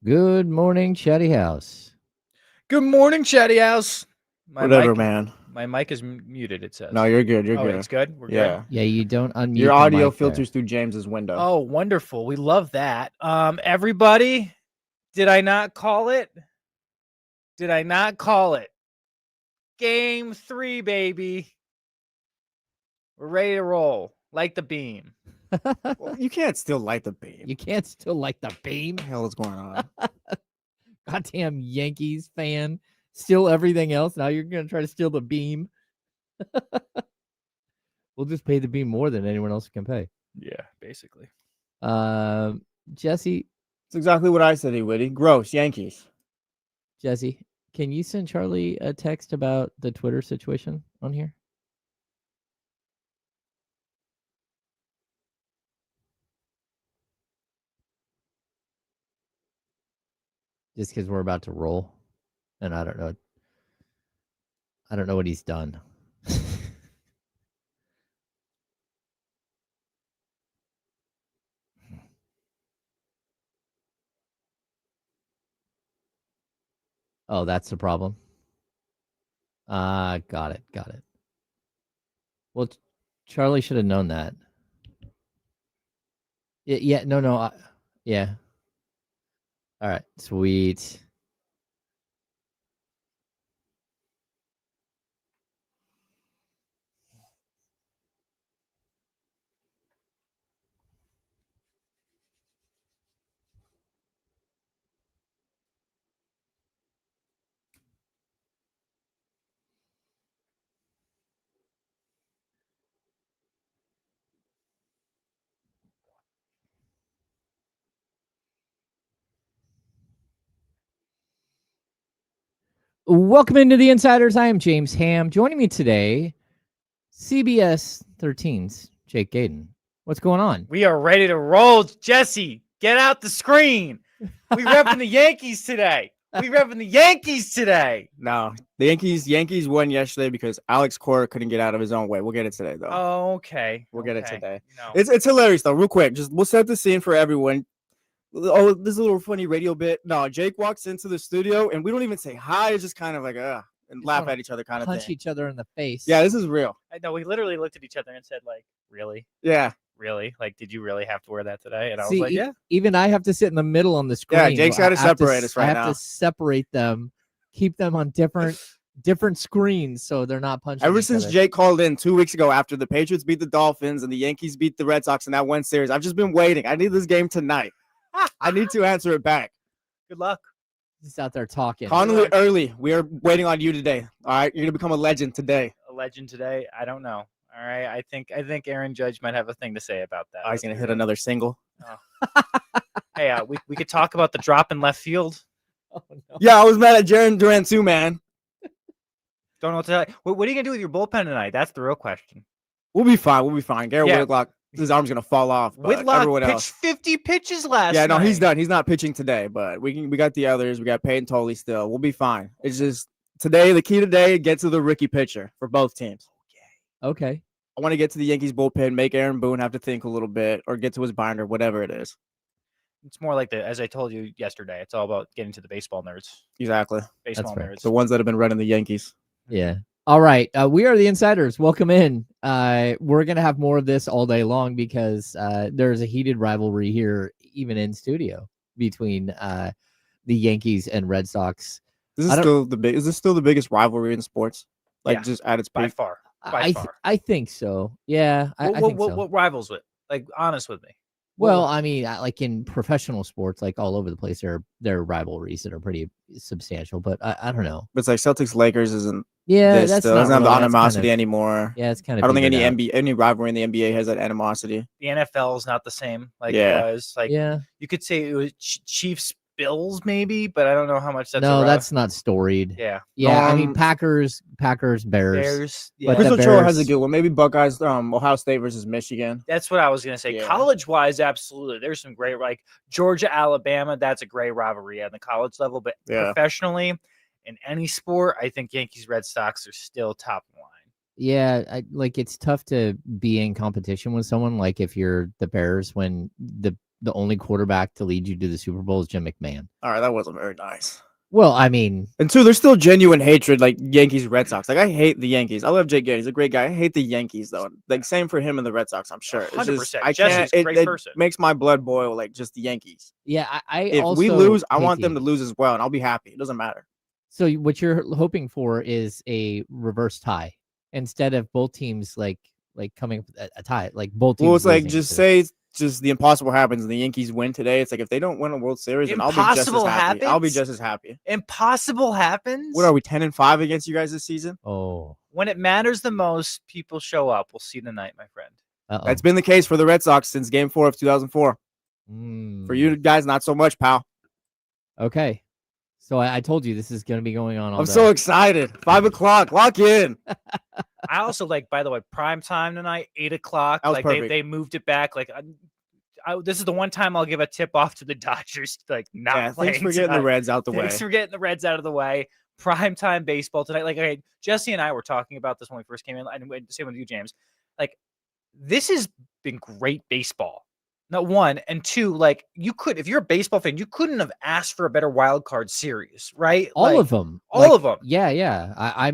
Good morning, Chatty House. Good morning, Chatty House. Whatever, man. My mic is muted, it says. No, you're good. You're Oh, good. it's good? We're Yeah. good? Yeah, you don't unmute Your the audio mic there. filters through James's window. Oh, wonderful. We love that. Everybody, did I not call it? Did I not call it? Game 3, baby. We're ready to roll. Like the beam. Well, you can't still light the beam. You can't still like the beam. What the hell is going on? Goddamn Yankees fan. Steal everything else. Now you're going to try to steal the beam. We'll just pay the beam more than anyone else can pay. Yeah, basically. Jesse, It's exactly what I said, Witty. Gross, Yankees. Jesse, can you send Charlie a text about the Twitter situation on here? Just because we're about to roll, and I don't know what he's done. Oh, that's the problem. Got it. Well, Charlie should have known that. Yeah, no, yeah. All right, sweet. Welcome into the Insiders. I am James Ham. Joining me today, CBS 13's Jake Gaden. What's going on? We are ready to roll. Jesse, get out the screen. We repping the Yankees today. We repping the Yankees today. No, the Yankees won yesterday because Alex Cora couldn't get out of his own way. We'll get it today, though. Oh, okay. We'll get it today. No. It's hilarious, though. Real quick, we'll set the scene for everyone. Oh, this is a little funny radio bit. No, Jake walks into the studio, and we don't even say hi. It's just kind of like, and laugh at each other kind of thing. Punch each other in the face. Yeah, this is real. I know. We literally looked at each other and said, like, really? Yeah. Really? Like, did you really have to wear that today? And I See, was like, yeah. Even I have to sit in the middle on the screen. Yeah, Jake's got to separate us right now. I have to separate them, keep them on different screens so they're not punching Ever each since other. Jake called in 2 weeks ago after the Patriots beat the Dolphins and the Yankees beat the Red Sox in that one series, I've just been waiting. I need this game tonight. I need to answer it back. Good luck. He's out there talking. Connolly Early, we are waiting on you today. All right, you're gonna become a legend today. A legend today? I don't know. All right. I think Aaron Judge might have a thing to say about that. Oh, he's gonna hit another single. Oh. Hey, we could talk about the drop in left field. Oh, no. Yeah, I was mad at Jaron Durant too, man. Don't know what to tell you. What are you gonna do with your bullpen tonight? That's the real question. We'll be fine. Garrett Yeah. Whitlock, his arm's gonna fall off. Whitlock everyone pitched else. 50 pitches last Yeah, no, night. he's done. He's not pitching today, but we got the others. We got Peyton Tolley still. We'll be fine. It's just today. The key today, get to the rookie pitcher for both teams. Okay. I want to get to the Yankees bullpen, make Aaron Boone have to think a little bit, or get to his binder, whatever it is. It's more like as I told you yesterday, it's all about getting to the baseball nerds. Exactly. Baseball fair. nerds. The ones that have been running the Yankees. Yeah. All right. We are the Insiders. Welcome in. We're going to have more of this all day long because there's a heated rivalry here, even in studio, between the Yankees and Red Sox. Is this still the biggest rivalry in sports? Like, Yeah, just at its by peak? far. I think so. Yeah. I think so. What rivals with? Like, honest with me. Well, I mean, like in professional sports, like all over the place, there are rivalries that are pretty substantial. But I don't know. But it's like Celtics Lakers isn't. Yeah, this that's still not doesn't have the really- that's animosity kind of- anymore. Yeah, it's kind of. I don't think petered out. any rivalry in the NBA has that animosity. The NFL is not the same. Like Yeah. it was. Like Yeah. you could say it was Chiefs Bills maybe, but I don't know how much that's. No, that's not storied. yeah. Yeah, I mean Um, Packers, Bears. Bears. Yeah. But Crystal the Troll has a Bears- good one. Maybe Buckeyes, Ohio State versus Michigan. That's what I was gonna say. Yeah. College wise, absolutely. There's some great like Georgia, Alabama. That's a great rivalry at the college level. But Yeah. professionally, in any sport, I think Yankees Red Sox are still top line. Yeah, like it's tough to be in competition with someone. Like if you're the Bears, when the the only quarterback to lead you to the Super Bowl is Jim McMahon. All right, that wasn't very nice. Well, I mean, And two, there's still genuine hatred, like Yankees, Red Sox. Like I hate the Yankees. I love Jake Gate. He's a great guy. I hate the Yankees though. Like same for him and the Red Sox. I'm sure. It's 100%. just, I Jesse's can't. a great It person. makes my blood boil. Like just the Yankees. yeah, I If also we lose, I hate want the them to lose as well, and I'll be happy. It doesn't matter. So what you're hoping for is a reverse tie instead of both teams like coming up with a tie, like both teams. Well, it's like losing just today. say just the impossible happens and the Yankees win today. It's like if they don't win a World Series, then I'll be just as Impossible happy. I'll be happens? just as happy. Impossible happens. What are we 10-5 against you guys this season? Oh, When it matters the most, people show up. We'll see tonight, my friend. uh-oh. That's been the case for the Red Sox since Game 4 of 2004. Mm. For you guys, not so much, pal. Okay. So I told you this is going to be going on all I'm day. so excited. 5 o'clock, lock in. I also like, by the way, prime time tonight, 8 o'clock. That was Like perfect. they moved it back. Like this is the one time I'll give a tip off to the Dodgers. Like not Yeah, playing thanks for getting the tonight. Reds out the way. Thanks for getting the Reds out of the way. Prime time baseball tonight. Like, okay, Jesse and I were talking about this when we first came in, and same with you, James. Like, this has been great baseball. Not one, and two, like you could, if you're a baseball fan, you couldn't have asked for a better wild card series, right? all of them. all of them. Yeah.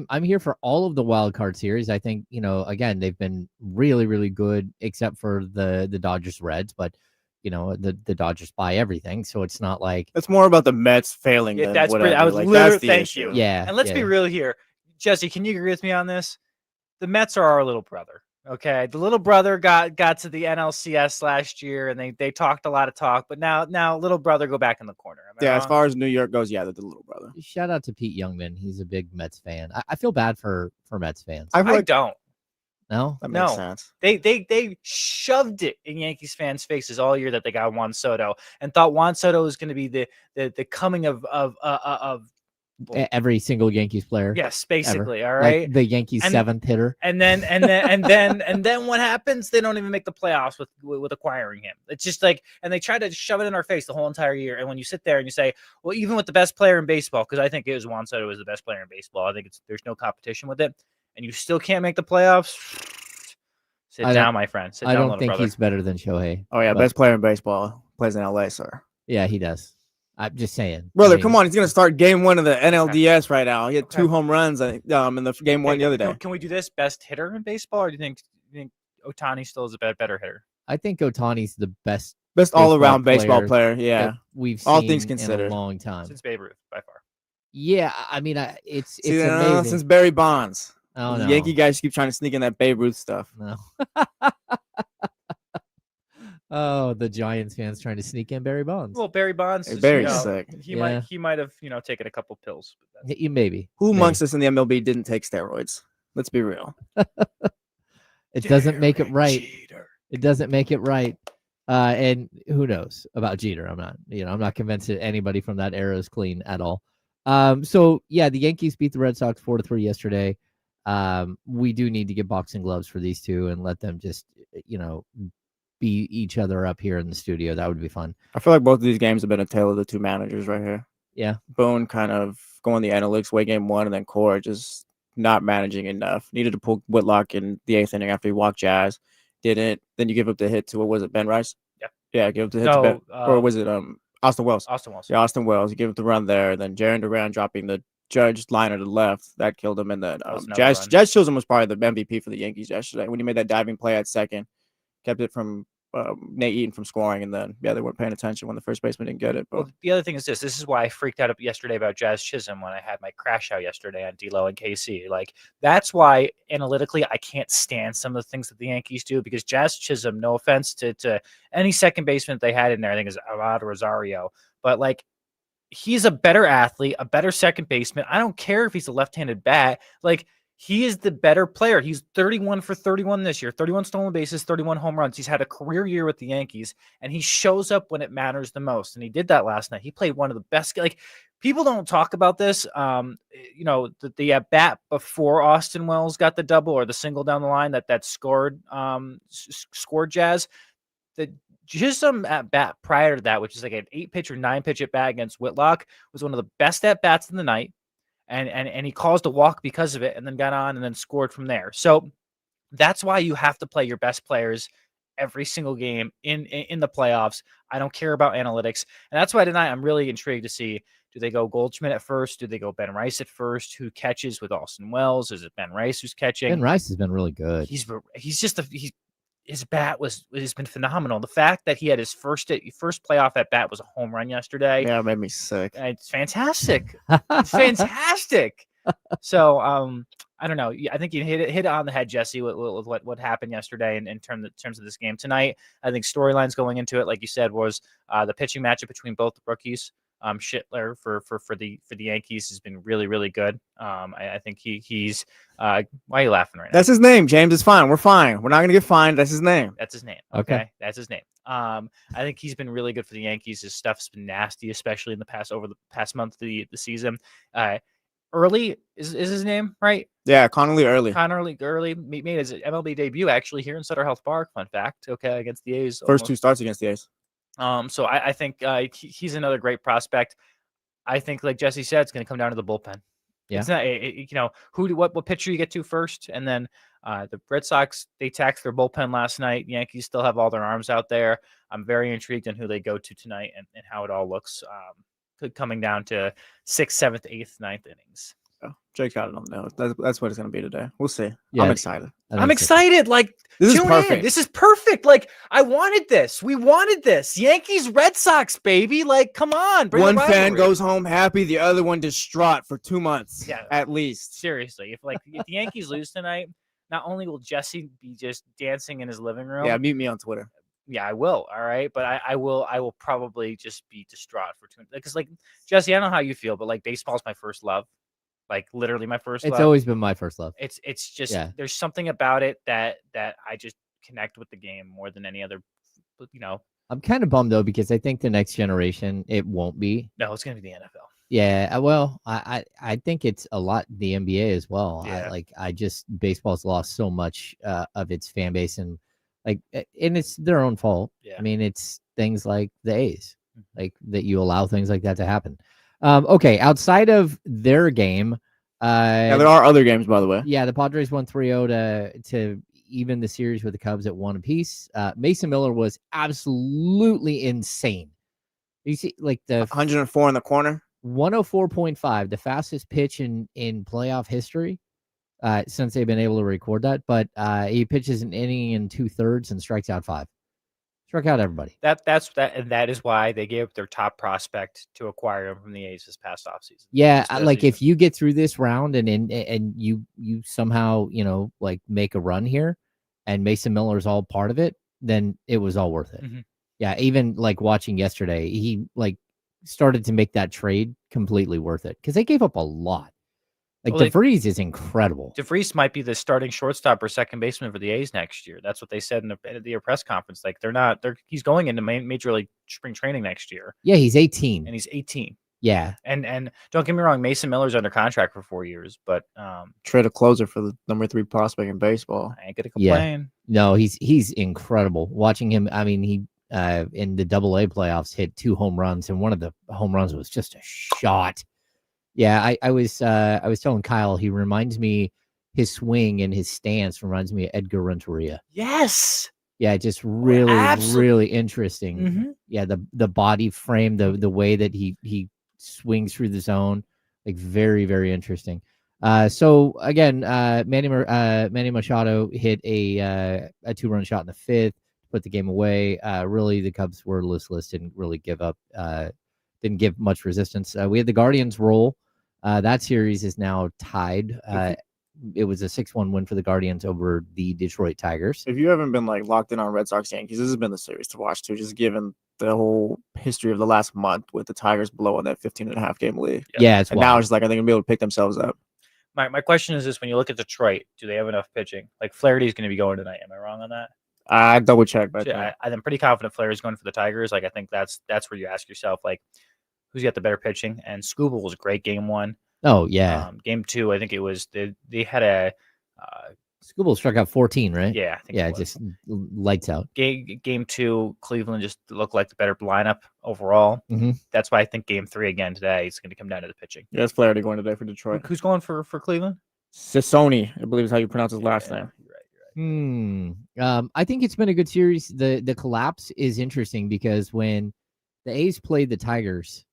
I'm here for all of the wild card series. I think, again, they've been really, really good, except for the Dodgers Reds, but the Dodgers buy everything, so it's not like It's more about the Mets failing Yeah, than that's whatever. pretty- I was like, literally- that's the thank issue. you. yeah. And let's be real here, Jesse. Can you agree with me on this? The Mets are our little brother. Okay, the little brother got to the NLCS last year, and they talked a lot of talk, but now little brother go back in the corner. Am I Yeah, as wrong? far as New York goes, yeah, they're the little brother. Shout out to Pete Youngman. He's a big Mets fan. I feel bad for Mets fans. I feel I like don't. No, that makes no. sense. They shoved it in Yankees fans' faces all year that they got Juan Soto and thought Juan Soto was going to be the coming of every single Yankees player. yes, basically. All Like right. the Yankees And- seventh hitter. And then what happens? They don't even make the playoffs with acquiring him. It's just like, and they try to shove it in our face the whole entire year. And when you sit there and you say, well, even with the best player in baseball, because I think it was Juan Soto is the best player in baseball. I think there's no competition with it, and you still can't make the playoffs. Sit I down, don't- my friend. Sit I down, don't little think brother. he's better than Shohei. Oh yeah, but- best player in baseball plays in LA, sir. Yeah, he does. I'm just saying, Brother, I mean, come on, he's gonna start game 1 of the NLDS right now. He had 2 home runs in the game 1 the other day. Can we do this? Best hitter in baseball, or do you think Ohtani still is a better hitter? I think Otani's the best Best all around baseball baseball player. Yeah. that we've seen All things in considered. a long time. Since Babe Ruth, by far. Yeah, I mean, it's See, amazing. since Barry Bonds. Oh, The no. Yankee guys keep trying to sneak in that Babe Ruth stuff. No. Oh, the Giants fans trying to sneak in Barry Bonds. Well, Barry Bonds. Hey, is, Barry's you know, sick. He Yeah. might have taken a couple pills. But that's- Maybe. Who Maybe. amongst us in the MLB didn't take steroids? Let's be real. It doesn't make it Derek right. Jeter. It doesn't make it right. And who knows about Jeter? I'm not convinced that anybody from that era is clean at all. So yeah, the Yankees beat the Red Sox 4-3 yesterday. We do need to get boxing gloves for these two and let them just, beat each other up here in the studio. That would be fun. I feel like both of these games have been a tale of the two managers right here. Yeah. Boone kind of going the analytics way game 1, and then Cora just not managing enough. Needed to pull Whitlock in the 8th inning after he walked Jazz. Didn't. Then you give up the hit to, what was it, Ben Rice? Yeah. Yeah, give up the hit No, to Ben. Or was it Austin Wells? Austin Wells. Yeah, Austin Wells. You give up the run there. Then Jaron Duran dropping the Judge liner to the left. That killed him. And then That was another Jazz run. Chisholm was probably the MVP for the Yankees yesterday when he made that diving play at second. Kept it from Nate Eaton from scoring. And then, yeah, they weren't paying attention when the first baseman didn't get it. But Well, the other thing is this. This is why I freaked out yesterday about Jazz Chisholm when I had my crash out yesterday on D'Lo and KC. Like, that's why analytically I can't stand some of the things that the Yankees do, because Jazz Chisholm, no offense to any second baseman that they had in there, I think is Arad Rosario, but like, he's a better athlete, a better second baseman. I don't care if he's a left-handed bat. Like, he is the better player. He's 31 for 31 this year, 31 stolen bases, 31 home runs. He's had a career year with the Yankees, and he shows up when it matters the most. And he did that last night. He played one of the best. Like, people don't talk about this. The at bat before Austin Wells got the double or the single down the line that scored Jazz. The Chisholm at bat prior to that, which is like an 8-pitch or 9-pitch at bat against Whitlock, was one of the best at bats in the night. And he caused a walk because of it, and then got on and then scored from there. So that's why you have to play your best players every single game in the playoffs. I don't care about analytics. And that's why tonight I'm really intrigued to see, do they go Goldschmidt at first? Do they go Ben Rice at first? Who catches with Austin Wells? Is it Ben Rice who's catching? Ben Rice has been really good. His bat has been phenomenal. The fact that he had his first playoff at bat was a home run yesterday. Yeah, it made me sick. It's fantastic. It's fantastic. So I don't know. I think you hit it on the head, Jesse, with what happened yesterday in terms of this game tonight. I think storylines going into it, like you said, was the pitching matchup between both the rookies. Schittler for the Yankees has been really, really good. I think he's why are you laughing right now? That's his name, James. It's fine. We're fine. We're not gonna get fined. That's his name. That's his name. Okay. That's his name. I think he's been really good for the Yankees. His stuff's been nasty, especially over the past month of the season. Early is his name, right? Yeah, Connerly Early made his MLB debut actually here in Sutter Health Park. Fun fact. Okay, against the A's. First 2 starts against the A's. So I think he's another great prospect. I think, like Jesse said, it's going to come down to the bullpen. Yeah. It's not, what pitcher you get to first, and then the Red Sox, they taxed their bullpen last night. Yankees still have all their arms out there. I'm very intrigued on who they go to tonight and how it all looks. Coming down to 6th, 7th, 8th, 9th innings. Oh, Jake, I don't know. That's what it's going to be today. We'll see. Yeah, I'm excited. I'm excited. Like, this is tune perfect. in. This is perfect. Like, I wanted this. We wanted this. Yankees, Red Sox, baby. Like, come on. Bring One the fan rivalry. goes home happy, the other one distraught for 2 months. Yeah. At least. Seriously, if the Yankees lose tonight, not only will Jesse be just dancing in his living room. Yeah, meet me on Twitter. Yeah, I will. All right, but I will probably just be distraught for 2 because, like, Jesse, I don't know how you feel, but like, baseball's my first love. Like, literally my first love. It's always been my first love. It's just there's something about it that I just connect with the game more than any other. I'm kind of bummed though, because I think the next generation, it won't be. No, it's gonna be the NFL. Yeah, well, I think it's a lot the NBA as well. Yeah. Baseball's lost so much of its fan base, and it's their own fault. Yeah. I mean, it's things like the A's, like that you allow things like that to happen. Okay, outside of their game, Yeah, there are other games, by the way. yeah, the Padres won 3-0 to even the series with the Cubs at 1 apiece. Mason Miller was absolutely insane. You see, like the 104 in the corner. 104.5, the fastest pitch in playoff history since they've been able to record that. But he pitches an inning in 2/3 and strikes out 5. Struck out everybody. That is why they gave up their top prospect to acquire him from the A's this past offseason. Yeah, like if you get through this round and you somehow like make a run here, and Mason Miller's all part of it, then it was all worth it. Mm-hmm. Yeah, even like watching yesterday, he like started to make that trade completely worth it because they gave up a lot. Like DeVries is incredible. DeVries might be the starting shortstop or second baseman for the A's next year. That's what they said in the press conference. Like he's going into major league spring training next year. Yeah, he's 18. And he's 18. Yeah. And don't get me wrong, Mason Miller's under contract for 4 years, but trade a closer for the number 3 prospect in baseball. I ain't gonna complain. Yeah. No, he's incredible. Watching him, I mean, he in the AA playoffs hit 2 home runs, and one of the home runs was just a shot. Yeah, I was telling Kyle, he reminds me, his swing and his stance reminds me of Edgar Renteria. Yes. Yeah, just really, really interesting. Mm-hmm. Yeah, the body frame, the way that he swings through the zone, like very, very interesting. So again, Manny Machado hit a 2-run shot in the 5th, put the game away. Really, the Cubs were listless, didn't really give up, didn't give much resistance. We had the Guardians roll. That series is now tied. It was a 6-1 win for the Guardians over the Detroit Tigers. If you haven't been like locked in on Red Sox Yankees, this has been the series to watch too, just given the whole history of the last month with the Tigers blowing that 15.5 game lead. Yeah, it's and now it's just like, I think they'll be able to pick themselves up. My question is this: when you look at Detroit, do they have enough pitching? Like Flaherty's going to be going tonight. Am I wrong on that? I double check, but I'm pretty confident Flaherty's going for the Tigers. Like I think that's where you ask yourself, like, who's got the better pitching? And Skubal was a great game 1. Oh yeah, game 2, I think it was they had a Skubal struck out 14, right? Yeah, I think yeah, just lights out. Game 2, Cleveland just looked like the better lineup overall. Mm-hmm. That's why I think game 3 again today is going to come down to the pitching. Yeah, it's Flaherty going today for Detroit. Who's going for Cleveland? Sassoni, I believe is how you pronounce his last name. You're right. I think it's been a good series. The collapse is interesting because when the A's played the Tigers,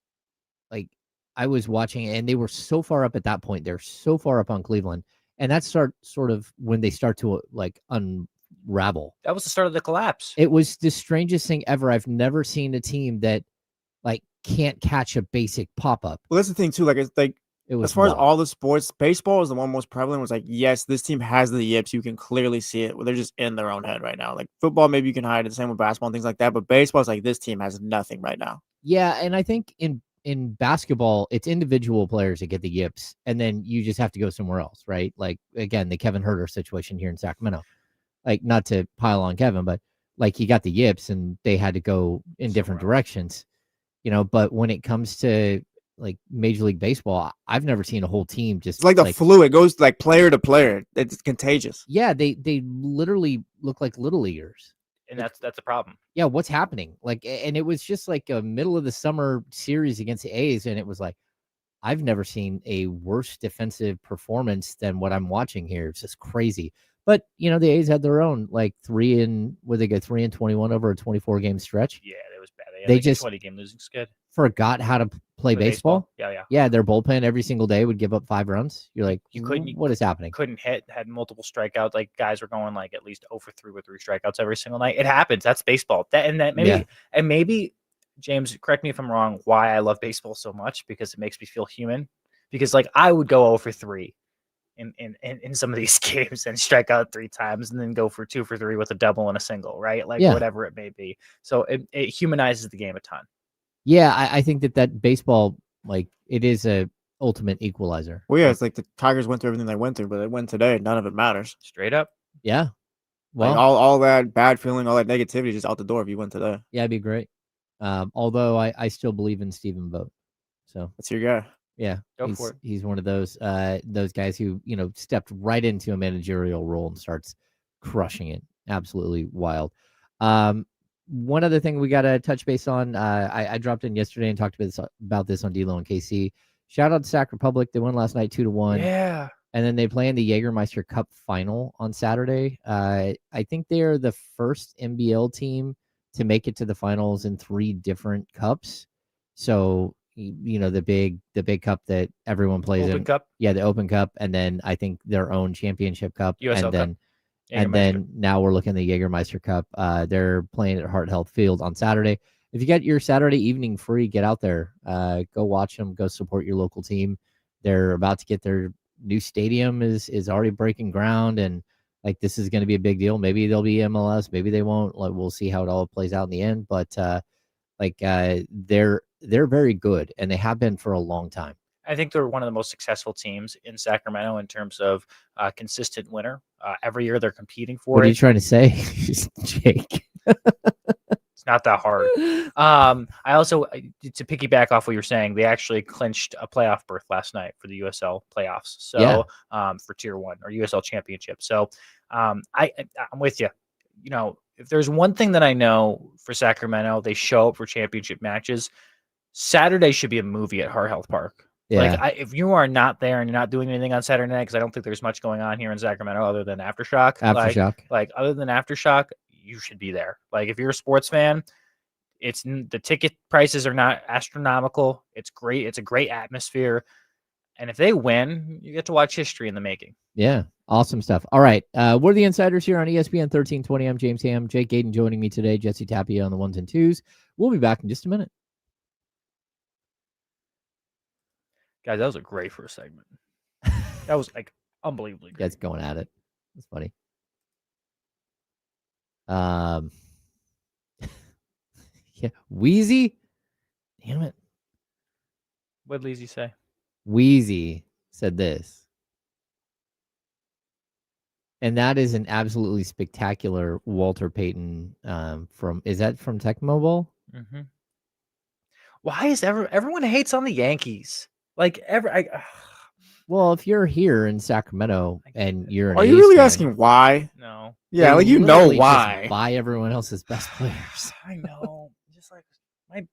like I was watching and they were so far up at that point. They're so far up on Cleveland. And that's sort of when they start to like unravel. That was the start of the collapse. It was the strangest thing ever. I've never seen a team that like can't catch a basic pop-up. Well, that's the thing too. Like it's like It was as far as wild. all the sports, baseball is the one most prevalent. Was like, yes, this team has the yips. You can clearly see it. They're just in their own head right now. Like football, maybe you can hide it. The same with basketball and things like that. But baseball is like this team has nothing right now. Yeah, and I think in basketball, it's individual players that get the yips, and then you just have to go somewhere else, right? Like again, the Kevin Huerter situation here in Sacramento. Like not to pile on Kevin, but like he got the yips, and they had to go in different directions, But when it comes to like Major League Baseball, I've never seen a whole team just It's like the flu. It goes like player to player. It's contagious. Yeah, they literally look like little leaguers. And that's a problem. Yeah, what's happening? Like, and it was just like a middle of the summer series against the A's, and it was like, I've never seen a worse defensive performance than what I'm watching here. It's just crazy. But the A's had their own like 3-21 over a 24 game stretch. Yeah, that was bad. They like just 20 game losing skid. Forgot how to play baseball. Yeah. Yeah, their bullpen every single day would give up 5 runs. You're like, you what is happening? Couldn't hit, had multiple strikeouts. Like guys were going like at least 0 for 3 with 3 strikeouts every single night. It happens. That's baseball. Maybe James, correct me if I'm wrong, why I love baseball so much, because it makes me feel human. Because like I would go 0 for 3 in some of these games and strike out 3 times and then go for 2 for 3 with a double and a single, right? Like whatever it may be. So it humanizes the game a ton. Yeah, I think that baseball, like, it is a ultimate equalizer. Well, yeah, it's like the Tigers went through everything they went through, but they win today. None of it matters. Straight up. Yeah. Well, like all that bad feeling, all that negativity, just out the door if you win today. Yeah, it'd be great. Although I still believe in Stephen Vogt. So that's your guy. Yeah, he's one of those guys who stepped right into a managerial role and starts crushing it. Absolutely wild. One other thing we got to touch base on. I dropped in yesterday and talked about this on D-Lo and KC. Shout out to Sac Republic. They won last night 2-1. Yeah. And then they play in the Jägermeister Cup final on Saturday. I think they are the first NBL team to make it to the finals in 3 different cups. So the big cup that everyone plays Open in. Cup. Yeah, the Open Cup, and then I think their own championship cup, USL and Cup. then now we're looking at the Jägermeister Cup. They're playing at Heart Health Field on Saturday. If you get your Saturday evening free, get out there, go watch them, go support your local team. They're about to get their new stadium is already breaking ground, and like this is going to be a big deal. Maybe they'll be MLS, maybe they won't. Like we'll see how it all plays out in the end. But they're very good, and they have been for a long time. I think they're one of the most successful teams in Sacramento in terms of consistent winner. Every year they're competing for it. What are you trying to say, Jake? It's not that hard. I also, to piggyback off what you're saying, they actually clinched a playoff berth last night for the USL playoffs. So for Tier 1 or USL Championship. So I'm with you. If there's one thing that I know for Sacramento, they show up for championship matches. Saturday should be a movie at Heart Health Park. Yeah. Like if you are not there and you're not doing anything on Saturday night, because I don't think there's much going on here in Sacramento other than Aftershock. Like other than Aftershock, you should be there. Like if you're a sports fan, the ticket prices are not astronomical. It's great. It's a great atmosphere. And if they win, you get to watch history in the making. Yeah. Awesome stuff. All right. We're the Insiders here on ESPN 1320. I'm James Ham. Jake Gaden joining me today. Jesse Tapia on the 1s and 2s. We'll be back in just a minute. Guys, that was a great first segment. That was like unbelievably great. Guys going at it. That's funny. Yeah, Wheezy. Damn it. What did Leezy say? Wheezy said this. And that is an absolutely spectacular Walter Payton is that from Tecmo Bowl? Mm-hmm. Why is everyone hates on the Yankees? Like well, if you're here in Sacramento and you're an Are you really asking why? No. Yeah, like why. Buy everyone else's best players. I know. Just like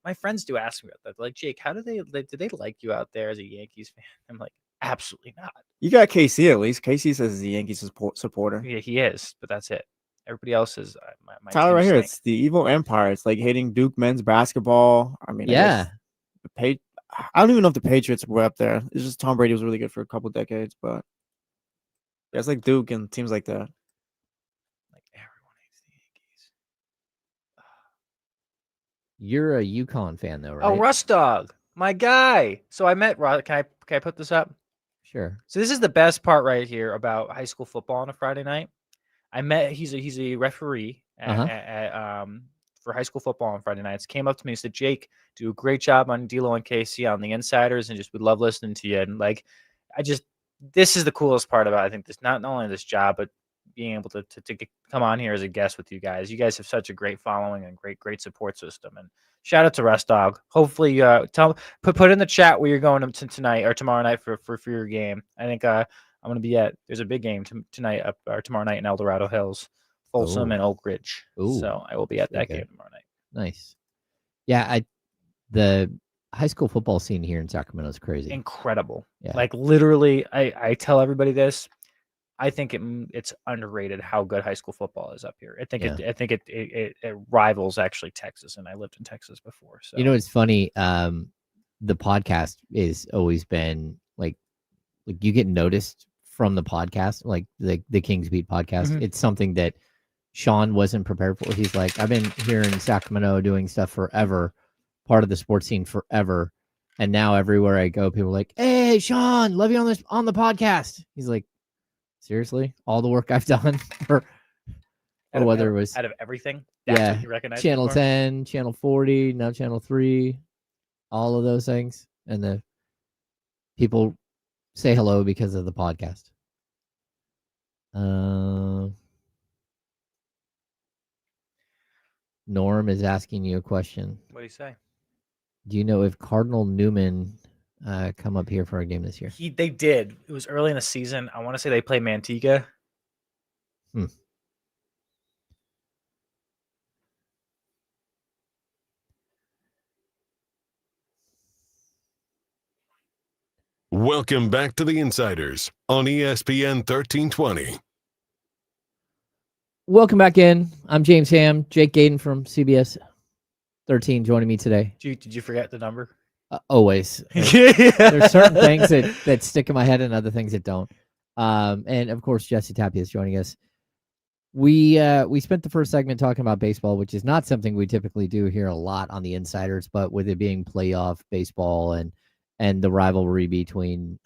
my friends do ask me about that. Like, Jake, how do they like you out there as a Yankees fan? I'm like, Absolutely not. You got KC at least. KC says he's a Yankees supporter. Yeah, he is, but that's it. Everybody else is my Tyler team right here. stink. It's the evil empire. It's like hating Duke men's basketball. I mean, Yeah. I don't even know if the Patriots were up there. It's just Tom Brady was really good for a couple decades, but yeah, it's like Duke and teams like that. Like everyone hates the Yankees. You're a UConn fan though, right? Oh, Russ Dog, my guy. So I met Russ. Can I put this up? Sure. So this is the best part right here about high school football on a Friday night. I met he's a referee for high school football on Friday nights. Came up to me and said, "Jake, do a great job on D'Lo and KC on the Insiders, and just would love listening to you." And like, this is the coolest part about I think this not only this job but being able to come on here as a guest with you guys. You guys have such a great following and great support system. And shout out to Rest Dog. Hopefully, put in the chat where you're going to tonight or tomorrow night for your game. I think I'm going to be there's a big game tonight or tomorrow night in El Dorado Hills, Folsom and Oak Ridge. So I will be at that game tomorrow night. Nice. Yeah, the high school football scene here in Sacramento is crazy. Incredible. Yeah. Like literally, I tell everybody this. I think it's underrated how good high school football is up here. I think it rivals actually Texas, and I lived in Texas before. So it's funny. The podcast is always been like you get noticed from the podcast, like the Kings Beat podcast. Mhm. It's something that Sean wasn't prepared for. He's like, I've been here in Sacramento doing stuff forever, part of the sports scene forever, and now everywhere I go, people are like, "Hey, Sean, love you on the podcast." He's like, seriously, all the work I've done for, or whether it was out of everything, that's what you recognize Channel 10, Channel 40, now Channel 3, all of those things, and the people say hello because of the podcast. Norm is asking you a question. What do you say? Do you know if Cardinal Newman come up here for a game this year? They did. It was early in the season. I want to say they play Manteca. Welcome back to the Insiders on ESPN 1320. Welcome back in. I'm James Ham, Jake Gaden from CBS 13 joining me today. Did you forget the number? Always. There's certain things that stick in my head and other things that don't. And of course, Jesse Tapia is joining us. We spent the first segment talking about baseball, which is not something we typically do here a lot on the Insiders, but with it being playoff baseball and the rivalry between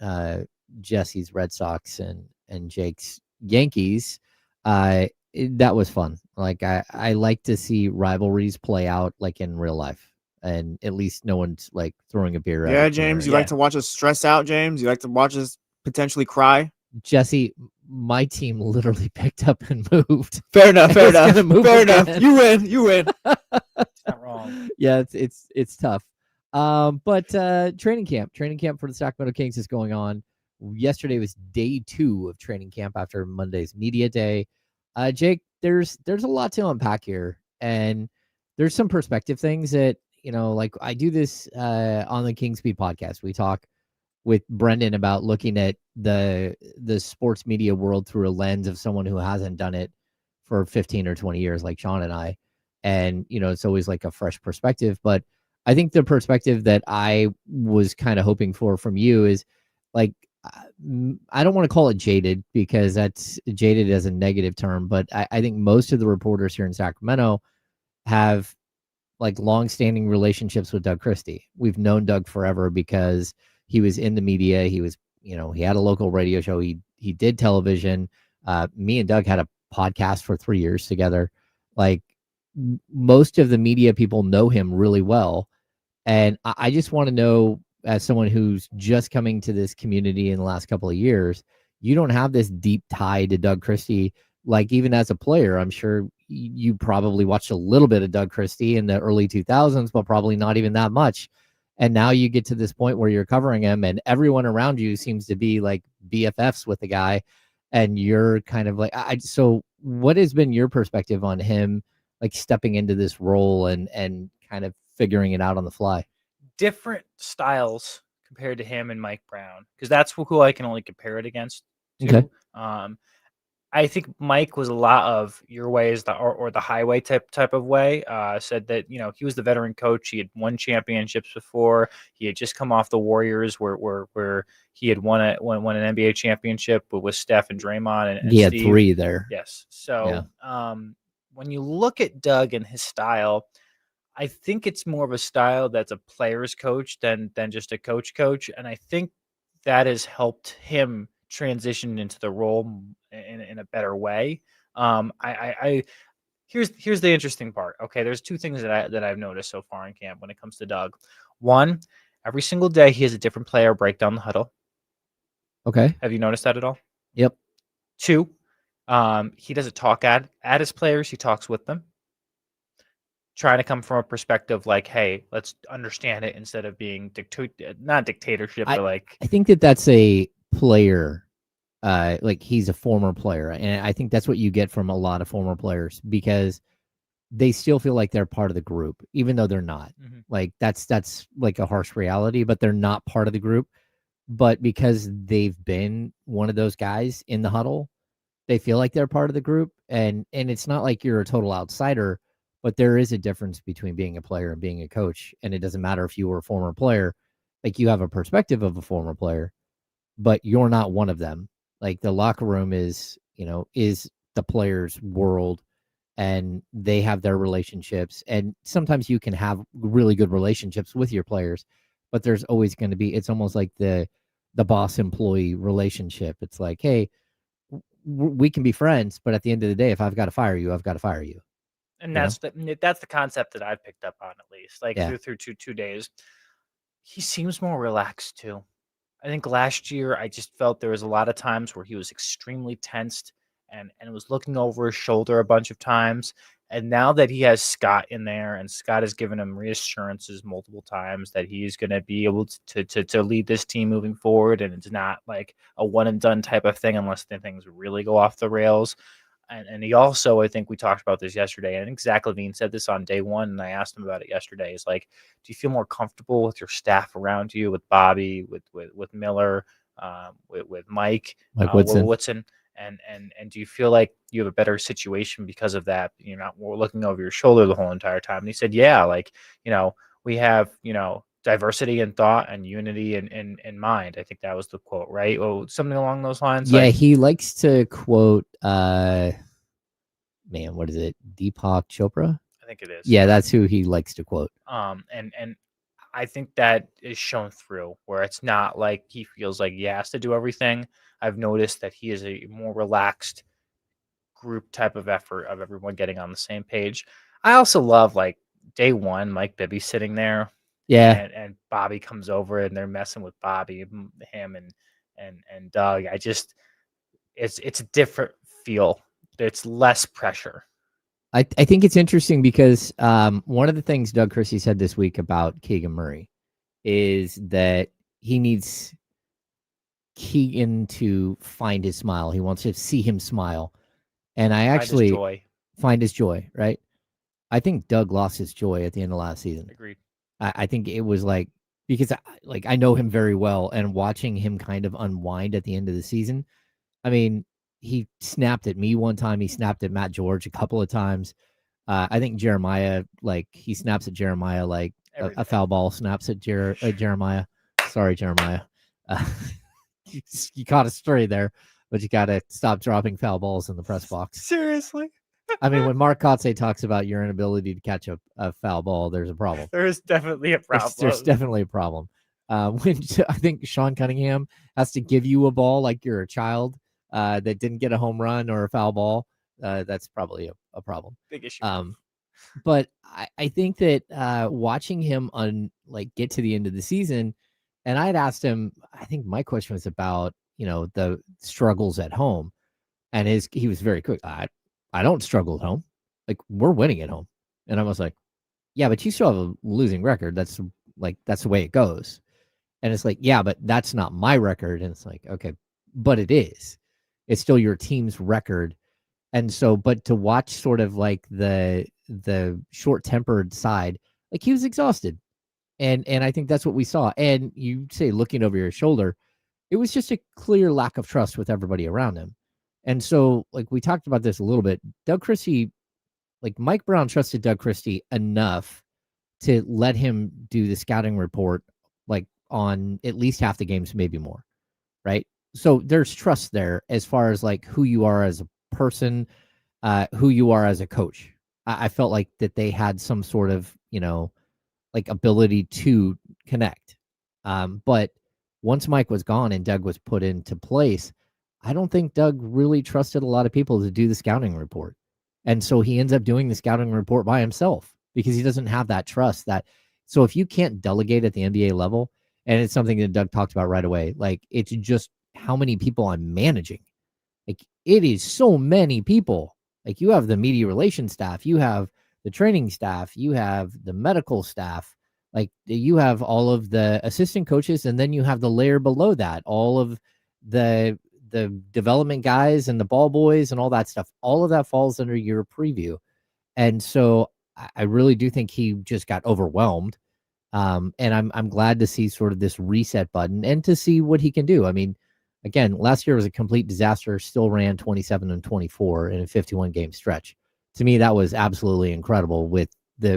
Jesse's Red Sox and Jake's Yankees, that was fun. Like I like to see rivalries play out like in real life, and at least no one's like throwing a beer. Yeah, James, you like to watch us stress out, James? You like to watch us potentially cry? Jesse, my team literally picked up and moved. Fair enough. Fair enough. Fair enough. You win. You win. It's not wrong. Yeah, it's tough. But training camp for the Sacramento Kings is going on. Yesterday was day 2 of training camp after Monday's media day. Jake, there's a lot to unpack here, and there's some perspective things that, like I do this on the Kings Beat podcast. We talk with Brendan about looking at the sports media world through a lens of someone who hasn't done it for 15 or 20 years, like Sean and I. And, it's always like a fresh perspective. But I think the perspective that I was kind of hoping for from you is like, I don't want to call it jaded because that's jaded as a negative term, but I think most of the reporters here in Sacramento have like long-standing relationships with Doug Christie. We've known Doug forever because he was in the media. He was, he had a local radio show. He did television. Me and Doug had a podcast for 3 years together. Like most of the media people know him really well. And I just want to know, as someone who's just coming to this community in the last couple of years, you don't have this deep tie to Doug Christie. Like even as a player, I'm sure you probably watched a little bit of Doug Christie in the early 2000s, but probably not even that much. And now you get to this point where you're covering him and everyone around you seems to be like BFFs with the guy. And you're kind of like, so what has been your perspective on him, like stepping into this role and kind of figuring it out on the fly? Different styles compared to him and Mike Brown, because that's who I can only compare it against. Okay. I think Mike was a lot of your way is or the highway type of way. Said that he was the veteran coach. He had won championships before. He had just come off the Warriors, where he had won an NBA championship with Steph and Draymond and He had Steve. 3 there. Yes. So when you look at Doug and his style, I think it's more of a style that's a player's coach than just a coach, and I think that has helped him transition into the role in a better way. Here's the interesting part. Okay, there's 2 things that I've noticed so far in camp when it comes to Doug. One, every single day he has a different player break down the huddle. Okay. Have you noticed that at all? Yep. 2, he doesn't talk at his players. He talks with them, trying to come from a perspective like, hey, let's understand it instead of being not dictatorship, but like. I think that's a player. Like he's a former player, and I think that's what you get from a lot of former players, because they still feel like they're part of the group, even though they're not. Mhm. Like that's like a harsh reality, but they're not part of the group. But because they've been one of those guys in the huddle, they feel like they're part of the group, and it's not like you're a total outsider, but there is a difference between being a player and being a coach, and it doesn't matter if you were a former player. Like you have a perspective of a former player, but you're not one of them. Like the locker room is the players' world, and they have their relationships. And sometimes you can have really good relationships with your players, but there's always going to be, it's almost like the boss employee relationship. It's like, hey, we can be friends, but at the end of the day, if I've got to fire you, I've got to fire you. And that's the concept that I've picked up on, at least through 2 days. He seems more relaxed too. I think last year I just felt there was a lot of times where he was extremely tensed and was looking over his shoulder a bunch of times. And now that he has Scott in there, and Scott has given him reassurances multiple times that he's going to be able to lead this team moving forward, and it's not like a one and done type of thing unless things really go off the rails. And he also, I think we talked about this yesterday, and I think Zach Levine said this on day 1, and I asked him about it yesterday. Is like, do you feel more comfortable with your staff around you, with Bobby, with Miller, with Mike Woodson, and do you feel like you have a better situation because of that? You're not looking over your shoulder the whole entire time. And he said, yeah, like we have diversity in thought and unity in mind. I think that was the quote, right? Oh, something along those lines. Yeah, he likes to quote, what is it? Deepak Chopra? I think it is. Yeah, that's who he likes to quote. And I think that is shown through, where it's not like he feels like he has to do everything. I've noticed that he is a more relaxed group type of effort of everyone getting on the same page. I also love like day 1, Mike Bibby sitting there. Yeah. And Bobby comes over and they're messing with Bobby, him and Doug. It's a different feel. It's less pressure. I think it's interesting because one of the things Doug Christie said this week about Keegan Murray is that he needs Keegan to find his smile. He wants to see him smile. And I actually find his joy, right? I think Doug lost his joy at the end of last season. Agreed. I think it was like, because I know him very well, and watching him kind of unwind at the end of the season. I mean, he snapped at me one time. He snapped at Matt George a couple of times. I think Jeremiah, like he snaps at Jeremiah like a foul ball snaps at Jeremiah. Sorry, Jeremiah. You caught a stray there, but you got to stop dropping foul balls in the press box. Seriously. I mean, when Mark Kotze talks about your inability to catch a foul ball, there's a problem. There is definitely a problem. There's definitely a problem. When I think Sean Cunningham has to give you a ball like you're a child that didn't get a home run or a foul ball, that's probably a problem. Big issue. But I think that watching him get to the end of the season, and I had asked him, I think my question was about the struggles at home, and he was very quick. I don't struggle at home. Like, we're winning at home. And I was like, yeah, but you still have a losing record. That's the way it goes. And it's like, yeah, but that's not my record. And it's like, okay, but it is. It's still your team's record. And so, but to watch sort of like the short-tempered side, like he was exhausted. And I think that's what we saw. And you say looking over your shoulder, it was just a clear lack of trust with everybody around him. And so, like, we talked about this a little bit. Doug Christie, like, Mike Brown trusted Doug Christie enough to let him do the scouting report, like, on at least half the games, maybe more, right? So there's trust there as far as, like, who you are as a person, who you are as a coach. I felt like that they had some sort of, like, ability to connect. But once Mike was gone and Doug was put into place, I don't think Doug really trusted a lot of people to do the scouting report. And so he ends up doing the scouting report by himself because he doesn't have that trust. So if you can't delegate at the NBA level, and it's something that Doug talked about right away, like, it's just how many people I'm managing. Like, it is so many people. Like, you have the media relations staff, you have the training staff, you have the medical staff, like, you have all of the assistant coaches, and then you have the layer below that, all of the development guys and the ball boys and all that stuff. All of that falls under your preview. And so I really do think he just got overwhelmed. And I'm glad to see sort of this reset button and to see what he can do. I mean, again, last year was a complete disaster, still ran 27-24 in a 51 game stretch. To me, that was absolutely incredible with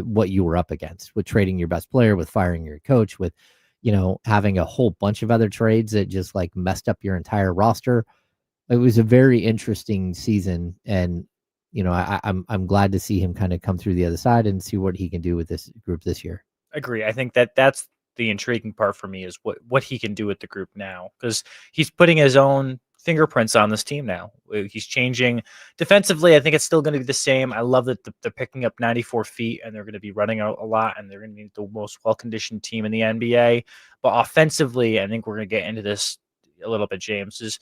what you were up against, with trading your best player, with firing your coach, with, having a whole bunch of other trades that just, like, messed up your entire roster. It was a very interesting season. And, I'm glad to see him kind of come through the other side and see what he can do with this group this year. Agree. I think that's the intriguing part for me, is what he can do with the group now, because he's putting his own fingerprints on this team now. He's changing defensively. I think it's still going to be the same. I love that they're picking up 94 feet and they're going to be running a lot, and they're going to be the most well-conditioned team in the NBA. But offensively, I think we're going to get into this a little bit, James, is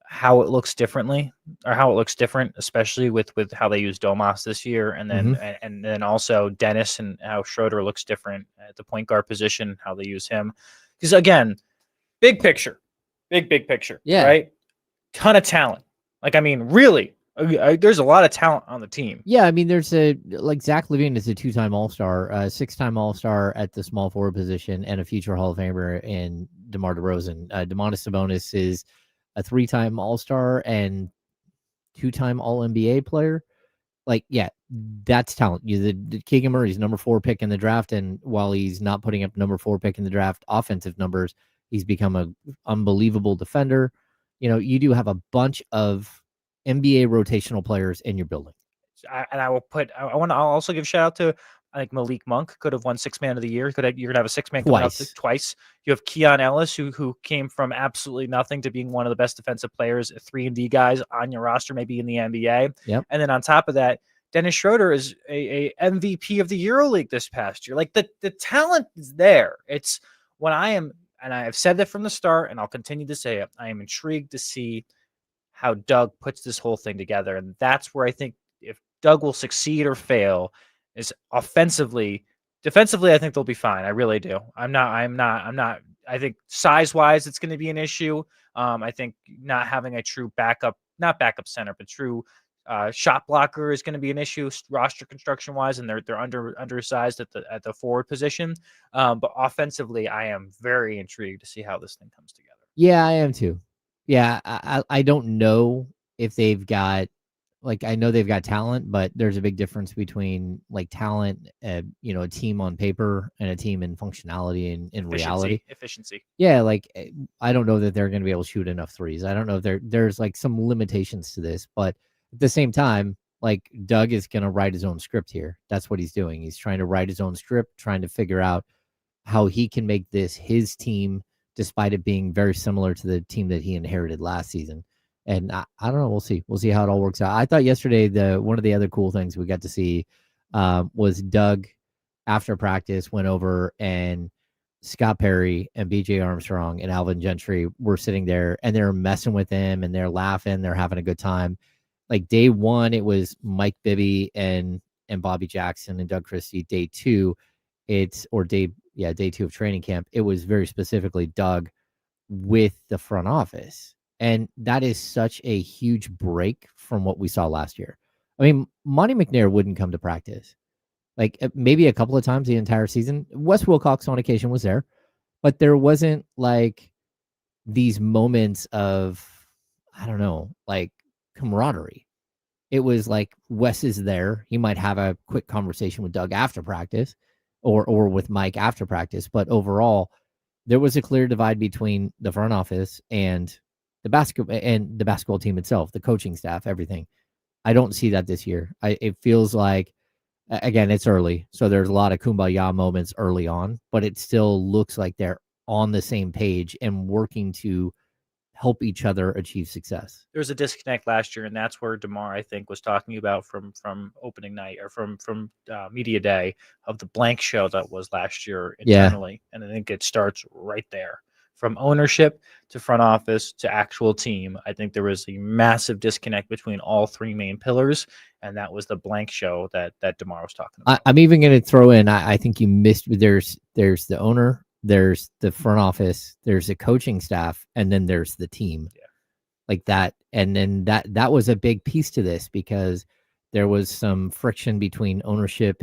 how it looks differently, or how it looks different, especially with how they use Domas this year. And then, and then also Dennis, and how Schroeder looks different at the point guard position, how they use him. Because again, big picture, big picture. Yeah. Right. Ton of talent. Like, I mean, really, there's a lot of talent on the team. Yeah. I mean, there's Zach LaVine is a 2-time All-Star, 6-time All-Star at the small forward position, and a future Hall of Famer in DeMar DeRozan. Domantas Sabonis is a 3-time All-Star and 2-time All-NBA player. Like, yeah, that's talent. The Keegan Murray's number 4 pick in the draft, and while he's not putting up number 4 pick in the draft offensive numbers, he's become an unbelievable defender. You do have a bunch of NBA rotational players in your building. I want to also give a shout out to, I think Malik Monk could have won 6th man of the year. You're going to have a 6th man coming up twice. You have Keon Ellis, who came from absolutely nothing to being one of the best defensive players, 3-and-D guys on your roster, maybe in the NBA. Yep. And then on top of that, Dennis Schroeder is a MVP of the EuroLeague this past year. Like, the talent is there. It's when I am, and I have said that from the start, and I'll continue to say it, I am intrigued to see how Doug puts this whole thing together. And that's where I think if Doug will succeed or fail is offensively. Defensively, I think they'll be fine. I really do. I'm not. I think size-wise, it's going to be an issue. I think not having a true not backup center, but true shot blocker is going to be an issue roster construction-wise, and they're undersized at the forward position. But offensively, I am very intrigued to see how this thing comes together. Yeah, I am too. Yeah, I don't know if they've got, like, I know they've got talent, but there's a big difference between, like, talent, a team on paper, and a team in functionality and in reality. Efficiency. Yeah, like, I don't know that they're going to be able to shoot enough threes. I don't know if there's like some limitations to this, but at the same time, like, Doug is going to write his own script here. That's what he's doing. He's trying to write his own script, trying to figure out how he can make this his team, despite it being very similar to the team that he inherited last season. And I don't know. We'll see. We'll see how it all works out. I thought yesterday one of the other cool things we got to see was Doug, after practice, went over, and Scott Perry and BJ Armstrong and Alvin Gentry were sitting there, and they're messing with him, and they're laughing. They're having a good time. Like, day one, it was Mike Bibby and Bobby Jackson and Doug Christie. Day two, day two of training camp, it was very specifically Doug with the front office. And that is such a huge break from what we saw last year. I mean, Monty McNair wouldn't come to practice. Like maybe a couple of times the entire season. Wes Wilcox on occasion was there, but there wasn't like these moments of, I don't know, like camaraderie. It was like Wes is there. He might have a quick conversation with Doug after practice or with Mike after practice. But overall, there was a clear divide between the front office and the basketball team itself, the coaching staff, everything. I don't see that this year. It feels like, again, it's early. So there's a lot of kumbaya moments early on, but it still looks like they're on the same page and working to help each other achieve success. There was a disconnect last year, and that's where DeMar, I think, was talking about from opening night or from media day of the blank show that was last year internally. Yeah. And I think it starts right there. From ownership to front office to actual team, I think there was a massive disconnect between all three main pillars, and that was the blank show that DeMar was talking about. I'm even going to throw in, I think you missed, there's the owner, there's the front office, there's the coaching staff, and then there's the team. Yeah. Like that. And then that was a big piece to this because there was some friction between ownership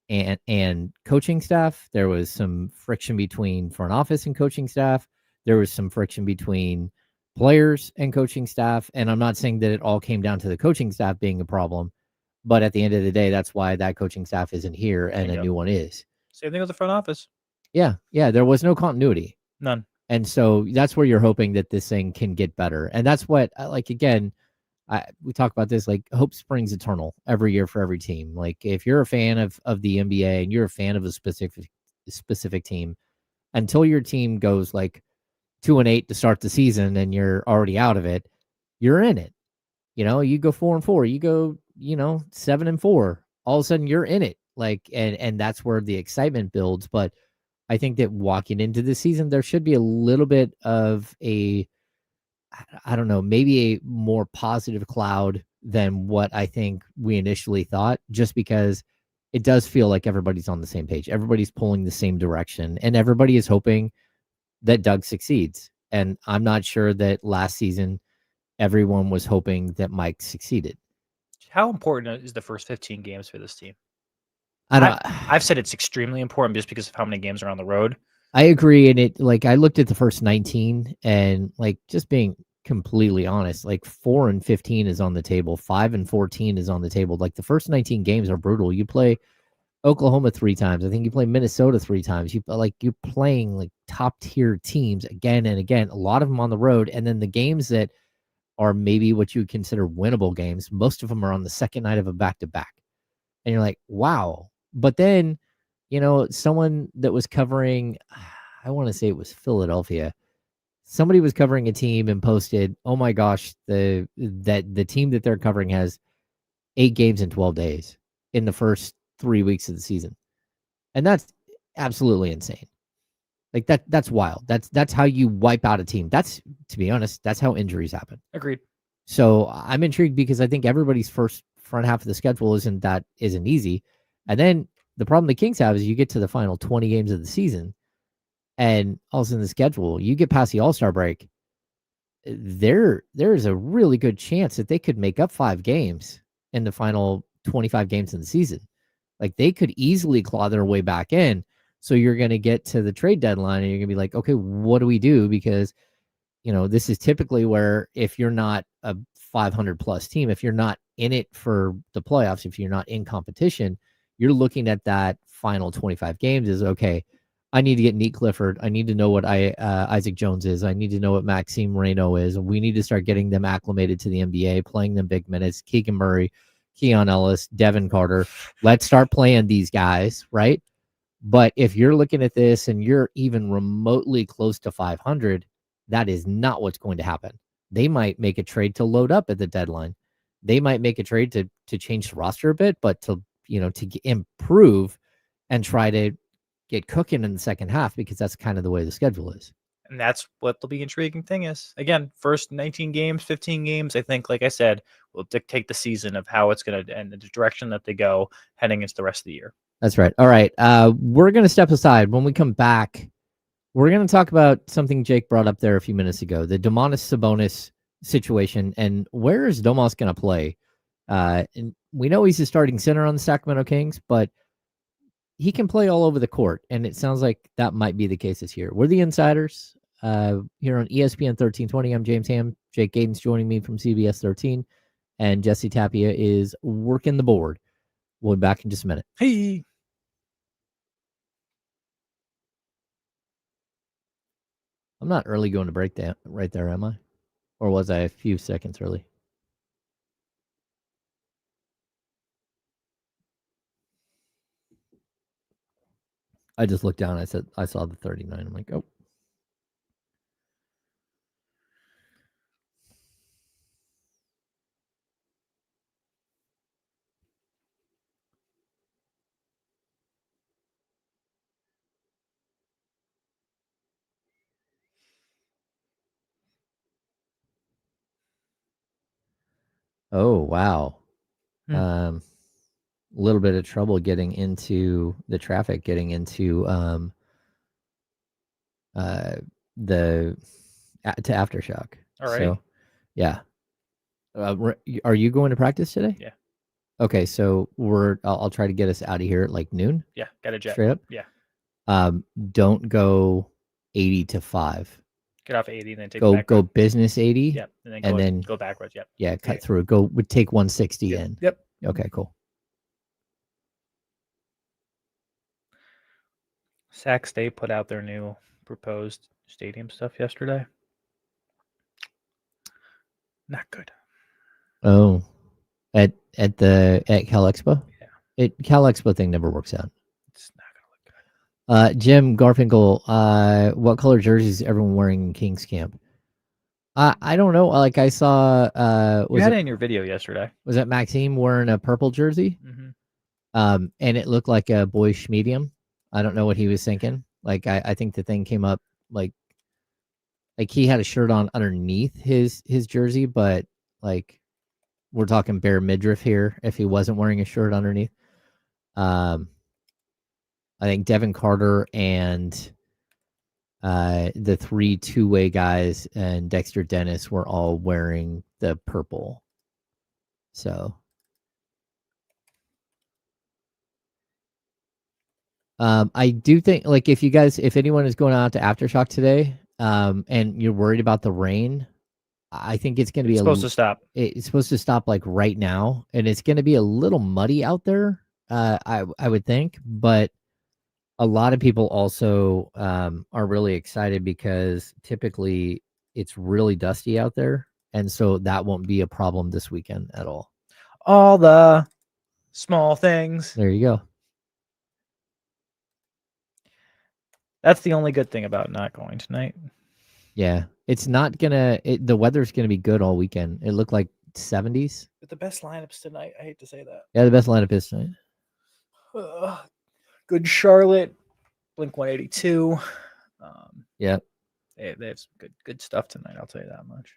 and coaching staff. There was some friction between front office and coaching staff. There was some friction between players and coaching staff. And I'm not saying that it all came down to the coaching staff being a problem, but at the end of the day, that's why that coaching staff isn't here and a new one is. Same thing with the front office. Yeah. There was no continuity. None. And so that's where you're hoping that this thing can get better. And that's what, like, again, we talk about this, like hope springs eternal every year for every team. Like if you're a fan of the NBA and you're a fan of a specific team, until your team goes like 2-8 to start the season and you're already out of it, you're in it. You know, you go 4-4, you go, 7-4, all of a sudden you're in it. Like, and that's where the excitement builds. But I think that walking into the season, there should be a little bit of I don't know, maybe a more positive cloud than what I think we initially thought, just because it does feel like everybody's on the same page. Everybody's pulling the same direction, and everybody is hoping that Doug succeeds. And I'm not sure that last season everyone was hoping that Mike succeeded. How important is the first 15 games for this team? I've said it's extremely important just because of how many games are on the road. I agree. And it, like, I looked at the first 19 and, like, just being completely honest, like 4-15 is on the table. 5-14 is on the table. Like the first 19 games are brutal. You play Oklahoma 3 times. I think you play Minnesota 3 times. You're playing like top tier teams again and again, a lot of them on the road. And then the games that are maybe what you would consider winnable games, most of them are on the second night of a back-to-back. And you're like, wow. But then, someone that was covering, I want to say it was Philadelphia, somebody was covering a team and posted, oh my gosh, the team that they're covering has 8 games in 12 days in the first 3 weeks of the season. And that's absolutely insane. Like that's wild. That's how you wipe out a team. That's, to be honest, that's how injuries happen. Agreed. So I'm intrigued because I think everybody's first front half of the schedule isn't easy. And then the problem the Kings have is you get to the final 20 games of the season, and all of a sudden the schedule, you get past the All-Star break, there is a really good chance that they could make up 5 games in the final 25 games in the season. Like they could easily claw their way back in. So you're going to get to the trade deadline and you're going to be like, okay, what do we do? Because, this is typically where if you're not a 500 plus team, if you're not in it for the playoffs, if you're not in competition, you're looking at that final 25 games as, okay, I need to get Nique Clifford. I need to know what Isaac Jones is. I need to know what Maxime Reynaud is. We need to start getting them acclimated to the NBA, playing them big minutes. Keegan Murray, Keon Ellis, Devin Carter. Let's start playing these guys, right? But if you're looking at this and you're even remotely close to 500, that is not what's going to happen. They might make a trade to load up at the deadline. They might make a trade to change the roster a bit, but to improve and try to get cooking in the second half, because that's kind of the way the schedule is. And that's what the intriguing thing is. Again, first 19 games, 15 games, I think, like I said, will dictate the season of how it's going to end, the direction that they go heading into the rest of the year. That's right. All right. We're going to step aside. When we come back, we're going to talk about something Jake brought up there a few minutes ago, the Domantas Sabonis situation, and where is Domas going to play? And we know he's a starting center on the Sacramento Kings, but he can play all over the court, and it sounds like that might be the case this year. We're the Insiders here on ESPN 1320. I'm James Ham. Jake Gaden's joining me from CBS 13, and Jesse Tapia is working the board. We'll be back in just a minute. Hey. I'm not early going to break down right there, am I? Or was I a few seconds early? I just looked down. I saw the 39. I'm like, oh. Oh, wow. A little bit of trouble getting into the traffic, getting into to Aftershock. All right. So, yeah. Are you going to practice today? Yeah. Okay, so I'll try to get us out of here at like noon. Yeah, got a jet. Straight up. Yeah. Don't go 80 to 5. Get off 80 and then take Go business 80. Yep. And then go backwards. Yep. Yeah, cut through. Would take 160 Yep. in. Yep. Okay, cool. Sac State put out their new proposed stadium stuff yesterday. Not good. Oh, at Cal Expo? Yeah. Cal Expo thing never works out. It's not gonna look good. Jim Garfinkel, what color jerseys is everyone wearing in Kings camp? I don't know. Like I saw, You had it in your video yesterday. Was that Maxime wearing a purple jersey? Mm-hmm. And it looked like a boyish medium. I don't know what he was thinking. Like I think the thing came up like he had a shirt on underneath his jersey, but like we're talking bare midriff here if he wasn't wearing a shirt underneath. I think Devin Carter and the 3 two-way guys and Dexter Dennis were all wearing the purple. So I do think like if anyone is going out to Aftershock today, and you're worried about the rain, I think it's going to be supposed to stop. It's supposed to stop like right now, and it's going to be a little muddy out there. I would think, but a lot of people also are really excited because typically it's really dusty out there, and so that won't be a problem this weekend at all. All the small things. There you go. That's the only good thing about not going tonight. Yeah, it's not gonna. The weather's gonna be good all weekend. It looked like 70s. But the best lineups tonight. I hate to say that. Yeah, the best lineup is tonight. Good Charlotte, Blink 182. Yeah, they have some good stuff tonight. I'll tell you that much.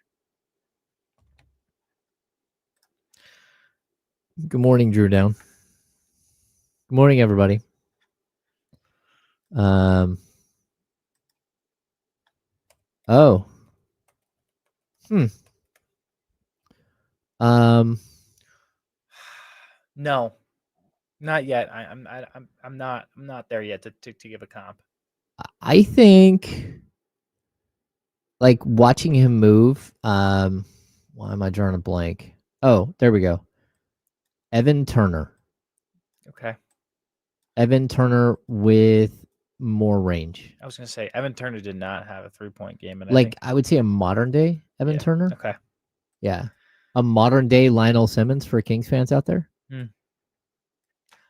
Good morning, Drew Down. Good morning, everybody. Oh. No, not yet. I'm not there yet to give a comp. I think like watching him move. Why am I drawing a blank? Oh, there we go. Evan Turner. Okay. Evan Turner with more range. I was gonna say Evan Turner did not have a 3-point game, and Like I would say a modern day Evan Turner. Okay. Yeah, a modern day Lionel Simmons for Kings fans out there.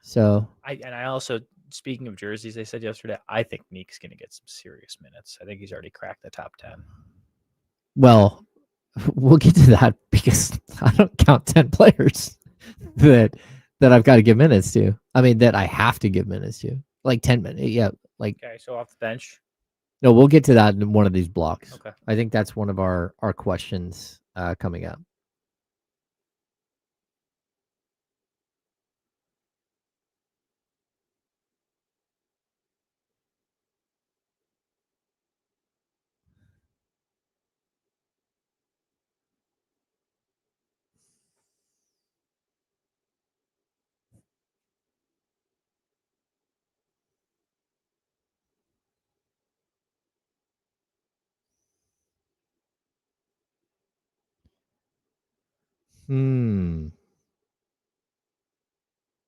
So I also, speaking of jerseys, they said yesterday, I think Nique's going to get some serious minutes. I think he's already cracked the top 10. Well, we'll get to that because I don't count 10 players that I've got to give minutes to. I mean, that I have to give minutes to. Like 10 minutes. Yeah. Like Okay, so off the bench. No, we'll get to that in one of these blocks. Okay. I think that's one of our questions coming up.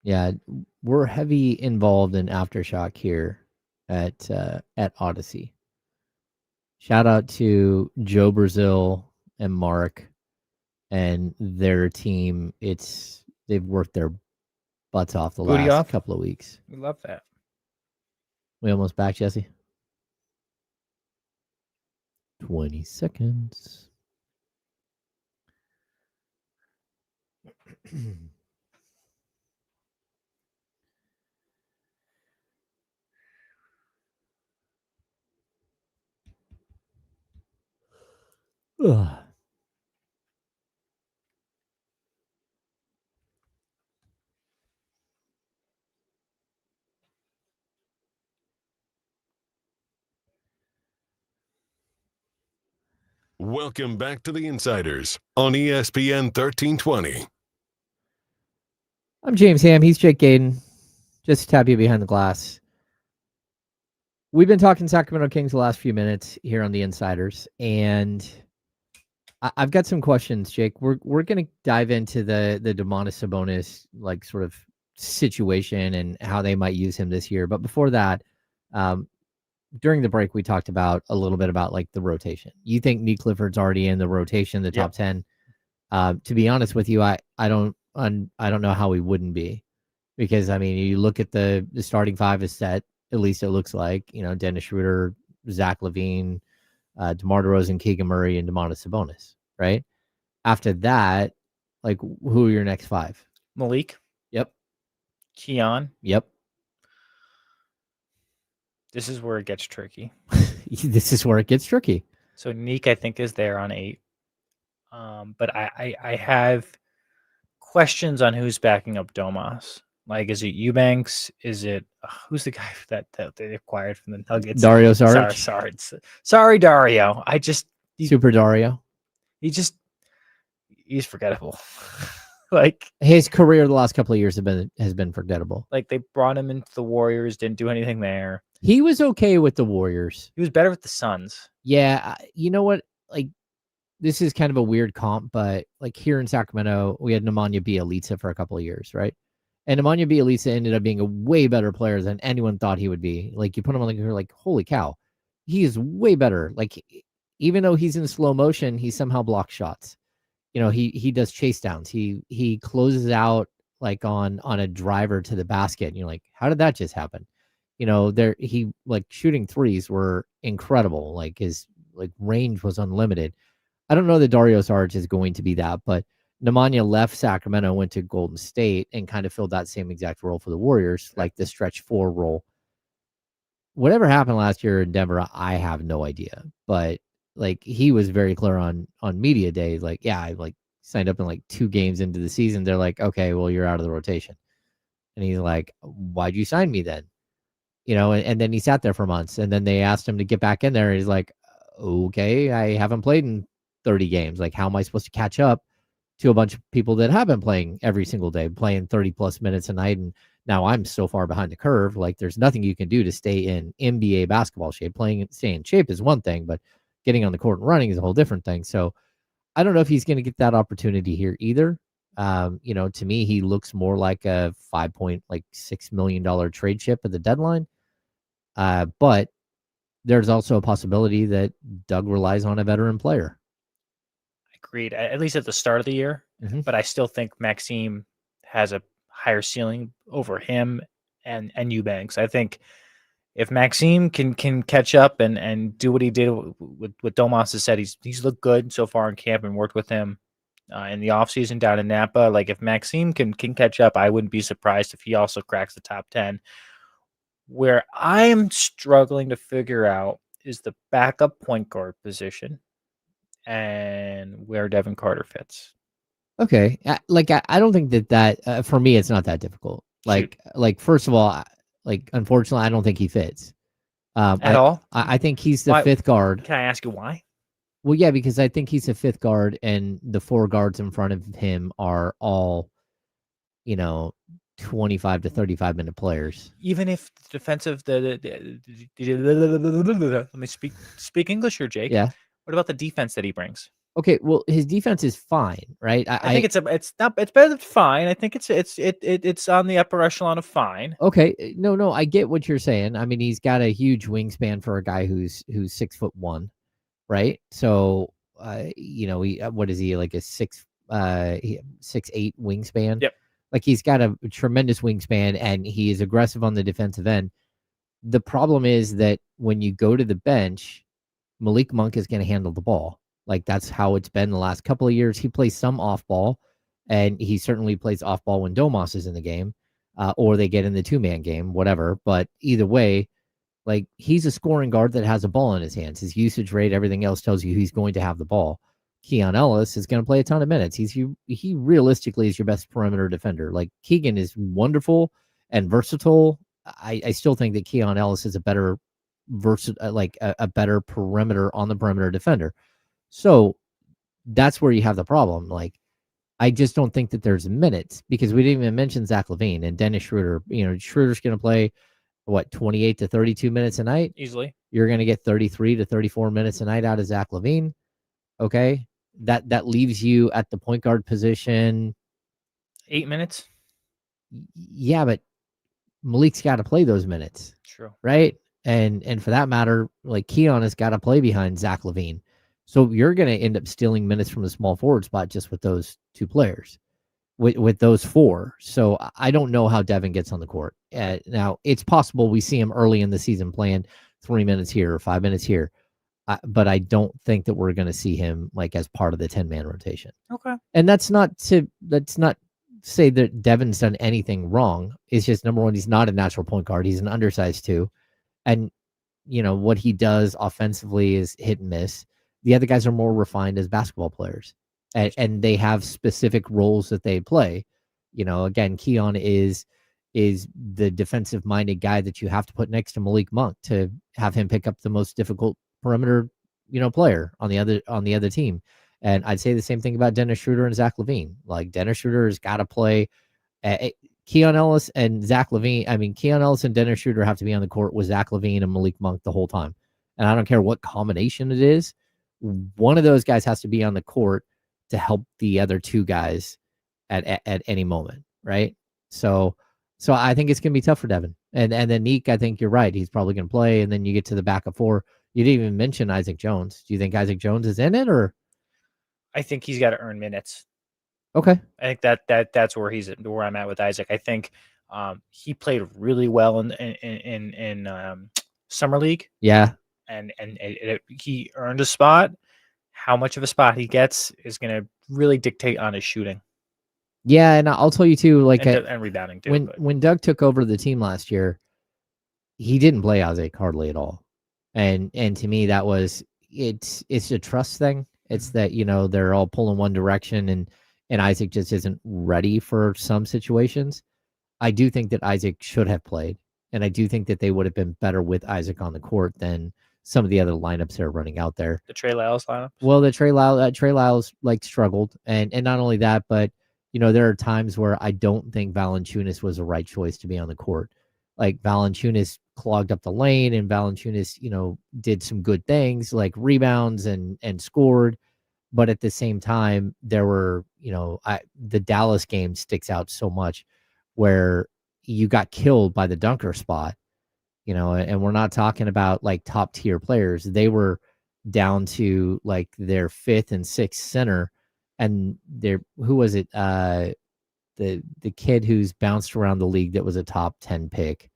Yeah, we're heavy involved in Aftershock here at Odyssey. Shout out to Joe Brazil and Mark and their team. They've worked their butts off the Booty last off? couple of weeks. We love that. We almost back, Jesse. 20 seconds. Ugh. Welcome back to the Insiders on ESPN 1320. I'm James Ham. He's Jake Gaden. Just to tap you behind the glass. We've been talking Sacramento Kings the last few minutes here on the Insiders, and I've got some questions, Jake. We're going to dive into the Domantas Sabonis like sort of situation and how they might use him this year. But before that, during the break, we talked about a little bit about like the rotation. You think Nique Clifford's already in the rotation, the top 10? To be honest with you, I don't know how we wouldn't be, because I mean, you look at the starting five is set. At least it looks like, Dennis Schroeder, Zach LaVine, DeMar DeRozan, Keegan Murray, and Domantas Sabonis, right? After that, like, who are your next five? Malik. Yep. Keon. Yep. This is where it gets tricky. This is where it gets tricky. So Nique, I think, is there on 8. But I have questions on who's backing up Domas. Like, is it Eubanks? Is it who's the guy that they acquired from the Nuggets? Dario Saric. Sorry, Dario. Super Dario. He's forgettable. Like, his career the last couple of years has been forgettable. Like, they brought him into the Warriors, didn't do anything there. He was okay with the Warriors. He was better with the Suns. Yeah, you know what? Like, this is kind of a weird comp, but like here in Sacramento, we had Nemanja Bjelica for a couple of years, right? And Nemanja Bjelica ended up being a way better player than anyone thought he would be. Like, you put him on, like, you're like, holy cow, he is way better. Like, even though he's in slow motion, he somehow blocks shots. He does chase downs. He closes out like on a driver to the basket. And you're like, how did that just happen? He like shooting threes were incredible. Like, his like range was unlimited. I don't know that Dario Saric is going to be that, but Nemanja left Sacramento, went to Golden State, and kind of filled that same exact role for the Warriors, like the stretch 4 role. Whatever happened last year in Denver, I have no idea. But like, he was very clear on media day, like, yeah, I like signed up in like 2 games into the season. They're like, okay, well, you're out of the rotation. And he's like, why'd you sign me then? And then he sat there for months, and then they asked him to get back in there. And he's like, okay, I haven't played in 30 games. Like, how am I supposed to catch up to a bunch of people that have been playing every single day, playing 30 plus minutes a night? And now I'm so far behind the curve. Like, there's nothing you can do to stay in NBA basketball shape. Staying in shape is one thing, but getting on the court and running is a whole different thing. So I don't know if he's going to get that opportunity here either. To me, he looks more like a $5.6 million trade chip at the deadline. But there's also a possibility that Doug relies on a veteran player. Agreed, at least at the start of the year. Mm-hmm. But I still think Maxime has a higher ceiling over him and Eubanks. I think if Maxime can catch up and do what he did with what Domas has said, he's looked good so far in camp and worked with him in the offseason down in Napa. Like, if Maxime can catch up, I wouldn't be surprised if he also cracks the top 10. Where I'm struggling to figure out is the backup point guard position and where Devin Carter fits. Okay. I don't think that for me, it's not that difficult. Like, first of all, like, unfortunately, I don't think he fits at all. I think he's the 5th guard. Can I ask you why? Well, yeah, because I think he's a 5th guard, and the 4 guards in front of him are all, 25 to 35 minute players. Even if defensive, let me speak English here, Jake. Yeah. What about the defense that he brings? Okay, well, his defense is fine, right? I think it's better than fine. I think it's on the upper echelon of fine. Okay, no, I get what you're saying. I mean, he's got a huge wingspan for a guy who's 6'1", right? So, what is he, like a 6'8" wingspan? Yep. Like, he's got a tremendous wingspan, and he is aggressive on the defensive end. The problem is that when you go to the bench, Malik Monk is going to handle the ball. Like, that's how it's been the last couple of years. He plays some off ball, and he certainly plays off ball when Domas is in the game, or they get in the 2-man game, whatever. But either way, like, he's a scoring guard that has a ball in his hands. His usage rate, everything else tells you he's going to have the ball. Keon Ellis is going to play a ton of minutes. He realistically is your best perimeter defender. Like, Keegan is wonderful and versatile. I still think that Keon Ellis is a better a better perimeter on the perimeter defender. So that's where you have the problem. Like, I just don't think that there's minutes, because we didn't even mention Zach LaVine and Dennis Schroeder. Schroeder's going to play 28 to 32 minutes a night. Easily. You're going to get 33 to 34 minutes a night out of Zach LaVine. Okay. That leaves you at the point guard position 8 minutes. Yeah, but Malik's got to play those minutes. True. Right? And for that matter, like, Keon has got to play behind Zach LaVine. So you're going to end up stealing minutes from the small forward spot just with those two players, with those four. So I don't know how Devin gets on the court. Now, it's possible we see him early in the season playing 3 minutes here or 5 minutes here. But I don't think that we're going to see him like as part of the 10-man rotation. Okay. And that's not say that Devin's done anything wrong. It's just, number one, he's not a natural point guard. He's an undersized 2. And, what he does offensively is hit and miss. The other guys are more refined as basketball players, and they have specific roles that they play. Again, Keon is the defensive minded guy that you have to put next to Malik Monk to have him pick up the most difficult perimeter, player on the other team. And I'd say the same thing about Dennis Schroeder and Zach LaVine. Like, Dennis Schroeder has got to play. Keon Ellis and Zach LaVine. I mean, Keon Ellis and Dennis Schroeder have to be on the court with Zach LaVine and Malik Monk the whole time. And I don't care what combination it is. One of those guys has to be on the court to help the other two guys at any moment, right? So I think it's going to be tough for Devin. And then Nique, I think you're right. He's probably going to play. And then you get to the back of 4. You didn't even mention Isaac Jones. Do you think Isaac Jones is in it, or? I think he's got to earn minutes. Okay. I think that's where where I'm at with Isaac. I think he played really well in summer league. Yeah. And he earned a spot. How much of a spot he gets is going to really dictate on his shooting. Yeah, and I'll tell you too, like, and rebounding too. When Doug took over the team last year, he didn't play Isaac hardly at all, and to me that was it's a trust thing. It's that they're all pulling one direction, and Isaac just isn't ready for some situations. I do think that Isaac should have played, and I do think that they would have been better with Isaac on the court than some of the other lineups that are running out there. The Trey Lyles lineup. Well, the Trey Lyles like struggled, and not only that, but there are times where I don't think Valanciunas was the right choice to be on the court. Like, Valanciunas clogged up the lane, and Valanciunas, did some good things like rebounds and scored. But at the same time, there were, the Dallas game sticks out so much where you got killed by the dunker spot, and we're not talking about like top tier players. They were down to like their 5th and 6th center. And who was it? The kid who's bounced around the league that was a top 10 pick,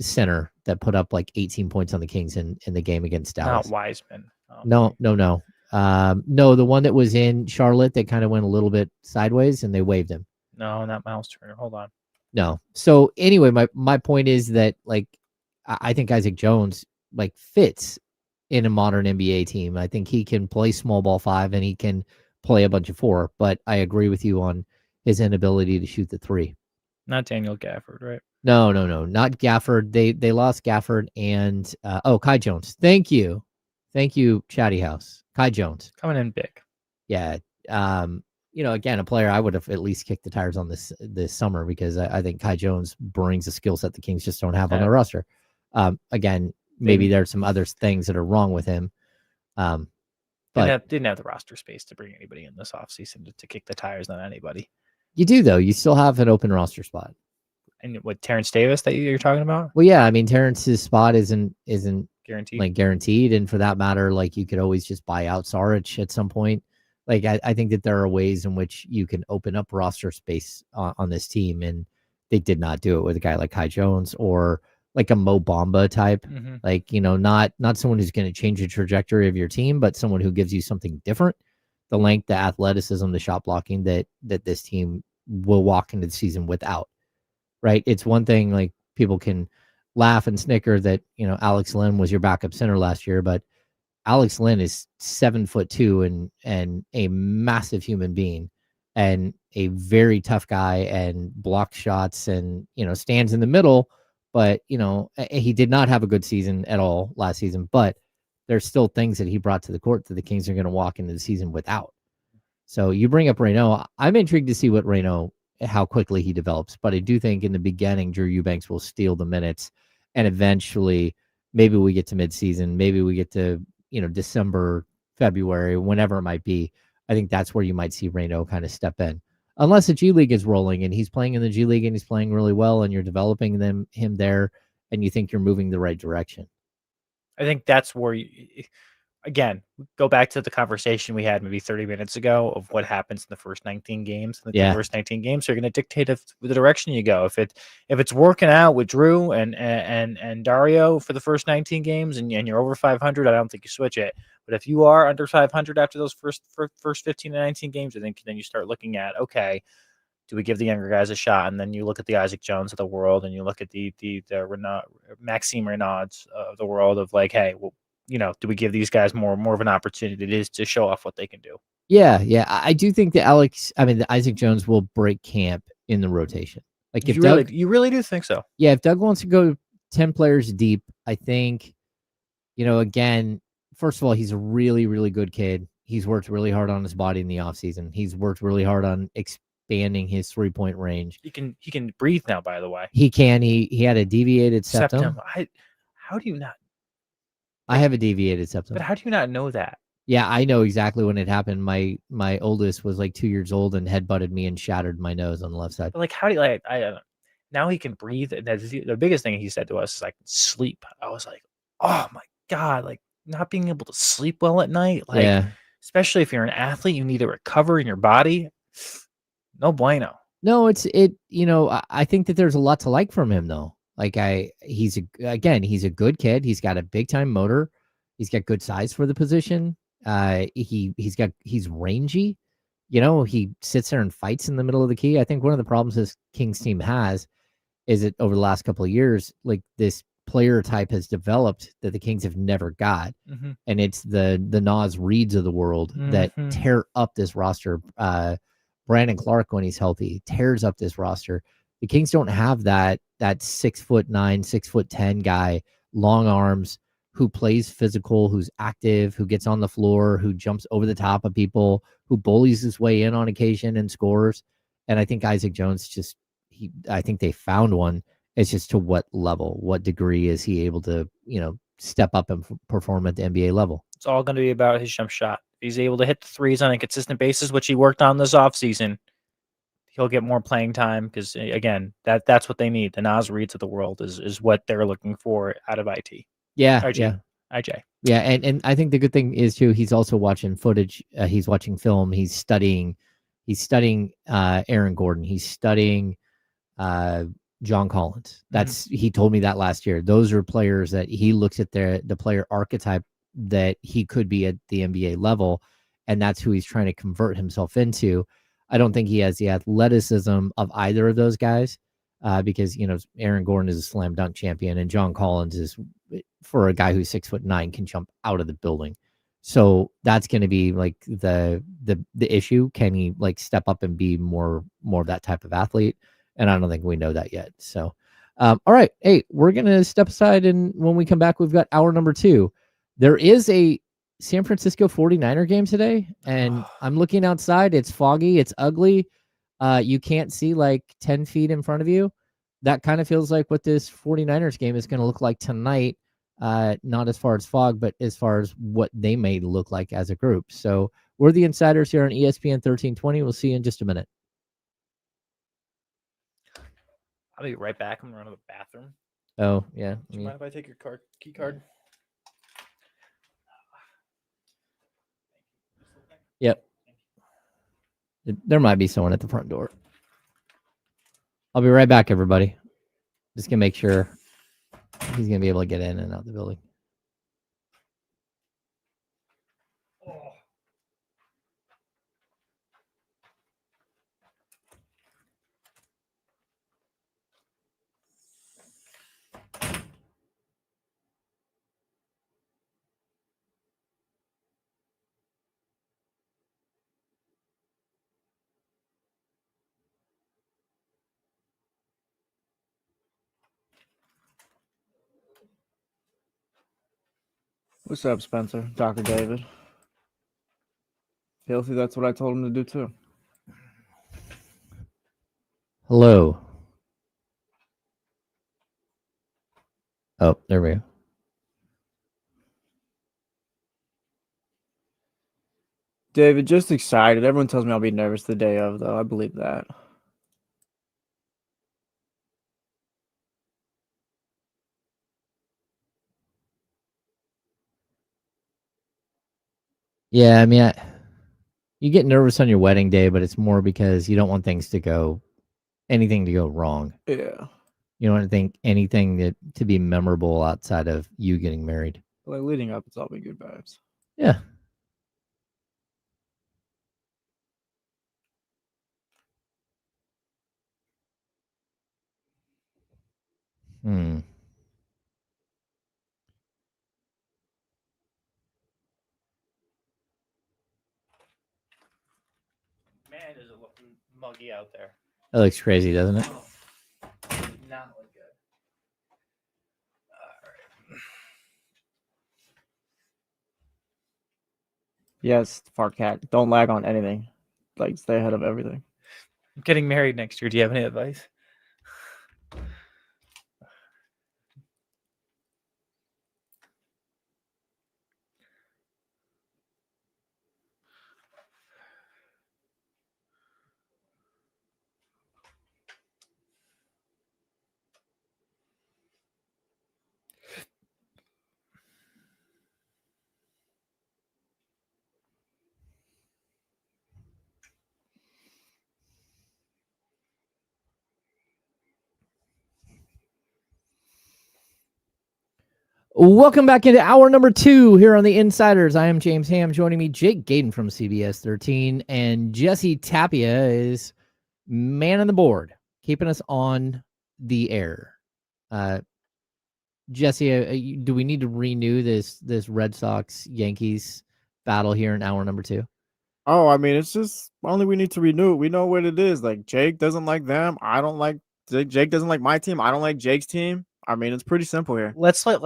center that put up like 18 points on the Kings in the game against Dallas. Not Wiseman. No. No, the one that was in Charlotte that kind of went a little bit sideways and they waived him. No, not Miles Turner. Hold on. No. So anyway, my point is that, like, I think Isaac Jones like fits in a modern NBA team. I think he can play small ball 5 and he can play a bunch of 4, but I agree with you on his inability to shoot the 3. Not Daniel Gafford, right? No, not Gafford. They lost Gafford and Kai Jones. Thank you, Chatty House. Kai Jones coming in big. Yeah. Again, a player I would have at least kicked the tires on this summer, because I think Kai Jones brings a skill set the Kings just don't have on their roster. Again, maybe there's some other things that are wrong with him. But didn't have the roster space to bring anybody in this offseason to kick the tires on anybody. you do, though. You still have an open roster spot. And what, Terrence Davis that you're talking about? Well, yeah, I mean, Terrence's spot isn't Guaranteed. like guaranteed, and for that matter, like you could always just buy out Saric at some point. Like I think that there are ways in which you can open up roster space on this team, and they did not do it with a guy like Kai Jones or like a Mo Bamba type. Mhm. Like, not someone who's going to change the trajectory of your team, but someone who gives you something different. The length, the athleticism, the shot blocking that this team will walk into the season without. Right? It's one thing, like, people can laugh and snicker that, Alex Len was your backup center last year, but Alex Len is 7'2" and a massive human being and a very tough guy and blocks shots and, stands in the middle. But, he did not have a good season at all last season, but there's still things that he brought to the court that the Kings are going to walk into the season without. So you bring up Reynaud. I'm intrigued to see what Reynaud, how quickly he develops. But I do think in the beginning, Drew Eubanks will steal the minutes, and eventually maybe we get to midseason, maybe we get to, December, February, whenever it might be. I think that's where you might see Reynaud kind of step in. Unless the G League is rolling and he's playing in the G League and he's playing really well and you're developing him there and you think you're moving the right direction. I think that's where again, go back to the conversation we had maybe 30 minutes ago of what happens in the first 19 games. The first 19 games are going to dictate the direction you go. If it's working out with Drew and Dario for the first 19 games and you're over 500, I don't think you switch it. But if you are under 500 after those first 15 to 19 games, I think then you start looking at, okay, do we give the younger guys a shot? And then you look at the Isaac Jones of the world and you look at the Maxime Reynauds of the world of like, hey, well, do we give these guys more of an opportunity to show off what they can do? Yeah. I do think that the Isaac Jones will break camp in the rotation. Like if you really do think so? Yeah, if Doug wants to go 10 players deep, I think, again, first of all, he's a really, really good kid. He's worked really hard on his body in the offseason. He's worked really hard on expanding his 3-point range. He can breathe now, by the way. He can. He had a deviated septum. How do you not? I have a deviated septum. But how do you not know that? Yeah, I know exactly when it happened. My oldest was like 2 years old and headbutted me and shattered my nose on the left side. But like, how do you now he can breathe? And that's the biggest thing he said to us is like sleep. I was like, oh my God, like not being able to sleep well at night. Like, yeah. Especially if you're an athlete, you need to recover in your body. No bueno. No, I think that there's a lot to like from him though. Like he's a good kid. He's got a big time motor. He's got good size for the position. He's rangy. He sits there and fights in the middle of the key. I think one of the problems this Kings team has is that over the last couple of years, like this player type has developed that the Kings have never got. Mm-hmm. And it's the Nas Reeds of the world that tear up this roster. Brandon Clark, when he's healthy, tears up this roster. The Kings don't have that 6'9", 6'10" guy, long arms, who plays physical, who's active, who gets on the floor, who jumps over the top of people, who bullies his way in on occasion and scores. And I think Isaac Jones I think they found one. It's just to what level, what degree is he able to, step up and perform at the NBA level? It's all going to be about his jump shot. If he's able to hit the threes on a consistent basis, which he worked on this offseason, he'll get more playing time because, again, that's what they need. The Nas Reeds of the world is what they're looking for out of IT. Yeah, IJ. Yeah, and I think the good thing is, too, he's also watching footage. He's watching film. He's studying Aaron Gordon. He's studying John Collins. He told me that last year. Those are players that he looks at the player archetype that he could be at the NBA level, and that's who he's trying to convert himself into. I don't think he has the athleticism of either of those guys because, Aaron Gordon is a slam dunk champion and John Collins is, for a guy who's 6'9", can jump out of the building. So that's going to be like the issue. Can he like step up and be more of that type of athlete? And I don't think we know that yet. So, all right. Hey, we're going to step aside. And when we come back, we've got hour number 2. There is a San Francisco 49er game today. And I'm looking outside. It's foggy. It's ugly. You can't see like 10 feet in front of you. That kind of feels like what this 49ers game is going to look like tonight. not as far as Fog, but as far as what they may look like as a group. So we're the Insiders here on ESPN 1320. We'll see you in just a minute. I'll be right back. I'm going to run to the bathroom. Oh, yeah. Do you mind if I take your key card? Yep. There might be someone at the front door. I'll be right back, everybody. Just going to make sure he's going to be able to get in and out of the building. What's up, Spencer? Dr. David. Healthy, that's what I told him to do too. Hello. Oh, there we go. David, just excited. Everyone tells me I'll be nervous the day of, though. I believe that. Yeah, I mean, you get nervous on your wedding day, but it's more because you don't want anything to go wrong. Yeah. You don't think anything to be memorable outside of you getting married. Like leading up, it's all been good vibes. Yeah. Hmm. Man, is it looking muggy out there. That looks crazy, doesn't it? Not look good. All right. Yes, Farcat. Don't lag on anything. Like, stay ahead of everything. I'm getting married next year. Do you have any advice? Welcome back into hour number 2 here on the Insiders. I am James Ham. Joining me, Jake Gaden from CBS 13, and Jesse Tapia is man on the board, keeping us on the air. Jesse, do we need to renew this Red Sox Yankees battle here in hour number 2? Oh, I mean, it's just only we need to renew it. We know what it is. Like, Jake doesn't like them. I don't like Jake doesn't like my team. I don't like Jake's team. I mean, it's pretty simple here. Let's wait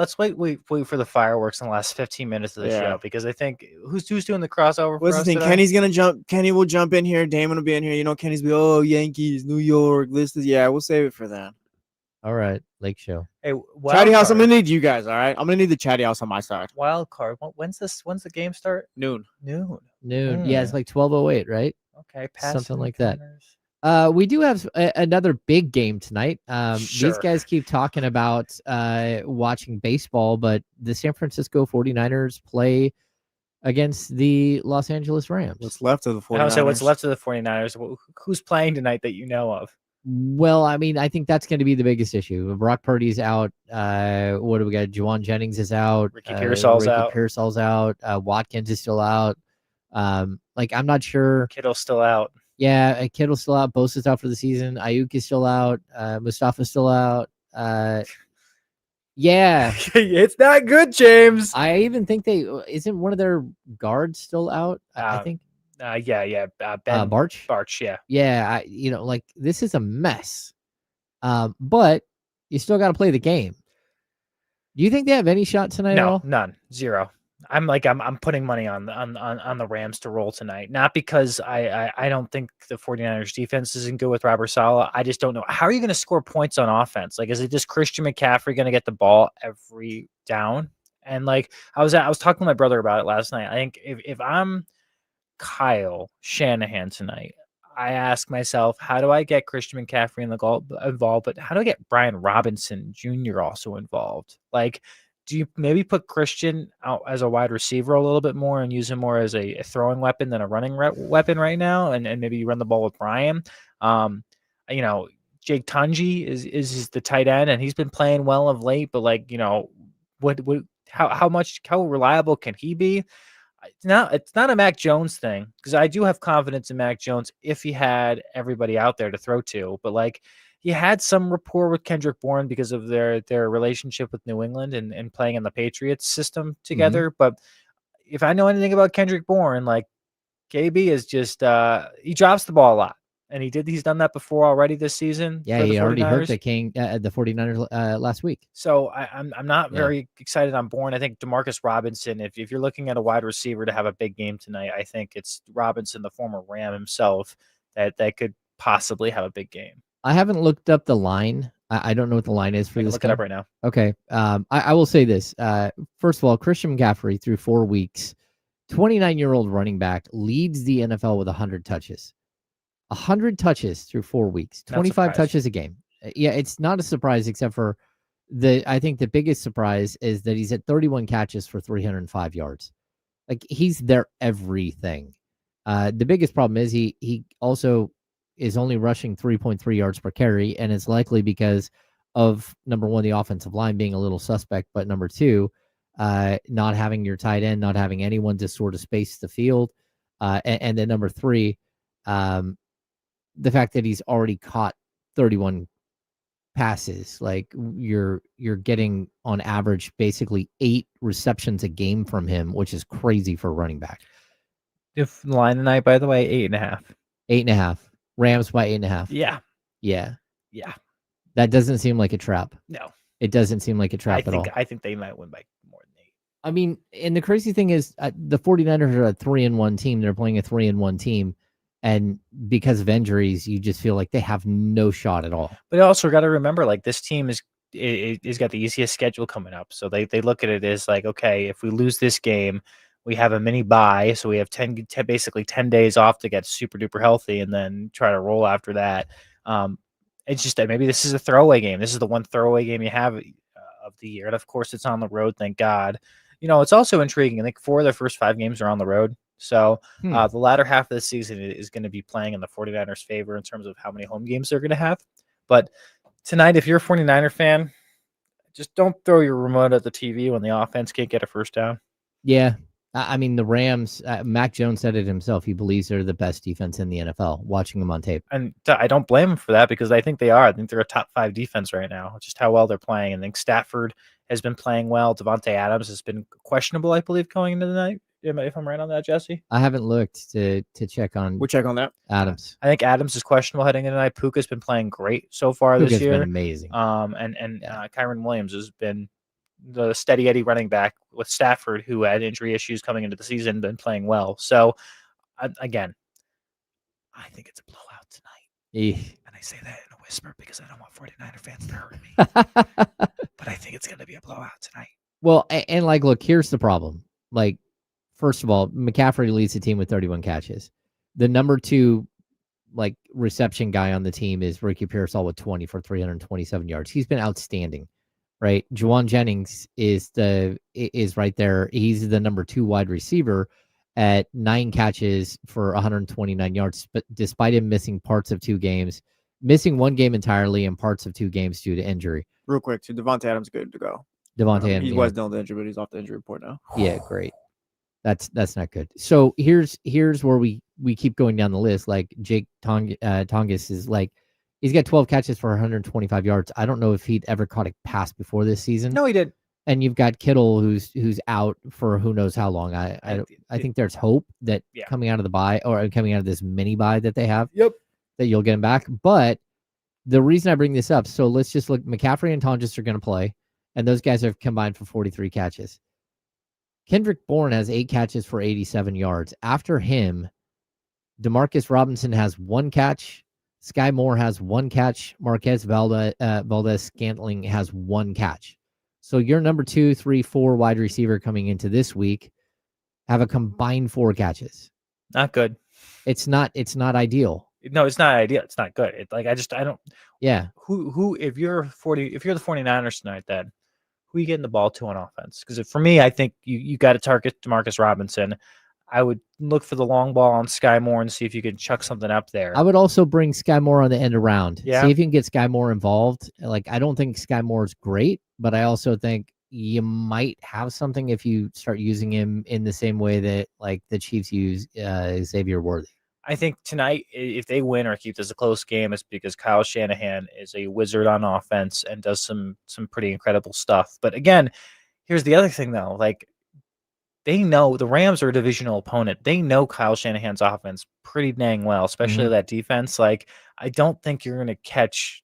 for the fireworks in the last 15 minutes of the show, because I think who's doing the crossover. What's the thing? Today? Kenny's gonna jump. Kenny will jump in here. Damon will be in here. You know, Kenny's be Yankees, New York. This is we'll save it for that. All right, Lake Show. Hey, Chatty House. I'm gonna need you guys. All right, I'm gonna need the Chatty House on my side. Wild card. When's the game start? Noon. Yeah, it's like 12:08, right? Okay, something like that. We do have another big game tonight. Sure. These guys keep talking about watching baseball, but the San Francisco 49ers play against the Los Angeles Rams. What's left of the 49ers? I would say what's left of the 49ers. Who's playing tonight that you know of? Well, I mean, I think that's going to be the biggest issue. Brock Purdy's out. What do we got? Juwan Jennings is out. Ricky Pearsall's out. Watkins is still out. I'm not sure. Kittle's still out. Yeah, Kittle's still out. Bosa's out for the season. Ayuk is still out. Mustafa's still out. Yeah. It's not good, James. I even think isn't one of their guards still out? I think. Ben Barch. Barch, yeah. Yeah, this is a mess. But you still got to play the game. Do you think they have any shot tonight at all? None. Zero. I'm putting money on the Rams to roll tonight. Not because I don't think the 49ers defense isn't good with Robert Saleh. I just don't know. How are you going to score points on offense? Like, is it just Christian McCaffrey going to get the ball every down? And like I was talking to my brother about it last night. I think if I'm Kyle Shanahan tonight, I ask myself, how do I get Christian McCaffrey in the goal involved? But how do I get Brian Robinson Jr. also involved? Like, do you maybe put Christian out as a wide receiver a little bit more and use him more as a throwing weapon than a running weapon right now? And maybe you run the ball with Brian. You know, Jake Tunji is the tight end, and he's been playing well of late. But like, you know, how reliable can he be? It's not a Mac Jones thing, because I do have confidence in Mac Jones if he had everybody out there to throw to. But like, he had some rapport with Kendrick Bourne because of their relationship with New England and playing in the Patriots system together. But if I know anything about Kendrick Bourne, like, KB is just he drops the ball a lot. And he's done that before already this season. Yeah, he already hurt the 49ers last week. So I'm not very excited on Bourne. I think Demarcus Robinson, if you're looking at a wide receiver to have a big game tonight, I think it's Robinson, the former Ram himself, that could possibly have a big game. I haven't looked up the line. I don't know what the line is for this. Look it up right now. Okay. I will say this. First of all, Christian McCaffrey through 4 weeks, 29-year-old running back, leads the NFL with 100 touches. 100 touches through 4 weeks, 25 touches a game. Yeah, it's not a surprise, except for I think the biggest surprise is that he's at 31 catches for 305 yards. Like, he's their everything. The biggest problem is he also is only rushing 3.3 yards per carry, and it's likely because of, number one, the offensive line being a little suspect, but number two, not having your tight end, not having anyone to sort of space the field, and then number three, the fact that he's already caught 31 passes. Like, you're getting on average basically 8 receptions a game from him, which is crazy for a running back. If line tonight, by the way, 8.5. 8.5. Rams by 8.5. Yeah. That doesn't seem like a trap. No, it doesn't seem like a trap at all. I think they might win by more than 8. I mean, and the crazy thing is, the 49ers are a 3-1 team. They're playing a 3-1 team. And because of injuries, you just feel like they have no shot at all. But you also got to remember, like, this team is got the easiest schedule coming up. So they look at it as like, okay, if we lose this game, we have a mini bye. So we have basically 10 days off to get super duper healthy and then try to roll after that. It's just that maybe this is a throwaway game. This is the one throwaway game you have of the year. And of course, it's on the road. Thank God. You know, it's also intriguing. I think 4 of their first 5 games are on the road. So the latter half of the season is going to be playing in the 49ers' favor in terms of how many home games they're going to have. But tonight, if you're a 49er fan, just don't throw your remote at the TV when the offense can't get a first down. Yeah. I mean, the Rams, Mac Jones said it himself. He believes they're the best defense in the NFL, watching them on tape. And I don't blame him for that, because I think they are. I think they're a top 5 defense right now, just how well they're playing. I think Stafford has been playing well. Devontae Adams has been questionable, I believe, going into the night. If I'm right on that, Jesse? I haven't looked to check on. We'll check on that. Adams. I think Adams is questionable heading into tonight. Puka's been playing great so far this year. Been amazing. Kyron Williams has been the steady Eddie running back with Stafford, who had injury issues coming into the season, been playing well. So, again, I think it's a blowout tonight. And I say that in a whisper because I don't want 49er fans to hurt me. But I think it's going to be a blowout tonight. Well, and like, look, here's the problem. Like, first of all, McCaffrey leads the team with 31 catches. The number 2, like, reception guy on the team is Ricky Pearsall with 20 for 327 yards. He's been outstanding, right? Juwan Jennings is right there. He's the number 2 wide receiver at 9 catches for 129 yards, but despite him missing parts of 2 games, missing 1 game entirely and parts of 2 games due to injury. Real quick, so Devontae Adams good to go. Adams. He was dealing with injury, but he's off the injury report now. Yeah, great. That's not good. So here's where we keep going down the list. Like, Jake Tongas is like, he's got 12 catches for 125 yards. I don't know if he'd ever caught a pass before this season. No, he did. And you've got Kittle who's out for who knows how long. I think there's hope that coming out of the bye, or coming out of this mini bye that they have, that you'll get him back. But the reason I bring this up, so let's just look. McCaffrey and Tongas are going to play, and those guys have combined for 43 catches. Kendrick Bourne has 8 catches for 87 yards. After him, Demarcus Robinson has 1 catch. Sky Moore has 1 catch. Marquez Valdez-Scantling has 1 catch. So your number 2, 3, 4 wide receiver coming into this week have a combined 4 catches. Not good. It's not ideal. No, it's not ideal. It's not good. I don't. Yeah. Who if you're the 49ers tonight, then who are you getting the ball to on offense? Because for me, I think you got to target Demarcus Robinson. I would look for the long ball on Sky Moore and see if you can chuck something up there. I would also bring Sky Moore on the end around. Yeah. See if you can get Sky Moore involved. Like, I don't think Sky Moore is great, but I also think you might have something if you start using him in the same way that like the Chiefs use Xavier Worthy. I think tonight, if they win or keep this a close game, it's because Kyle Shanahan is a wizard on offense and does some pretty incredible stuff. But again, here's the other thing though. Like, they know the Rams are a divisional opponent. They know Kyle Shanahan's offense pretty dang well, especially that defense. Like, I don't think you're going to catch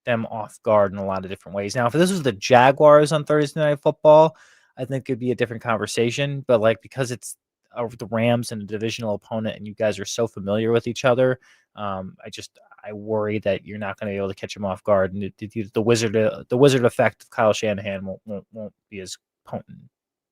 them off guard in a lot of different ways. Now, if this was the Jaguars on Thursday Night Football, I think it'd be a different conversation. But like, because it's the Rams and a divisional opponent, and you guys are so familiar with each other, I worry that you're not going to be able to catch them off guard, and the wizard effect of Kyle Shanahan won't be as potent.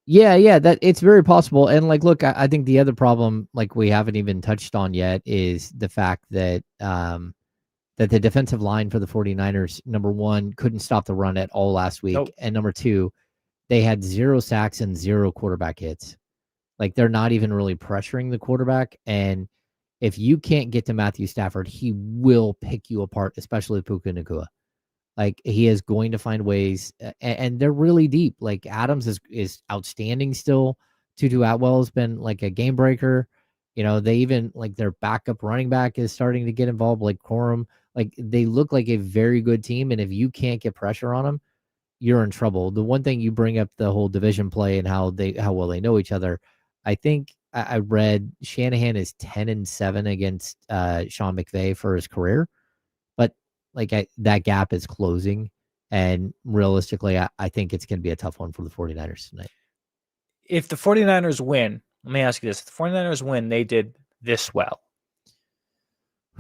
Yeah, that it's very possible. And like, look, I think the other problem, like we haven't even touched on yet, is the fact that that the defensive line for the 49ers, number 1, couldn't stop the run at all last week. Nope. And number 2, they had 0 sacks and 0 quarterback hits. Like, they're not even really pressuring the quarterback. And if you can't get to Matthew Stafford, he will pick you apart, especially Puka Nacua. Like, he is going to find ways, and they're really deep. Like, Adams is outstanding still. Tutu Atwell has been like a game breaker. You know, they even like their backup running back is starting to get involved, like Corum. Like, they look like a very good team, and if you can't get pressure on them, you're in trouble. The one thing you bring up, the whole division play and how well they know each other. I think I read Shanahan is 10-7 against Sean McVay for his career, but like that gap is closing, and realistically, I think it's going to be a tough one for the 49ers tonight. If the 49ers win, let me ask you this. If the 49ers win, they did this well.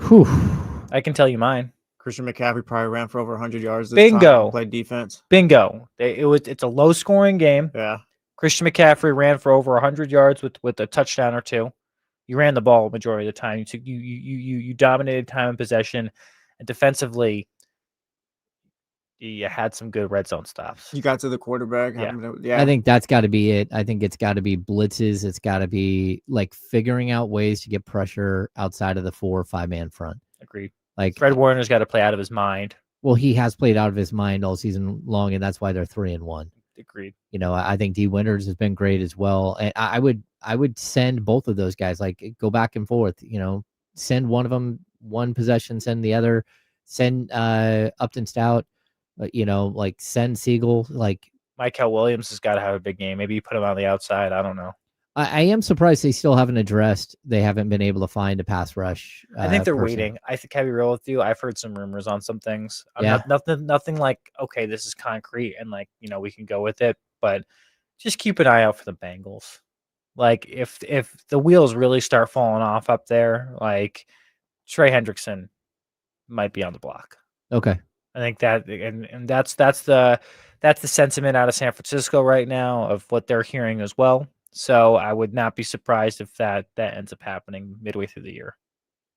Whew. I can tell you mine. Christian McCaffrey probably ran for over 100 yards this Bingo. time. Played defense. Bingo. It's a low-scoring game. Yeah. Christian McCaffrey ran for over 100 yards with a touchdown or 2. You ran the ball majority of the time. You dominated time and possession, and defensively, you had some good red zone stops. You got to the quarterback. Yeah. I think that's got to be it. I think it's got to be blitzes. It's got to be like figuring out ways to get pressure outside of the 4 or 5 man front. Agreed. Like, Fred Warner's got to play out of his mind. Well, he has played out of his mind all season long, and that's why they're 3-1. Agreed. You know, I think D Winters has been great as well. And I would send both of those guys, like, go back and forth, you know, send one of them one possession, send the other, send Upton Stout, you know, like send Siegel. Like, Michael Williams has got to have a big game. Maybe you put him on the outside. I don't know. I am surprised they still haven't they haven't been able to find a pass rush. I think they're person. waiting. I think, I'll be real with you, I've heard some rumors on some things. Yeah. Nothing like, okay, this is concrete and like, you know, we can go with it, but just keep an eye out for the Bengals. Like, if the wheels really start falling off up there, like Trey Hendrickson might be on the block. Okay. I think that, and that's the sentiment out of San Francisco right now of what they're hearing as well. So I would not be surprised if that ends up happening midway through the year.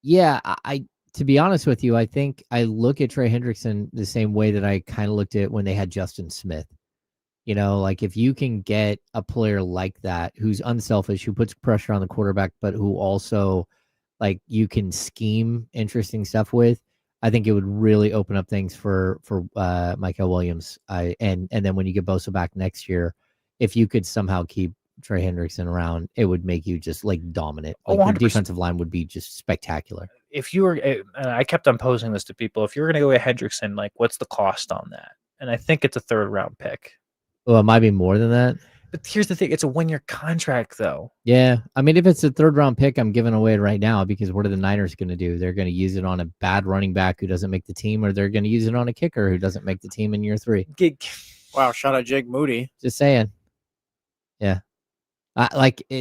Yeah, I to be honest with you, I think I look at Trey Hendrickson the same way that I kind of looked at when they had Justin Smith. You know, like, if you can get a player like that who's unselfish, who puts pressure on the quarterback, but who also, like, you can scheme interesting stuff with, I think it would really open up things for Michael Williams. And then when you get Bosa back next year, if you could somehow keep Trey Hendrickson around, it would make you just like dominant. Like, your defensive line would be just spectacular. If you were, and I kept on posing this to people, if you're going to go with Hendrickson, like, what's the cost on that? And I think it's a 3rd round pick. Well, it might be more than that. But here's the thing: it's a 1-year contract, though. Yeah, I mean, if it's a 3rd round pick, I'm giving away right now, because what are the Niners going to do? They're going to use it on a bad running back who doesn't make the team, or they're going to use it on a kicker who doesn't make the team in year 3. Wow, shout out Jake Moody. Just saying. Yeah.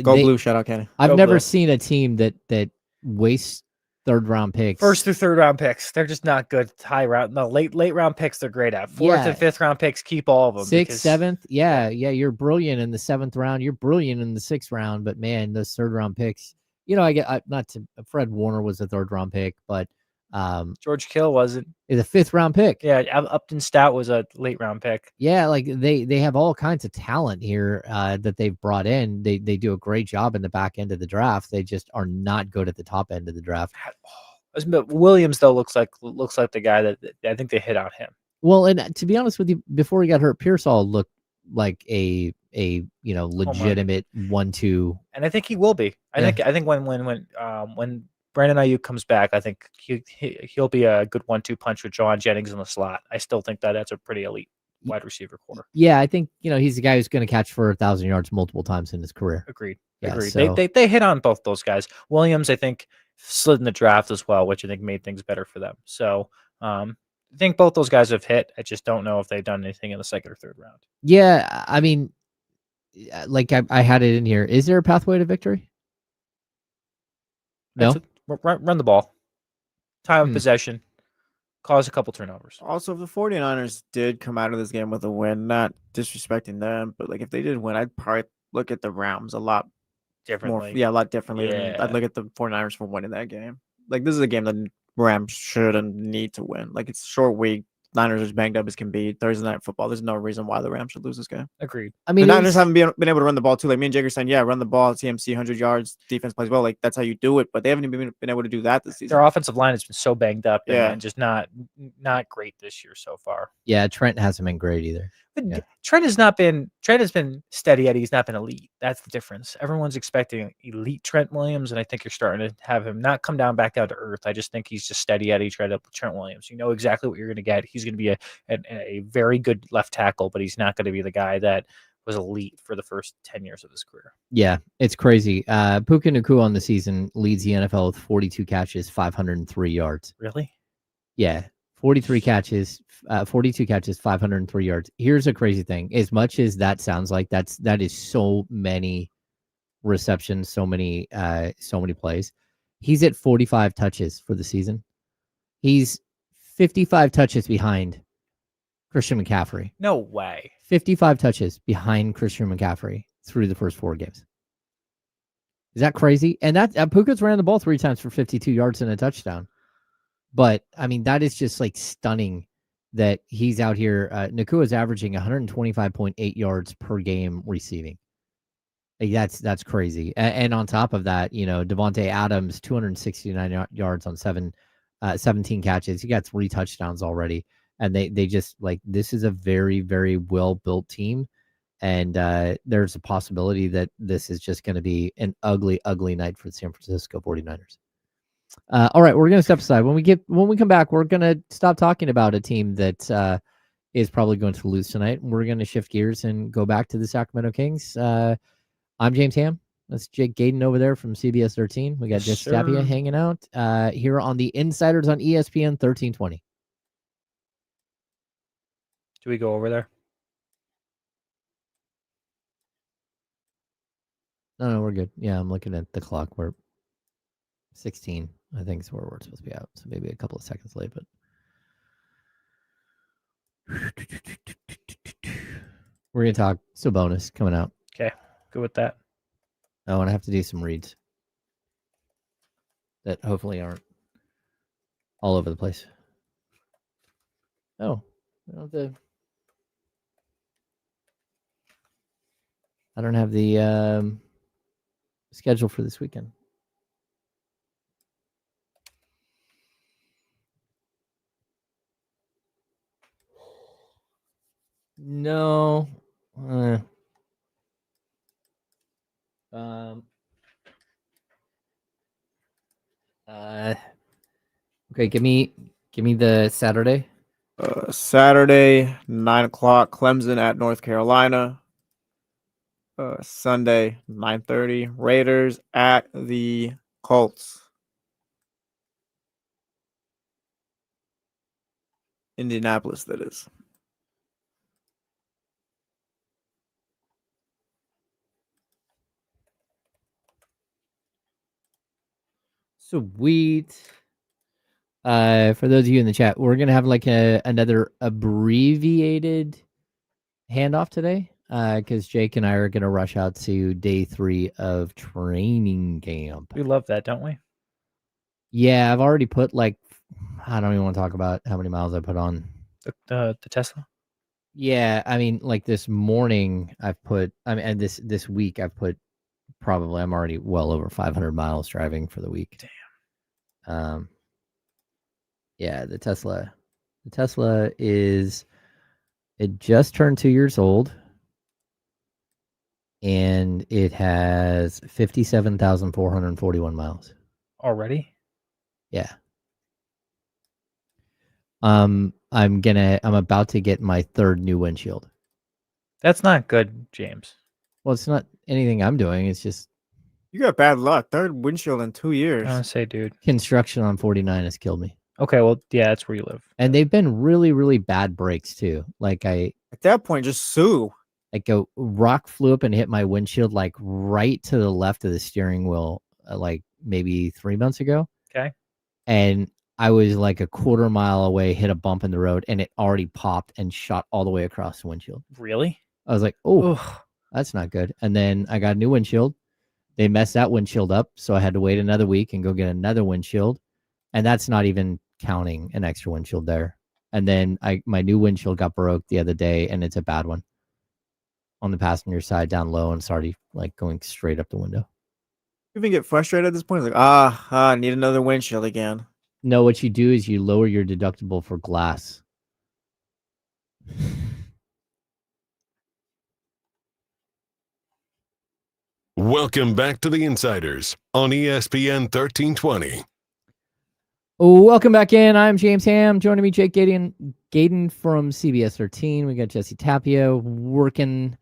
Go Blue. Shout out Kenny. I've Go never Blue. seen a team that wastes third-round picks. First through third round picks, they're just not good. High round, no late round picks, they're great at. Fourth and fifth round picks, keep all of them. Sixth, seventh, yeah, you're brilliant in the 7th round. You're brilliant in the 6th round, but man, those third-round picks. Fred Warner was a third-round pick, but George Kittle wasn't. Is a 5th-round pick. Yeah, Upton Stout was a late round pick. Yeah, like they have all kinds of talent here that they've brought in. They do a great job in the back end of the draft. They just are not good at the top end of the draft. But Williams though looks like the guy that I think they hit on him. Well, and to be honest with you, before he got hurt, Pearsall looked like a legitimate 1-2. And I think he will be. I think when Brandon Ayuk comes back, I think he'll be a good 1-2 punch with John Jennings in the slot. I still think that's a pretty elite wide receiver core. Yeah, I think he's the guy who's going to catch for 1,000 yards multiple times in his career. Agreed. Yeah, Agreed. so, They hit on both those guys. Williams, I think, slid in the draft as well, which I think made things better for them. So I think both those guys have hit. I just don't know if they've done anything in the 2nd or 3rd round. yeah, I mean, like I had it in here. Is there a pathway to victory? No. Run the ball. Time of possession. Cause a couple turnovers. Also, if the 49ers did come out of this game with a win, not disrespecting them, but like if they did win, I'd probably look at the Rams a lot differently. A lot differently. Yeah. I'd look at the 49ers for winning that game. Like this is a game that Rams should and need to win. Like it's a short week. Niners are as banged up as can be. Thursday night football. There's no reason why the Rams should lose this game. Agreed. I mean, the Niners haven't been able to run the ball too. Like me and Jake are saying, yeah, run the ball, TMC, 100 yards, defense plays well. Like that's how you do it. But they haven't even been able to do that this season. Their offensive line has been so banged up Yeah. and just not great this year so far. Yeah, Trent hasn't been great either. But Yeah. Trent has been steady Eddie. He's not been elite. That's the difference. Everyone's expecting elite Trent Williams, and I think you're starting to have him not come back down to earth. I just think he's just steady Eddie Trent Williams. You know exactly what you're going to get. He's going to be a very good left tackle, but he's not going to be the guy that was elite for the first 10 years of his career. Yeah, it's crazy. Puka Nacua on the season leads the NFL with 42 catches, 503 yards. Really? Yeah, 42 catches, 503 yards. Here's a crazy thing. As much as that sounds like that is so many receptions, so many plays. He's at 45 touches for the season. He's 55 touches behind Christian McCaffrey. No way. 55 touches behind Christian McCaffrey through the first 4 games. Is that crazy? And that Puka's ran the ball 3 times for 52 yards and a touchdown. But I mean, that is just like stunning that he's out here. Nakua is averaging 125.8 yards per game receiving. Like that's crazy. And on top of that, Devontae Adams, 269 yards on 17 catches. He got 3 touchdowns already. And they just this is a very, very well-built team. And there's a possibility that this is just going to be an ugly, ugly night for the San Francisco 49ers. All right, we're going to step aside. When we come back, we're going to stop talking about a team that is probably going to lose tonight. We're going to shift gears and go back to the Sacramento Kings. I'm James Ham. That's Jake Gaden over there from CBS 13. We got Jess Tapia hanging out here on the Insiders on ESPN 1320. Do we go over there? No, we're good. Yeah, I'm looking at the clock. We're 16, I think, is where we're supposed to be out. So maybe a couple of seconds late, but we're going to talk Sabonis coming out. Okay, good with that. I want to have to do some reads that hopefully aren't all over the place. Oh, I don't have the schedule for this weekend. No. Okay, give me the Saturday. Saturday, 9:00, Clemson at North Carolina. Sunday, 9:30, Raiders at the Colts. Indianapolis, that is. Sweet. For those of you in the chat, we're gonna have like another abbreviated handoff today. Because Jake and I are gonna rush out to day 3 of training camp. We love that, don't we? Yeah, I've already put like, I don't even want to talk about how many miles I put on. The Tesla. Yeah, I mean, like this morning I've put, and this week I've put probably, I'm already well over 500 miles driving for the week. Damn. Yeah, the Tesla is, it just turned 2 years old, and it has 57,441 miles Already? Yeah. I'm about to get my 3rd new windshield. That's not good, James. Well, it's not anything I'm doing. It's just You got bad luck. 3rd windshield in 2 I years. want to say, dude. construction on 49 has killed me. Okay, well, yeah, that's where you live. And they've been really, really bad brakes too. Like At that point, just sue. like a rock flew up and hit my windshield like right to the left of the steering wheel, like maybe 3 months ago. Okay. And I was like a quarter mile away, hit a bump in the road, and it already popped and shot all the way across the windshield. Really? I was like, oh, Ugh. that's not good. And then I got a new windshield. They messed that windshield up, so I had to wait another week and go get another windshield. And that's not even counting an extra windshield there. And then my new windshield got broke the other day, and it's a bad one. On the passenger side, down low, and it's already like going straight up the window. You even get frustrated at this point? Like, I need another windshield again. No, what you do is you lower your deductible for glass. Welcome back to the Insiders on ESPN 1320. Welcome back in. I'm James Ham. Joining me, Jake Gaden from CBS 13. We got Jesse Tapia working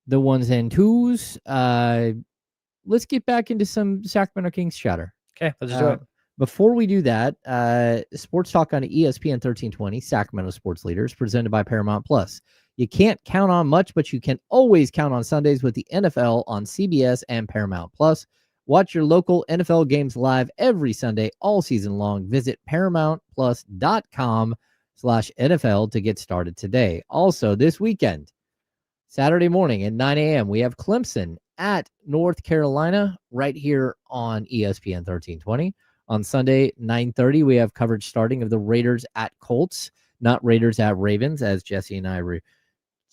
the ones and twos. Let's get back into some Sacramento Kings chatter. Okay, let's do it. Before we do that, Sports Talk on ESPN 1320, Sacramento Sports Leaders, presented by Paramount Plus. You can't count on much, but you can always count on Sundays with the NFL on CBS and Paramount Plus. Watch your local NFL games live every Sunday all season long. Visit ParamountPlus.com/NFL to get started today. Also, this weekend, Saturday morning at 9 a.m., we have Clemson at North Carolina right here on ESPN 1320. On Sunday, 9:30, we have coverage starting of the Raiders at Colts, not Raiders at Ravens, as Jesse and I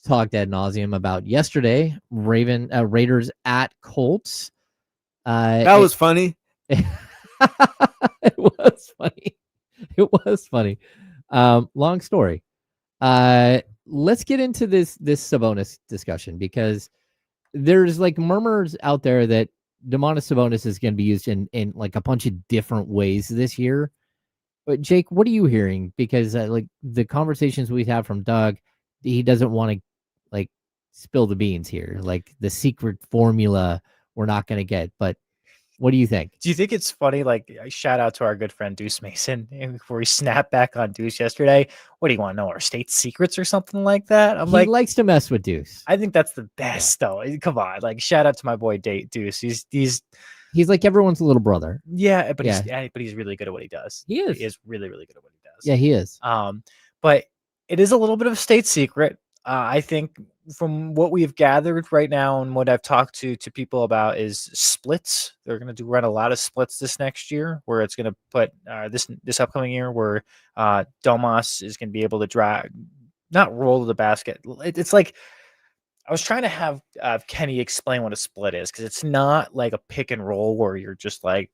talked ad nauseum about yesterday. Raiders at Colts. That was funny. It was funny. It was funny. Long story. Let's get into this Sabonis discussion, because there's like murmurs out there that Domantas Sabonis is going to be used in like a bunch of different ways this year. But Jake, what are you hearing? Because like the conversations we've had from Doug, he doesn't want to like spill the beans here. Like the secret formula we're not going to get. But what do you think? Do you think it's funny? Like, shout out to our good friend Deuce Mason, where he snapped back on Deuce yesterday. What do you want to know? Our state secrets or something like that? He likes to mess with Deuce. I think that's the best, though. Come on, like, shout out to my boy Deuce. He's like everyone's little brother. Yeah, but he's really good at what he does. He is. He is really, really good at what he does. Yeah, he is. But it is a little bit of a state secret. I think from what we've gathered right now and what I've talked to people about is splits. They're going to run a lot of splits this next year, where it's going to put this upcoming year where Domas is going to be able to not roll to the basket. It's like, I was trying to have Kenny explain what a split is, because it's not like a pick and roll where you're just like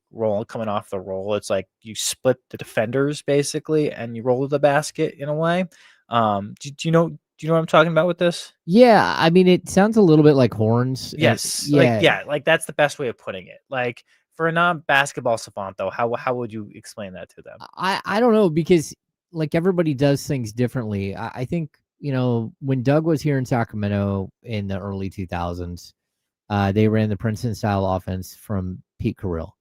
coming off the roll. It's like you split the defenders basically and you roll to the basket in a way. Do you know what I'm talking about with this? Yeah, I mean, it sounds a little bit like horns. Yes. Like that's the best way of putting it. Like, for a non-basketball savant, though, how would you explain that to them? I don't know, because like everybody does things differently. I think, when Doug was here in Sacramento in the early 2000s, they ran the Princeton style offense from Pete Carril.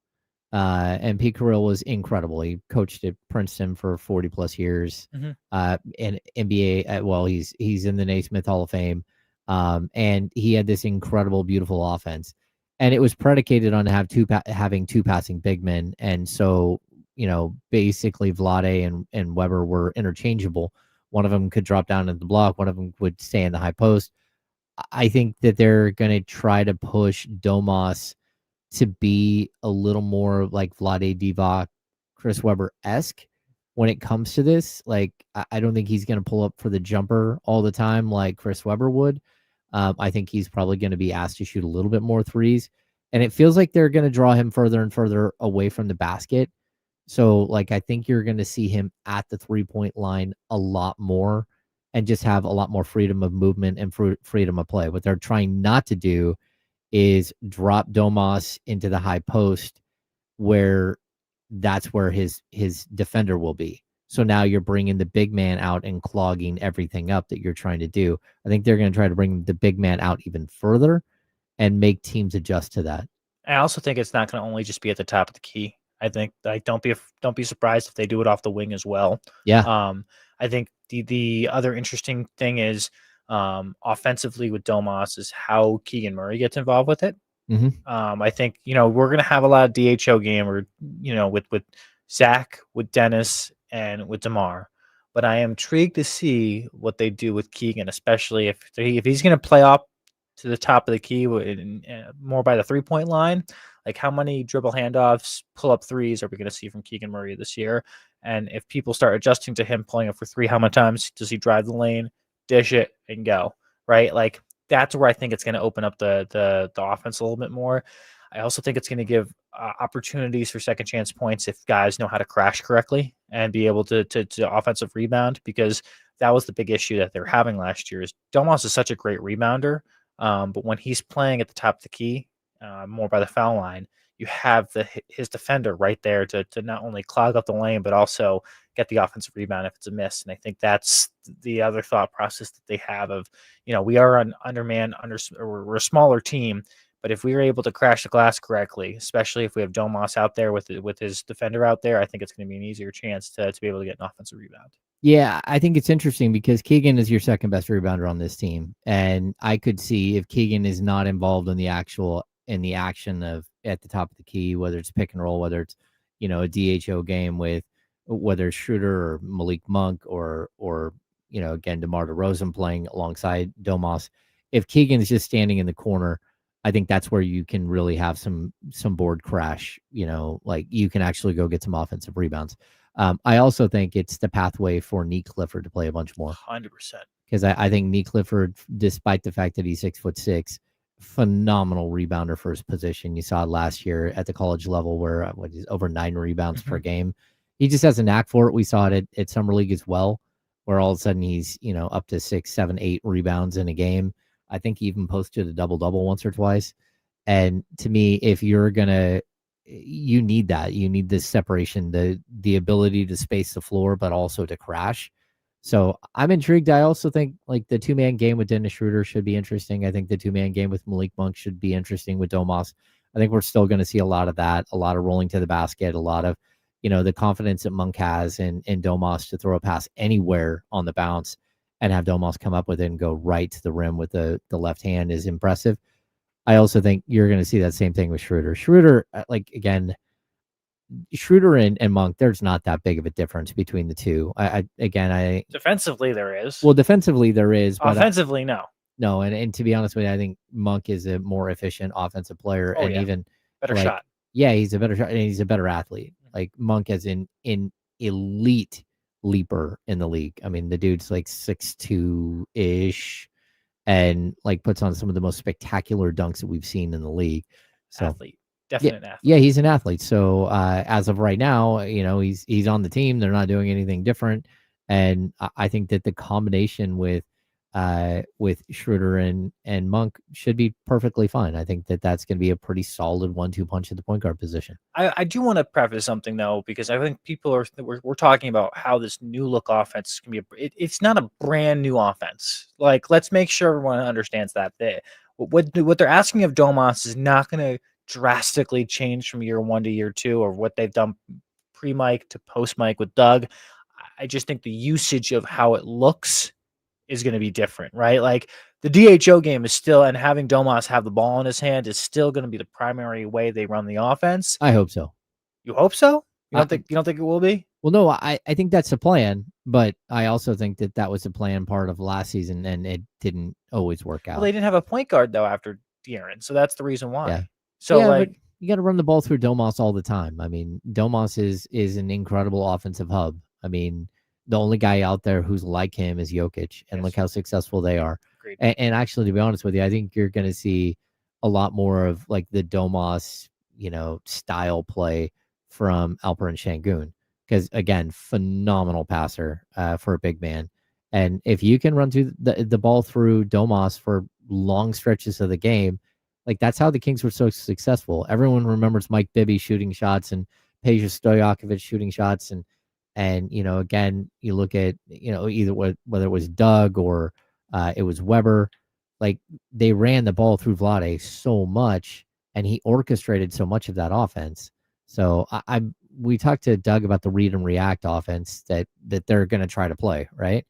And Pete Carril was incredible. He coached at Princeton for 40 plus years. And NBA, he's in the Naismith Hall of Fame. And he had this incredible, beautiful offense. and it was predicated on having two passing big men, and so basically Vlade and Weber were interchangeable. One of them could drop down in the block, one of them would stay in the high post. I think that they're going to try to push Domas to be a little more like Vlade Divac, Chris Webber-esque when it comes to this. Like, I don't think he's going to pull up for the jumper all the time like Chris Webber would. I think he's probably going to be asked to shoot a little bit more threes. And it feels like they're going to draw him further and further away from the basket. So, like, I think you're going to see him at the 3-point line a lot more and just have a lot more freedom of movement and freedom of play. What they're trying not to do is drop Domas into the high post where that's where his defender will be. So now you're bringing the big man out and clogging everything up that you're trying to do. I think they're going to try to bring the big man out even further and make teams adjust to that. I also think it's not going to only just be at the top of the key. I think don't be surprised if they do it off the wing as well. Yeah. I think the other interesting thing is offensively with Domas is how Keegan Murray gets involved with it. Mm-hmm. I think we're going to have a lot of DHO game or with Zach, with Dennis, and with DeMar. But I am intrigued to see what they do with Keegan, especially if he's going to play up to the top of the key more by the 3-point line. Like, how many dribble handoffs, pull up threes are we going to see from Keegan Murray this year? And if people start adjusting to him pulling up for three, how many times does he drive the lane, dish it, and go? Right? Like, that's where I think it's going to open up the offense a little bit more. I also think it's going to give opportunities for second chance points if guys know how to crash correctly and be able to offensive rebound, because that was the big issue that they're having last year. Is Domas is such a great rebounder, but when he's playing at the top of the key, more by the foul line, you have his defender right there to not only clog up the lane, but also get the offensive rebound if it's a miss. And I think that's the other thought process that they have of, we are an we're a smaller team, but if we are able to crash the glass correctly, especially if we have Domas out there with his defender out there, I think it's going to be an easier chance to be able to get an offensive rebound. Yeah, I think it's interesting because Keegan is your second best rebounder on this team. And I could see if Keegan is not involved in the action of at the top of the key, whether it's pick and roll, whether it's, a DHO game with whether it's Schroeder or Malik Monk or again, DeMar DeRozan playing alongside Domas. If Keegan is just standing in the corner, I think that's where you can really have some board crash, like you can actually go get some offensive rebounds. I also think it's the pathway for Nique Clifford to play a bunch more. 100%. Because I think Nique Clifford, despite the fact that he's 6'6", phenomenal rebounder for his position. You saw it last year at the college level where he's over 9 rebounds per game. He just has a knack for it. We saw it at Summer League as well, where all of a sudden he's, up to 6, 7, 8 rebounds in a game. I think he even posted a double-double once or twice. And to me, if you're going to, you need that. You need this separation, the ability to space the floor, but also to crash. So I'm intrigued. I also think like the 2-man game with Dennis Schroeder should be interesting. I think the 2-man game with Malik Monk should be interesting with Domas. I think we're still going to see a lot of that, a lot of rolling to the basket, a lot of, the confidence that Monk has in Domas to throw a pass anywhere on the bounce and have Domas come up with it and go right to the rim with the left hand is impressive. I also think you're going to see that same thing with Schroeder. Schroeder, Schroeder and Monk, there's not that big of a difference between the two. Defensively there is. Well, defensively there is, but offensively no. No, and to be honest with you, I think Monk is a more efficient offensive player even better shot. Yeah, he's a better shot and he's a better athlete. Like Monk is an elite leaper in the league. I mean, the dude's like 6'2" and like puts on some of the most spectacular dunks that we've seen in the league. So athlete. Definite athlete. Yeah, he's an athlete. So as of right now, he's on the team. They're not doing anything different. And I think that the combination with Schroeder and Monk should be perfectly fine. I think that that's going to be a pretty solid 1-2 punch at the point guard position. I do want to preface something though, because I think people we're talking about how this new look offense can be. It's not a brand new offense. Like, let's make sure everyone understands that. What they're asking of Domas is not going to drastically change from year 1 to year 2 or what they've done pre-Mike to post-Mike with Doug. I just think the usage of how it looks is going to be different, right? Like the DHO game is still, and having Domas have the ball in his hand is still going to be the primary way they run the offense. I hope so. You hope so? You don't think it will be? Well, no, I think that's the plan, but I also think that was the plan part of last season, and it didn't always work out. Well, they didn't have a point guard though after De'Aaron, so that's the reason why. Yeah. So yeah, like, but you got to run the ball through Domas all the time. I mean, Domas is an incredible offensive hub. I mean, the only guy out there who's like him is Jokic, and look how successful they are. And actually, to be honest with you, I think you're going to see a lot more of like the Domas, style play from Alperen Şengün. Because again, phenomenal passer for a big man. And if you can run through the ball through Domas for long stretches of the game, like that's how the Kings were so successful. Everyone remembers Mike Bibby shooting shots and Peja Stojakovic shooting shots. And again, you look at, either whether it was Doug or it was Weber, like they ran the ball through Vlade so much and he orchestrated so much of that offense. So we talked to Doug about the read and react offense that they're going to try to play, right?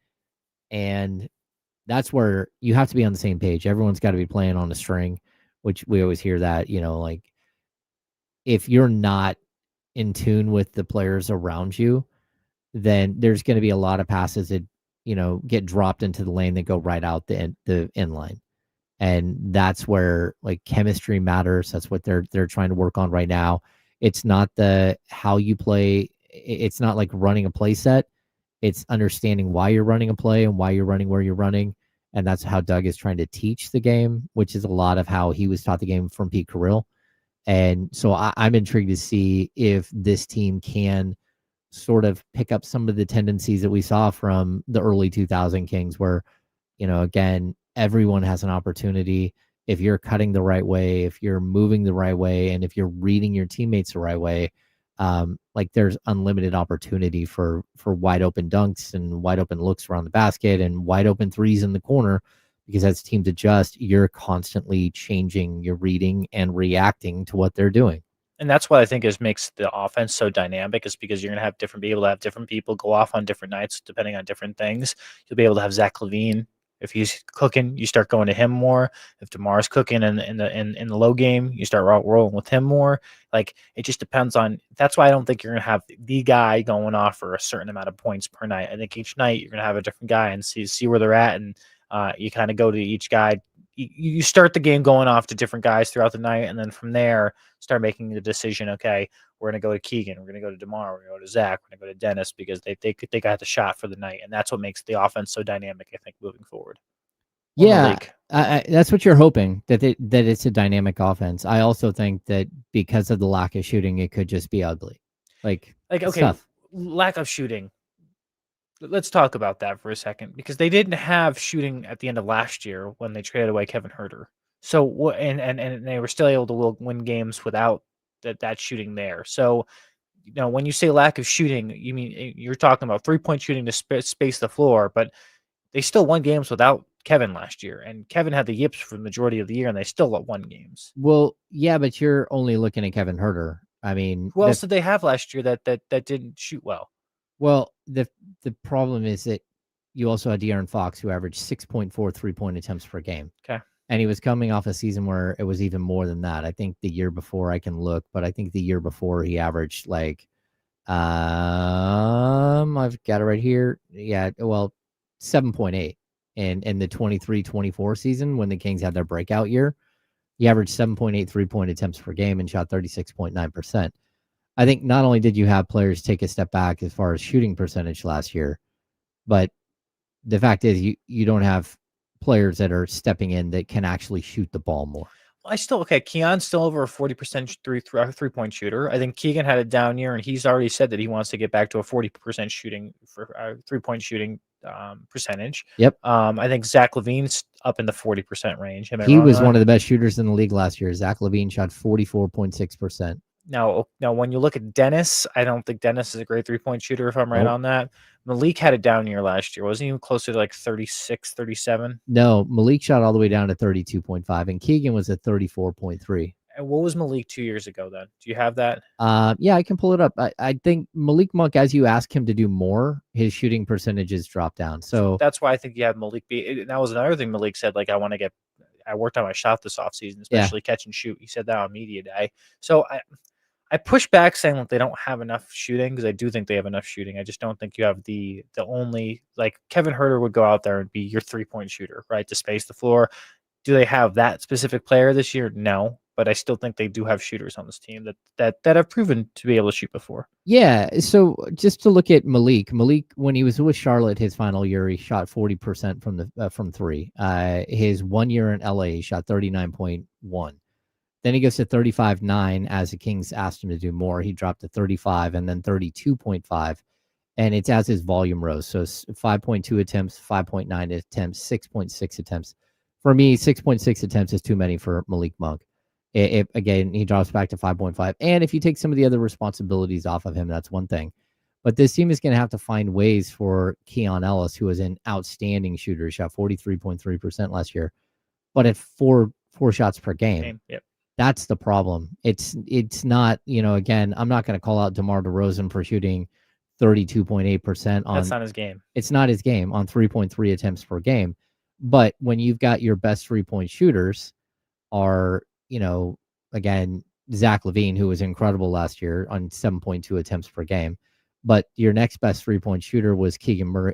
And that's where you have to be on the same page. Everyone's got to be playing on a string, which we always hear that, like if you're not in tune with the players around you, then there's going to be a lot of passes that, get dropped into the lane that go right out the end line. And that's where like chemistry matters. That's what they're trying to work on right now. It's not how you play. It's not like running a play set. It's understanding why you're running a play and why you're running where you're running. And that's how Doug is trying to teach the game, which is a lot of how he was taught the game from Pete Carrill. And so I'm intrigued to see if this team can sort of pick up some of the tendencies that we saw from the early 2000 Kings where, again, everyone has an opportunity. If you're cutting the right way, if you're moving the right way, and if you're reading your teammates the right way, like there's unlimited opportunity for wide open dunks and wide open looks around the basket and wide open threes in the corner, because as teams adjust, you're constantly changing your reading and reacting to what they're doing. And that's what I think makes the offense so dynamic, is because you're going to be able to have different people go off on different nights, depending on different things. You'll be able to have Zach LaVine. If he's cooking, you start going to him more. If DeMar's cooking in the low game, you start rolling with him more. Like it just depends on. That's why I don't think you're going to have the guy going off for a certain amount of points per night. I think each night you're going to have a different guy and see where they're at, and you kind of go to each guy. You start the game going off to different guys throughout the night, and then from there start making the decision. Okay, we're going to go to Keegan, we're going to go to DeMar, we're going to go to Zach, we're going to go to Dennis, because they got the shot for the night, and that's what makes the offense so dynamic, I think, moving forward. Yeah, that's what you're hoping, that it's a dynamic offense. I also think that because of the lack of shooting, it could just be ugly. Like okay, stuff. Lack of shooting. Let's talk about that for a second, because they didn't have shooting at the end of last year when they traded away Kevin Huerter. So and they were still able to win games without that shooting there. So, when you say lack of shooting, you mean you're talking about 3-point shooting to space the floor, but they still won games without Kevin last year, and Kevin had the yips for the majority of the year, and they still won games. Well, yeah, but you're only looking at Kevin Huerter. I mean, who else did they have last year that didn't shoot well? Well, the problem is that you also had De'Aaron Fox, who averaged 6.4 3-point attempts per game. Okay. And he was coming off a season where it was even more than that. I think the year before, I can look, but I think the year before he averaged like, I've got it right here. Yeah, well, 7.8. And in the 23-24 season, when the Kings had their breakout year, he averaged 7.8 3-point attempts per game and shot 36.9%. I think not only did you have players take a step back as far as shooting percentage last year, but the fact is you don't have players that are stepping in that can actually shoot the ball more. Keon's still over a 40% three-point shooter. I think Keegan had a down year, and he's already said that he wants to get back to a 40% shooting for three-point shooting percentage. Yep. I think Zach LaVine's up in the 40% range. He was one of the best shooters in the league last year. Zach LaVine shot 44.6%. Now, when you look at Dennis, I don't think Dennis is a great three-point shooter, if I'm right on that. Malik had a down year last year. Wasn't he closer to like 36, 37? No, Malik shot all the way down to 32.5, and Keegan was at 34.3. And what was Malik 2 years ago then? Do you have that? Yeah, I can pull it up. I think Malik Monk, as you ask him to do more, his shooting percentages drop down. So that's why I think you have Malik be. And that was another thing Malik said. Like, I worked on my shot this offseason, especially catch and shoot. He said that on media day. So I push back saying that they don't have enough shooting, because I do think they have enough shooting. I just don't think you have the only, like, Kevin Huerter would go out there and be your 3-point shooter, right, to space the floor. Do they have that specific player this year? No, but I still think they do have shooters on this team that have proven to be able to shoot before. Yeah. So just to look at Malik, when he was with Charlotte, his final year, he shot 40% from three. His 1 year in LA, he shot 39.1. Then he goes to 35.9 as the Kings asked him to do more. He dropped to 35 and then 32.5. And it's as his volume rose. So 5.2 attempts, 5.9 attempts, 6.6 attempts. For me, 6.6 attempts is too many for Malik Monk. Again, he drops back to 5.5. And if you take some of the other responsibilities off of him, that's one thing. But this team is going to have to find ways for Keon Ellis, who is an outstanding shooter, shot 43.3% last year, but at four shots per game. Yep. That's the problem. It's not, again, I'm not going to call out DeMar DeRozan for shooting 32.8% on. That's not his game. It's not his game on 3.3 attempts per game. But when you've got your best 3-point shooters are, again, Zach LaVine, who was incredible last year on 7.2 attempts per game. But your next best 3-point shooter was Keon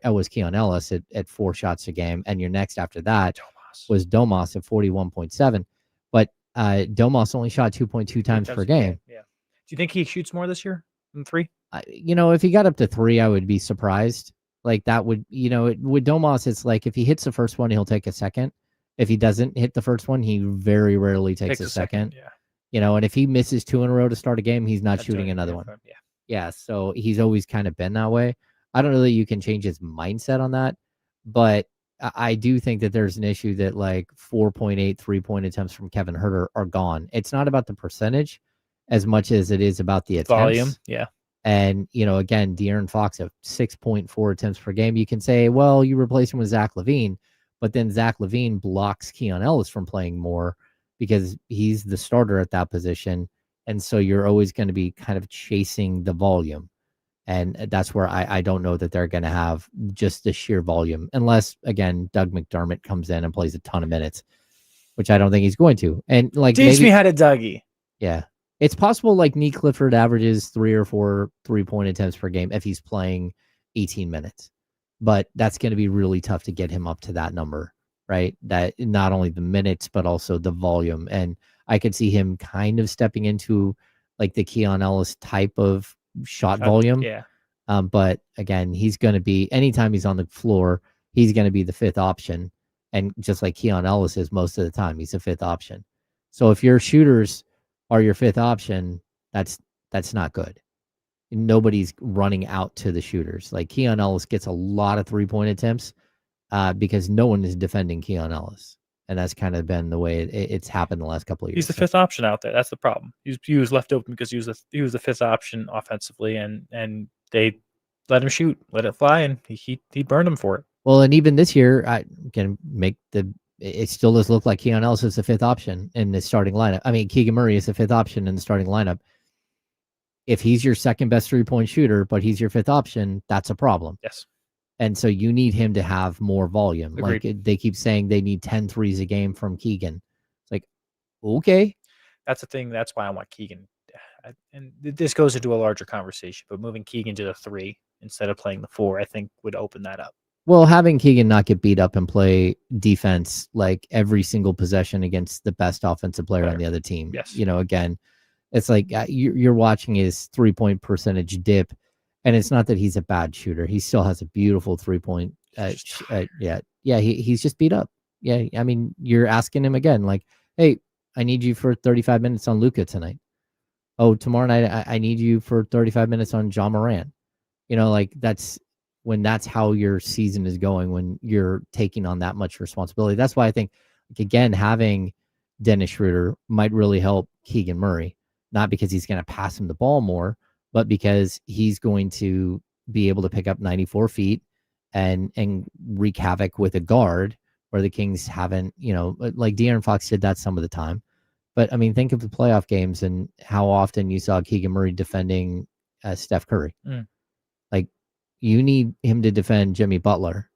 Ellis at 4 shots a game. And your next after that was Domas at 41.7. But Domas only shot 2.2 times per game. Yeah. Do you think he shoots more this year than 3? If he got up to 3, I would be surprised. Like that would, with Domas, it's like if he hits the first one, he'll take a second. If he doesn't hit the first one, he very rarely takes a second. Yeah. And if he misses 2 in a row to start a game, he's not shooting another one. Yeah. Yeah. So he's always kind of been that way. I don't know that you can change his mindset on that, but I do think that there's an issue that like 4.8 3-point attempts from Kevin Huerter are gone. It's not about the percentage as much as it is about the attempts. Volume. Yeah. And, again, De'Aaron Fox at 6.4 attempts per game. You can say, well, you replace him with Zach LaVine, but then Zach LaVine blocks Keon Ellis from playing more because he's the starter at that position. And so you're always going to be kind of chasing the volume. And that's where I don't know that they're going to have just the sheer volume, unless, again, Doug McDermott comes in and plays a ton of minutes, which I don't think he's going to. And like, teach me how to Dougie. Yeah. It's possible like Nique Clifford averages 3 or 4 3-point attempts per game if he's playing 18 minutes. But that's going to be really tough to get him up to that number, right? That not only the minutes, but also the volume. And I could see him kind of stepping into like the Keon Ellis type of shot volume. Yeah. But again, he's going to be, anytime he's on the floor, he's going to be the 5th option. And just like Keon Ellis is most of the time, he's a 5th option. So if your shooters are your 5th option, that's not good. Nobody's running out to the shooters. Like Keon Ellis gets a lot of 3-point attempts because no one is defending Keon Ellis. And that's kind of been the way it's happened the last couple of years. He's the 5th option out there. That's the problem. He was left open because he was the 5th option offensively, and they let him shoot, let it fly, and he burned him for it. Well, and even this year, I can make it still does look like Keon Ellis is the 5th option in the starting lineup. I mean, Keegan Murray is the 5th option in the starting lineup. If he's your second best 3-point shooter, but he's your 5th option, that's a problem. Yes. And so you need him to have more volume. Agreed. Like they keep saying they need 10 threes a game from Keegan. It's like, okay. That's the thing. That's why I want Keegan. And this goes into a larger conversation, but moving Keegan to the 3 instead of playing the 4, I think would open that up. Well, having Keegan not get beat up and play defense like every single possession against the best offensive player on the other team. Yes. Again, it's like you're watching his 3-point percentage dip, and it's not that he's a bad shooter. He still has a beautiful 3-point. He's just beat up. Yeah, I mean, you're asking him again, like, hey, I need you for 35 minutes on Luka tonight. Oh, tomorrow night I need you for 35 minutes on John Moran. Like that's how your season is going, when you're taking on that much responsibility. That's why I think, like, again, having Dennis Schroeder might really help Keegan Murray, not because he's going to pass him the ball more, but because he's going to be able to pick up 94 feet and wreak havoc with a guard where the Kings haven't, like De'Aaron Fox did that some of the time. But I mean, think of the playoff games and how often you saw Keegan Murray defending Steph Curry. Like, you need him to defend Jimmy Butler,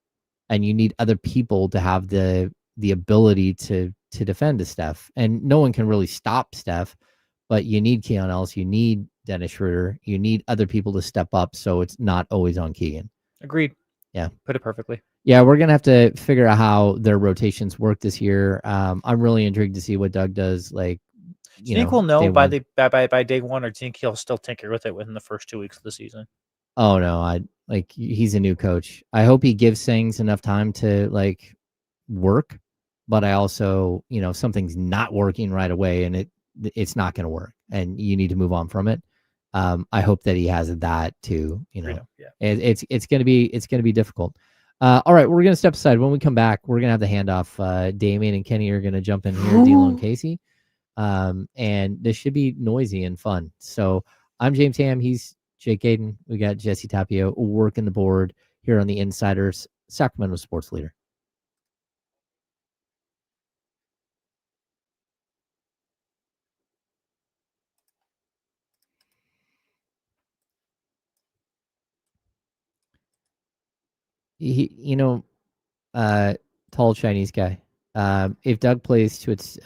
and you need other people to have the ability to defend Steph. And no one can really stop Steph, but you need Keon Ellis, you need Dennis Schroeder, you need other people to step up, so it's not always on Keegan. Agreed. Yeah. Put it perfectly. Yeah, we're gonna have to figure out how their rotations work this year. I'm really intrigued to see what Doug does. Like, Do you think we'll know day by one. by day one, or do you think he'll still tinker with it within the first 2 weeks of the season? Oh no, he's a new coach. I hope he gives things enough time to like work, but I also, if something's not working right away and it's not going to work and you need to move on from it. I hope that he has that too. Yeah. It's going to be difficult. All right, we're going to step aside. When we come back, we're going to have the handoff. Damian and Kenny are going to jump in here, D'Lo and Casey. And this should be noisy and fun. So I'm James Ham. He's Jake Gaden. We got Jesse Tapio working the board here on the Insiders, Sacramento Sports Leader. Tall Chinese guy. If Doug plays to its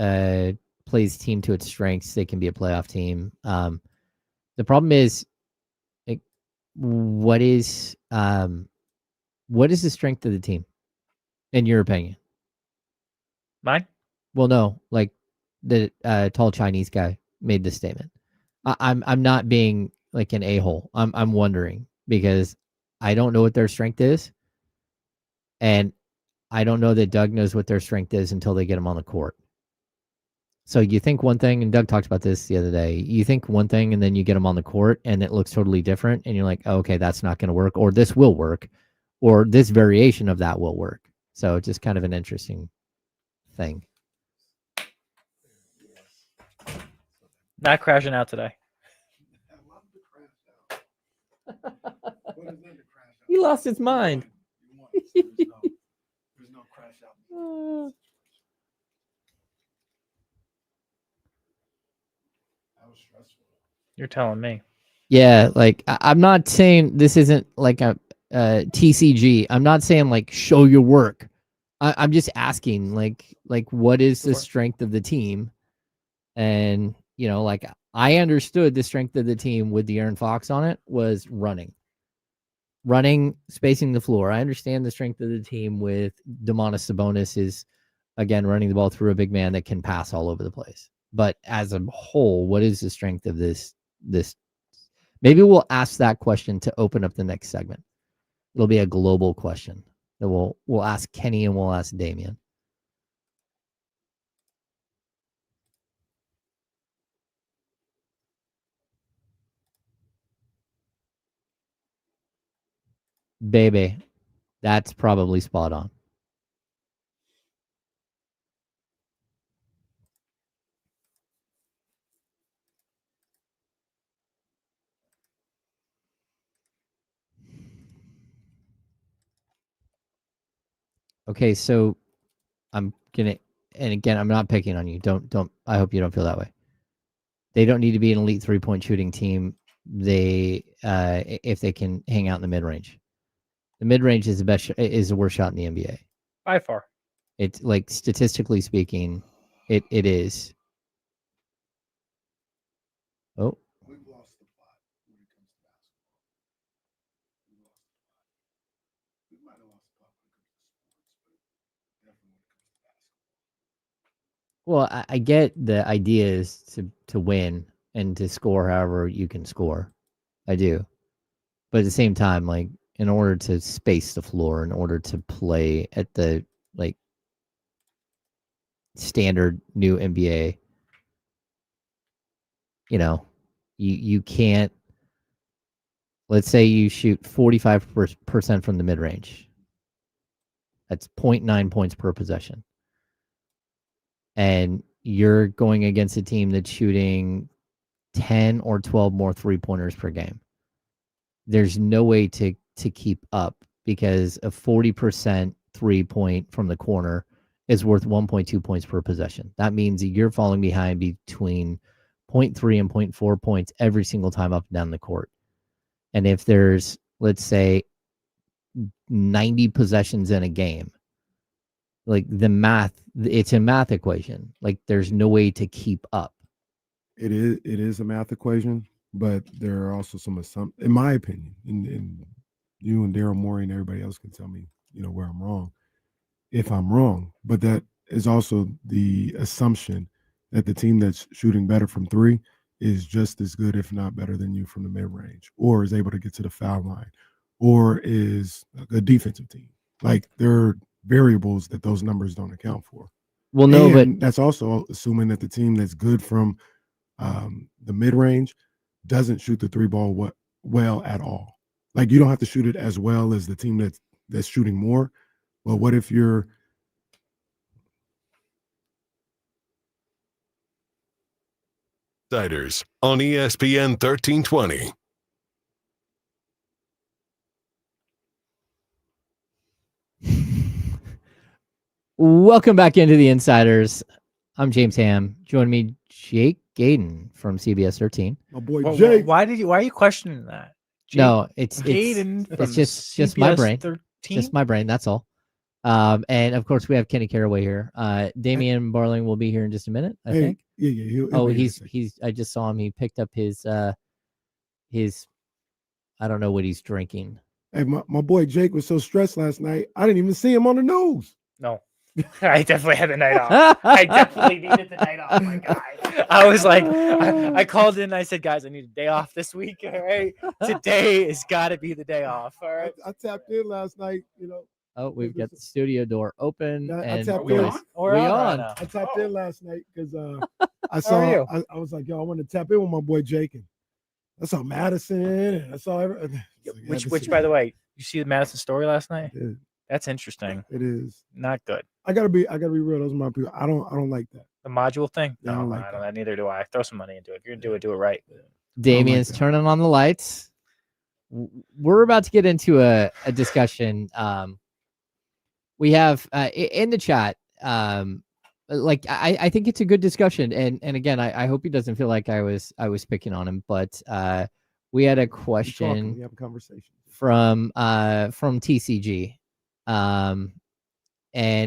plays team to its strengths, they can be a playoff team. The problem is, like, what is the strength of the team, in your opinion? Mine? Well, no, like the tall Chinese guy made this statement. I'm not being like an a-hole. I'm wondering because I don't know what their strength is, and I don't know that Doug knows what their strength is until they get them on the court. So you think one thing, and Doug talked about this the other day, you think one thing and then you get them on the court and it looks totally different. And you're like, oh, okay, that's not going to work, or this will work, or this variation of that will work. So it's just kind of an interesting thing. Not crashing out today. He lost his mind. There's no crash out. That was stressful. You're telling me. Yeah, like I'm not saying this isn't like a TCG. I'm not saying like show your work. I'm just asking like what is the strength of the team? And like I understood the strength of the team with the Aaron Fox on it was running, spacing the floor. I understand the strength of the team with Domantas. Sabonis is, again, running the ball through a big man that can pass all over the place. But as a whole, what is the strength of this? Maybe we'll ask that question to open up the next segment. It'll be a global question that we'll ask Kenny and we'll ask Damian. Baby, that's probably spot on. Okay, so I'm gonna, and again, I'm not picking on you. Don't. I hope you don't feel that way. They don't need to be an elite 3-point shooting team. They, if they can hang out in the mid range. The mid range is the worst shot in the NBA. By far. It's like statistically speaking, it is. Oh. We've lost the plot when it comes to basketball. We might have lost the plot when it comes to sports, but definitely when it comes to basketball. Well, I get the idea is to win and to score however you can score. I do. But at the same time, like, in order to space the floor, in order to play at the like standard new NBA, you can't. Let's say you shoot 45% from the mid range. That's 0.9 points per possession, and you're going against a team that's shooting 10 or 12 more 3-pointers per game. There's no way to keep up because a 40% 3-point from the corner is worth 1.2 points per possession. That means that you're falling behind between 0.3 and 0.4 points every single time up and down the court. And if there's, let's say, 90 possessions in a game, like the math, it's a math equation. Like there's no way to keep up. It is a math equation, but there are also some assumptions, in my opinion, and you and Daryl Morey and everybody else can tell me, where I'm wrong, if I'm wrong. But that is also the assumption that the team that's shooting better from three is just as good, if not better than you from the mid-range, or is able to get to the foul line, or is a defensive team. Like there are variables that those numbers don't account for. Well, no, and but that's also assuming that the team that's good from the mid-range doesn't shoot the three ball well at all. Like you don't have to shoot it as well as the team that's shooting more. Well, what if you're Insiders on ESPN 1320. welcome back into the Insiders. I'm James Ham. Join me, Jake Gaden from CBS 13. my boy Well, Jake? why are you questioning that? No, it's Gaden from just my CBS brain. 13? Just my brain. That's all. And of course we have Kenny Caraway here. Damian Barling will be here in just a minute, I think. Yeah. Oh, he's I just saw him. He picked up his I don't know what he's drinking. Hey, my boy Jake was so stressed last night, I didn't even see him on the news. No. I definitely had the night off. I definitely needed the night off, my guy. I was like, I called in and I said, guys, I need a day off this week. All right. Today has got to be the day off. All right. I tapped in last night, Oh, we've got the studio door open. I And tapped noise. in. We're on right on. now. I tapped in last night because I How saw are you? I was like, yo, I want to tap in with my boy Jake, and I saw Madison and I saw everything. Which, by the way, you see the Madison story last night? Yeah, That's interesting. it is. Not good. I gotta be real. Those are my people. I don't like that. The module thing? Yeah, I don't like I don't. Neither do I. Throw some money into it. If you're gonna do it right. Damien's that. turning on the lights. We're about to get into a discussion. We have in the chat. Like I think it's a good discussion, and again, I hope he doesn't feel like I was picking on him, but we had a question. We have a conversation from TCG, and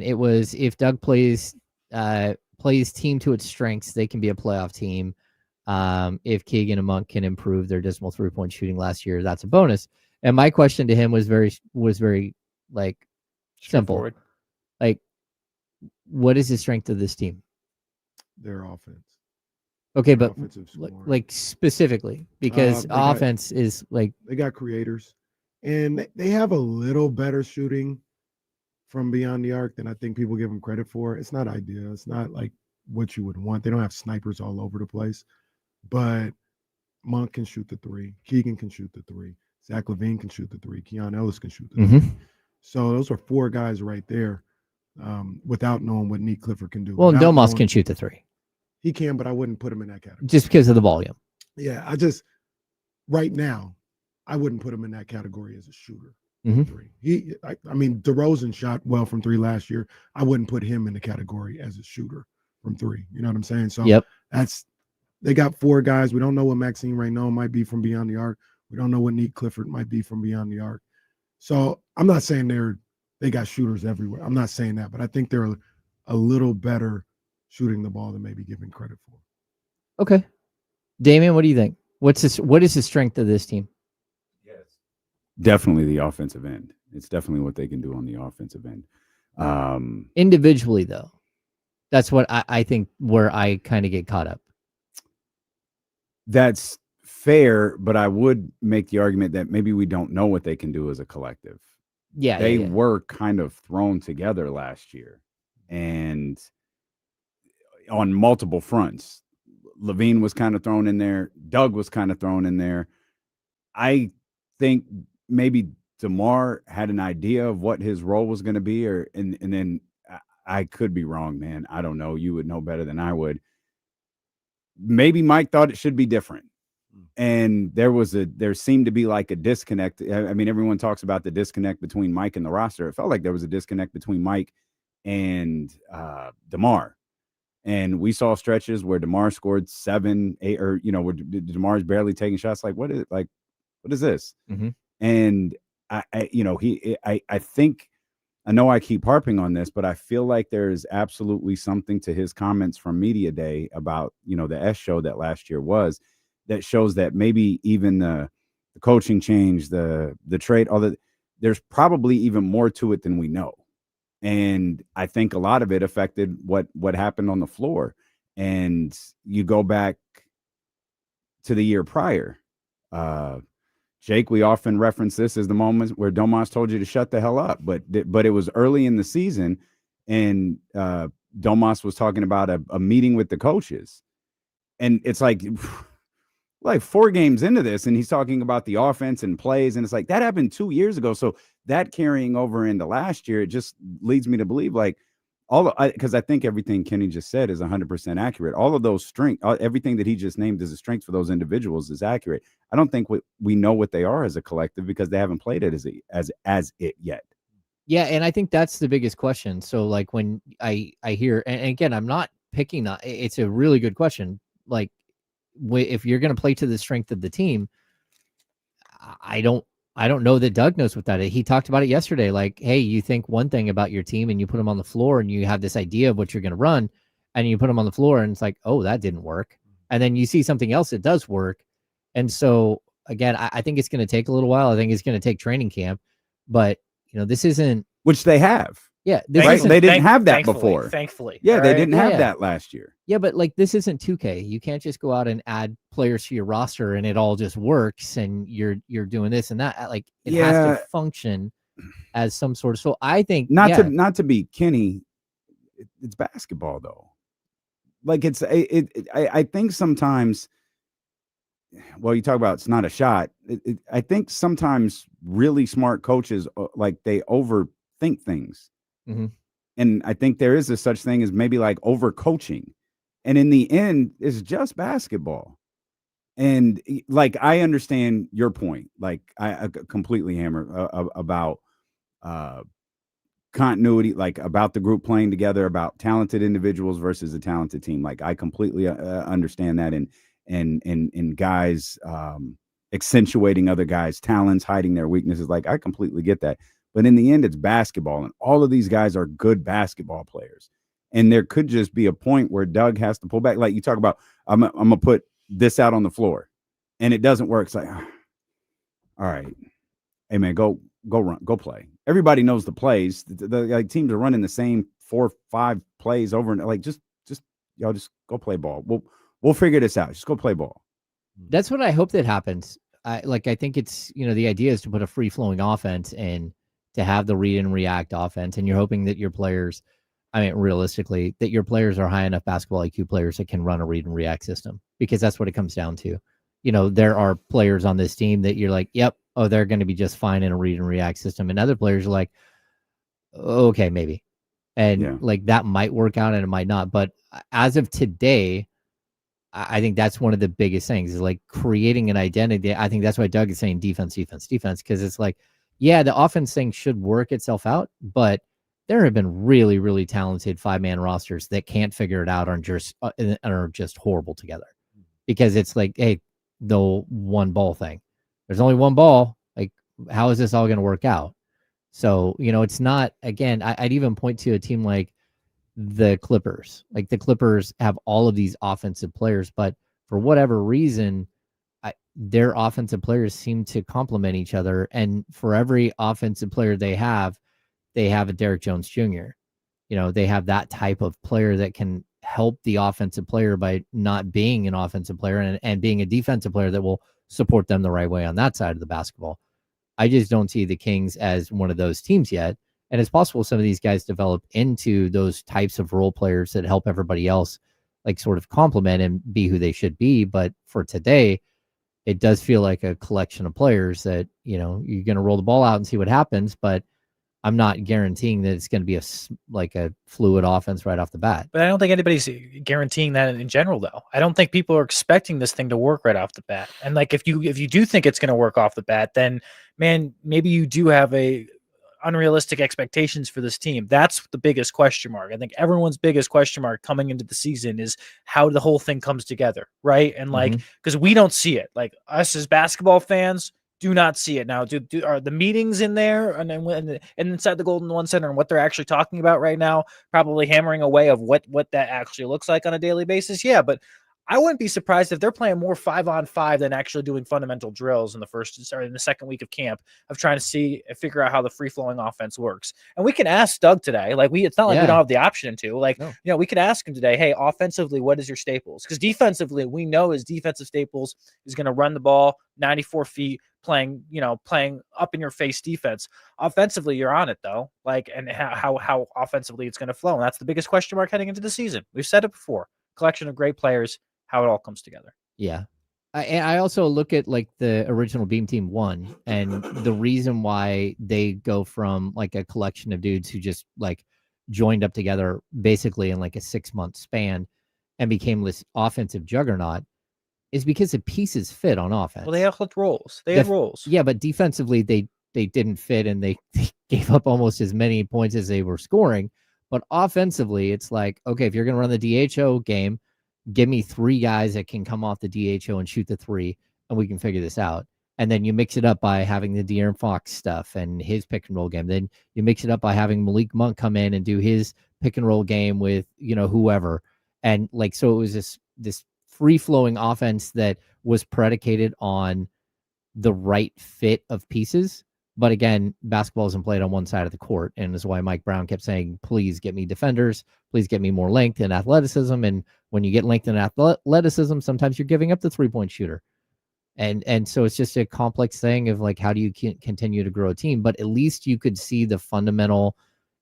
it was if Doug plays team to its strengths, they can be a playoff team. If Keegan and Monk can improve their dismal 3-point shooting last year, that's a bonus. And my question to him was very like simple. Like, what is the strength of this team? Their offense. Okay, but Offensive scoring. like specifically, because offense is like they got creators, and they have a little better shooting from beyond the arc than I think people give them credit for. It's not ideal. It's not like what you would want. They don't have snipers all over the place, but Monk can shoot the three. Keegan can shoot the three. Zach LaVine can shoot the three. Keon Ellis can shoot the three. So those are four guys right there without knowing what Nique Clifford can do. Well, Without Domas knowing- can shoot the three. He can, but I wouldn't put him in that category. Just because of the volume. Yeah, right now, I wouldn't put him in that category as a shooter. Mhm. Three. I mean, DeRozan shot well from three last year. I wouldn't put him in the category as a shooter from three. You know what I'm saying? So Yep. they got four guys. We don't know what Maxime Reynaud might be from beyond the arc. We don't know what Nique Clifford might be from beyond the arc. So I'm not saying they got shooters everywhere. I'm not saying that, but I think they're a little better shooting the ball than maybe given credit for. Okay. Damien, what do you think? What is the strength of this team? Yes. Definitely the offensive end. It's definitely what they can do on the offensive end. Individually, though, that's what I think where I kind of get caught up. That's fair, but I would make the argument that maybe we don't know what they can do as a collective. Yeah. They yeah. were kind of thrown together last year and on multiple fronts. Levine was kind of thrown in there. Doug was kind of thrown in there. I think maybe DeMar had an idea of what his role was going to be, and then I could be wrong, man. I don't know. You would know better than I would. Maybe Mike thought it should be different. And there seemed to be like a disconnect. I mean, everyone talks about the disconnect between Mike and the roster. It felt like there was a disconnect between Mike and DeMar. And we saw stretches where DeMar scored 7, 8, or where DeMar's barely taking shots. Like, what is this? Mm-hmm. And I think, I know I keep harping on this, but I feel like there's absolutely something to his comments from Media Day about, the S show that last year was, that shows that maybe even the coaching change, the trade, all that, there's probably even more to it than we know. And I think a lot of it affected what happened on the floor. And you go back to the year prior, Jake, we often reference this as the moment where Domantas told you to shut the hell up, but it was early in the season, and Domantas was talking about a meeting with the coaches, and it's like 4 games into this, and he's talking about the offense and plays, and it's like that happened 2 years ago. So that carrying over into last year, it just leads me to believe because I think everything Kenny just said is 100% accurate. All of those everything that he just named as a strength for those individuals is accurate. I don't think we know what they are as a collective because they haven't played it as it yet. Yeah, and I think that's the biggest question. So like when I hear, and again, I'm not picking on, it's a really good question. Like if you're going to play to the strength of the team, I don't know that Doug knows what that is. He talked about it yesterday. Like, hey, you think one thing about your team and you put them on the floor and you have this idea of what you're going to run and you put them on the floor and it's like, oh, that didn't work. And then you see something else that does work. And so again, I think it's going to take a little while. I think it's going to take training camp, but this isn't, which they have. Yeah. Right? They didn't have that before. Thankfully. Yeah. They didn't have that last year. Yeah. But like, this isn't 2K. You can't just go out and add players to your roster and it all just works and you're doing this and that. Like it has to function as some sort of, so I think not to be Kenny, it's basketball though. Like I think sometimes, well, you talk about it's not a shot. I think sometimes really smart coaches, like they overthink things. Mm-hmm. And I think there is a such thing as maybe like overcoaching. And in the end, it's just basketball. And like, I understand your point. Like I completely hammer about continuity, like about the group playing together, about talented individuals versus a talented team. Like I completely understand that. And guys accentuating other guys' talents, hiding their weaknesses. Like I completely get that. But in the end, it's basketball, and all of these guys are good basketball players. And there could just be a point where Doug has to pull back. Like you talk about, I'm going to put this out on the floor, and it doesn't work. It's like, all right, hey, man, go run, go play. Everybody knows the plays. The teams are running the same 4 or 5 plays over, and like, just y'all just go play ball. We'll figure this out. Just go play ball. That's what I hope that happens. I think it's, the idea is to put a free flowing offense and to have the read and react offense. And you're hoping that your players, realistically, that your players are high enough basketball IQ players that can run a read and react system, because that's what it comes down to. There are players on this team that you're like, yep, oh, they're going to be just fine in a read and react system. And other players are like, okay, maybe. And like that might work out and it might not. But as of today, I think that's one of the biggest things is like creating an identity. I think that's why Doug is saying defense, because it's like, yeah, the offense thing should work itself out, but there have been really, really talented 5-man rosters that can't figure it out and are just horrible together, because it's like, hey, the one ball thing. There's only one ball. Like, how is this all going to work out? So, it's not, again, I'd even point to a team like the Clippers. Like the Clippers have all of these offensive players, but for whatever reason, their offensive players seem to complement each other. And for every offensive player they have a Derrick Jones Jr. They have that type of player that can help the offensive player by not being an offensive player and being a defensive player that will support them the right way on that side of the basketball. I just don't see the Kings as one of those teams yet. And it's possible some of these guys develop into those types of role players that help everybody else like sort of complement and be who they should be. But for today, it does feel like a collection of players that, you're going to roll the ball out and see what happens, but I'm not guaranteeing that it's going to be a fluid offense right off the bat. But I don't think anybody's guaranteeing that in general, though. I don't think people are expecting this thing to work right off the bat. And like, if you do think it's going to work off the bat, then man, maybe you do have a unrealistic expectations for this team. That's the biggest question mark. I think everyone's biggest question mark coming into the season is how the whole thing comes together, right? And like, because we don't see it. Like us as basketball fans do not see it now. Are the meetings in there and inside the Golden One Center and what they're actually talking about right now, probably hammering away of what that actually looks like on a daily basis? Yeah, but I wouldn't be surprised if they're playing more 5-on-5 than actually doing fundamental drills in the second week of camp of trying to figure out how the free flowing offense works. And we can ask Doug today. Like it's not like we don't have the option to. Like, no. We could ask him today, hey, offensively, what is your staples? Because defensively, we know his defensive staples is going to run the ball 94 feet, playing up in your face defense. Offensively, you're on it though. Like, and how offensively it's going to flow. And that's the biggest question mark heading into the season. We've said it before. Collection of great players. How it all comes together. Yeah. I also look at like the original Beam Team 1 and the reason why they go from like a collection of dudes who just like joined up together basically in like a 6-month span and became this offensive juggernaut is because the pieces fit on offense. Well, they had roles. They had roles. Yeah, but defensively they didn't fit and they gave up almost as many points as they were scoring. But offensively, it's like, okay, if you're going to run the DHO game, give me 3 guys that can come off the DHO and shoot the 3, and we can figure this out. And then you mix it up by having the De'Aaron Fox stuff and his pick and roll game. Then you mix it up by having Malik Monk come in and do his pick and roll game with, whoever. And like, so it was this free flowing offense that was predicated on the right fit of pieces. But again, basketball isn't played on one side of the court. And that's why Mike Brown kept saying, please get me defenders. Please get me more length and athleticism. And when you get length and athleticism, sometimes you're giving up the 3-point shooter. And so it's just a complex thing of like, how do you continue to grow a team? But at least you could see the fundamental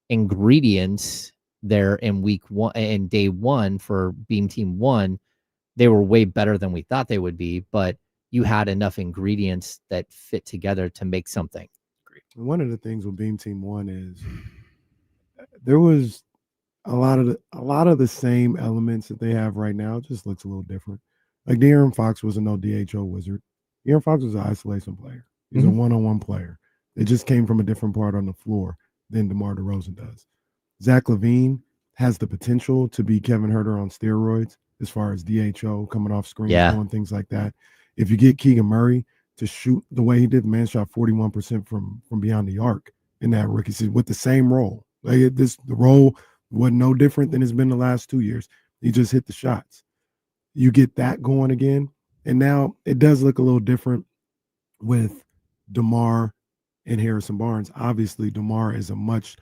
ingredients there in week 1 and day 1 for Beam Team 1. They were way better than we thought they would be, but you had enough ingredients that fit together to make something. One of the things with Beam Team 1 is there was a lot of the same elements that they have right now. It just looks a little different. Like De'Aaron Fox was a no DHO wizard. De'Aaron Fox was an isolation player. He's a one-on-one player. It just came from a different part on the floor than DeMar DeRozan does. Zach LaVine has the potential to be Kevin Huerter on steroids as far as DHO, coming off screen, doing things like that. If you get Keegan Murray to shoot the way he did, the man shot 41% from beyond the arc in that rookie season with the same role. Like the role wasn't no different than it's been the last 2 years. He just hit the shots. You get that going again, and now it does look a little different with DeMar and Harrison Barnes. Obviously, DeMar is a much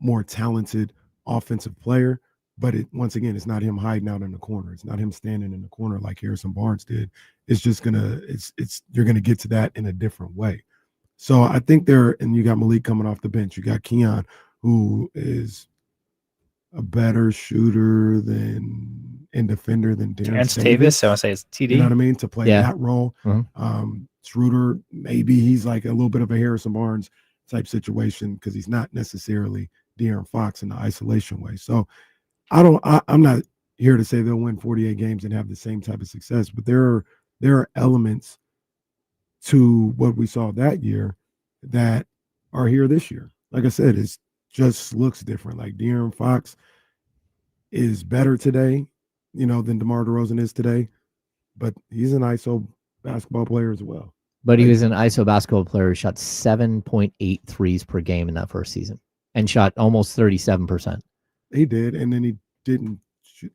more talented offensive player, but once again, it's not him hiding out in the corner. It's not him standing in the corner like Harrison Barnes did. It's just you're gonna get to that in a different way. So I think and you got Malik coming off the bench. You got Keon, who is a better shooter and defender than Terrence Davis. I want to say it's TD. You know what I mean? To play that role. Schroeder, maybe he's like a little bit of a Harrison Barnes type situation because he's not necessarily De'Aaron Fox in the isolation way. So I'm not here to say they'll win 48 games and have the same type of success, but there are elements to what we saw that year that are here this year. Like I said, it just looks different. Like De'Aaron Fox is better today, than DeMar DeRozan is today, but he's an ISO basketball player as well. But he was an ISO basketball player who shot 7.8 threes per game in that first season and shot almost 37%. He did, and then he didn't shoot.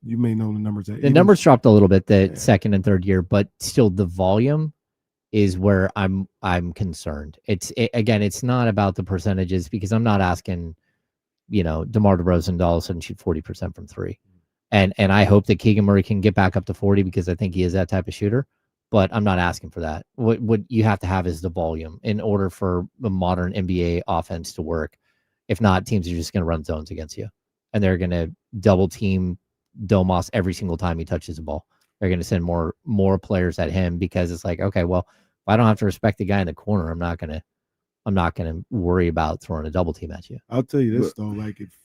You may know the numbers. The numbers dropped a little bit the second and third year, but still the volume is where I'm concerned. Again, it's not about the percentages because I'm not asking, DeMar DeRozan to all of a sudden shoot 40% from 3. And I hope that Keegan Murray can get back up to 40 because I think he is that type of shooter. But I'm not asking for that. What you have to have is the volume in order for a modern NBA offense to work. If not, teams are just going to run zones against you. And they're going to double team Domas every single time he touches the ball. They're going to send more players at him because it's like, okay, well, if I don't have to respect the guy in the corner, I'm not going to worry about throwing a double team at you. I'll tell you this though, like if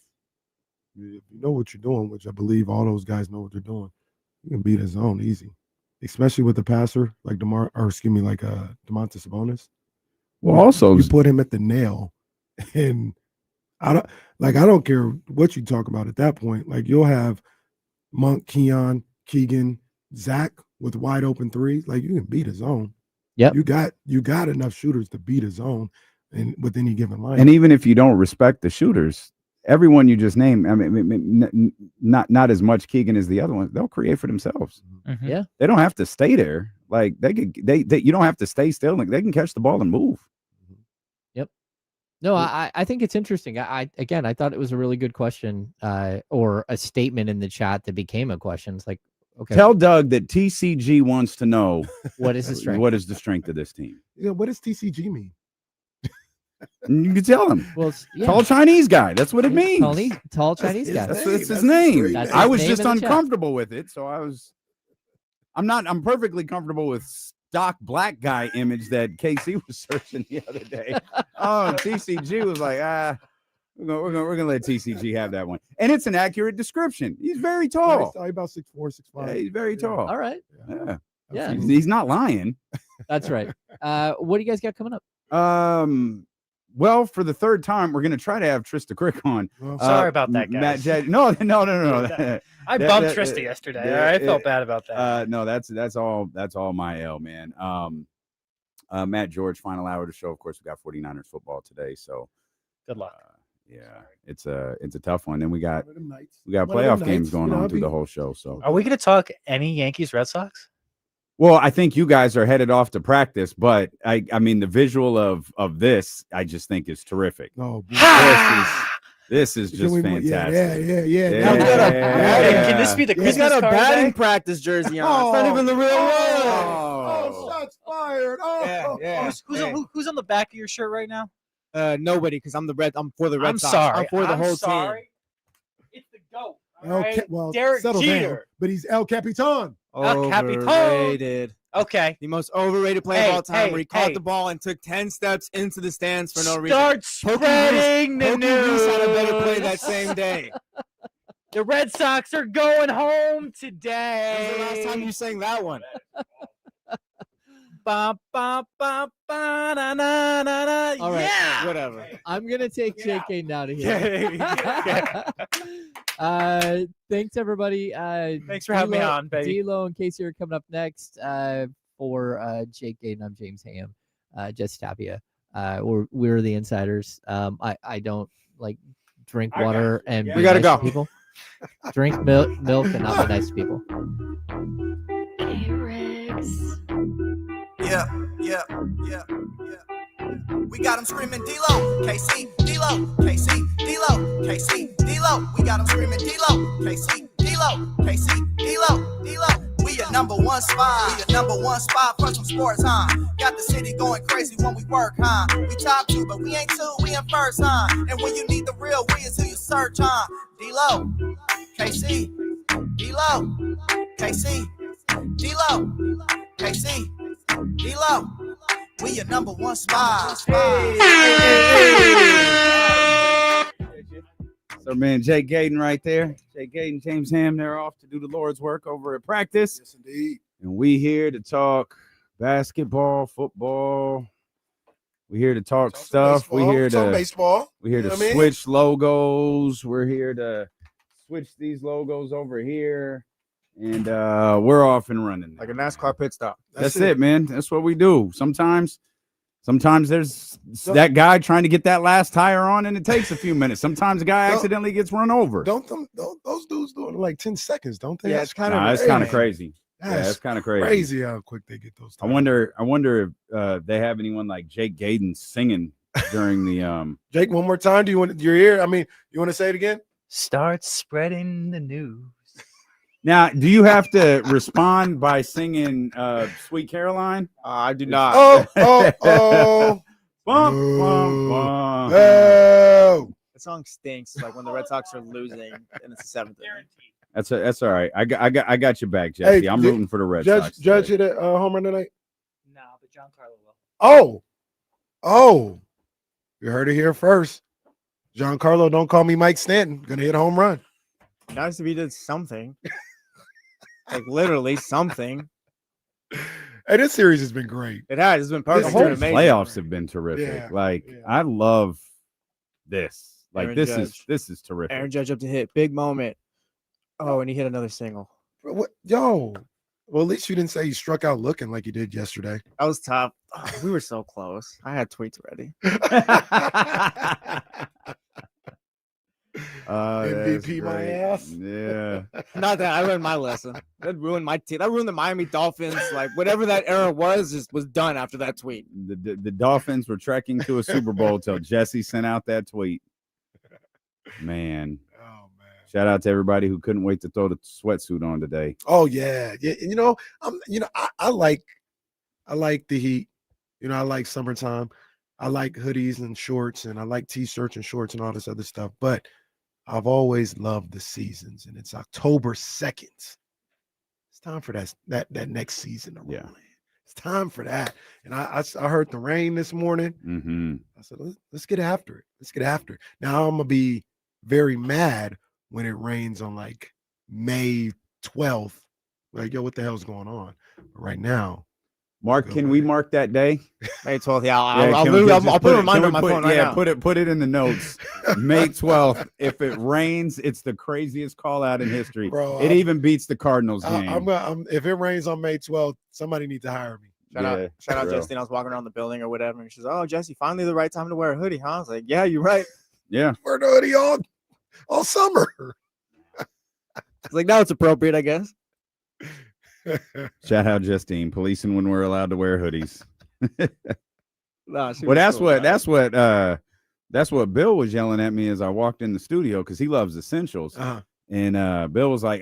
you know what you're doing, which I believe all those guys know what they're doing, you can beat a zone easy. Especially with the passer like Domantas Sabonis. Well, also you put him at the nail And I don't care what you talk about at that point. Like you'll have Monk, Keon, Keegan, Zach with wide open threes. Like you can beat a zone. Yep. You got enough shooters to beat a zone and with any given line. And even if you don't respect the shooters, everyone you just named, I mean, not as much Keegan as the other ones, they'll create for themselves. Mhm. Yeah. They don't have to stay there. Like you don't have to stay still. Like they can catch the ball and move. No, I think it's interesting. I thought it was a really good question, or a statement in the chat that became a question. It's like, okay, Tell Doug that TCG wants to know what is the strength? what is the strength of this team. Yeah, what does TCG mean? And you can tell him. Well, yeah. Tall Chinese guy. That's what it means. Tall Chinese guy. That's name. his That's name. his That's I his was name just in the chat. uncomfortable with it, so I'm perfectly comfortable with stock black guy image that KC was searching the other day. Oh, TCG was like, we're gonna let TCG have that one, and it's an accurate description. He's very tall. He's probably about 6'4", 6'5". Yeah, he's very tall. All right. Yeah. He's not lying. That's right. What do you guys got coming up? Well, for the third time, we're gonna try to have Trysta Krick on. Well, Sorry about that, Matt guys. Jed- No. I bumped Trysta yesterday. I felt bad about that. No, that's all my L, man. Matt George, final hour of the show. Of course, we got 49ers football today, so Good luck. yeah, it's a tough one. Then we got one of them nights. playoff One of them games nights, going you know, on I'll through be- the whole show. So, Are we going to talk any Yankees Red Sox? well, I think you guys are headed off to practice, but I mean the visual of this, I just think is terrific. Oh, boy. This is Can just we- fantastic. Yeah. Yeah. Hey, can this be the Yeah. Christmas He's got a card batting day? practice jersey on. It's not even the real Oh, shots fired. Oh, Yeah. Who's on the back of your shirt right now? one. Nobody, because I'm for the Red I'm Sox. sorry. I'm for the I'm whole sorry. team. It's the GOAT. all El right? Ca- well, Derek settle down. Jeter. But he's El Capitan. El Capitan. Overrated. Okay. The most overrated player of all time, where he caught hey. the ball and took 10 steps into the stands for no reason. Start spreading the Pokey Reese had a better news. play that same day. The Red Sox are going home today. When's the last time you sang that one? Ba, ba, ba, ba, na, na, na, na. All right. Yeah. Whatever. I'm gonna take JK now to here. Yeah. Thanks everybody. Thanks for having me on, baby. D-Lo and Casey are coming up next. For Jake Gaten, I'm James Ham. Jess Tapia. We're the insiders. I don't like drink water and We be gotta nice to go. people. Drink milk and not be nice to people. Hey, Riggs. Yeah. We got them screaming D-Lo, KC, D-Lo, KC, D-Lo, KC, D-Lo. We got them screaming D-Lo, KC, D-Lo, KC, D-Lo, D-Lo. We your number one spot. We your number one spot for some sports, huh? Got the city going crazy when we work, huh? We top two, but we ain't two, we in first, huh? And when you need the real, we is who you search, huh? D-Lo, KC, D-Lo, KC, D-Lo, KC, D-Lo. We your number one spot. So, man, Jake Gaten right there. Jake Gaten, James Ham, they're off to do the Lord's work over at practice. Yes, indeed. And we here to talk basketball, football. We here to talk stuff. We here to baseball. we here You to know what I mean? switch logos. We're here to switch these logos over here. And we're off and running. Like a NASCAR pit stop. That's it, man. That's what we do. Sometimes there's that guy trying to get that last tire on, and it takes a few minutes. Sometimes a guy accidentally gets run over. Don't those dudes do it in like 10 seconds, don't they? Yeah, That's it's kind of Nah, it's kind of crazy. Yeah, That's it's kind of crazy. crazy how quick they get those I tires. wonder if they have anyone like Jake Gaten singing during the Jake, one more time. Do you want your ear? I mean, you want to say it again? Start spreading the news. Now, do you have to respond by singing Sweet Caroline? I do not. Oh. Bum, bum, bum. Oh. The song stinks. Like when the Red Sox are losing and it's the seventh. inning. That's all right. I got your back, Jesse. Hey, I'm rooting for the Red Sox. Judge today. hit a home run tonight. No, but John Carlo will. Oh. You heard it here first. Giancarlo, don't call me Mike Stanton. Gonna hit a home run. Nice if he did something. Like literally something. Hey, this series has been great. It has. It's been This perfect. The whole whole It's been amazing. playoffs have been terrific. Yeah, Like yeah. I love this. Like Aaron this Judge. is terrific. Aaron Judge up to hit. Big moment. Oh, and he hit another single. What, yo? Well, at least you didn't say you struck out looking like you did yesterday. That was tough. Oh, we were so close. I had tweets ready. MVP my ass. Yeah. Not that I learned my lesson. That ruined my team. That ruined the Miami Dolphins. Like whatever that era was done after that tweet. The Dolphins were trekking to a Super Bowl till Jesse sent out that tweet. Man. Oh man. Shout out to everybody who couldn't wait to throw the sweatsuit on today. Oh yeah. You know, I like the heat. You know, I like summertime. I like hoodies and shorts, and I like t-shirts and shorts and all this other stuff. But I've always loved the seasons, and it's October 2nd. It's time for that next season to roll in. It's time for that. And I heard the rain this morning. Mm-hmm. I said, let's get after it. Let's get after it. Now I'm gonna be very mad when it rains on like May 12th. Like, yo, what the hell's going on? But right now, Mark, can we mark that day? May 12th. Yeah, I'll I'll put a reminder on my phone right now. Put it in the notes. May 12th. If it rains, it's the craziest call out in history. Bro, it even beats the Cardinals game. If it rains on May 12th, somebody needs to hire me. Shout out, Justine. I was walking around the building or whatever, and she's, "Oh, Jesse, finally the right time to wear a hoodie, huh?" I was like, "Yeah, you're right." Yeah, wear the hoodie all summer. It's like now it's appropriate, I guess. Shout out Justine, policing when we're allowed to wear hoodies. Well, that's what Bill was yelling at me as I walked in the studio because he loves essentials. And Bill was like,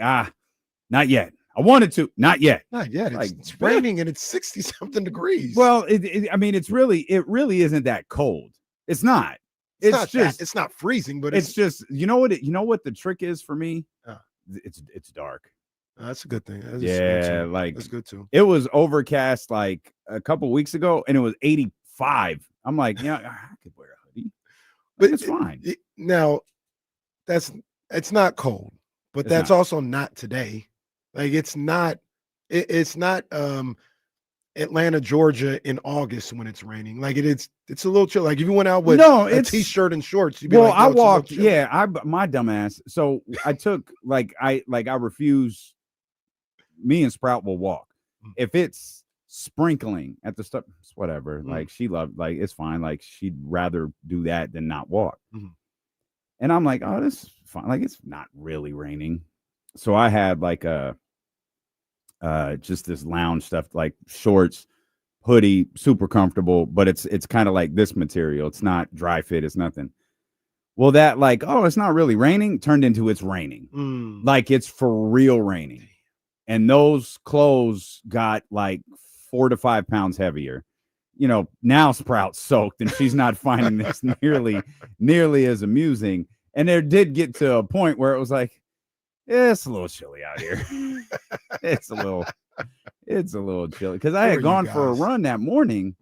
not yet. I wanted to, not yet. Not yet. It's raining and it's 60 something degrees. Well, it really isn't that cold. It's not. It's not freezing, but it's just, you know what the trick is for me? It's dark. That's a good thing. That's good too. It was overcast like a couple weeks ago, and it was 85. I'm like, I could wear a hoodie, but it's fine. Now, it's not cold, but that's also not today. Like it's not Atlanta, Georgia in August when it's raining. Like it's a little chill. Like if you went out with a t-shirt and shorts, you'd be like, I walked. Yeah, my dumbass. So I took I refuse. Me and Sprout will walk. If it's sprinkling at the stuff, whatever. Like she loved, like it's fine. Like she'd rather do that than not walk. And I'm like, oh, this is fine. Like it's not really raining. So I had like just this lounge stuff, like shorts, hoodie, super comfortable, but it's kind of like this material. It's not dry fit. It's nothing. Well, that like, oh, it's not really raining turned into it's raining. Like it's for real raining. And those clothes got like 4 to 5 pounds heavier. You know, now Sprout's soaked and she's not finding this nearly as amusing. And there did get to a point where it was like, it's a little chilly out here. It's a little chilly because I had gone for a run that morning,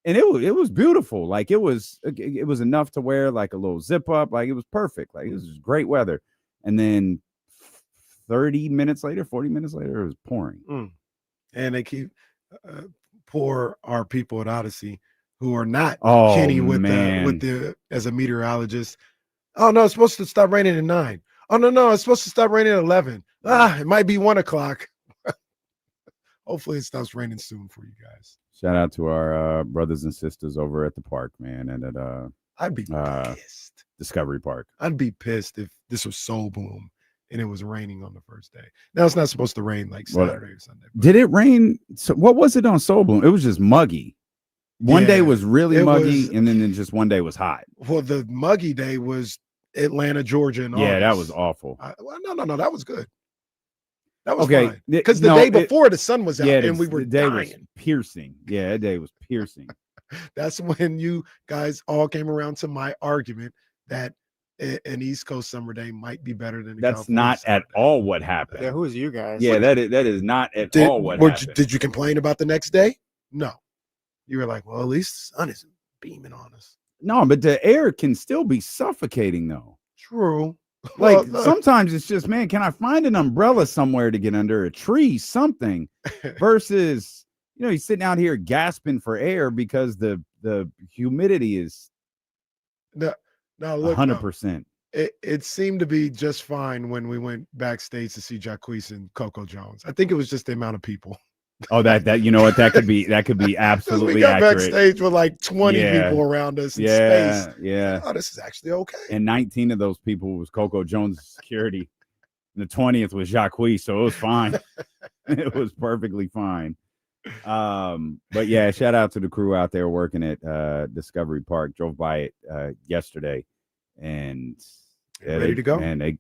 and it was beautiful. Like it was enough to wear like a little zip up. Like it was perfect. Like it was great weather. And then 40 minutes later, it was pouring. And they keep poor our people at Odyssey who are not Kenny with the as a meteorologist. Oh no, it's supposed to stop raining at 9. Oh no, it's supposed to stop raining at 11. It might be 1 o'clock. Hopefully it stops raining soon for you guys. Shout out to our brothers and sisters over at the park, man, and at I'd be pissed. Discovery Park. I'd be pissed if this was Soul Boom and it was raining on the first day. Now it's not supposed to rain like Saturday or Sunday. Did it rain? So what was it on Soul Boom? It was just muggy. One day was really muggy, and then just one day was hot. Well, the muggy day was Atlanta, Georgia, and August. That was awful. No, that was good. That was okay. fine. Because the day before the sun was out and we were dying. Was piercing. Yeah, that day was piercing. That's when you guys all came around to my argument that an East Coast summer day might be better than that's not at all what happened. Yeah, who is you guys? Yeah, that is not at all what happened. Did you complain about the next day? No. You were like, well, at least the sun isn't beaming on us. No, but the air can still be suffocating though. True. Like sometimes it's just, man, can I find an umbrella somewhere to get under a tree, something versus, you're sitting out here gasping for air because the humidity is. No, look, 100%. It seemed to be just fine when we went backstage to see Jacquees and Coco Jones. I think it was just the amount of people. Oh, that you know what, that could be 'Cause absolutely we got accurate. backstage with like 20 Yeah. people around us in Yeah, space. yeah. Oh, this is actually okay. And 19 of those people was Coco Jones' security. And the 20th was Jacquees, so it was fine. It was perfectly fine. But yeah, shout out to the crew out there working at Discovery Park. Drove by it yesterday, and Ready to go. Man, they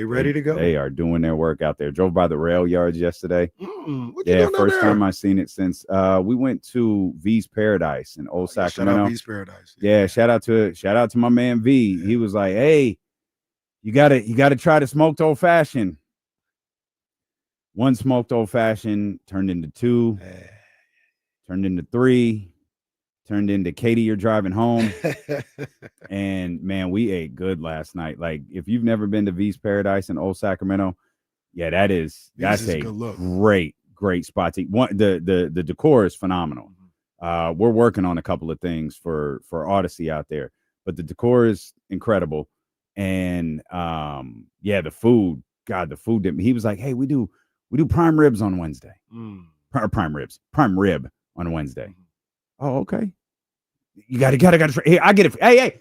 ready to go. They are doing their work out there. Drove by the rail yards yesterday. What you Yeah, doing down first there? time I've seen it since we went to V's Paradise in Old Yeah, Sacramento. Shout out V's Paradise. Yeah, shout out to my man V. Yeah. He was like, "Hey, you gotta try the smoked old fashioned." One smoked old fashioned turned into 2, turned into 3, turned into Katie, you're driving home. And man, we ate good last night. Like, if you've never been to V's Paradise in Old Sacramento, yeah, that's is a good look. great spot to eat. The decor is phenomenal. We're working on a couple of things for Odyssey out there, but the decor is incredible. And the food, God, the food didn't. He was like, "Hey, we do prime ribs on Wednesday. Prime rib on Wednesday." Oh, okay. You got to. Hey, I get it. Hey,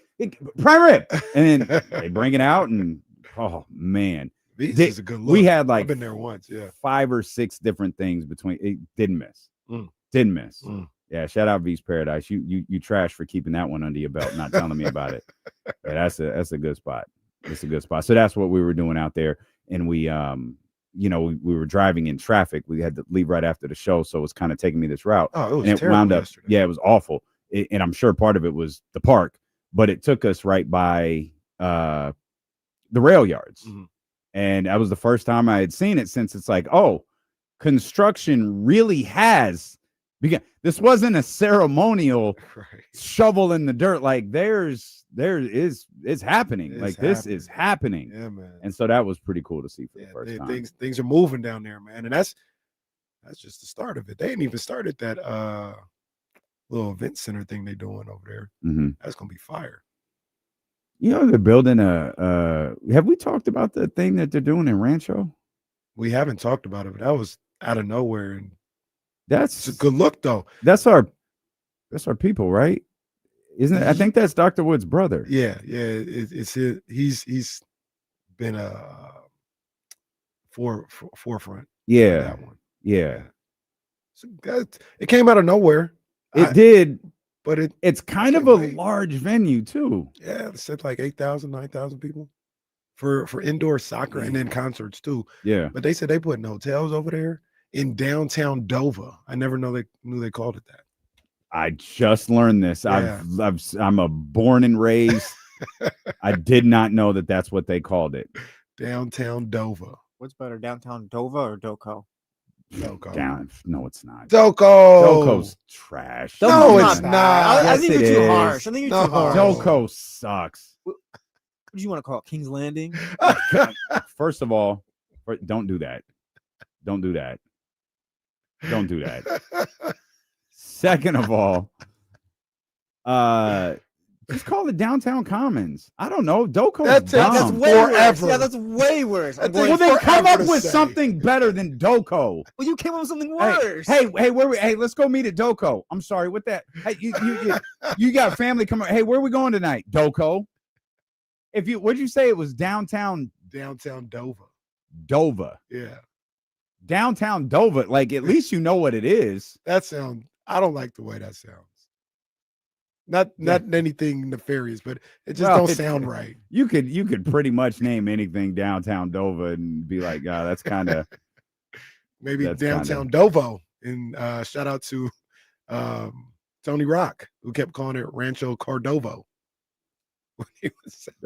prime rib. And then they bring it out, and oh man, This is a good look. we had like I've been there once. Yeah, 5 or 6 different things between. It didn't miss. Didn't miss. Yeah, shout out V's Paradise. You trash for keeping that one under your belt, not telling me about it. Yeah, that's a good spot. It's a good spot. So that's what we were doing out there, and we we were driving in traffic. We had to leave right after the show, so it was kind of taking me this route. Oh, it was and it terrible wound up. yesterday. Yeah, it was awful. And I'm sure part of it was the park, but it took us right by the rail yards, and that was the first time I had seen it since it's like, oh, construction really has begun. This wasn't a ceremonial shovel in the dirt. Like it's happening. This is happening. Yeah, man. And so that was pretty cool to see for the first time. Things are moving down there, man, and that's just the start of it. They ain't even started that little event center thing they're doing over there. That's gonna be fire. You know, they're building have we talked about the thing that they're doing in Rancho? We haven't talked about it, but that was out of nowhere, and it's a good look though. That's our people, right? Isn't it? I think that's Dr. Wood's brother. Yeah. It's his. He's been a forefront. Yeah, that one. Yeah. So it came out of nowhere. It did, but it's kind of a large venue too. Yeah, it said like 8,000, 9,000 people for indoor soccer and then concerts too. Yeah, but they said they putting hotels over there in downtown Dover. I never knew they called it that. I just learned this. Yeah. I'm a born and raised. I did not know that that's what they called it. Downtown Dover. What's better, downtown Dover or Doko? Doko. No, it's not. Doko's trash. No, it's not. I think you're too harsh. I think you're too harsh. Doko sucks. What do you want to call it? King's Landing? First of all, don't do that. Don't do that. Don't do that. Second of all, just call it Downtown Commons. I don't know. Doko. That's way forever. worse. Yeah, that's way worse. Well, then come up with something better than Doko. Well, you came up with something worse. Hey, let's go meet at Doko. I'm sorry, what that? Hey, you got family coming. Hey, where are we going tonight? Doko. What'd you say? It was downtown Dover. Dover. Yeah. Downtown Dover. Like, at least you know what it is. I don't like the way that sounds. Not anything nefarious, but it just don't sound right. You could pretty much name anything downtown Dover and be like, that's kind of maybe downtown Dovo. And shout out to Tony Rock, who kept calling it Rancho Cordovo.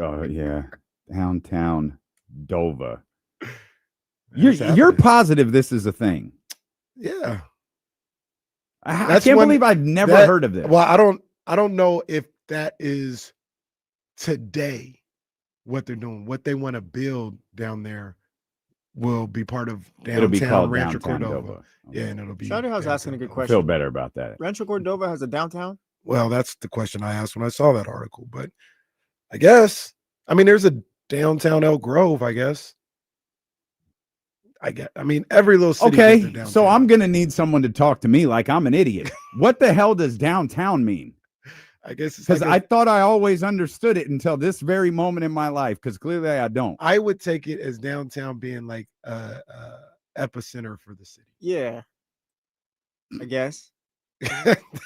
Oh yeah, downtown Dover. You're positive this is a thing? Yeah. I can't believe I've never heard of this. Well, I don't know if that is today what they're doing. What they want to build down there will be part of downtown it'll be called Rancho downtown Cordova. Dover. Okay. Yeah, and it'll be. Shadowhouse asking a good I question. feel better about that. Rancho Cordova has a downtown? Well, that's the question I asked when I saw that article, but I guess. I mean, there's a downtown Elk Grove, I guess. I mean, every little city. gets their Okay, downtown. so I'm gonna need someone to talk to me like I'm an idiot. What the hell does downtown mean? I guess it's Because like I thought I always understood it until this very moment in my life. Because clearly I don't. I would take it as downtown being like epicenter for the city. Yeah. I guess.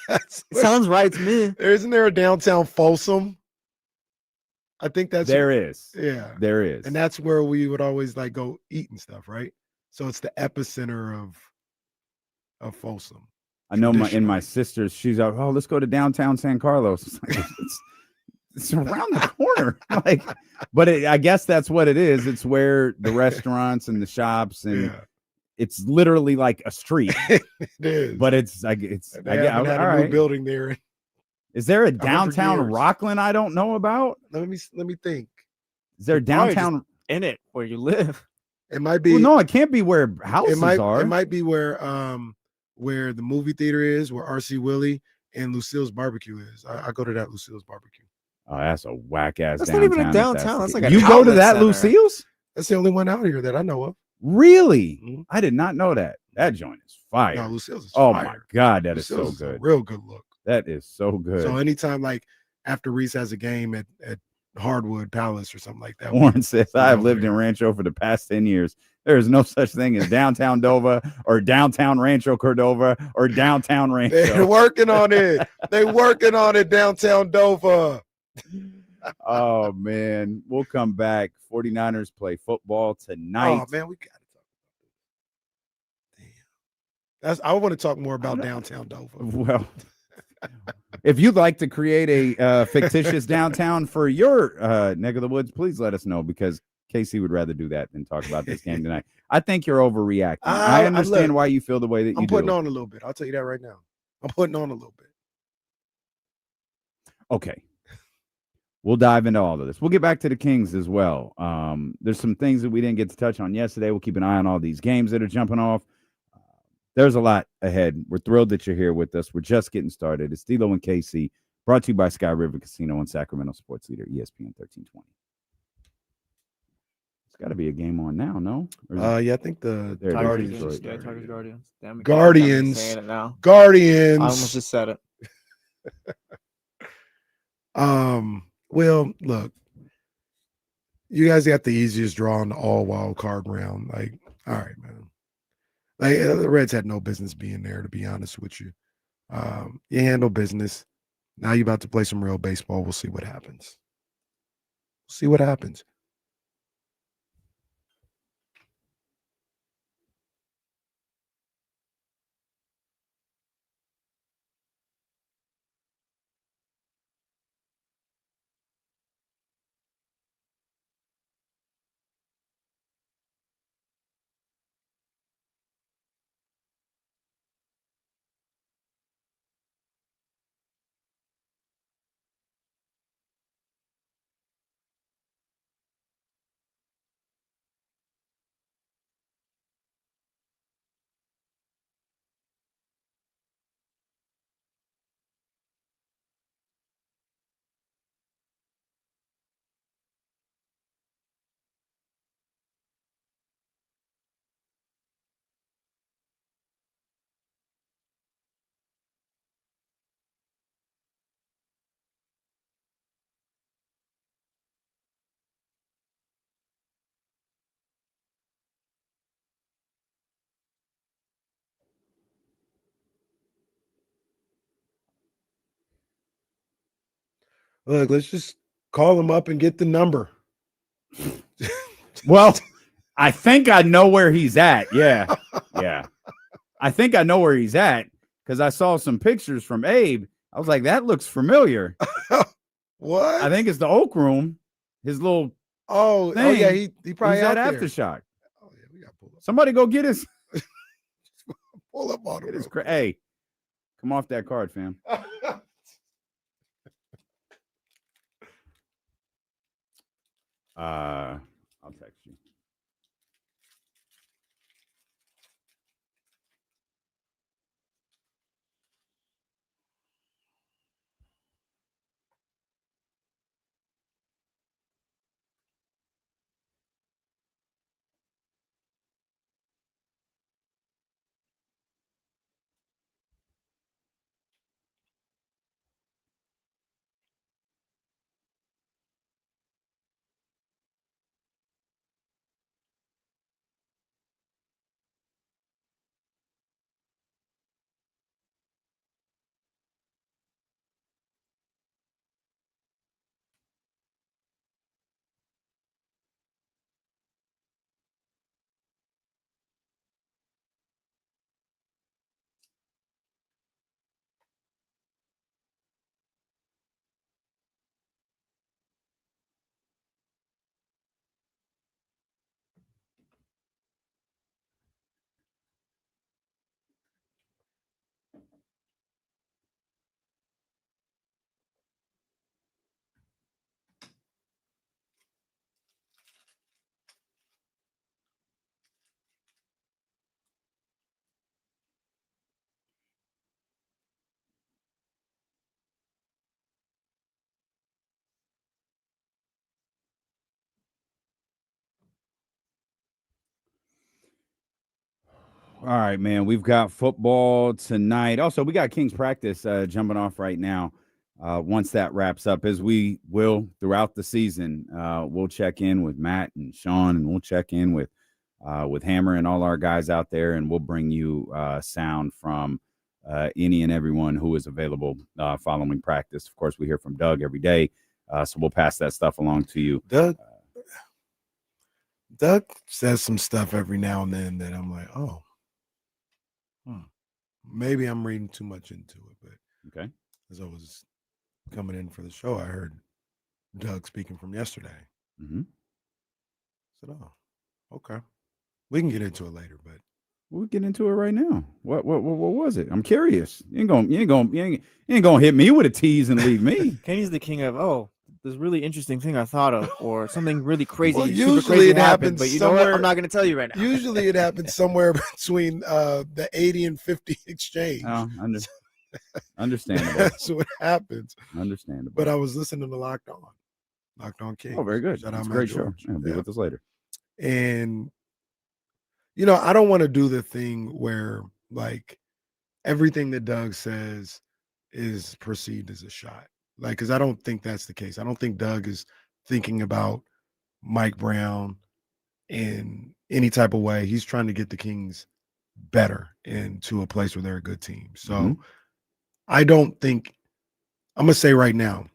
That's It sounds right to me. Isn't there a downtown Folsom? I think that's There is. Yeah. There is. And that's where we would always like go eat and stuff, right? So it's the epicenter of Folsom. I know my traditionally. sister's, she's like, oh, let's go to downtown San Carlos. It's like, it's around the corner. Like, but I guess that's what it is. It's where the restaurants and the shops and Yeah, it's literally like a street. it is. But it's like it's they haven't had all a new right. building there. Is there a downtown years. Rockland I don't know about? Let me think. Is there Probably downtown? In it where you live. It might be. Well, no, it can't be where houses are. It might be where the movie theater is, where RC Willie and Lucille's Barbecue is. I go to that Lucille's Barbecue. Oh, that's a whack ass. That's not even a downtown. That's like a you go to outlet that center. Lucille's? That's the only one out here that I know of. Really? Mhm. I did not know that. That joint is fire. No, Lucille's is Oh fire. my god, that is Lucille's so a good. real good look. That is so good. So anytime like after Reese has a game at Hardwood Palace or something like that. Warren says, I have over lived there. in Rancho for the past 10 years. There is no such thing as downtown Dova or downtown Rancho Cordova or downtown They're Rancho. working on it. They're working on it downtown Dover. Oh, man. We'll come back. 49ers play football tonight. Oh man, we gotta talk about this. Damn. I want to talk more about downtown Dover. Well, if you'd like to create a fictitious downtown for your neck of the woods, please let us know because Casey would rather do that than talk about this game tonight. I think you're overreacting. I understand why you feel the way that you I'm do. putting on a little bit. I'll tell you that right now. I'm putting on a little bit. Okay. We'll dive into all of this. We'll get back to the Kings as well. There's some things that we didn't get to touch on yesterday. We'll keep an eye on all these games that are jumping off. There's a lot ahead. We're thrilled that you're here with us. We're just getting started. It's D'Lo and KC, brought to you by Sky River Casino and Sacramento Sports Leader, ESPN 1320. It's got to be a game on now, no? Yeah, I think the There it is. Guardians. Detroit. Yeah, Tigers Guardians. Damn it, Guardians. I'm saying it now. Guardians. I almost just said it. Well, look, you guys got the easiest draw in the all wild card round. Like, all right, man. Like the Reds had no business being there, to be honest with you. You handle business. Now you're about to play some real baseball. We'll see what happens. See what happens. Look, let's just call him up and get the number. Well, I think I know where he's at. Yeah. Yeah. I think I know where he's at because I saw some pictures from Abe. I was like, that looks familiar. What? I think it's the Oak Room. His little Oh thing. yeah, he probably he's out at there. Aftershock. Oh yeah, we got to pull up. Somebody go get his. Pull up on Get him. his hey, come off that card, fam. I'll text you. All right, man. We've got football tonight. Also, we got Kings practice jumping off right now. Once that wraps up, as we will throughout the season, we'll check in with Matt and Sean, and we'll check in with Hammer and all our guys out there, and we'll bring you sound from any and everyone who is available following practice. Of course, we hear from Doug every day, so we'll pass that stuff along to you. Doug says some stuff every now and then that I'm like, oh, maybe I'm reading too much into it. But Okay. as I was coming in for the show, I heard Doug speaking from yesterday. Mm-hmm. I said, oh, okay. We can get into it later, but we'll get into it right now. What was it? I'm curious. You ain't gonna hit me with a tease and leave me. Kenny's the king of this really interesting thing I thought of, or something really crazy. Well, super usually crazy it happens but you know what? somewhere- I'm not gonna tell you right now. usually it happens somewhere between the 80 and 50 exchange. Oh, understandable. That's what happens. Understandable. But I was listening to Locked On Kings. Oh, very good. Shout It's out a Matt great show. George. He'll be with us later. And I don't want to do the thing where like everything that Doug says is perceived as a shot. Like, because I don't think that's the case. I don't think Doug is thinking about Mike Brown in any type of way. He's trying to get the Kings better and to a place where they're a good team. So I don't think, I'm going to say right now,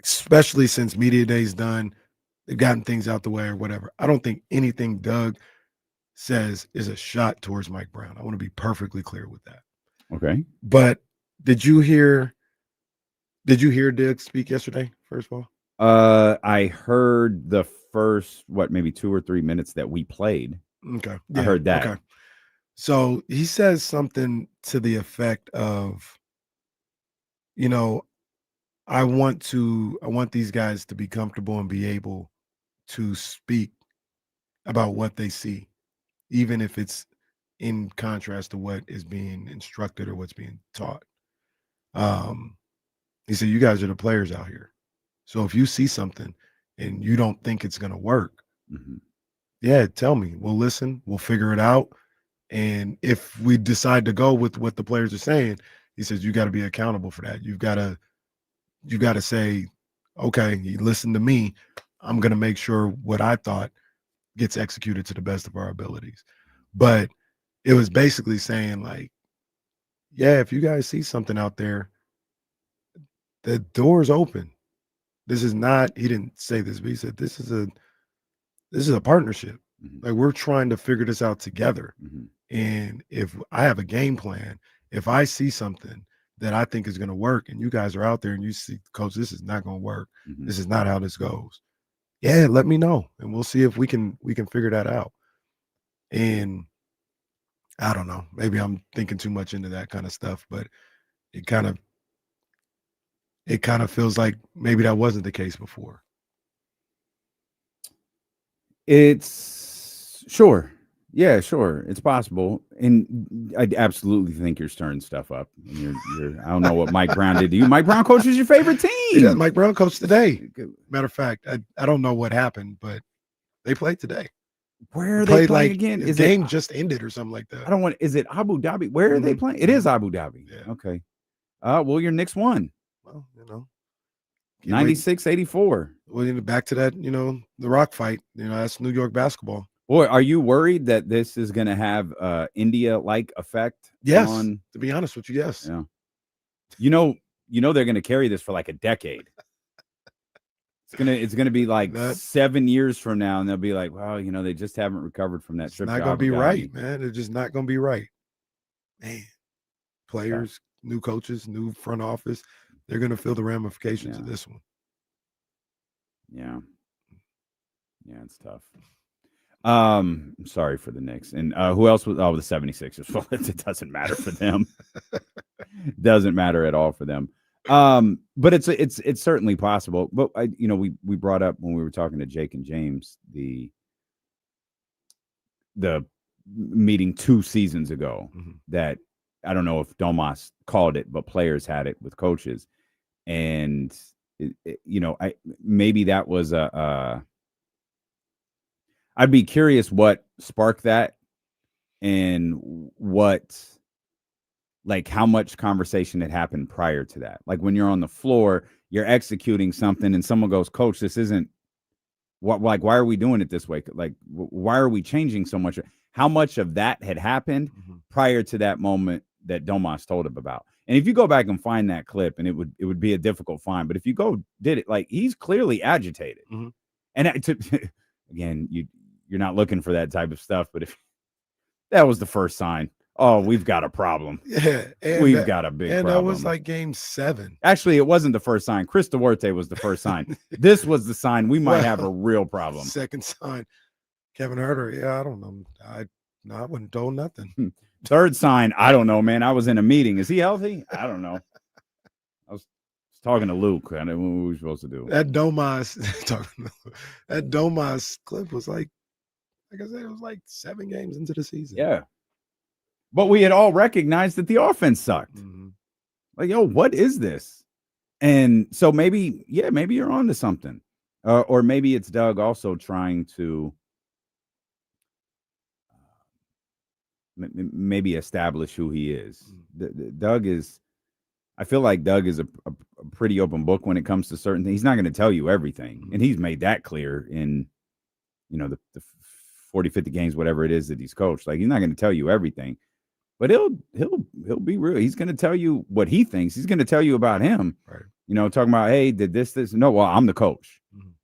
especially since Media Day's done, they've gotten things out the way or whatever. I don't think anything Doug says is a shot towards Mike Brown. I want to be perfectly clear with that. Okay. But did you hear Doug speak yesterday, first of all? I heard the first, maybe 2 or 3 minutes that we played. Okay. I heard that. Okay. So he says something to the effect of, I want these guys to be comfortable and be able to speak about what they see, even if it's in contrast to what is being instructed or what's being taught. He said, you guys are the players out here. So if you see something and you don't think it's going to work, yeah, tell me. We'll listen. We'll figure it out. And if we decide to go with what the players are saying, he says, you got to be accountable for that. You've got to say, okay, you listen to me. I'm going to make sure what I thought gets executed to the best of our abilities. But it was basically saying like, yeah, if you guys see something out there, the door's open. This is not, he didn't say this, but he said, this is a partnership. Like, we're trying to figure this out together. And if I have a game plan, if I see something that I think is going to work and you guys are out there and you see, coach, this is not going to work. This is not how this goes. Yeah, let me know. And we'll see if we can figure that out. And I don't know, maybe I'm thinking too much into that kind of stuff, but it kind of feels like maybe that wasn't the case before. It's sure. Yeah, sure. It's possible. And I absolutely think you're stirring stuff up. And you're I don't know what Mike Brown did to you. Mike Brown coaches your favorite team. Yeah, Mike Brown coached today. Matter of fact, I don't know what happened, but they played today. Where are they playing like, again? The game just ended or something like that. Is it Abu Dhabi? Where are they playing? It is Abu Dhabi. Yeah. Okay. Well, your Knicks won. Well, 96-84. Well, back to that, the Rock fight. That's New York basketball. Boy, are you worried that this is going to have India-like effect? Yes. To be honest with you, yes. Yeah. They're going to carry this for like a decade. It's gonna be like 7 years from now, and they'll be like, "Wow, they just haven't recovered from that trip." It's not gonna be right, man. It's just not gonna be right, man. Players, new coaches, new front office, they're gonna feel the ramifications of this one. Yeah, it's tough. I'm sorry for the Knicks. And who else was? Oh, the 76ers. Well, it doesn't matter for them. Doesn't matter at all for them. But it's certainly possible. But we brought up when we were talking to Jake and James the meeting 2 seasons ago that I don't know if Domas called it, but players had it with coaches, and maybe that was I'd be curious what sparked that, and how much conversation had happened prior to that. Like when you're on the floor, you're executing something and someone goes, Coach, this isn't why are we doing it this way? Like, why are we changing so much? How much of that had happened prior to that moment that Domas told him about? And if you go back and find that clip, and it would be a difficult find, but if you did it, like, he's clearly agitated. And again, you're not looking for that type of stuff, but if that was the first sign, oh, we've got a problem. Yeah, we've got a big problem. And that was like game 7. Actually, it wasn't the first sign. Chris Duarte was the first sign. This was the sign we might have a real problem. Second sign, Kevin Herter. Yeah, I don't know. I wasn't told nothing. Third sign, I don't know, man. I was in a meeting. Is he healthy? I don't know. I was talking to Luke. I know what we were supposed to do. That Domas clip was like I said, it was like 7 games into the season. Yeah. But we had all recognized that the offense sucked. Like, yo, what is this? And so maybe you're on to something. Or maybe it's Doug also trying to maybe establish who he is. I feel like Doug is a pretty open book when it comes to certain things. He's not going to tell you everything. And he's made that clear in, the 40, 50 games, whatever it is that he's coached. Like, he's not going to tell you everything. But he'll be real. He's going to tell you what he thinks. He's going to tell you about him. Right. Talking about, hey, did this. No, well, I'm the coach.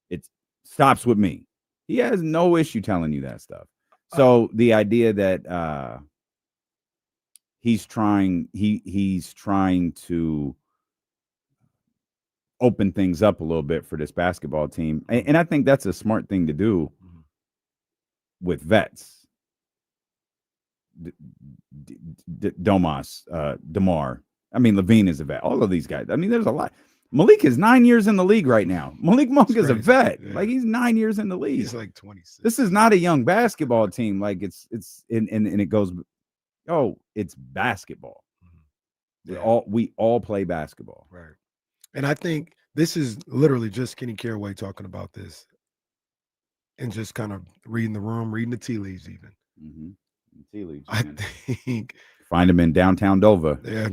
It stops with me. He has no issue telling you that stuff. So the idea that he's trying to open things up a little bit for this basketball team, and I think that's a smart thing to do with vets. Domas, DeMar. I mean, Levine is a vet. All of these guys. I mean, there's a lot. Malik is 9 years in the league right now. Malik Monk is a vet. Yeah. Like, he's 9 years in the league. He's like 26. This is not a young basketball team. Like, it's it goes, it's basketball. Yeah. We all play basketball. Right. And I think this is literally just Kenny Caraway talking about this and just kind of reading the room, reading the tea leaves even. Tea leaves. I think find them in downtown Dover. Yeah,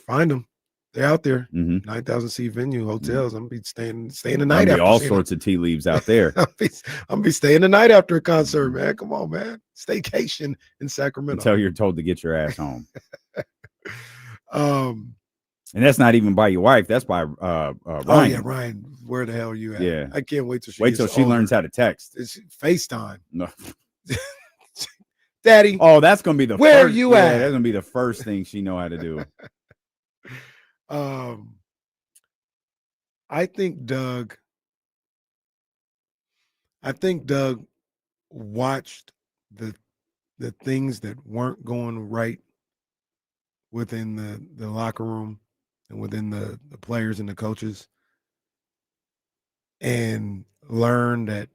find them. They're out there. 9,000 seat venue hotels. I'm gonna be staying the night. There'll be all sorts of tea leaves out there. I'm gonna be staying the night after a concert, man. Come on, man. Staycation in Sacramento. Until you're told to get your ass home. And that's not even by your wife. That's by Ryan. Oh yeah, Ryan. Where the hell are you at? Yeah, I can't wait till she learns how to text. It's FaceTime. No. Daddy. Oh, that's gonna be the where first, you at? That's gonna be the first thing she know how to do. I think Doug watched the things that weren't going right within the locker room and within the players and the coaches, and learned that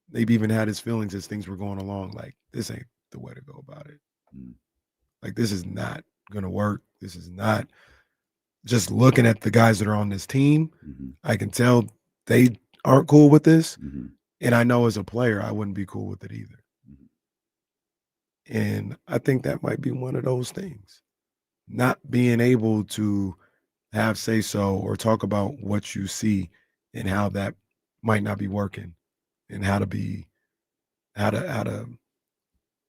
maybe even had his feelings as things were going along. Like, this ain't the way to go about it. Like, this is not gonna work. This is not. Just looking at the guys that are on this team, I can tell they aren't cool with this. And I know as a player, I wouldn't be cool with it either. And I think that might be one of those things. Not being able to have say so or talk about what you see and how that might not be working, and how to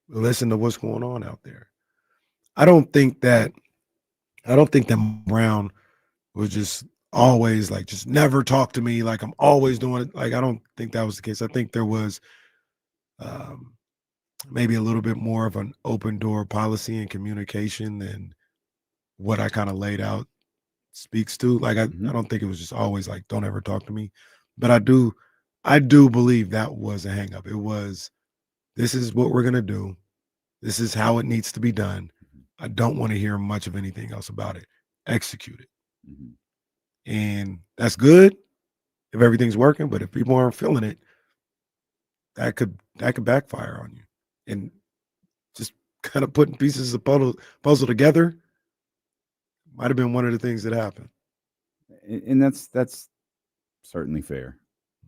listen to what's going on out there. I don't think that Brown was just always like, just never talk to me, like I'm always doing it. Like, I don't think that was the case. I think there was maybe a little bit more of an open door policy and communication than what I kind of laid out speaks to. Like, I don't think it was just always like, don't ever talk to me. But I do believe that was a hang up. It was, this is what we're going to do. This is how it needs to be done. I don't want to hear much of anything else about it. Execute it. And that's good if everything's working, but if people aren't feeling it, that could backfire on you. And just kind of putting pieces of puzzle together might have been one of the things that happened. And that's certainly fair.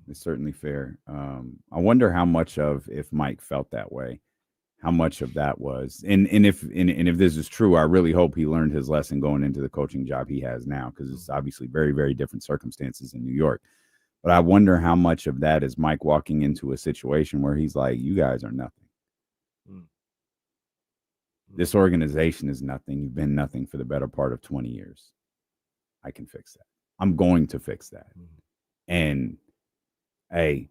It's certainly fair. I wonder how much of, if Mike felt that way, how much of that was. And if this is true, I really hope he learned his lesson going into the coaching job he has now, because it's obviously very, very different circumstances in New York. But I wonder how much of that is Mike walking into a situation where he's like, you guys are nothing. This organization is nothing. You've been nothing for the better part of 20 years. I can fix that. I'm going to fix that. And hey,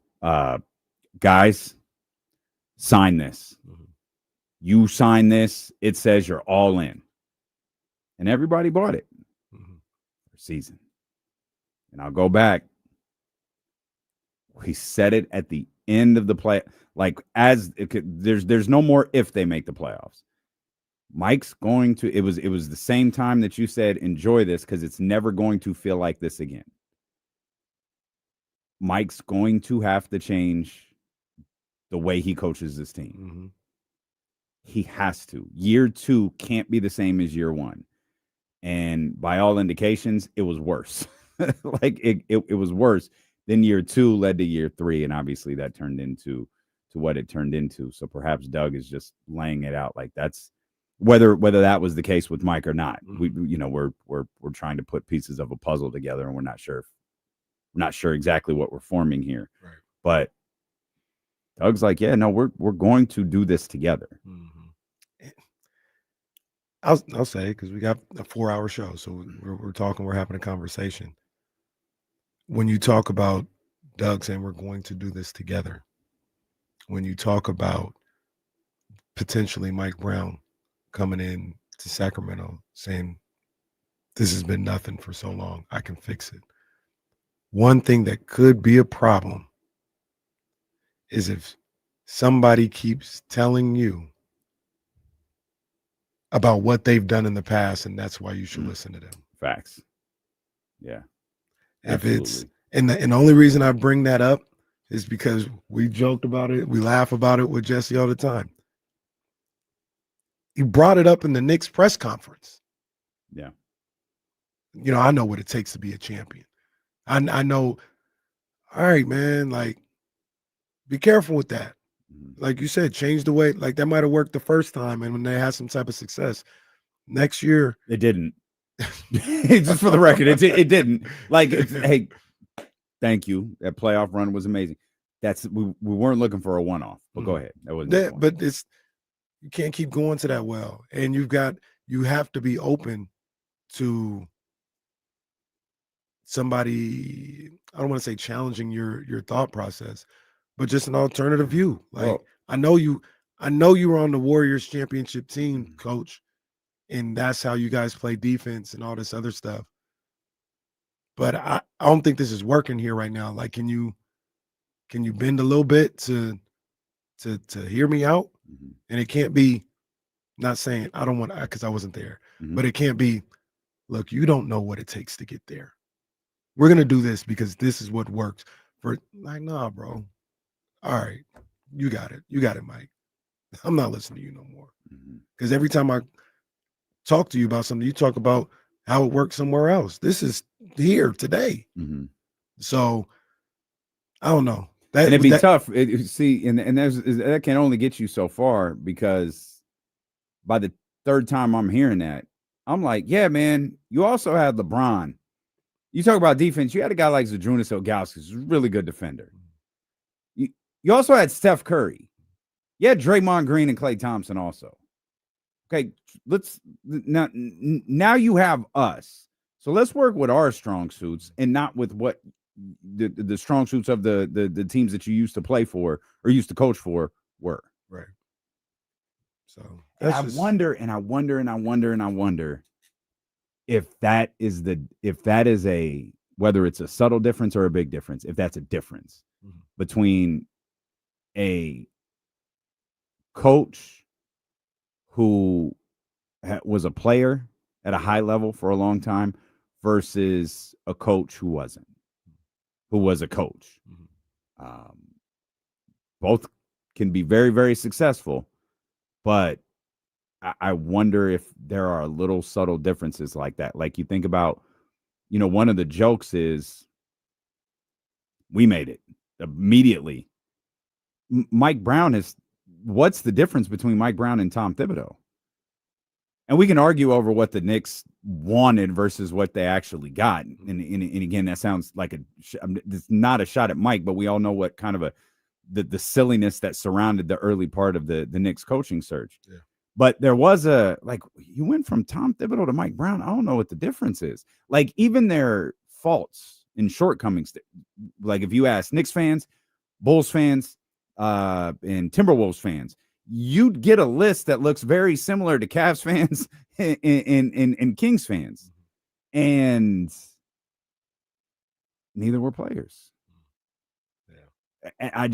guys, sign this. You sign this, it says you're all in. And everybody bought it for season. And I'll go back. We said it at the end of the play, like there's no more if they make the playoffs. Mike's going to, it was the same time that you said, enjoy this because it's never going to feel like this again. Mike's going to have to change the way he coaches this team. He has to. Year 2 can't be the same as year 1. And by all indications, it was worse. Like it was worse. Then year 2 led to year 3. And obviously that turned into what it turned into. So perhaps Doug is just laying it out like that's whether that was the case with Mike or not. We're trying to put pieces of a puzzle together, and we're not sure exactly what we're forming here. Right. But Doug's like, yeah, no, we're going to do this together. I'll say, because we got a 4-hour show, so we're talking, we're having a conversation. When you talk about Doug saying we're going to do this together, when you talk about potentially Mike Brown coming in to Sacramento saying this has been nothing for so long, I can fix it. One thing that could be a problem is if somebody keeps telling you about what they've done in the past, and that's why you should listen to them. Facts. Yeah. If it's and the only reason I bring that up is because we joked about it, we laugh about it with Jesse all the time. He brought it up in the Knicks press conference. Yeah. I know what it takes to be a champion. I know, all right, man, like, be careful with that. Like you said, change the way, like that might have worked the first time, and when they had some type of success. Next year. It didn't. Just for the record, it didn't. Like, hey, thank you. That playoff run was amazing. We weren't looking for a one-off, but go ahead. That was but you can't keep going to that well. And you have to be open to somebody, I don't want to say challenging your thought process, but just an alternative view. Like, I know you were on the Warriors championship team, coach, and that's how you guys play defense and all this other stuff. But I don't think this is working here right now. Like, can you bend a little bit to hear me out? And it can't be, not saying I don't want to, because I wasn't there, but it can't be, look, you don't know what it takes to get there. We're going to do this because this is what works for, like, nah, bro. All right. You got it. You got it, Mike. I'm not listening to you no more. Because every time I talk to you about something, you talk about how it works somewhere else. This is here today. So I don't know. And it'd be tough. See, and that can only get you so far, because by the third time I'm hearing that, I'm like, yeah, man, you also had LeBron. You talk about defense, you had a guy like Zydrunas Ilgauskas, who's a really good defender. You also had Steph Curry. You had Draymond Green and Klay Thompson also. Okay, now you have us. So let's work with our strong suits and not with what the strong suits of the teams that you used to play for or used to coach for were. Right. So I wonder if that is a, whether it's a subtle difference or a big difference, if that's a difference between a coach who was a player at a high level for a long time versus a coach who wasn't, who was a coach. Both can be very, very successful, but I wonder if there are little subtle differences like that. Like, you think about, one of the jokes is we made it immediately. Mike Brown has what's the difference between Mike Brown and Tom Thibodeau? And we can argue over what the Knicks wanted versus what they actually got. And again, that sounds like it's not a shot at Mike, but we all know what kind of the silliness that surrounded the early part of the Knicks coaching search. Yeah. But there was you went from Tom Thibodeau to Mike Brown. I don't know what the difference is. Like, even their faults and shortcomings, like if you ask Knicks fans, Bulls fans, and Timberwolves fans, you'd get a list that looks very similar to Cavs fans and Kings fans. And neither were players. Yeah. I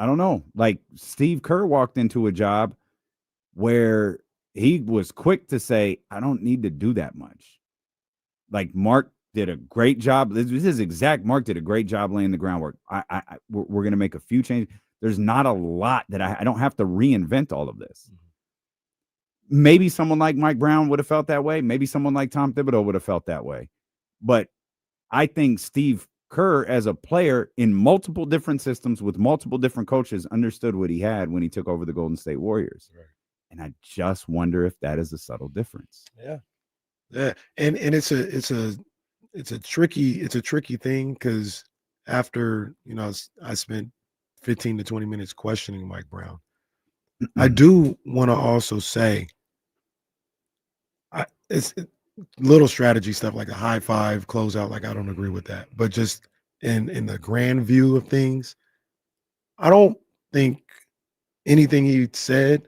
don't know. Like, Steve Kerr walked into a job where he was quick to say, I don't need to do that much. Like, Mark did a great job. This is exact. Mark did a great job laying the groundwork. We're going to make a few changes. There's not a lot that I don't have to reinvent all of this. Maybe someone like Mike Brown would have felt that way. Maybe someone like Tom Thibodeau would have felt that way. But I think Steve Kerr, as a player in multiple different systems with multiple different coaches, understood what he had when he took over the Golden State Warriors. Right. And I just wonder if that is a subtle difference. Yeah. Yeah. And it's a tricky thing, because after, I spent 15 to 20 minutes questioning Mike Brown. I do want to also say, it's little strategy stuff like a high five, close out. Like, I don't agree with that. But just in the grand view of things, I don't think anything he said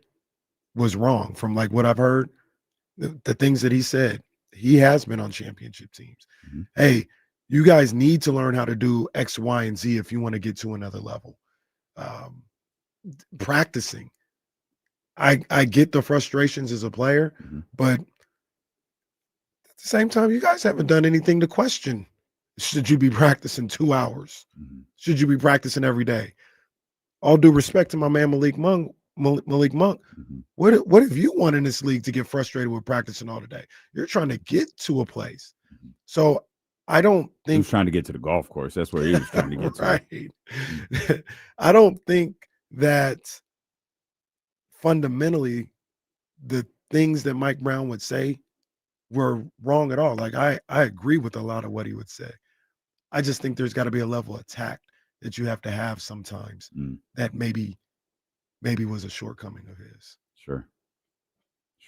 was wrong. From like what I've heard, the things that he said, he has been on championship teams. Mm-hmm. Hey, you guys need to learn how to do X, Y, and Z if you want to get to another level. Practicing. I get the frustrations as a player, but at the same time, you guys haven't done anything to question. Should you be practicing 2 hours? Should you be practicing every day? All due respect to my man Malik Monk. What have you won in this league to get frustrated with practicing all the day? You're trying to get to a place. So I don't think he was trying to get to the golf course. That's where he was trying to get to. Right. I don't think that fundamentally the things that Mike Brown would say were wrong at all. Like, I agree with a lot of what he would say. I just think there's got to be a level of tact that you have to have sometimes that maybe was a shortcoming of his. Sure.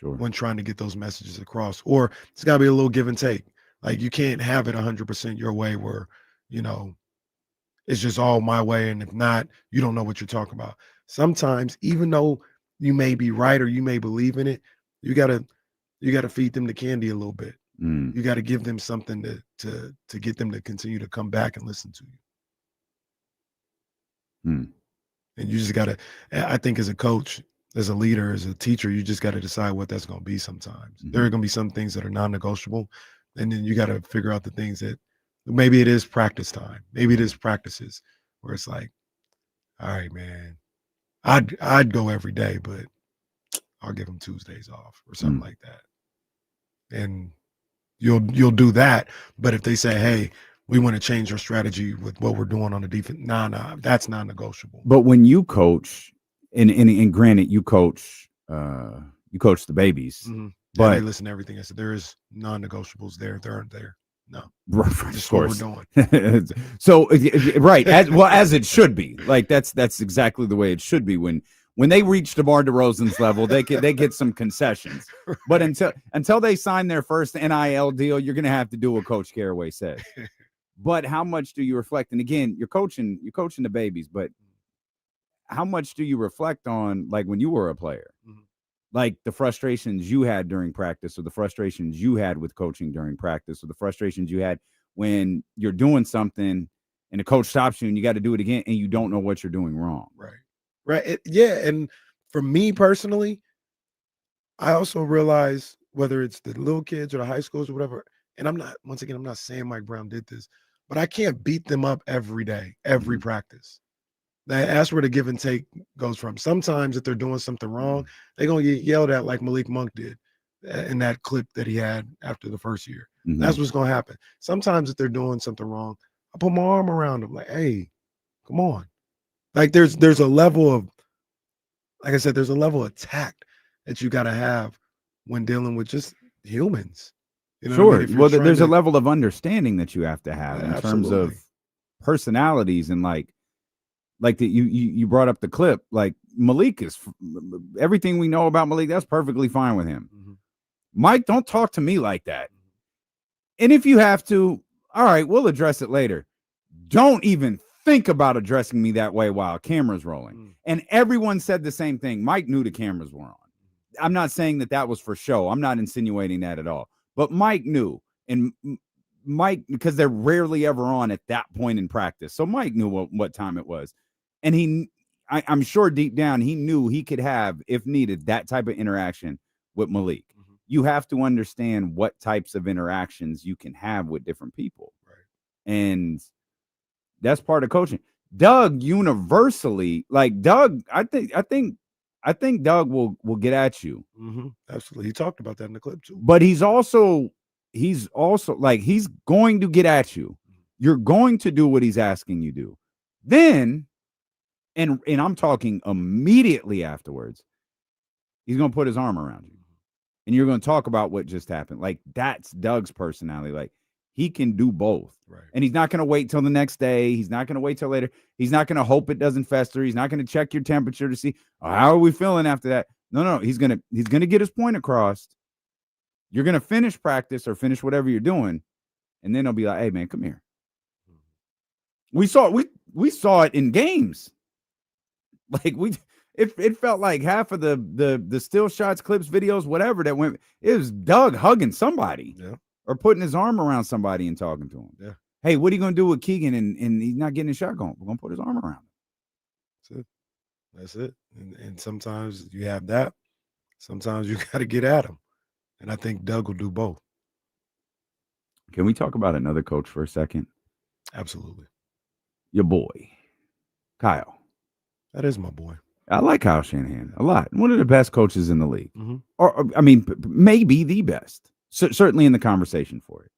When trying to get those messages across, or it's got to be a little give and take. Like, you can't have it 100% your way where, it's just all my way. And if not, you don't know what you're talking about. Sometimes, even though you may be right or you may believe in it, you got to feed them the candy a little bit. You got to give them something to get them to continue to come back and listen to you. And you just got to, I think, as a coach, as a leader, as a teacher, you just got to decide what that's going to be sometimes. There are going to be some things that are non-negotiable. And then you got to figure out the things that maybe it is practice time. Maybe it is practices where it's like, all right, man, I'd go every day, but I'll give them Tuesdays off or something like that. And you'll do that. But if they say, hey, we want to change our strategy with what we're doing on the defense, nah, that's non-negotiable. But when you coach, and granted, you coach the babies. But they listen to everything I said. There is non-negotiables there. There aren't there. No, of course. What we're doing. So right, as it should be. Like, that's exactly the way it should be. When they reach DeMar DeRozan's level, they get some concessions. Right. But until they sign their first NIL deal, you're going to have to do what Coach Carraway said. But how much do you reflect? And again, you're coaching the babies, but how much do you reflect on, like, when you were a player? Like, the frustrations you had during practice, or the frustrations you had with coaching during practice, or the frustrations you had when you're doing something and the coach stops you and you got to do it again and you don't know what you're doing wrong. Right. Yeah. And for me personally, I also realize, whether it's the little kids or the high schools or whatever, and I'm not saying Mike Brown did this, but I can't beat them up every day, every practice. That's where the give and take goes from. Sometimes if they're doing something wrong, they're going to get yelled at like Malik Monk did in that clip that he had after the first year. That's what's going to happen. Sometimes if they're doing something wrong, I put my arm around them like, hey, come on. Like, there's a level of like I said, there's a level of tact that you got to have when dealing with just humans. You know what I mean? If you're Well, trying there's a to- level of understanding that you have to have in terms of Absolutely. personalities and like that you brought up the clip. Like Malik is everything we know about Malik. That's perfectly fine with him. Mhm. Mike, don't talk to me like that. And if you have to, all right, we'll address it later. Don't even think about addressing me that way while camera's rolling. Mm. And everyone said the same thing. Mike knew the cameras were on. I'm not saying that was for show. I'm not insinuating that at all. But Mike knew. And Mike, because they're rarely ever on at that point in practice. So Mike knew what time it was. And I'm sure deep down he knew he could have, if needed, that type of interaction with Malik. Mhm. You have to understand what types of interactions you can have with different people. Right. And that's part of coaching. Doug universally, like Doug, I think Doug will get at you. Mm-hmm. Absolutely. He talked about that in the clip too. But he's also like, he's going to get at you. You're going to do what he's asking you to do. Then, and I'm talking immediately afterwards, he's going to put his arm around you. And you're going to talk about what just happened. Like, that's Doug's personality. Like, he can do both. Right. And he's not going to wait till the next day. He's not going to wait till later. He's not going to hope it doesn't fester. He's not going to check your temperature to see, how are we feeling after that? No. He's going to get his point across. You're going to finish practice or finish whatever you're doing. And then he'll be like, hey, man, come here. We saw it in games. Like, it felt like half of the still shots, clips, videos, whatever that went, it was Doug hugging somebody. Yeah. Or putting his arm around somebody and talking to him. Yeah. Hey, what are you going to do with Keegan and he's not getting his shot going? We're going to put his arm around him. That's it. And sometimes you have that. Sometimes you got to get at him. And I think Doug will do both. Can we talk about another coach for a second? Absolutely. Your boy, Kyle. That is my boy. I like Kyle Shanahan a lot. One of the best coaches in the league. Mm-hmm. Or I mean, maybe the best. Certainly in the conversation for it.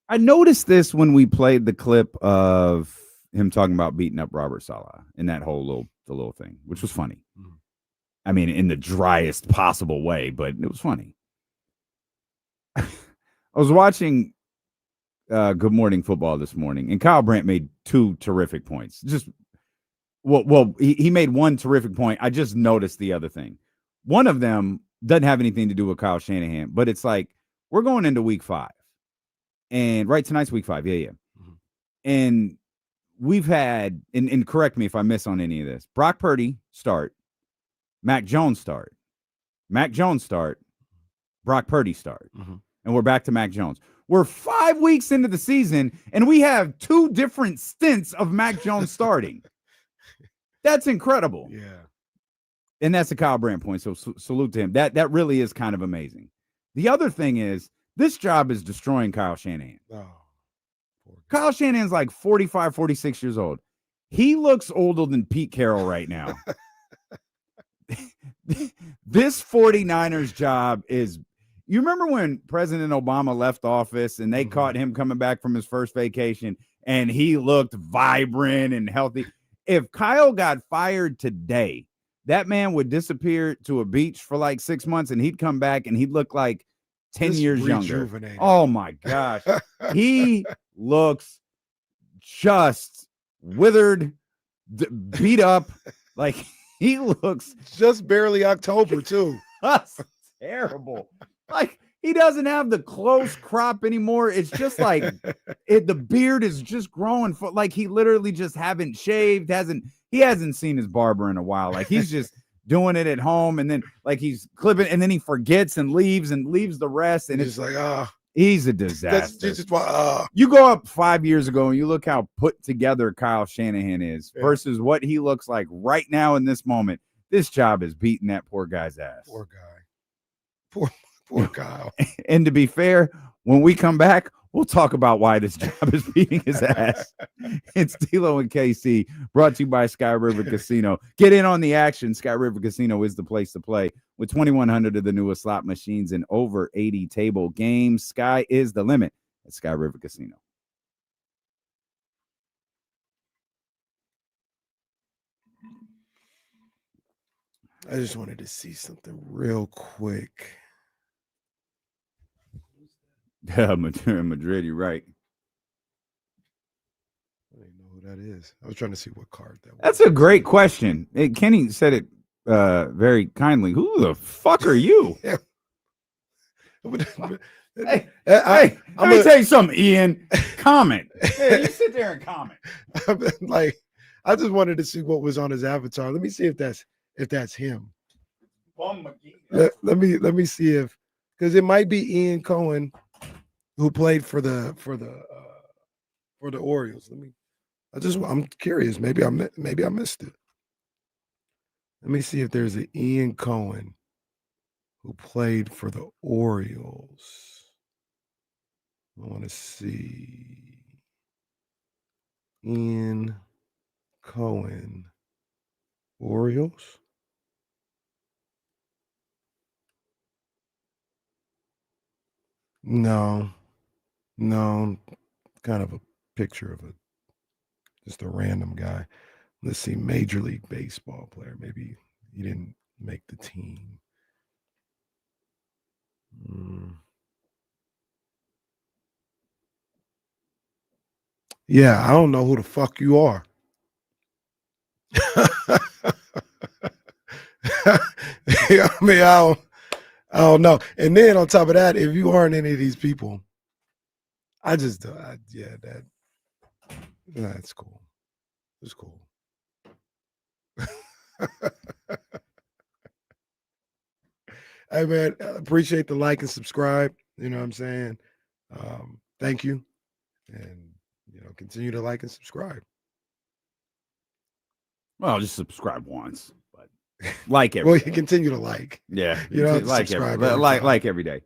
I noticed this when we played the clip of him talking about beating up Robert Saleh in that whole little thing, which was funny. Mm-hmm. I mean, in the driest possible way, but it was funny. I was watching Good Morning Football this morning, and Kyle Brandt made two terrific points. He made one terrific point. I just noticed the other thing. One of them doesn't have anything to do with Kyle Shanahan, but it's like, we're going into week 5. And right, tonight's week 5. Yeah. Mm-hmm. And we've had, and correct me if I miss on any of this, Brock Purdy start, Mac Jones start, Brock Purdy start. Mm-hmm. And we're back to Mac Jones. We're 5 weeks into the season, and we have 2 different stints of Mac Jones starting. That's incredible. Yeah. And that's a Kyle Brandt point. So salute to him. That really is kind of amazing. The other thing is, this job is destroying Kyle Shanahan. Oh, Kyle Shanahan's like 45, 46 years old. He looks older than Pete Carroll right now. This 49ers job is, you remember when President Obama left office and they caught him coming back from his first vacation and he looked vibrant and healthy? If Kyle got fired today, that man would disappear to a beach for like 6 months and he'd come back and he'd look like 10 years younger. Oh my gosh. He looks just withered, beat up. Like, he looks just barely October too. That's terrible. Like, he doesn't have the close crop anymore. It's just like the beard is just growing. Like, he literally just haven't shaved. He hasn't seen his barber in a while. Like, he's just doing it at home, and then like he's clipping, and then he forgets and leaves the rest. And it's like, he's a disaster. That's just you go up 5 years ago and you look how put together Kyle Shanahan is versus what he looks like right now in this moment. This job is beating that poor guy's ass. Poor guy. Poor Kyle. And to be fair, when we come back, we'll talk about why this job is beating his ass. It's D'Lo and KC, brought to you by Sky River Casino. Get in on the action. Sky River Casino is the place to play. With 2,100 of the newest slot machines and over 80 table games, sky is the limit at Sky River Casino. I just wanted to see something real quick. Yeah, Madrid, you're right. I don't even know who that is. I was trying to see what card that was. That's a great question. Kenny said it very kindly. Who the fuck are you? Yeah. Hey, let me tell you something, Ian. Comment. Hey, you sit there and comment. Like, I just wanted to see what was on his avatar. Let me see if that's him. Let me see if, because it might be Ian Cohen, who played for the Orioles. I'm curious. Maybe I missed it. Let me see if there's an Ian Cohen who played for the Orioles. I want to see Ian Cohen, Orioles. No, kind of a picture of just a random guy. Let's see, Major League Baseball player. Maybe he didn't make the team. Yeah, I don't know who the fuck you are. I mean, I don't know. And then on top of that, if you aren't any of these people, that's cool. It's cool. Hey man, appreciate the like and subscribe. You know what I'm saying? Thank you. And continue to like and subscribe. Well, just subscribe once, but like every Well, day. you continue to like. Yeah, You don't have to like subscribe every, every like time. like every day.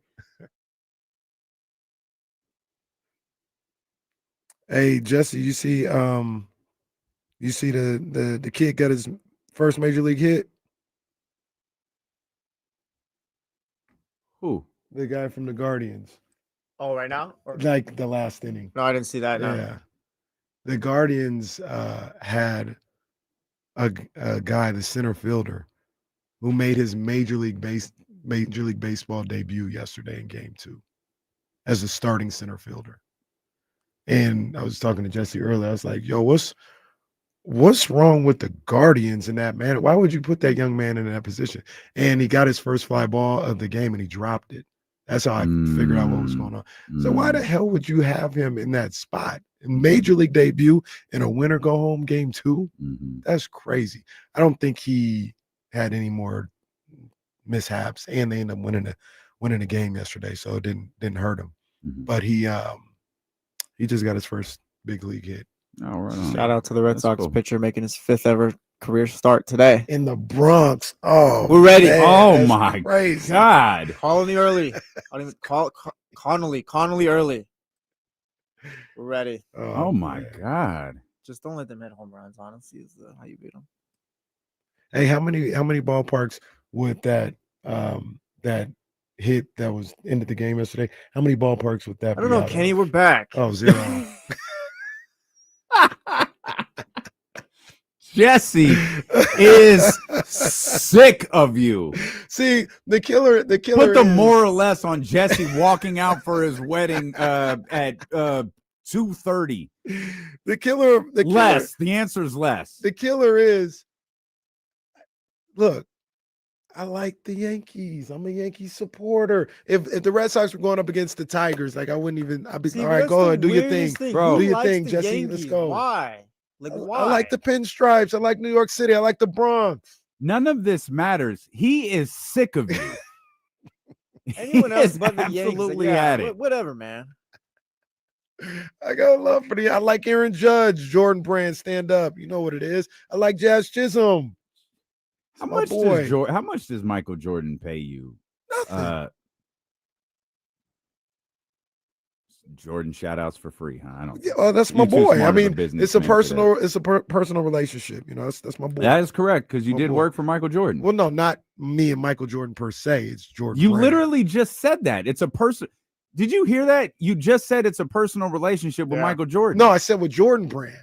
Hey Jesse, you see the kid got his first major league hit? Who? The guy from the Guardians. Oh, right now? Like the last inning. No, I didn't see that. No. Yeah. The Guardians had a guy, the center fielder, who made his Major League Baseball debut yesterday in Game 2 as a starting center fielder. And I was talking to Jesse earlier. I was like, "Yo, what's wrong with the Guardians in that man? Why would you put that young man in that position?" And he got his first fly ball of the game and he dropped it. That's how I figured out what was going on. So why the hell would you have him in that spot? Major league debut in a winner go home Game 2? That's crazy. I don't think he had any more mishaps, and they ended up winning the game yesterday, so it didn't hurt him. But he just got his first big league hit. Oh, right. Shout out to the Red That's Sox cool. pitcher making his 5th ever career start today. In the Bronx. Oh, We're ready. man, Oh that's my crazy. God. Connolly early. I don't even call Connolly early. We're ready. Oh my man. God. Just don't let them hit home runs. Honestly, is how you beat them. Hey, how many ballparks would that hit that was into the game yesterday? How many ballparks would that I don't be know, out Kenny. of? We're back. Oh, 0. Jesse is sick of you. See, the killer Put the is, more or less on Jesse walking out for his wedding at 2:30. the killer. Less. The answer is less. The killer is, look, I like the Yankees. I'm a Yankee supporter. If the Red Sox were going up against the Tigers, like I'd be See, all right, that's go the ahead, do your thing. weirdest thing. Bro. Who Do your likes thing, the Jesse. Let's Yankees? go. Why? Like, why? I like the pinstripes. I like New York City. I like the Bronx. None of this matters. He is sick of you. Anyone He else is but the Yankees? absolutely Like, at it. Whatever, man. I got love for I like Aaron Judge, Jordan Brand, stand up. You know what it is. I like Jazz Chisholm. How My much boy. how much does Michael Jordan pay you? Nothing. Jordan shout outs for free, huh? I don't Yeah, well, that's my You're too boy. smart I of a mean, businessman it's a for personal relationship. You know, that's my boy. That is correct, because you My did boy. work for Michael Jordan. Well, no, not me and Michael Jordan per se. It's Jordan. You Brand. literally just said that. It's a person. Did you hear that? You just said it's a personal relationship with Yeah. Michael Jordan. No, I said with Jordan Brand.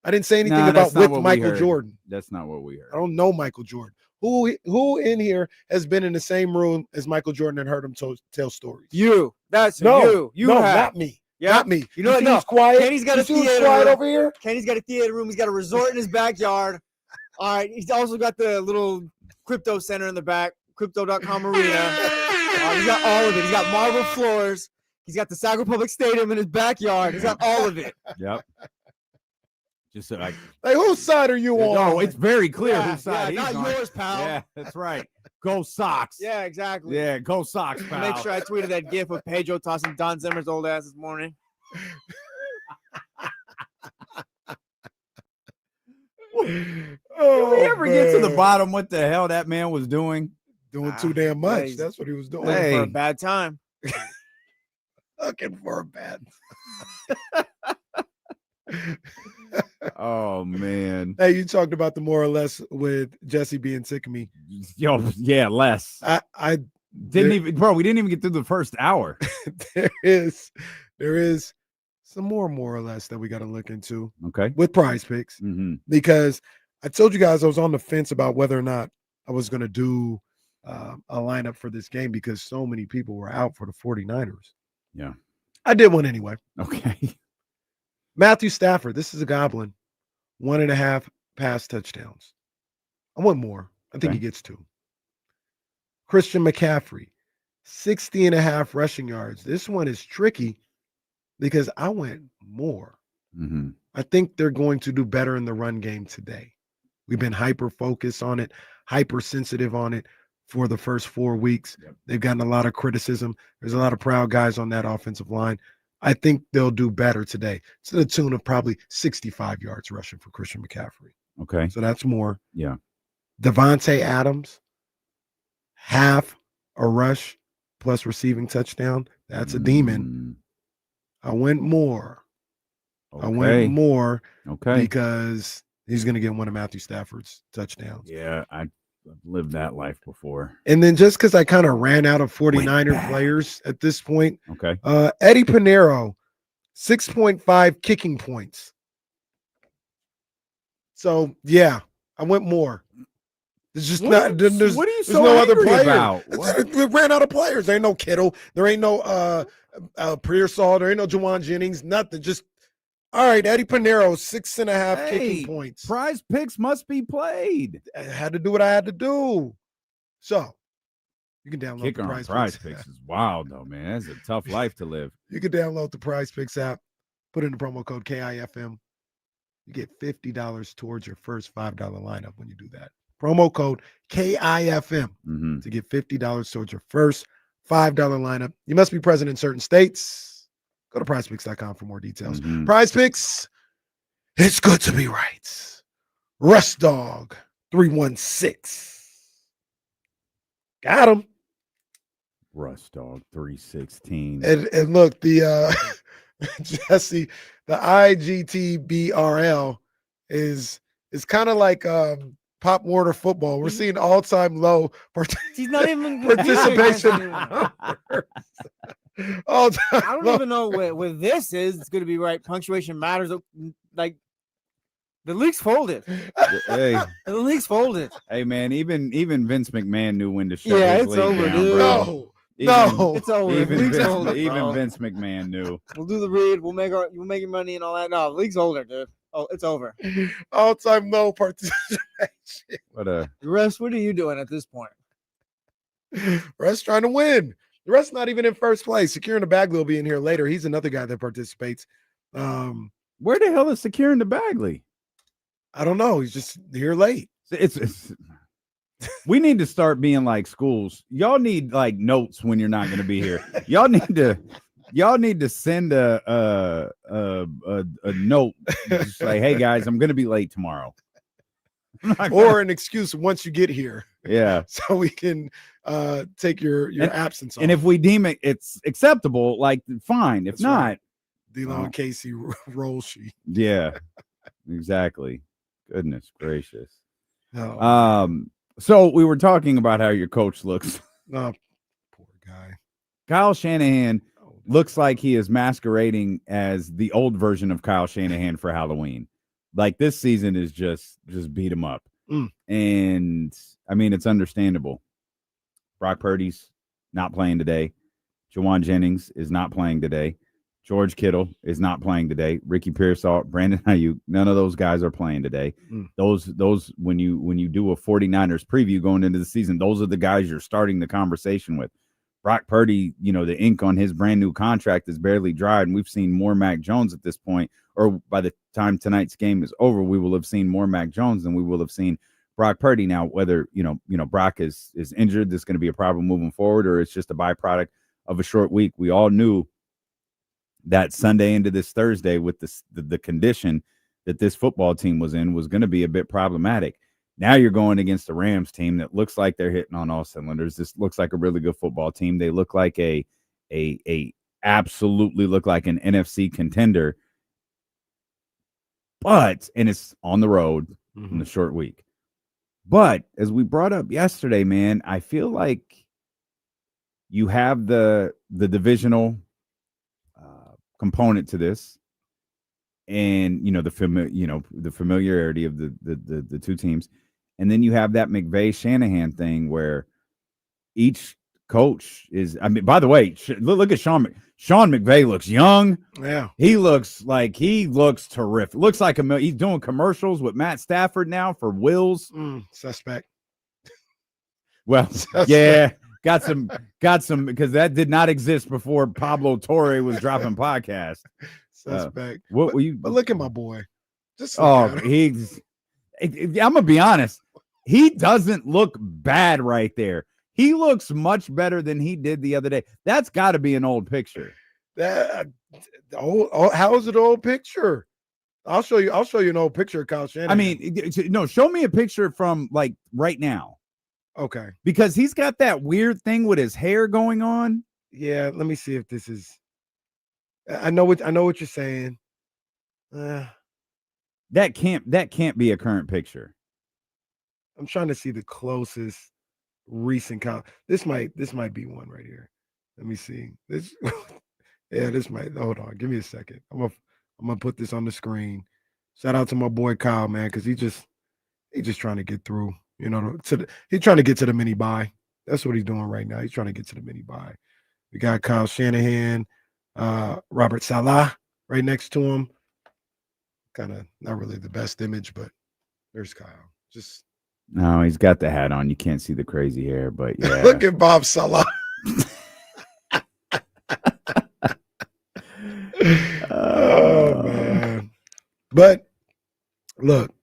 I didn't say anything Nah, about that's not with what we Michael heard. Jordan. That's not what we heard. I don't know Michael Jordan. Who in here has been in the same room as Michael Jordan and heard him tell stories? You. That's No, you. You no, have. not me. Yeah. Not me. You know what? see No. who's quiet? Kenny's got You a see who's theater quiet room. over here? Kenny's got a theater room. He's got a resort in his backyard. All right. He's also got the little crypto center in the back, crypto.com arena. He's got all of it. He's got marble floors. He's got the Sac Republic Stadium in his backyard. He's got all of it. Yep. Just so Like, whose side are you on? no, it's very clear Yeah, whose side yeah, he's not on. yours, pal. Yeah, that's right. Go Sox. Yeah, exactly. Yeah, go Sox, pal. Make sure I tweeted that gif of Pedro tossing Don Zimmer's old ass this morning. Oh, Did we ever get to the man. bottom what the hell that man was doing? Doing too damn much. he's That's what he was doing. Looking for a Hey. bad time. Looking for a bad. Oh man. Hey, you talked about the more or less with Jesse being sick of me. Yo, yeah, less. I Didn't even, bro, we didn't even get through the first hour. there is some more or less that we got to look into Okay. with Prize Picks, Mm-hmm. because I told you guys I was on the fence about whether or not I was going to do a lineup for this game because so many people were out for the 49ers. Yeah. I did one anyway. Okay. Matthew Stafford, this is a goblin, 1.5 pass touchdowns. I want more. I think Okay. he gets 2. Christian McCaffrey, 60.5 rushing yards. This one is tricky because I went more. Mm-hmm. I think they're going to do better in the run game today. We've been hyper focused on it, hyper sensitive on it for the first 4 weeks. Yep. They've gotten a lot of criticism. There's a lot of proud guys on that offensive line. I think they'll do better today to the tune of probably 65 yards rushing for Christian McCaffrey. Okay. So that's more. Yeah. Devontae Adams, half a rush plus receiving touchdown. That's a demon. I went more. Okay. I went more Okay. because he's going to get one of Matthew Stafford's touchdowns. Yeah, I've lived that life before. And then just because I kind of ran out of 49er back. players at this point, Okay. Eddie Pinheiro, 6.5 kicking points. So, yeah, I went more. There's just not. There's, what are you there's so no other angry player. about? We ran out of players. There ain't no Kittle. There ain't no Pearsall. There ain't no Juwan Jennings. Nothing. Just all right. Eddie Pinheiro, 6.5 Hey, kicking points. Prize Picks must be played. I had to do what I had to do. So you can download Kicker the on Prize Prize Picks. Picks is wild, though, man. That's a tough life to live. You can download the Prize Picks app. Put in the promo code KIFM. You get $50 towards your first $5 lineup when you do that. Promo code KIFM Mm-hmm. to get $50 towards your first $5 lineup. You must be present in certain states. Go to prizepicks.com for more details. Mhm. Prize Picks, it's good to be right. Russ Dog 316. Got him. Russ Dog 316. And look, the Jesse, the IGTBRL is kind of like Pop Warner football. We're seeing all-time low He's not even participation. All-time I don't low. even know where this is. It's going to be right. Punctuation matters. Like the league's folded. Hey, The league's folded. hey, man. Even Vince McMahon knew when to shut Yeah, his it's league over, down, dude. bro. No. It's over. Even, The league's Vince, older, even bro. Vince McMahon knew. We'll do the read. We'll make your money and all that. No, the league's older, dude. Oh, it's over. All-time low participation. What a Russ, what are you doing at this point? Russ trying to win. The Russ not even in first place. Securing the Bagley will be in here later. He's another guy that participates. where the hell is securing the Bagley? I don't know. He's just here late. It's we need to start being like schools. Y'all need like notes when you're not going to be here. Y'all need to send a note, just like, hey guys, I'm going to be late tomorrow. Or an excuse once you get here. Yeah. So we can take your absence off. And if we deem it's acceptable, like fine. If That's not, right. D'Lo Oh. and Casey roll sheet. yeah, exactly. Goodness gracious. Oh, So we were talking about how your coach looks. no, poor guy. Kyle Shanahan Oh, looks like he is masquerading as the old version of Kyle Shanahan for Halloween. Like this season is just beat him up. And I mean, it's understandable. Brock Purdy's not playing today. Jawan Jennings is not playing today. George Kittle is not playing today. Ricky Pearsall, Brandon Ayuk, none of those guys are playing today. Those when you do a 49ers preview going into the season, those are the guys you're starting the conversation with. Brock Purdy, the ink on his brand new contract is barely dried, and we've seen more Mac Jones at this point. Or by the time tonight's game is over, we will have seen more Mac Jones than we will have seen Brock Purdy. Now, whether Brock is injured, this is going to be a problem moving forward, or it's just a byproduct of a short week. We all knew that Sunday into this Thursday with the condition that this football team was in was going to be a bit problematic. Now you're going against the Rams team that looks like they're hitting on all cylinders. This looks like a really good football team. They look like a absolutely look like an NFC contender. But, and it's on the road in the short week. But as we brought up yesterday, man, I feel like you have the divisional component to this, and the familiarity of the two teams, and then you have that McVay Shanahan thing where each coach is. I mean, by the way, look at Sean McVay looks young. Yeah, he looks terrific. Looks like he's doing commercials with Matt Stafford now for Wills. Suspect. Well, yeah. Got some because that did not exist before Pablo Torre was dropping podcasts. Suspect. What were you? But look at my boy. Just I'm gonna be honest. He doesn't look bad right there. He looks much better than he did the other day. That's got to be an old picture. How is it an old picture? I'll show you an old picture of Kyle Shanahan. I mean, no, show me a picture from like right now. Okay. Because he's got that weird thing with his hair going on. Yeah, let me see if this is. I know what you're saying. That can't be a current picture. I'm trying to see the closest recent This might be one right here. Let me see. This this might. Hold on. Give me a second. I'm gonna put this on the screen. Shout out to my boy Kyle, man, because he's just trying to get through. He's trying to get to the mini buy. That's what he's doing right now. He's trying to get to the mini buy. We got Kyle Shanahan, Robert Saleh right next to him. Kind of not really the best image, but there's Kyle. No, he's got the hat on. You can't see the crazy hair, but yeah. Look at Bob Saleh. Oh man. But look,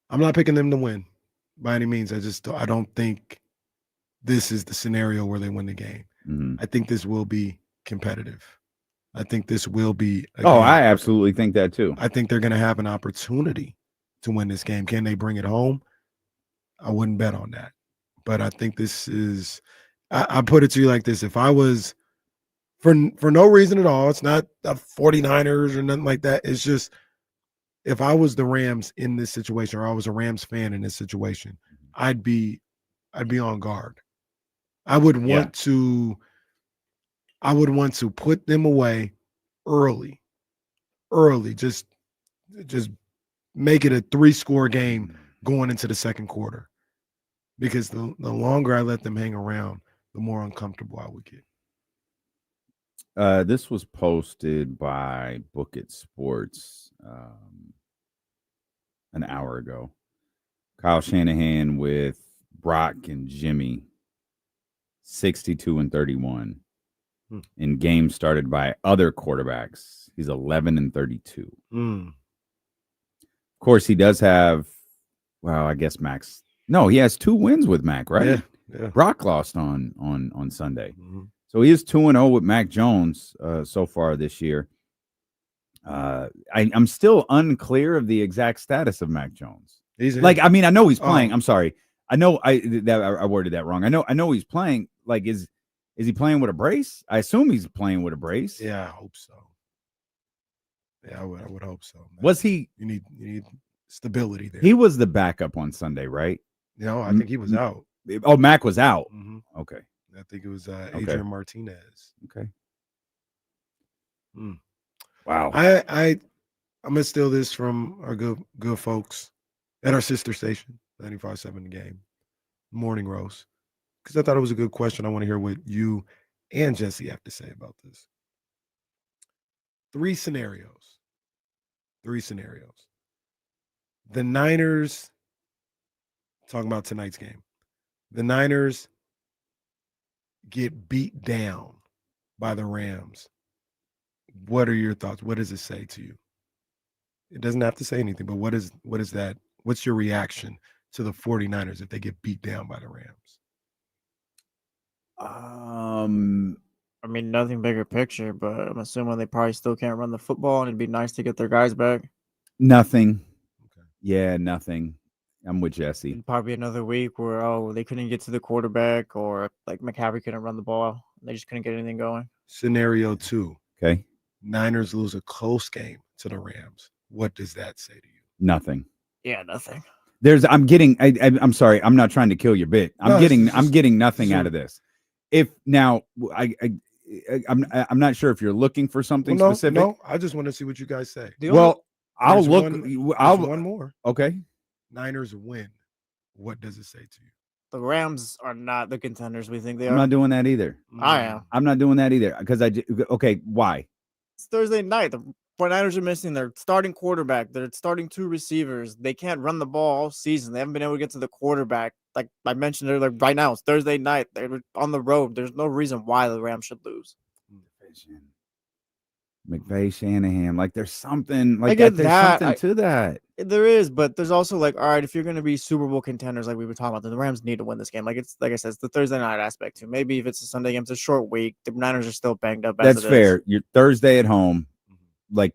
I'm not picking them to win by any means. I don't think this is the scenario where they win the game. I think this will be competitive. I think this will be. I absolutely think that too. I think they're going to have an opportunity to win this game. Can they bring it home? I wouldn't bet on that. But I think this is. I put it to you like this: if I was, for no reason at all, it's not the 49ers or nothing like that. It's just, if I was the Rams in this situation, or I was a Rams fan in this situation, I'd be on guard. I would want to put them away early. Just make it a 3-score game going into the second quarter. Because the longer I let them hang around, the more uncomfortable I would get. This was posted by Book It Sports an hour ago. Kyle Shanahan with Brock and Jimmy, 62-31. In games started by other quarterbacks, he's 11-32. Of course, he does have. Well, I guess Max. No, he has 2 wins with Mac, right? Yeah. Brock lost on Sunday. So he is 2-0 with Mac Jones so far this year. I'm still unclear of the exact status of Mac Jones. I know he's playing. I'm sorry. I know I worded that wrong. I know he's playing. Like, is he playing with a brace? I assume he's playing with a brace. Yeah, I hope so. Yeah, I would hope so. Man. Was he? You need stability there. He was the backup on Sunday, right? I think he was out. Oh, Mac was out. Okay. I think it was Adrian Martinez. Okay. Wow. I I'm gonna steal this from our good folks at our sister station, 95.7 The Game, Morning Roast, because I thought it was a good question. I want to hear what you and Jesse have to say about this. Three scenarios. The Niners, talking about tonight's game, the Niners get beat down by the Rams. What are your thoughts? What does it say to you? It doesn't have to say anything, but what is that? What's your reaction to the 49ers if they get beat down by the Rams? I mean, nothing bigger picture, but I'm assuming they probably still can't run the football, and it'd be nice to get their guys back. Nothing. Okay. Yeah, nothing. I'm with Jesse. It'd probably another week where they couldn't get to the quarterback, or like McCaffrey couldn't run the ball. They just couldn't get anything going. Scenario 2. Okay. Niners lose a close game to the Rams. What does that say to you? Nothing. Yeah, nothing. I'm sorry. I'm not trying to kill your bit. I'm getting nothing out of this. If now I'm not sure if you're looking for something specific. No, I just want to see what you guys say. I'll look. One more. Okay. Niners win. What does it say to you? The Rams are not the contenders we think they are. I'm not doing that either. I am. I'm not doing that either because okay. Why? It's Thursday night. The 49ers are missing their starting quarterback. They're starting 2 receivers. They can't run the ball all season. They haven't been able to get to the quarterback. Like I mentioned earlier, right now it's Thursday night. They're on the road. There's no reason why the Rams should lose. McVay, Shanahan, like there's something like that. There's something to that. There is, but there's also like, all right, if you're going to be Super Bowl contenders, like we were talking about, then the Rams need to win this game. Like it's like I said, it's the Thursday night aspect too. Maybe if it's a Sunday game, it's a short week. The Niners are still banged up. That's fair. You're Thursday at home, like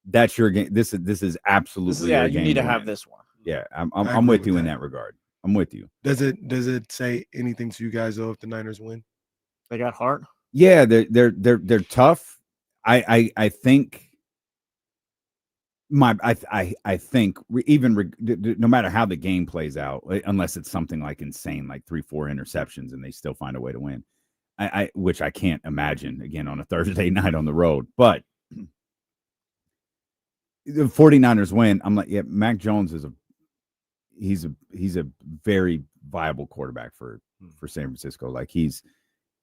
that's your game. This is absolutely your game. You need to have this one. Yeah, I'm with you in that regard. I'm with you. Does it say anything to you guys though if the Niners win? They got heart. Yeah, they're tough. I think I think even no matter how the game plays out, unless it's something like insane, like 3-4 interceptions, and they still find a way to win, which I can't imagine again on a Thursday night on the road. But the 49ers win. I'm like, yeah, Mac Jones he's a very viable quarterback for San Francisco. Like he's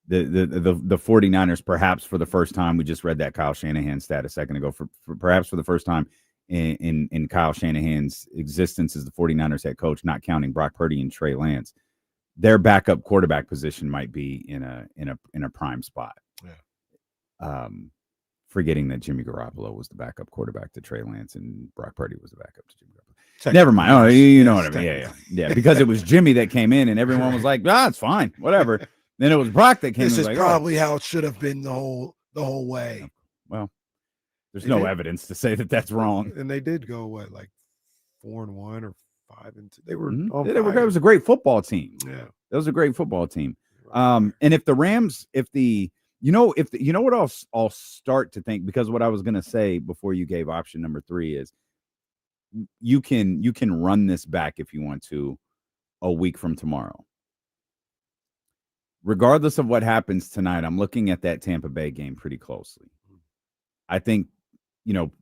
the 49ers, perhaps for the first time, we just read that Kyle Shanahan stat a second ago, for perhaps for the first time in Kyle Shanahan's existence as the 49ers head coach, not counting Brock Purdy and Trey Lance, their backup quarterback position might be in a prime spot. Yeah. Forgetting that Jimmy Garoppolo was the backup quarterback to Trey Lance and Brock Purdy was the backup to Jimmy Garoppolo. Never mind. Oh, you know what I mean? Yeah. Because it was Jimmy that came in and everyone was like, it's fine, whatever. Then it was Brock that came in. This is probably how it should have been the whole way. Well, there's no evidence to say that that's wrong. And they did go like 4-1 or 5-2. They were. It was a great football team. Yeah, it was a great football team. And if the Rams, you know what I'll start to think, because what I was going to say before you gave option number 3 is you can run this back if you want to a week from tomorrow. Regardless of what happens tonight, I'm looking at that Tampa Bay game pretty closely. I think,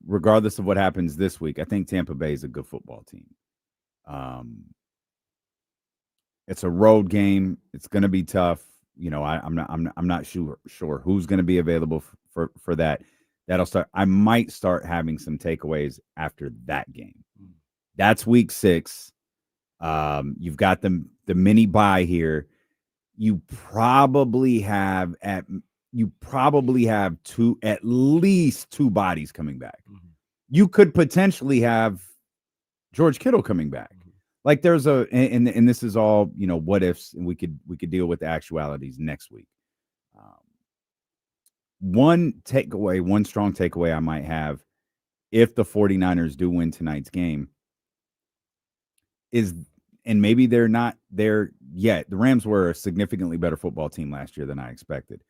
regardless of what happens this week, I think Tampa Bay is a good football team. It's a road game. It's going to be tough. I'm not sure who's going to be available for that. That'll start. I might start having some takeaways after that game. That's week 6. You've got the mini bye here. You probably have at least 2 bodies coming back. Mm-hmm. You could potentially have George Kittle coming back. Mm-hmm. Like there's and this is all, what ifs, and we could deal with the actualities next week. One strong takeaway I might have if the 49ers do win tonight's game is, and maybe they're not there yet. The Rams were a significantly better football team last year than I expected.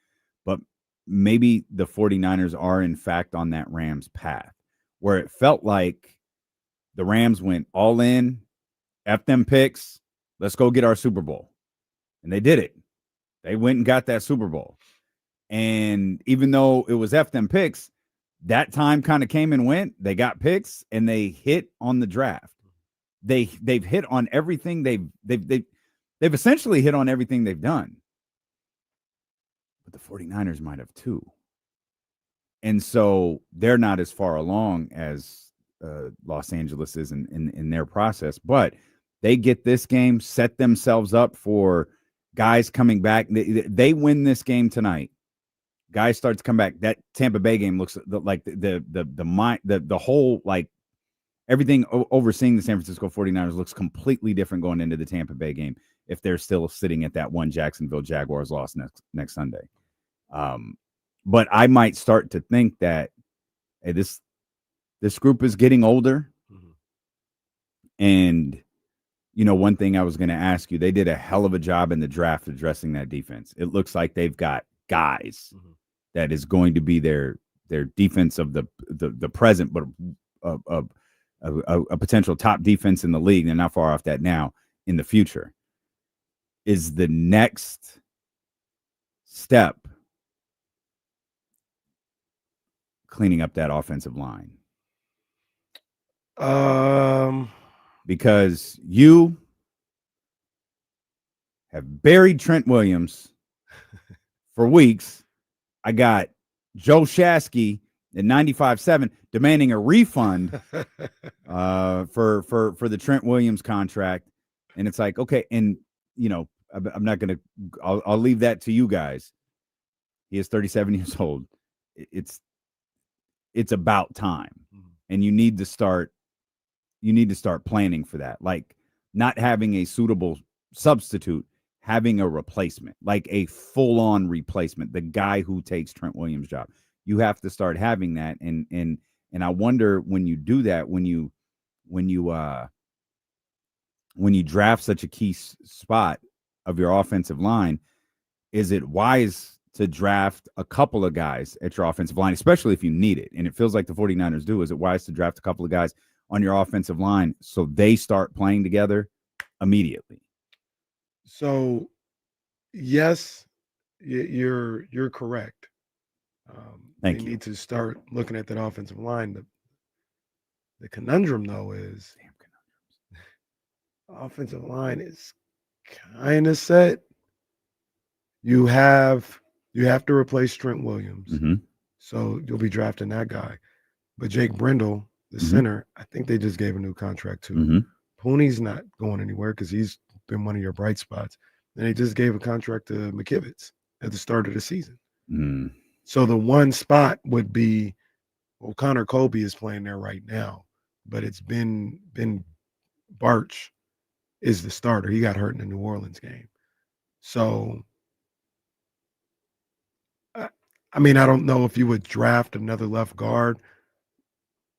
But maybe the 49ers are, in fact, on that Rams path where it felt like the Rams went all in, F them picks, let's go get our Super Bowl. And they did it. They went and got that Super Bowl. And even though it was F them picks, that time kind of came and went. They got picks and they hit on the draft. They've hit on everything. They've essentially hit on everything they've done. But the 49ers might have too. And so they're not as far along as Los Angeles is in their process, but they get this game, set themselves up for guys coming back. They win this game tonight. Guys start to come back. That Tampa Bay game looks like the whole, like, everything overseeing the San Francisco 49ers looks completely different going into the Tampa Bay game if they're still sitting at that one Jacksonville Jaguars loss next Sunday. But I might start to think that, hey, this group is getting older. Mm-hmm. And, you know, one thing I was going to ask you, they did a hell of a job in the draft addressing that defense. It looks like they've got guys that is going to be their defense of the present, but a potential top defense in the league. They're not far off that now in the future. Is the next step cleaning up that offensive line? Because you have buried Trent Williams for weeks. I got Joe Shasky at 95.7 demanding a refund for the Trent Williams contract. And it's like, okay, and you know, I'm not going to, I'll leave that to you guys. He is 37 years old. It's about time. And you need to start planning for that. Like, not having a suitable substitute, having a replacement, like a full-on replacement, the guy who takes Trent Williams' job. You have to start having that. And I wonder, when you do that, when you draft such a key spot of your offensive line, is it wise to draft a couple of guys at your offensive line, especially if you need it? And it feels like the 49ers do. Is it wise to draft a couple of guys on your offensive line so they start playing together immediately? So, yes, you're correct. They need to start looking at that offensive line. The conundrum, though, is offensive line is kind of set. You have to replace Trent Williams. Mm-hmm. So you'll be drafting that guy. But Jake Brendel, the center, I think they just gave a new contract too. Mm-hmm. Pooney's not going anywhere because he's been one of your bright spots. And they just gave a contract to McKivitz at the start of the season. Mm. So the one spot would be, well, Connor Colby is playing there right now, but it's been Barch is the starter. He got hurt in the New Orleans game. So, I mean, I don't know if you would draft another left guard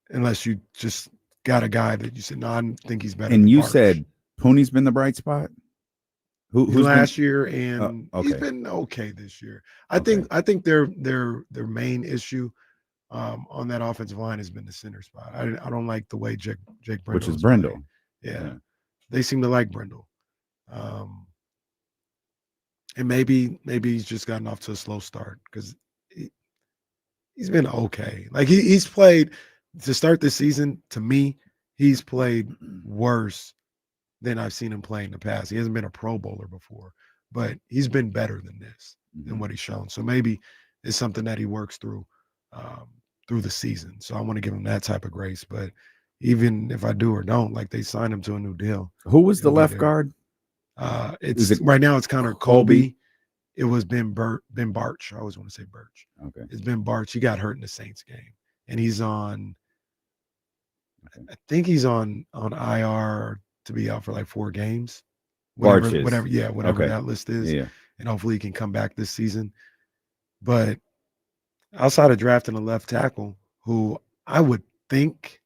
unless you just got a guy that you said, no, I think he's better. And you Barch. Said Pooney's been the bright spot? Who's last year, and he's been okay this year. I think their main issue on that offensive line has been the center spot. I don't like the way Jake Brendel, which is Brendel. Yeah, they seem to like Brendel. And maybe he's just gotten off to a slow start because he's been okay. Like he's played to start this season. To me, he's played worse than I've seen him play in the past. He hasn't been a Pro Bowler before, but he's been better than this, than what he's shown. So maybe it's something that he works through the season. So I want to give him that type of grace. But even if I do or don't, like, they signed him to a new deal. Who was the left guard? Right now it's Connor Colby. It was Ben Barch. I always want to say Birch. Okay. It's Ben Barch. He got hurt in the Saints game. And he's on, I think he's on IR to be out for like 4 games. Whatever that list is. Yeah. And hopefully he can come back this season. But outside of drafting a left tackle, who I would think,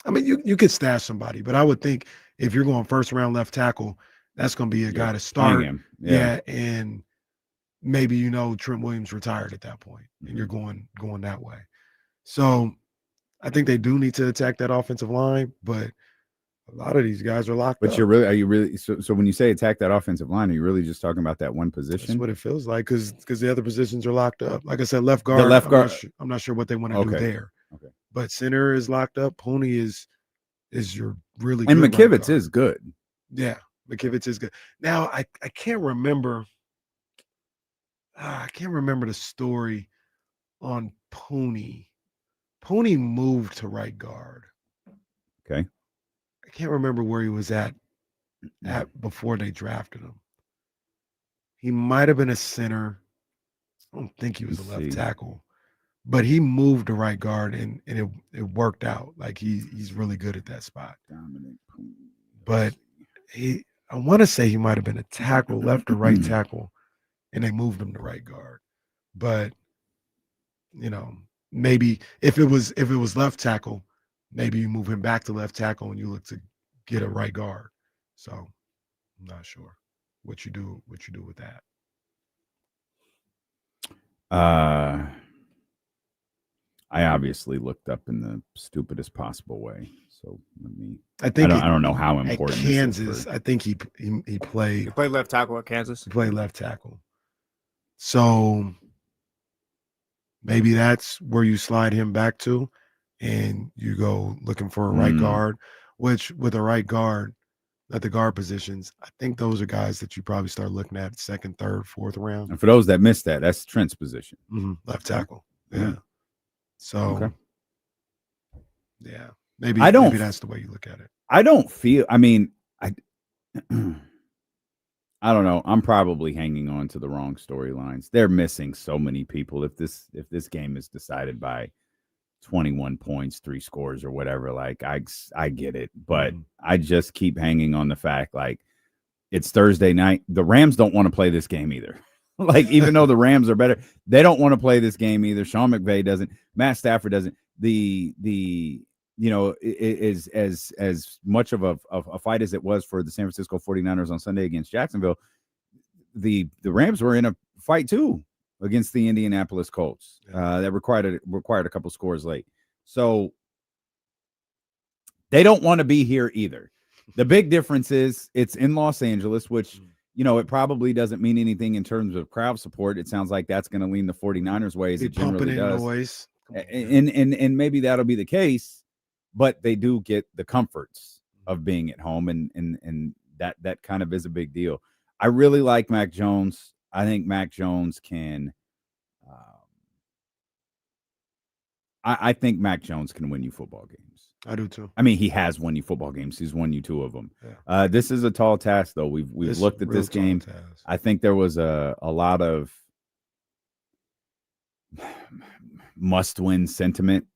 I mean, you could stash somebody, but I would think if you're going first round left tackle, that's going to be a guy to start. Yeah. And maybe, Trent Williams retired at that point, and you're going that way. So I think they do need to attack that offensive line, but a lot of these guys are locked up. But are you really so when you say attack that offensive line, are you really just talking about that one position? That's what it feels like, because the other positions are locked up. Like I said, left guard. I'm not sure what they want to do there. but center is locked up. Pooney is your really And good right McKivitz guard. is good. Yeah, McKivitz is good. Now I can't remember. I can't remember the story on Pooney. Pooney moved to right guard. Okay. I can't remember where he was at before they drafted him. He might have been a center. I don't think he was a left tackle, but he moved to right guard and it worked out. Like he's really good at that spot. Dominic Pooney. But I want to say he might have been a tackle, left or right tackle, and they moved him to right guard. But maybe if it was left tackle, maybe you move him back to left tackle and you look to get a right guard. So I'm not sure what you do with that. I obviously looked up in the stupidest possible way. So let me. I don't know how important at Kansas. I think he played. He played left tackle at Kansas. He played left tackle. So maybe that's where you slide him back to, and you go looking for a right guard. Which with a right guard, at the guard positions, I think those are guys that you probably start looking at second, third, fourth round. And for those that missed that, that's Trent's position. Left tackle. Yeah. So, Okay. Yeah, maybe that's the way you look at it. I don't feel. I mean, I don't know. I'm probably hanging on to the wrong storylines. They're missing so many people. If this game is decided by 21 points, 3 scores, or whatever, like I get it, but I just keep hanging on the fact like it's Thursday night. The Rams don't want to play this game either. Like even though the Rams are better, they don't want to play this game either. Sean McVay doesn't. Matt Stafford doesn't. Is as much of a fight as it was for the San Francisco 49ers on Sunday against Jacksonville, the Rams were in a fight too against the Indianapolis Colts. That required a couple scores late. So they don't want to be here either. The big difference is it's in Los Angeles, which it probably doesn't mean anything in terms of crowd support. It sounds like that's going to lean the 49ers way as it generally does. Noise. And maybe that'll be the case, but they do get the comforts of being at home, and that kind of is a big deal. I really like Mac Jones. I think Mac Jones can. I think Mac Jones can win you football games. I do too. I mean, he has won you football games. He's won you 2 of them. Yeah. This is a tall task, though. We've looked at this game. I think there was a lot of must-win sentiment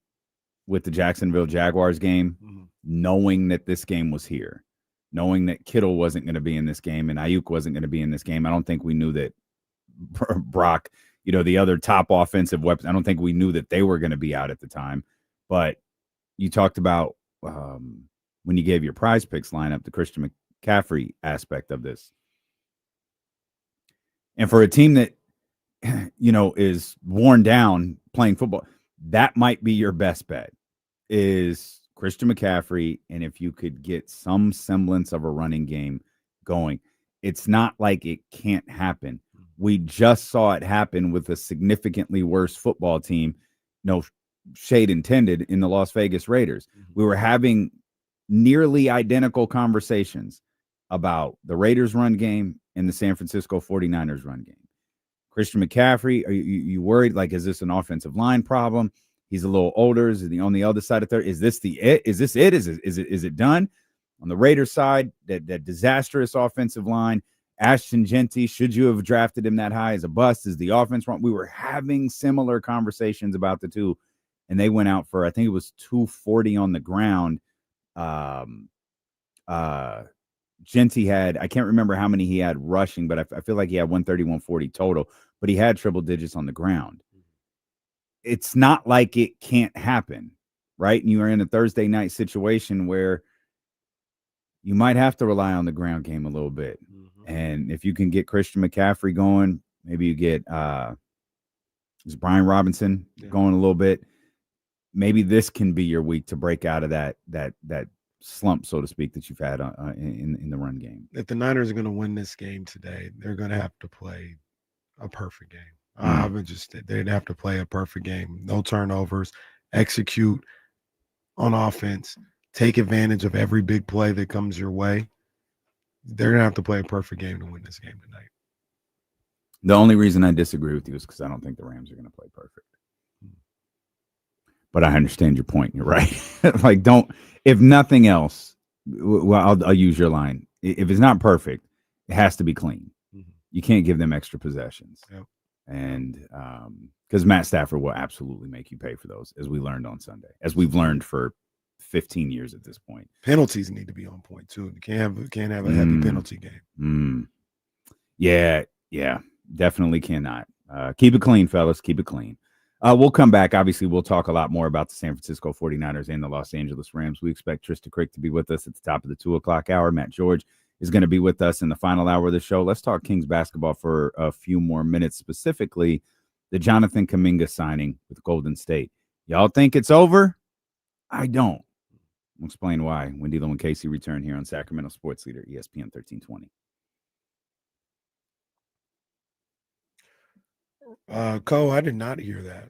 with the Jacksonville Jaguars game, knowing that this game was here, knowing that Kittle wasn't going to be in this game and Ayuk wasn't going to be in this game. I don't think we knew that Brock, the other top offensive weapons, I don't think we knew that they were going to be out at the time. But you talked about when you gave your prize picks lineup, the Christian McCaffrey aspect of this. And for a team that, is worn down playing football, that might be your best bet is Christian McCaffrey. And if you could get some semblance of a running game going, it's not like it can't happen. We just saw it happen with a significantly worse football team, no shade intended, in the Las Vegas Raiders. We were having nearly identical conversations about the Raiders run game and the San Francisco 49ers run game. Christian McCaffrey, are you worried? Like, is this an offensive line problem? He's a little older. Is he on the other side of third? Is this it? Is it done? On the Raiders side, that disastrous offensive line. Ashton Genty, should you have drafted him that high, as a bust? Is the offense wrong? We were having similar conversations about the two, and they went out for, I think it was 240 on the ground. Genty had, I can't remember how many he had rushing, but I feel like he had 130, 140 total, but he had triple digits on the ground. It's not like it can't happen, right? And you are in a Thursday night situation where you might have to rely on the ground game a little bit. And if you can get Christian McCaffrey going, maybe you get is Brian Robinson going a little bit. Maybe this can be your week to break out of that slump, so to speak, that you've had in the run game. If the Niners are going to win this game today, they're going to have to play a perfect game. They'd have to play a perfect game. No turnovers, execute on offense, take advantage of every big play that comes your way, they're going to have to play a perfect game to win this game tonight. The only reason I disagree with you is because I don't think the Rams are going to play perfect. But I understand your point. You're right. Like, don't, if nothing else, well, I'll use your line. If it's not perfect, it has to be clean. Mm-hmm. You can't give them extra possessions. Yep. And because Matt Stafford will absolutely make you pay for those, as we learned on Sunday, as we've learned for 15 years at this point. Penalties need to be on point too. You can't have a heavy penalty game. Yeah, definitely cannot. Keep it clean, fellas. Keep it clean. We'll come back. Obviously, we'll talk a lot more about the San Francisco 49ers and the Los Angeles Rams. We expect Trysta Krick to be with us at the top of the 2 o'clock hour. Matt George is going to be with us in the final hour of the show. Let's talk Kings basketball for a few more minutes, specifically the Jonathan Kuminga signing with Golden State. Y'all think it's over? I don't. I'll explain why when D'Lo and Casey return here on Sacramento Sports Leader, ESPN 1320. Cole, I did not hear that.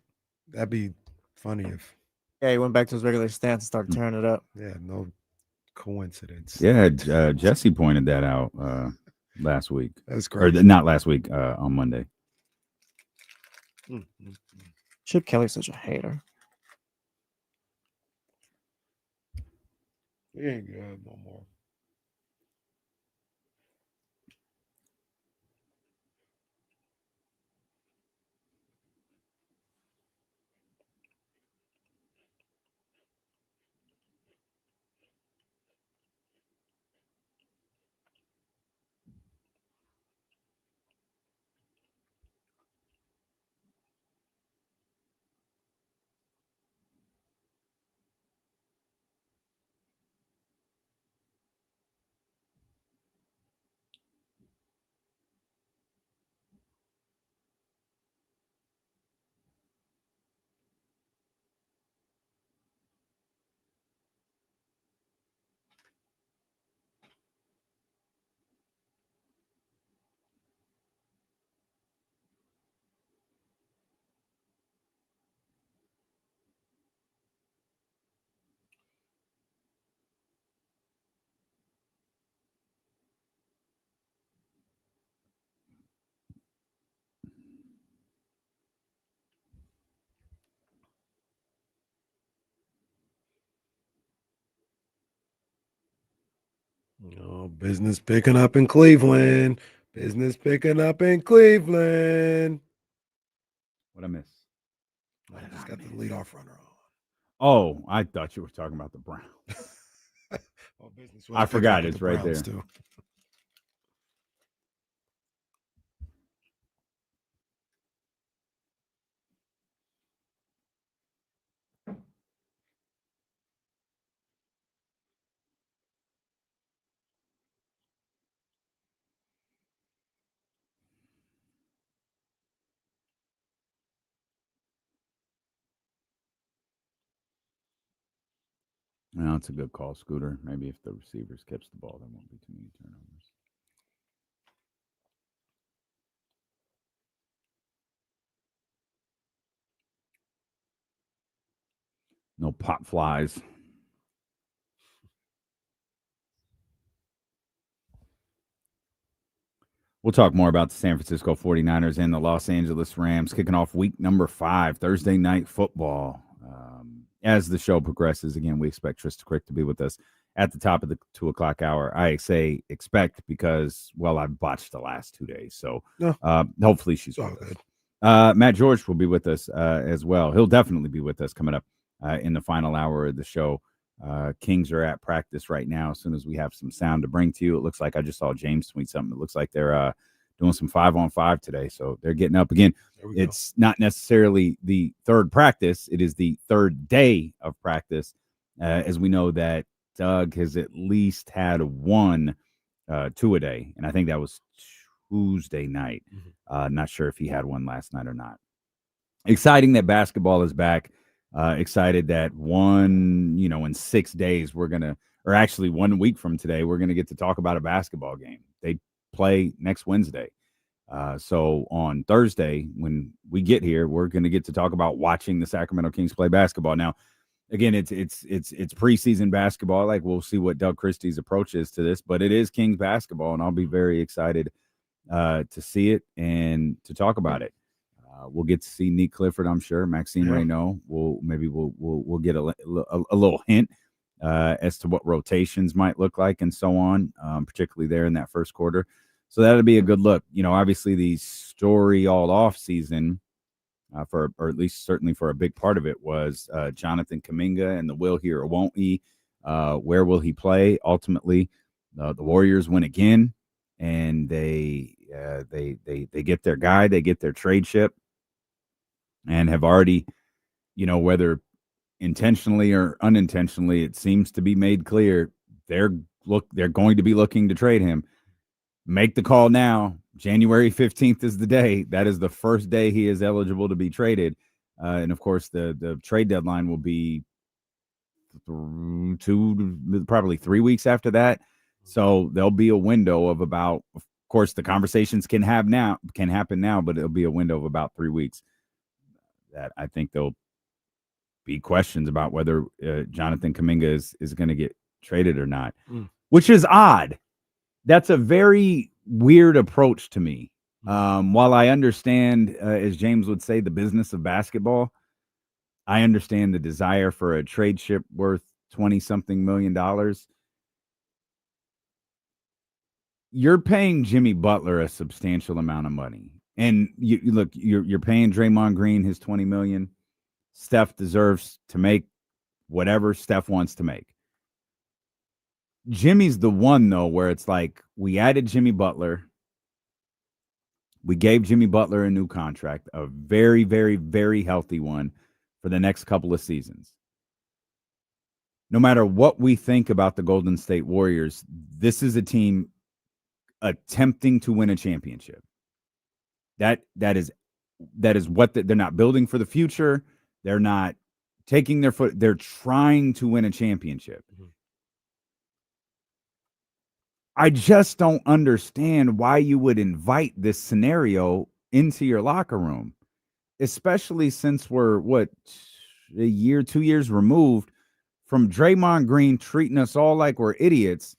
That'd be funny if. Yeah, he went back to his regular stance and started tearing it up. Yeah, no coincidence. Yeah, Jesse pointed that out last week. That's Or great. not last week, on Monday. Chip Kelly's such a hater. He ain't good no more. Oh, business picking up in Cleveland. Business picking up in Cleveland. What I miss? I just got the leadoff runner on. Oh, I thought you were talking about the Browns. Oh, business I was forgot picking up it's the right Browns, there. too. No, it's a good call, Scooter. Maybe if the receivers catch the ball, there won't be too many turnovers. No pop flies. We'll talk more about the San Francisco 49ers and the Los Angeles Rams kicking off week number 5, Thursday night football. As the show progresses, again, we expect Trysta Krick to be with us at the top of the 2 o'clock hour. I say expect because, well, I've botched the last 2 days. So hopefully she's It's all with good. us. Matt George will be with us as well. He'll definitely be with us coming up in the final hour of the show. Kings are at practice right now. As soon as we have some sound to bring to you, it looks like I just saw James tweet something. It looks like they're doing some 5-on-5 today. So they're getting up again. It's not necessarily the third practice. It is the third day of practice. As we know that Doug has at least had one 2-a-day. And I think that was Tuesday night. Not sure if he had one last night or not. Exciting that basketball is back. Excited that in 6 days, we're going to, or actually 1 week from today, we're going to get to talk about a basketball game. They play next Wednesday. So on Thursday, when we get here, we're going to get to talk about watching the Sacramento Kings play basketball. Now, again, it's preseason basketball. Like, we'll see what Doug Christie's approach is to this, but it is Kings basketball, and I'll be very excited to see it and to talk about it. We'll get to see Nique Clifford, I'm sure. Maxime Reynaud. We'll get a little hint as to what rotations might look like and so on, particularly there in that first quarter. So that'll be a good look. Obviously the story all off season or at least certainly for a big part of it was Jonathan Kuminga and the will he or won't he. Where will he play? Ultimately, the Warriors win again, and they get their guy, they get their trade chip, and have already, whether intentionally or unintentionally, it seems to be made clear they're going to be looking to trade him. Make the call now. January 15th is the day. That is the first day he is eligible to be traded. And of course, the trade deadline will be probably 3 weeks after that. So there'll be a window of about, of course, the conversations can happen now, but it'll be a window of about 3 weeks that I think there'll be questions about whether Jonathan Kuminga is going to get traded or not, which is odd. That's a very weird approach to me. While I understand, as James would say, the business of basketball, I understand the desire for a trade chip worth $20-something million. You're paying Jimmy Butler a substantial amount of money. And you're paying Draymond Green his $20 million. Steph deserves to make whatever Steph wants to make. Jimmy's the one, though, where it's like we added Jimmy Butler. We gave Jimmy Butler a new contract, a very, very, very healthy one for the next couple of seasons. No matter what we think about the Golden State Warriors, this is a team attempting to win a championship. That is what they're not building for the future. They're not taking their foot. They're trying to win a championship. Mm-hmm. I just don't understand why you would invite this scenario into your locker room, especially since we're, a year, 2 years removed from Draymond Green treating us all like we're idiots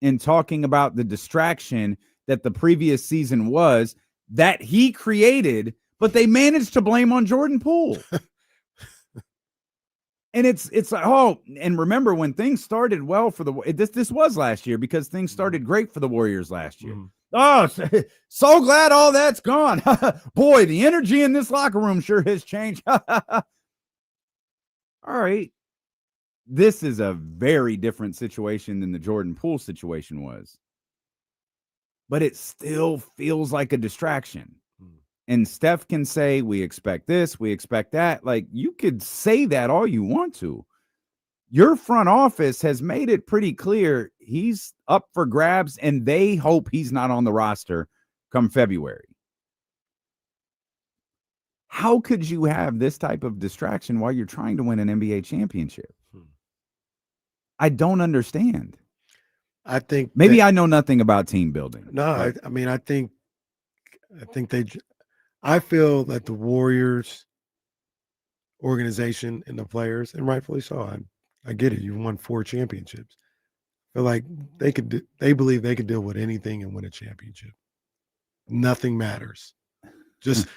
and talking about the distraction that the previous season was that he created, but they managed to blame on Jordan Poole. And it's like, and remember when things started well for this was last year because things started great for the Warriors last year. Oh, so glad all that's gone. Boy, the energy in this locker room sure has changed. All right. This is a very different situation than the Jordan Poole situation was. But it still feels like a distraction. And Steph can say, we expect this, we expect that. Like, you could say that all you want to. Your front office has made it pretty clear he's up for grabs, and they hope he's not on the roster come February. How could you have this type of distraction while you're trying to win an NBA championship? I don't understand. I think maybe I know nothing about team building. No, I feel that the Warriors organization and the players, and rightfully so, I get it. You've won 4 championships. I feel like they believe they could deal with anything and win a championship. Nothing matters. Just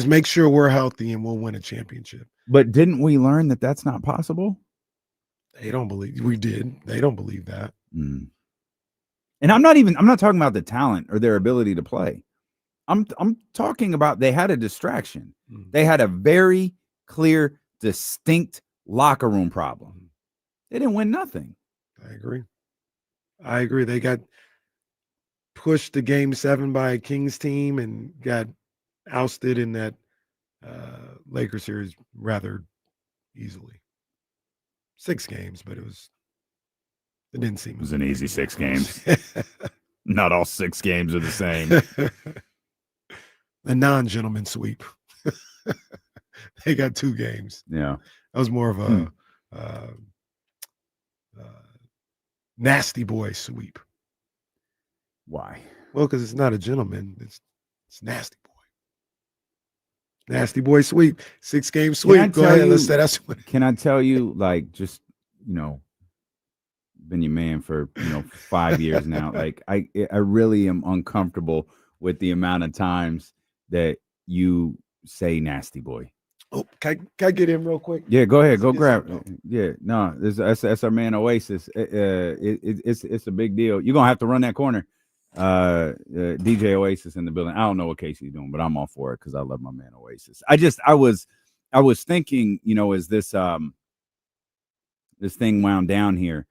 make sure we're healthy and we'll win a championship. But didn't we learn that that's not possible? They don't believe we did. They don't believe that. And I'm not talking about the talent or their ability to play. I'm talking about they had a distraction. They had a very clear, distinct locker room problem. They didn't win nothing. I agree. They got pushed to Game 7 by a Kings team and got ousted in that Lakers series rather easily. 6 games, but it didn't seem. It was an easy 6 games. Not all 6 games are the same. A non-gentleman sweep. They got 2 games. Yeah. That was more of a nasty boy sweep. Why? Well, because it's not a gentleman. It's nasty boy. Nasty boy sweep, 6-game sweep. Go ahead. Let's say that's what. Can I tell you, like, just, been your man for 5 years now. Like, I really am uncomfortable with the amount of times that you say nasty boy. Oh, can I get in real quick? Yeah, go ahead. Go grab it. Yeah, no, that's our man Oasis. It's a big deal. You're gonna have to run that corner. DJ Oasis in the building. I don't know what Casey's doing, but I'm all for it because I love my man Oasis. I was thinking, as this thing wound down here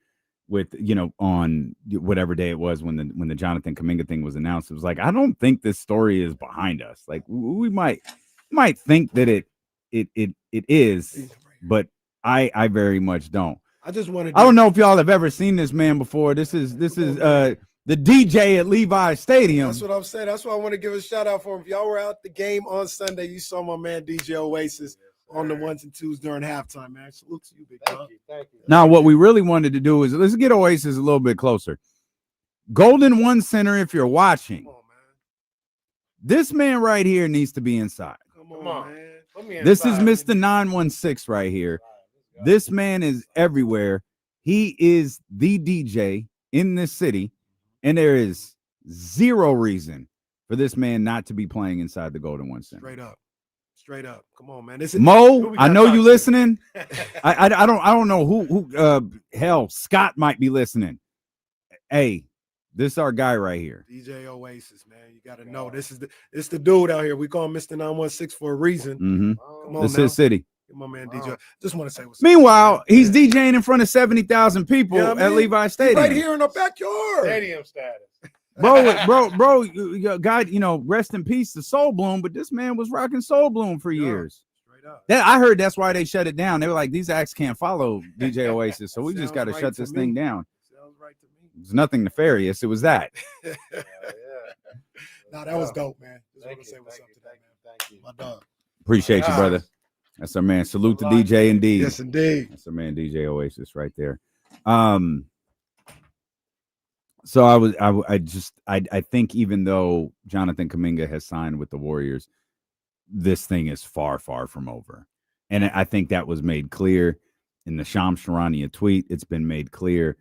with, on whatever day it was when the Jonathan Kuminga thing was announced, it was like, I don't think this story is behind us. Like, we might think that it is, but I very much don't. I just wanted. I don't know if y'all have ever seen this man before. This is the DJ at Levi Stadium. That's what I'm saying. That's why I want to give a shout out for him. If y'all were out the game on Sunday, you saw my man DJ Oasis on the 1s and 2s during halftime, man. Salute to you, big dog. Thank you. Now, what we really wanted to do is let's get Oasis a little bit closer. Golden One Center, if you're watching, Come on, man. this man right here needs to be inside. Come on, man. Put me This is inside. Mr. 916 right here. This man is everywhere. He is the DJ in this city, and there is zero reason for this man not to be playing inside the Golden One Center. Straight up. Come on, man. This Mo, I know you listening. I don't know who hell, Scott might be listening. Hey, this is our guy right here. DJ Oasis, man. You got to know this is the dude out here. We call him Mr. 916 for a reason. Mm-hmm. Come on, This now. is city. My man DJ. Just want to say what's Meanwhile, up. he's DJing in front of 70,000 people Yeah, at man. Levi Stadium. Right here in our backyard. Stadium status. Bro, God, rest in peace to Soul Bloom, but this man was rocking Soul Bloom for years. Straight up. I heard that's why they shut it down. They were like, these acts can't follow DJ Oasis, so we just Sounds got to right shut to this me. thing down. Sounds right to me. There's nothing nefarious. It was that. Nah, that was dope, man. Just want to say what's up to that, man. Thank you. My dog. Appreciate you, brother. That's our man. Salute to DJ indeed. Yes, indeed. That's our man DJ Oasis right there. So I think even though Jonathan Kuminga has signed with the Warriors, this thing is far, far from over. And I think that was made clear in the Shams Charania tweet. It's been made clear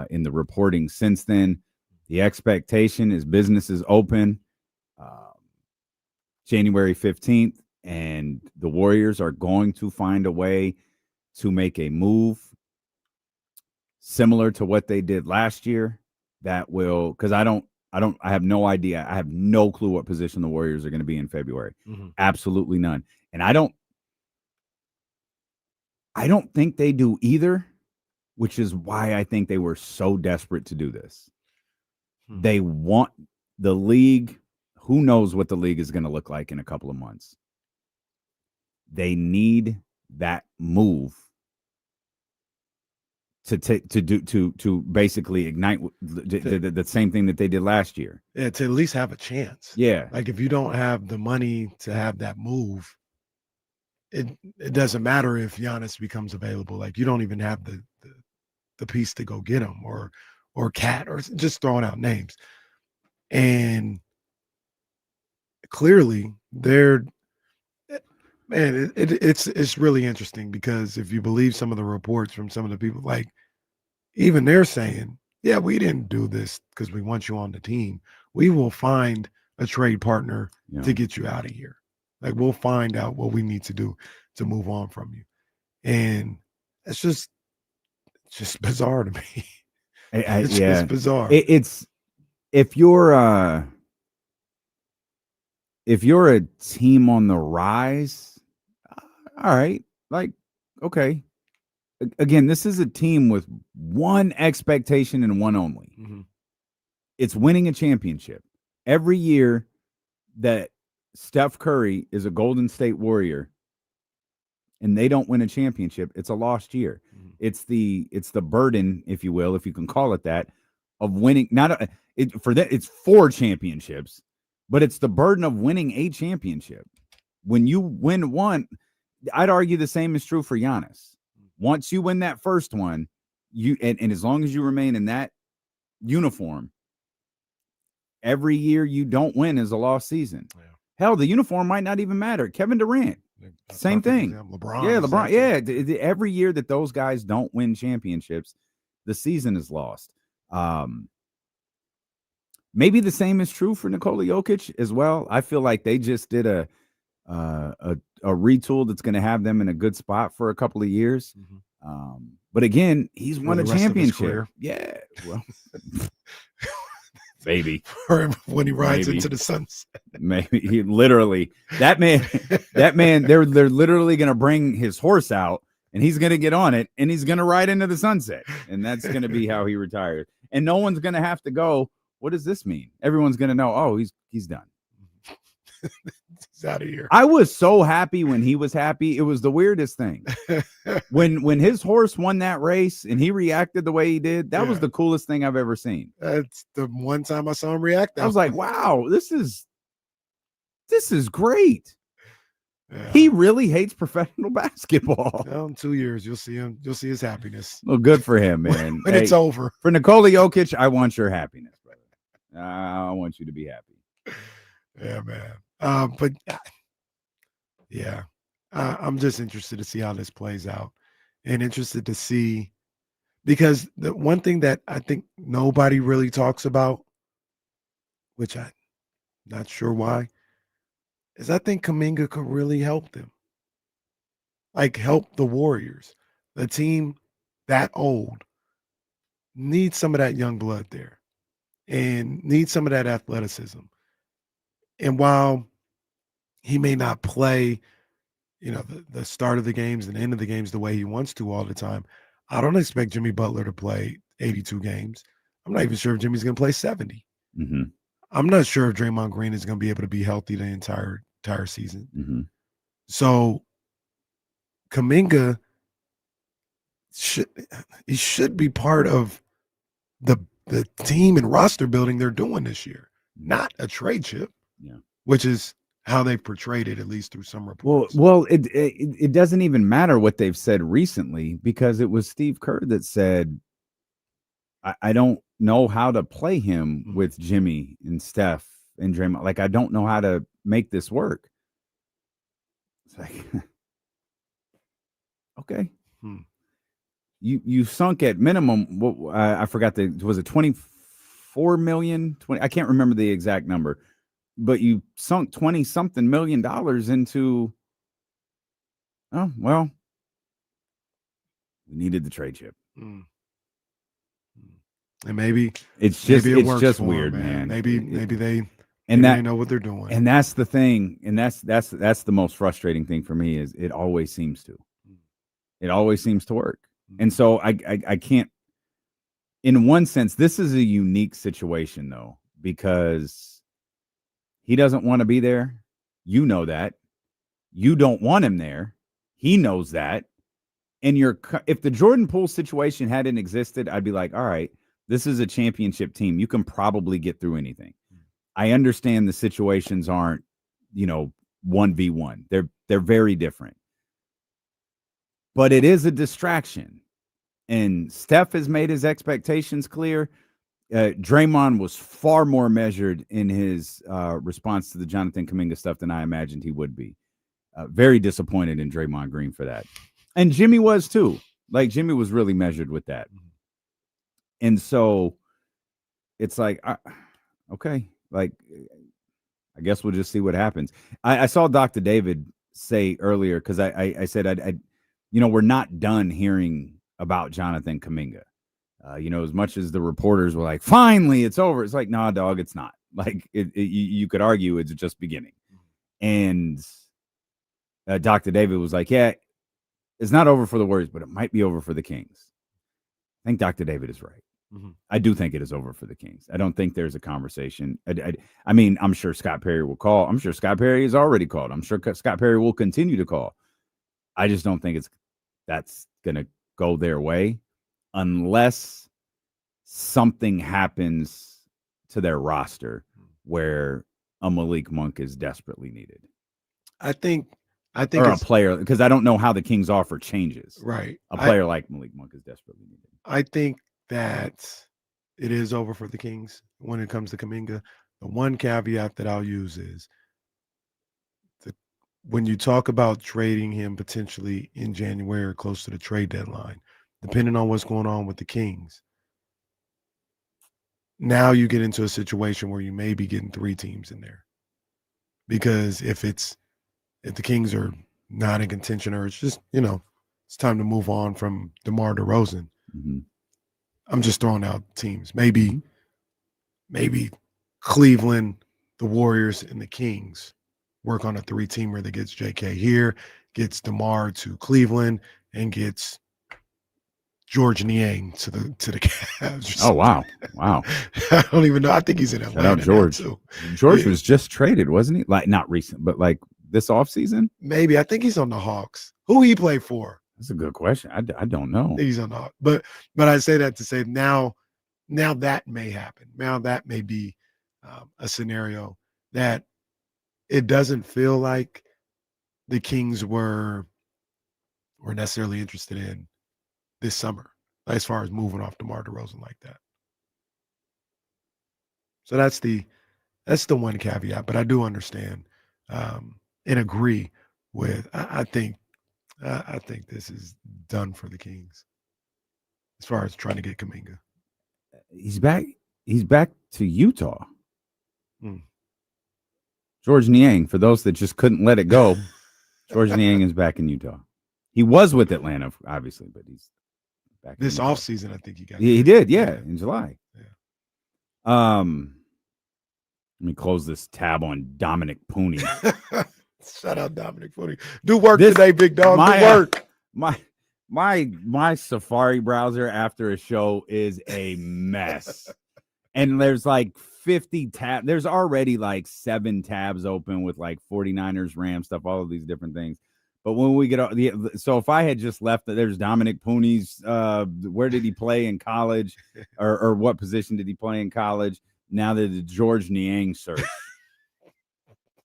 in the reporting since then. The expectation is business is open January 15th, and the Warriors are going to find a way to make a move similar to what they did last year. That will, because I have no idea. I have no clue what position the Warriors are going to be in February. Mm-hmm. Absolutely none. And I don't think they do either, which is why I think they were so desperate to do this. They want the league. Who knows what the league is going to look like in a couple of months? They need that move to basically ignite the same thing that they did last year. Yeah, to at least have a chance. Yeah. Like if you don't have the money to have that move, it doesn't matter if Giannis becomes available. Like you don't even have the piece to go get him or Cat or just throwing out names. And clearly it's really interesting because if you believe some of the reports from some of the people, like even they're saying, yeah, we didn't do this because we want you on the team. We will find a trade partner to get you out of here. Like we'll find out what we need to do to move on from you. And it's just bizarre to me. It's just bizarre. It's if you're a team on the rise, all right, like, okay. Again, this is a team with one expectation and one only. Mm-hmm. It's winning a championship. Every year that Steph Curry is a Golden State Warrior and they don't win a championship, it's a lost year. Mm-hmm. It's the burden, if you will, if you can call it that, of winning. It's 4 championships, but it's the burden of winning a championship. When you win one, I'd argue the same is true for Giannis. Once you win that first one, and as long as you remain in that uniform, every year you don't win is a lost season. Yeah. Hell, the uniform might not even matter. Kevin Durant, same thing. LeBron. Yeah, LeBron. exactly. Yeah, every year that those guys don't win championships, the season is lost. Maybe the same is true for Nikola Jokic as well. I feel like they just did a retool that's going to have them in a good spot for a couple of years. But again, he's won a the rest of his championship. career. Yeah, well, maybe Or when he rides Maybe. into the sunset. maybe he literally that man they're literally going to bring his horse out and he's going to get on it and he's going to ride into the sunset, and that's going to be how he retires. And no one's going to have to go, what does this mean? Everyone's going to know, oh, he's done. He's out of here. I was so happy when he was happy. It was the weirdest thing. When his horse won that race and he reacted the way he did, that was Yeah. the coolest thing I've ever seen. That's the one time I saw him react. I was like, wow, this is great. Yeah. He really hates professional basketball. Well, in 2 years, you'll see him. You'll see his happiness Well, good for him, man. when Hey, it's over. for Nikola Jokic, I want your happiness, brother. I want you to be happy. Yeah, man. But yeah, I'm just interested to see how this plays out, and interested to see, because the one thing that I think nobody really talks about, which I'm not sure why, is I think Kuminga could really help them. Like help the Warriors. The team that old needs some of that young blood there and needs some of that athleticism. And while he may not play, the start of the games and the end of the games the way he wants to all the time, I don't expect Jimmy Butler to play 82 games. I'm not even sure if Jimmy's going to play 70. Mm-hmm. I'm not sure if Draymond Green is going to be able to be healthy the entire season. Mm-hmm. So Kuminga should be part of the team and roster building they're doing this year, not a trade chip. Yeah. Which is how they've portrayed it, at least through some Well, reports. it doesn't even matter what they've said recently, because it was Steve Kerr that said, I don't know how to play him with Jimmy and Steph and Draymond. Like, I don't know how to make this work. It's like, okay. You sunk at minimum. I forgot was it 24 million? 20, I can't remember the exact number. But you sunk 20-something million into, oh, well, we needed the trade chip. And maybe It's just works for 'em, weird, man. Maybe they know what they're doing. And that's the thing. And that's the most frustrating thing for me, is it always seems to. It always seems to work. And so I can't, in one sense, this is a unique situation though, because he doesn't want to be there. You know that. You don't want him there. He knows that. And if the Jordan Poole situation hadn't existed, I'd be like, all right, this is a championship team. You can probably get through anything. I understand the situations aren't, 1v1. They're very different. But it is a distraction. And Steph has made his expectations clear. Draymond was far more measured in his response to the Jonathan Kuminga stuff than I imagined he would be. Very disappointed in Draymond Green for that. And Jimmy was too. Like, Jimmy was really measured with that. And so it's like, okay, like, I guess we'll just see what happens. I saw Dr. David say earlier, because I said, we're not done hearing about Jonathan Kuminga. As much as the reporters were like, finally, it's over. It's like, nah, dog, it's not. Like, you could argue it's just beginning. And Dr. David was like, yeah, it's not over for the Warriors, but it might be over for the Kings. I think Dr. David is right. I do think it is over for the Kings. I don't think there's a conversation. I mean, I'm sure Scott Perry will call. I'm sure Scott Perry has already called. I'm sure Scott Perry will continue to call. I just don't think that's going to go their way, unless something happens to their roster where a Malik Monk is desperately needed. I think or a player, because I don't know how the Kings offer changes. Right. A player like Malik Monk is desperately needed. I think that it is over for the Kings when it comes to Kuminga. The one caveat that I'll use is when you talk about trading him potentially in January or close to the trade deadline, depending on what's going on with the Kings, now you get into a situation where you may be getting 3 teams in there. Because if the Kings are not in contention, or it's just, it's time to move on from DeMar DeRozan. Mm-hmm. I'm just throwing out teams. Maybe Cleveland, the Warriors, and the Kings work on a 3-teamer that gets JK here, gets DeMar to Cleveland, and gets George Niang to the Cavs. Oh, wow. I don't even know. I think he's in Atlanta. Shout out George. Too. George was just traded, wasn't he? Like, not recent, but like this offseason? Maybe. I think he's on the Hawks. Who he play for? That's a good question. I don't know. I think he's on the Hawks. But I say that to say now that may happen. Now that may be a scenario that it doesn't feel like the Kings were necessarily interested in this summer, as far as moving off DeMar DeRozan like that. So that's the one caveat, but I do understand and agree with. I think this is done for the Kings as far as trying to get Kuminga. He's back to Utah. Hmm. George Niang, for those that just couldn't let it go, George Niang is back in Utah. He was with Atlanta, obviously, but he's back This in offseason, I think he got. He did, in July. Yeah. Let me close this tab on Dominic Pooney. Shout out Dominic Pooney. Do work today, big dog. Do work. My Safari browser after a show is a mess. And there's like 50 tabs. There's already like 7 tabs open with like 49ers, Rams stuff, all of these different things. But when we get so if I had just left, there's Dominic Pooney's, where did he play in college, or what position did he play in college? Now there's the George Niang search.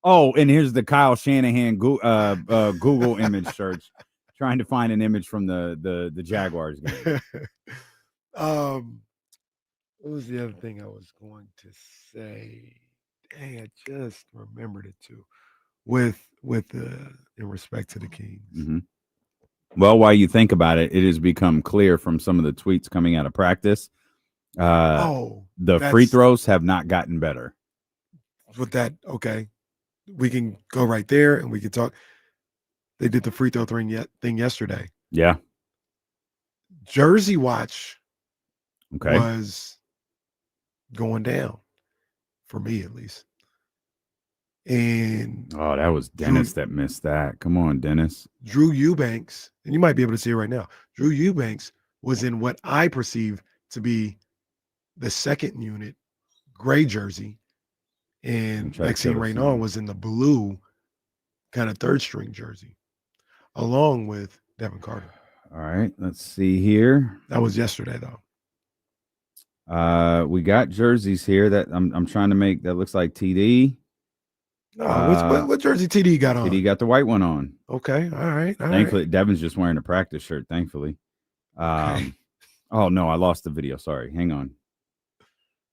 Oh, and here's the Kyle Shanahan Google image search, trying to find an image from the Jaguars game. What was the other thing I was going to say? Dang, I just remembered it too. With in respect to the Kings. Mm-hmm. Well, while you think about it, it has become clear from some of the tweets coming out of practice. The free throws have not gotten better. With that, okay, we can go right there and we can talk. They did the free throw thing yesterday. Yeah. Jersey watch okay. was going down for me, at least. And that was Dennis that missed that. Come on, Dennis. Drew Eubanks, and you might be able to see it right now. Drew Eubanks was in what I perceive to be the second unit gray jersey, and Maxime Reynaud was in the blue kind of third string jersey, along with Devin Carter. All right, let's see here. That was yesterday, though. We got jerseys here that I'm trying to make. That looks like TD. What jersey TD got on? TD got the white one on. Okay, all right. Thankfully, Devin's just wearing a practice shirt. Thankfully. Okay. Oh no, I lost the video. Sorry, hang on.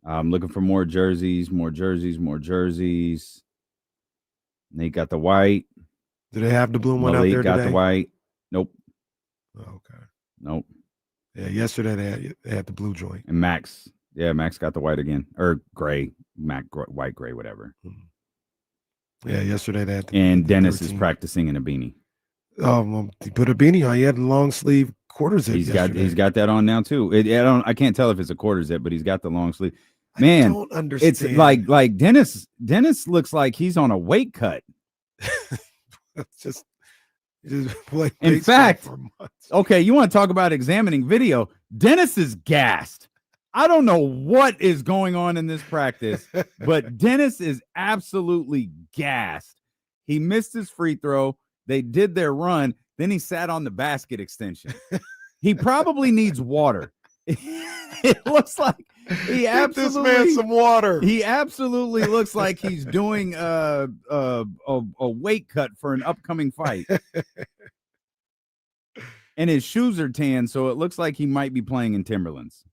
I'm looking for more jerseys. Nate got the white. Do they have the blue one Malik out there got today? the white. Nope. Okay. Nope. Yeah, yesterday they had the blue joint. And Max got the white again, or gray. White, gray, whatever. Yeah, yesterday they had and Dennis is practicing in a beanie. Well, he put a beanie on. He had long sleeve quarter zip. He's got that on now too. I can't tell if it's a quarter zip, but he's got the long sleeve. Man, I don't understand. It's like Dennis looks like he's on a weight cut. just in fact, okay, you want to talk about examining video? Dennis is gassed. I don't know what is going on in this practice, but Dennis is absolutely gassed. He missed his free throw. They did their run. Then he sat on the basket extension. He probably needs water. It looks like he absolutely this man some water. He absolutely looks like he's doing a weight cut for an upcoming fight. And his shoes are tan, so it looks like he might be playing in Timberlands.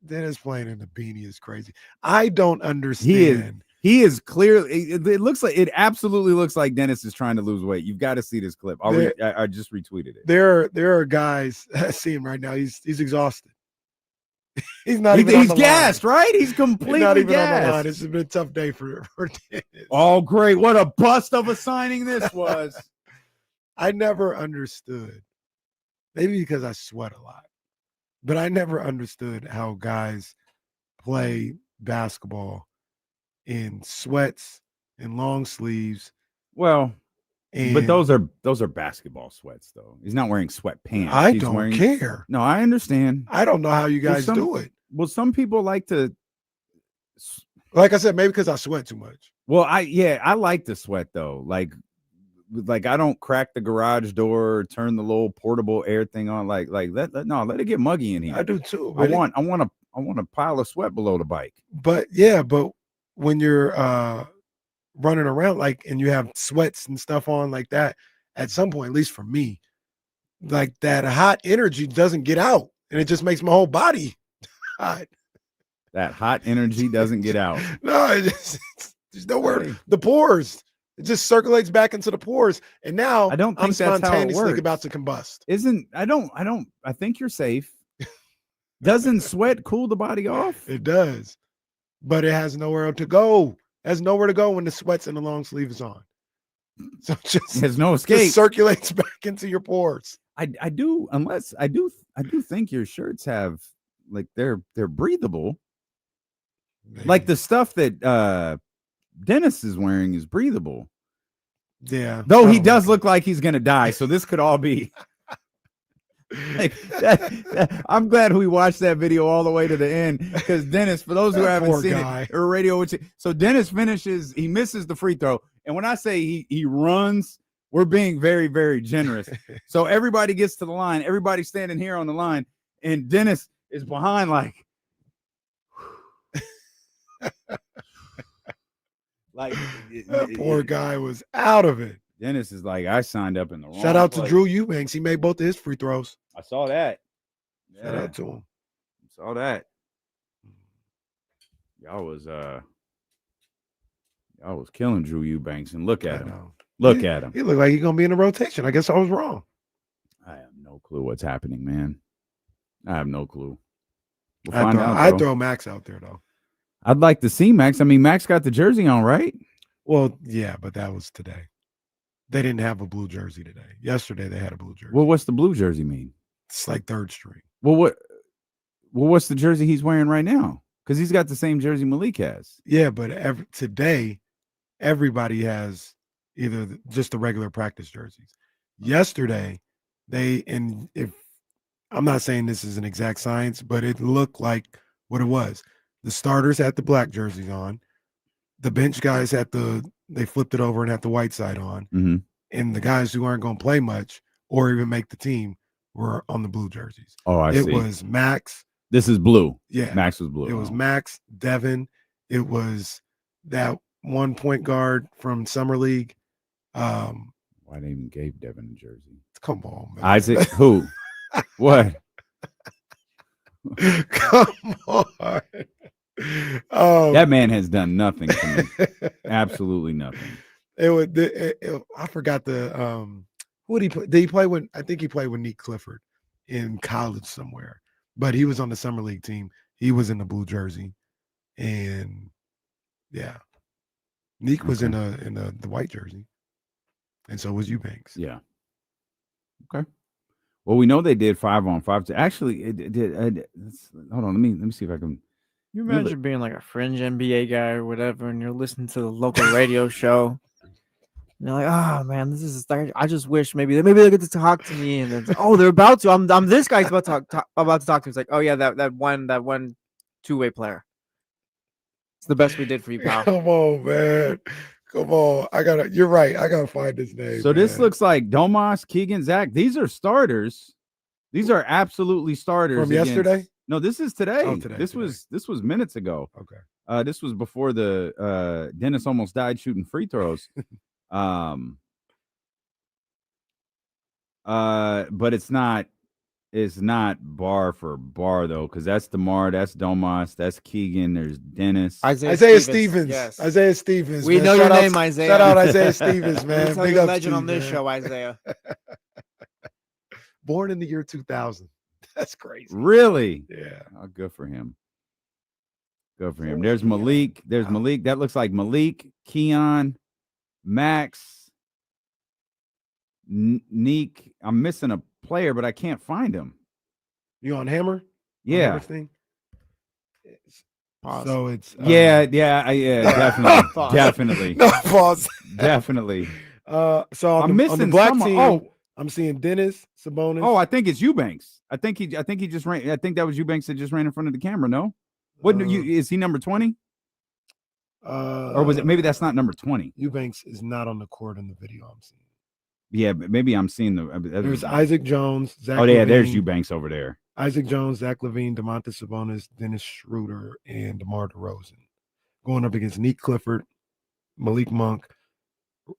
Dennis playing in the beanie is crazy. I don't understand He is clearly. It looks like it. Absolutely looks like Dennis is trying to lose weight. You've got to see this clip. I just retweeted it. There are guys. I see him right now. He's exhausted. He's not even. He's on the gassed, line. right? He's completely He's not even gassed. on the line. This has been a tough day for Dennis. Oh, great! What a bust of a signing this was. I never understood. Maybe because I sweat a lot, but I never understood how guys play basketball in sweats and long sleeves. Well, And but those are basketball sweats, though. He's not wearing sweatpants. I He's don't wearing, care. No, I understand. I don't know how you Well, guys do it. Well, some people like to. Like I said, maybe because I sweat too much. Well, I like to sweat though. Like I don't crack the garage door, turn the little portable air thing on. Like let it get muggy in here. I do too. I want a pile of sweat below the bike. But when you're running around and you have sweats and stuff on like that, at some point, at least for me, like that hot energy doesn't get out, and it just makes my whole body hot. That hot energy doesn't get out. No, there's nowhere. The pores. It just circulates back into the pores, and now I don't think I'm that's how it spontaneously works. about to combust. I think you're safe. Doesn't sweat cool the body off? It does, but it has nowhere to go. It has nowhere to go when the sweats and the long sleeve is on. So There's no escape. just circulates back into your pores. I do think your shirts have they're breathable. Man. Like the stuff that Dennis is wearing is breathable. Yeah. Though he does look like he's gonna die, so this could all be I'm glad we watched that video all the way to the end, because Dennis, for those who haven't seen it, or radio, so Dennis finishes, he misses the free throw, and when I say he runs, we're being very, very generous. So everybody gets to the line, everybody's standing here on the line, and Dennis is behind that poor guy was out of it. Dennis is like, I signed up in the wrong Shout out place. to Drew Eubanks. He made both of his free throws. I saw that. Shout out to him. Saw that. Y'all was killing Drew Eubanks, and look at him. Look at him. He looked like he's gonna be in the rotation. I guess I was wrong. I have no clue what's happening, man. I have no clue. We'll find out. I'd throw Max out there though. I'd like to see Max. I mean, Max got the jersey on, right? Well, yeah, but that was today. They didn't have a blue jersey today. Yesterday they had a blue jersey. Well, what's the blue jersey mean? It's like third string. Well, what's the jersey he's wearing right now? Because he's got the same jersey Malik has. Yeah, but today everybody has either just the regular practice jerseys. Yesterday, if I'm not saying this is an exact science, but it looked like what it was. The starters had the black jerseys on. The bench guys they flipped it over and had the white side on. Mm-hmm. And the guys who aren't going to play much or even make the team were on the blue jerseys. Oh, I see. It was Max. This is blue. Yeah. Max was blue. It was Max, Devin. It was that one point guard from Summer League. Why they even gave Devin a jersey? Come on, man. Isaac, who? What? Come on. That man has done nothing to me. Absolutely nothing. I forgot who did he play? Did he play with? I think he played with Nique Clifford in college somewhere, but he was on the summer league team. He was in the blue jersey, and yeah, Nique was in the white jersey, and so was Eubanks. Yeah. Okay. Well, we know they did 5-on-5. Actually, it did. Hold on. Let me see if I can. You imagine being like a fringe NBA guy or whatever, and you're listening to the local radio show. And you're like, oh man, this is. I just wish maybe they get to talk to me, and then they're about to. I'm this guy's about to talk to me. It's like, oh yeah, that one two-way player. It's the best we did for you, pal. Come on, man. Come on. You're right. I gotta find his name. So this looks like Domas, Keegan, Zach. These are starters. These are absolutely starters from yesterday. No, this is today. Oh, today. This was minutes ago. Okay. This was before the Dennis almost died shooting free throws. But it's not is not bar for bar though, because that's DeMar, that's Domas, that's Keegan. There's Dennis. Isaiah Stevens. Yes. Isaiah Stevens. We man. know your Shout out- name, Isaiah. Shout out Isaiah Stevens, We man. tell Big you a up, legend on Steve, this man. show, Isaiah. Born in the year 2000. That's crazy. Really? Yeah. Oh, good for him. Good for him. So, There's yeah. Malik. There's Wow. Malik. That looks like Malik, Keon, Max, Nique. I'm missing a player, but I can't find him. You on Hammer? On Yeah. Hammer's thing? Pause. So it's Yeah, definitely. Pause. Definitely. no pause. Definitely. So on I'm the, missing on the black someone. team, Oh, I'm seeing Dennis, Sabonis. I think it's Eubanks. I think he just ran. I think that was Eubanks that just ran in front of the camera. No, is he number 20? Or was it maybe that's not number 20? Eubanks is not on the court in the video I'm seeing. Yeah, but maybe I'm seeing There's Isaac Jones, Zach Oh yeah, there's Levine, Eubanks over there. Isaac Jones, Zach Levine, Domantas Sabonis, Dennis Schroeder, and DeMar DeRozan going up against Nique Clifford, Malik Monk,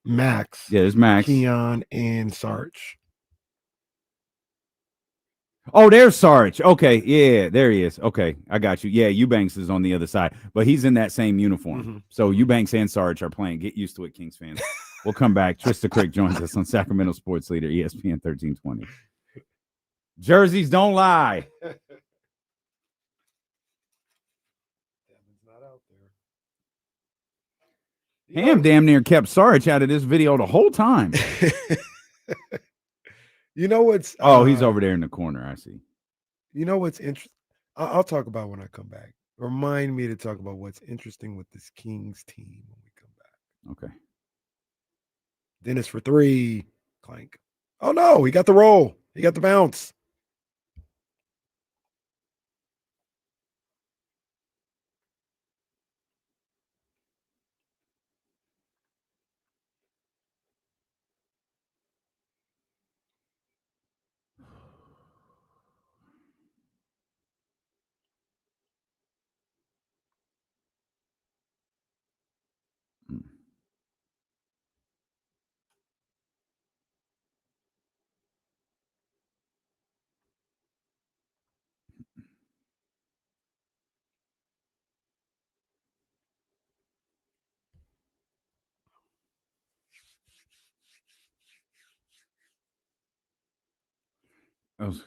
Max, Yeah, there's Max. Keon, and Sarge. Oh, there's Sarge. Okay, yeah, there he is. Okay, I got you. Yeah, Eubanks is on the other side, but he's in that same uniform. Mhm. So Eubanks and Sarge are playing. Get used to it, Kings fans. We'll come back. Trysta Krick joins us on Sacramento Sports Leader, ESPN 1320. Jerseys don't lie. Ham damn near kept Sarge out of this video the whole time. You know what's He's over there in the corner. I see. You know what's interesting? I'll talk about when I come back. Remind me to talk about what's interesting with this Kings team when we come back. Okay. Dennis for 3. Clank. Oh no, he got the roll. He got the bounce.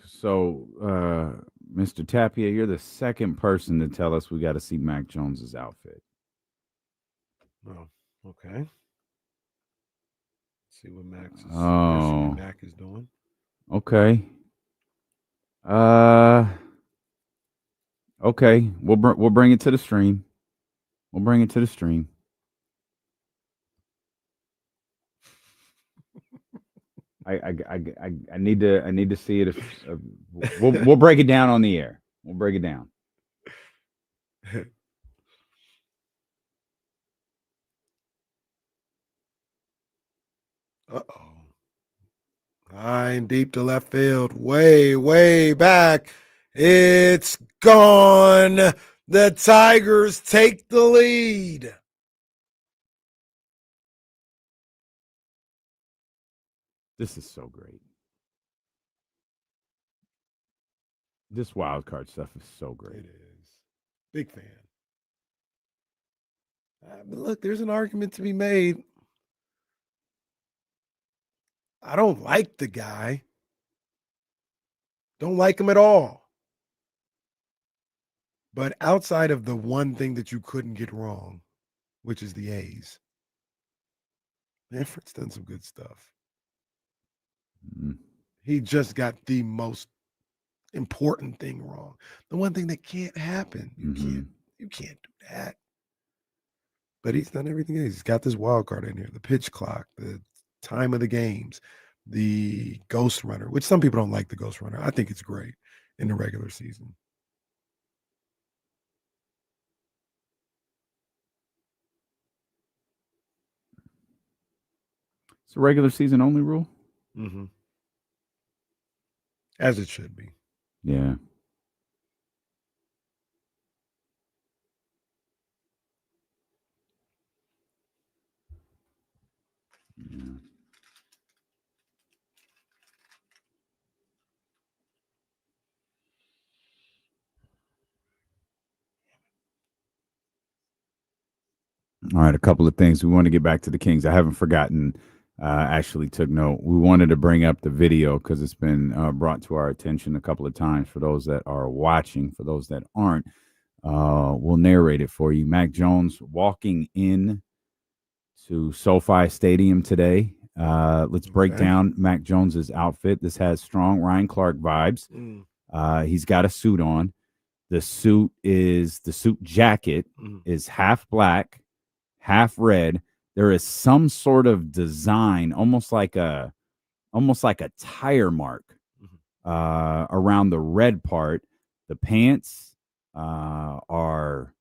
So, Mr. Tapia, you're the second person to tell us we got to see Mac Jones's outfit. Oh, okay. Let's see what Max is, Oh. what Mac is doing. Okay. Okay. We'll bring it to the stream. We'll bring it to the stream. I need to see it. We'll break it down on the air. We'll break it down. Uh-oh. High and deep to left field. Way, way back. It's gone. The Tigers take the lead. This is so great. This wild card stuff is so great. It is. Big fan. But look, there's an argument to be made. I don't like the guy. Don't like him at all. But outside of the one thing that you couldn't get wrong, which is the A's, Manfred's done some good stuff. Mm. He just got the most important thing wrong. The one thing that can't happen. You can't do that. But he's done everything. He's got this wild card in here, the pitch clock, the time of the games, the ghost runner, which some people don't like the ghost runner. I think it's great in the regular season. It's a regular season only rule. Mm-hmm. As it should be. Yeah. Yeah. All right, a couple of things. We want to get back to the Kings. I haven't forgotten. Actually took note. We wanted to bring up the video because it's been brought to our attention a couple of times. For those that are watching, for those that aren't, we'll narrate it for you. Mac Jones walking in to SoFi Stadium today. Let's break down Mac Jones's outfit. This has strong Ryan Clark vibes. He's got a suit on. The suit jacket is half black, half red. There is some sort of design, almost like a tire mark around the red part. The pants are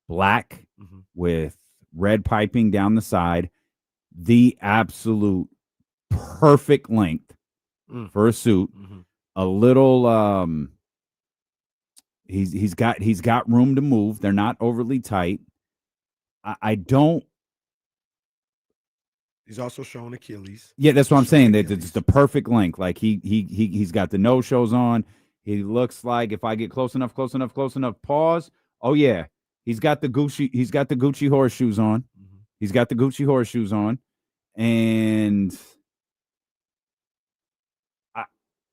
black with red piping down the side. The absolute perfect length for a suit. A little he's got room to move. They're not overly tight. I don't. He's also showing Achilles. Yeah, that's what I'm saying. That it's the perfect length. Like he's got the no shows on. He looks like, if I get close enough, pause. Oh yeah, he's got the Gucci horseshoes on. He's got the Gucci horseshoes on, and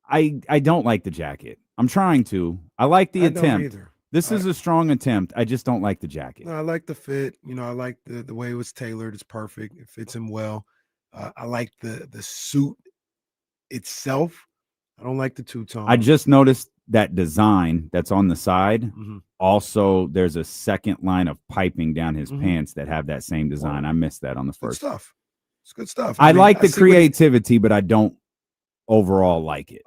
I don't like the jacket. I'm trying to. I like the attempt. This is a strong attempt. I just don't like the jacket. No, I like the fit. I like the way it was tailored. It's perfect. It fits him well. I like the suit itself. I don't like the two-tone. I just noticed that design that's on the side. Also, there's a second line of piping down his pants that have that same design. I missed that on the first stuff. It's good stuff. I mean, like the creativity, but I don't overall like it.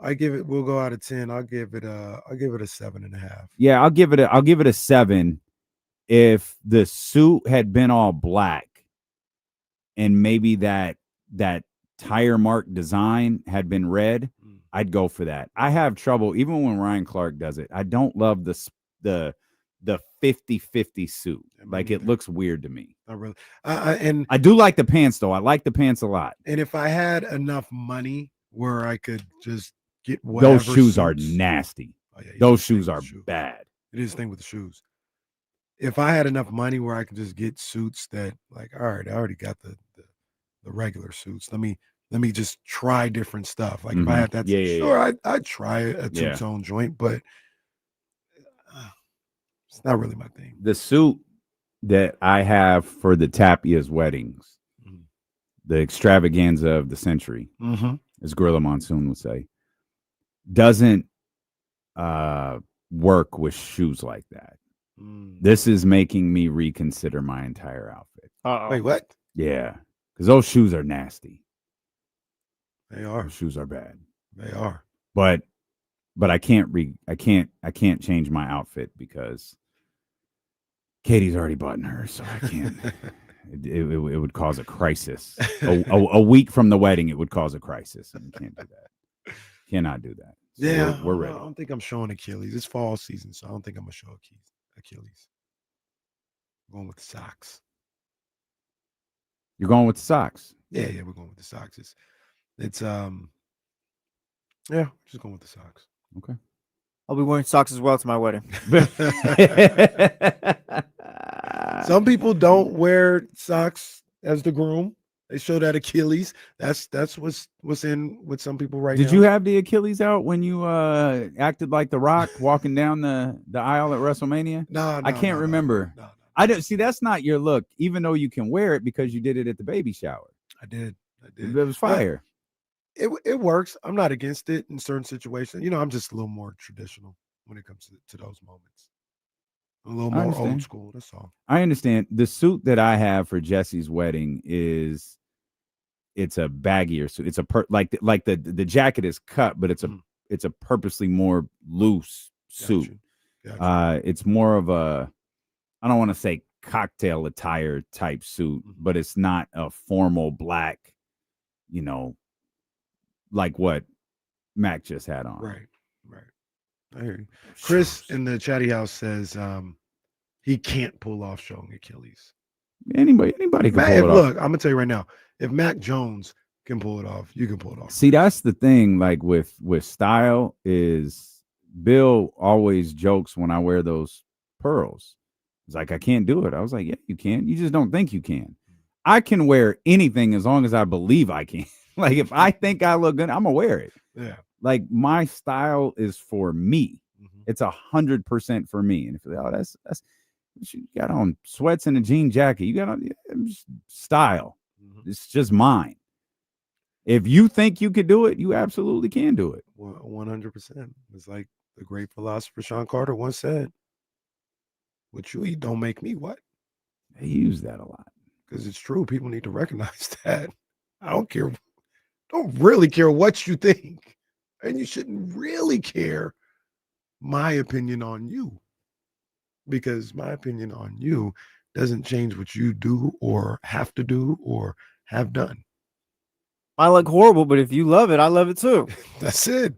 We'll go out of 10. I'll give it a 7.5. Yeah, I'll give it a 7. If the suit had been all black and maybe that tire mark design had been red, I'd go for that. I have trouble even when Ryan Clark does it. I don't love the 50-50 suit. Like, it looks weird to me. Not really. And I do like the pants though. I like the pants a lot. And if I had enough money where I could just get whatever those shoes are nasty. Oh, yeah, those shoes are bad. It is the thing with the shoes. If I had enough money where I could just get suits that, like, all right, I already got the regular suits. Let me just try different stuff. Like if I had that, sure, I'd try a two-tone joint, but it's not really my thing. The suit that I have for the Tapia's weddings, the extravaganza of the century, as Gorilla Monsoon would say, doesn't work with shoes like that. This is making me reconsider my entire outfit. Wait, what? Yeah, because those shoes are nasty. They are. Those shoes are bad. They are. But I can't change my outfit because Katie's already bought hers, so I can't. It would cause a crisis. A week from the wedding, it would cause a crisis, and you can't do that. Cannot do that. So yeah, we're ready. I don't think I'm showing Achilles. It's fall season, so I don't think I'm gonna show Achilles. I'm going with the socks. You're going with the socks? Yeah, we're going with the socks. It's just going with the socks. Okay. I'll be wearing socks as well to my wedding. Some people don't wear socks as the groom. They show that Achilles. That's what's in with some people right now. Did you have the Achilles out when you acted like The Rock walking down the aisle at WrestleMania? No, I can't remember. No. I don't see. That's not your look, even though you can wear it because you did it at the baby shower. I did. It was fire. It works. I'm not against it in certain situations. I'm just a little more traditional when it comes to those moments. A little more old school. That's all. I understand. The suit that I have for Jesse's wedding it's a baggier suit. It's like the jacket is cut, but it's a purposely more loose suit. Gotcha. It's more of a, I don't want to say cocktail attire type suit, but it's not a formal black, like what Mac just had on. Right. I hear you. Chris in the chatty house says he can't pull off showing Achilles. Anybody can pull it off. Look, I'm gonna tell you right now, if Mac Jones can pull it off, you can pull it off. See, that's the thing. Like with style is Bill always jokes when I wear those pearls. He's like, I can't do it. I was like, yeah, you can. You just don't think you can. I can wear anything as long as I believe I can. Like, if I think I look good, I'm gonna wear it. Yeah. Like, my style is for me. It's 100% for me. And if that's you got on sweats and a jean jacket, you got on style. It's just mine. If you think you could do it, you absolutely can do it. 100%. It's like the great philosopher Sean Carter once said, "What you eat don't make me what." They use that a lot. Because it's true. People need to recognize that. I don't really care what you think. And you shouldn't really care my opinion on you. Because my opinion on you doesn't change what you do or have to do or have done. I look horrible, but if you love it, I love it too. That's it.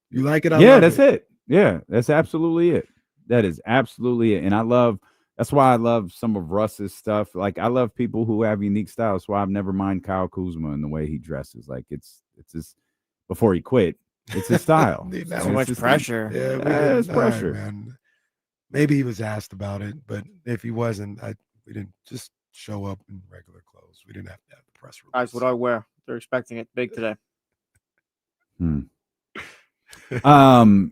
You like it, I Yeah, love that's it. Yeah, that's absolutely it. That is absolutely it. And that's why I love some of Russ's stuff. Like, I love people who have unique styles. That's why I've never mind Kyle Kuzma and the way he dresses. Like, it's his, before he quit, it's his style. So much pressure. Yeah, it's pressure. Man. Maybe he was asked about it, but if he wasn't, we didn't just show up in regular clothes. We didn't have to have the press release. Guys, what I wear? They're expecting it big today.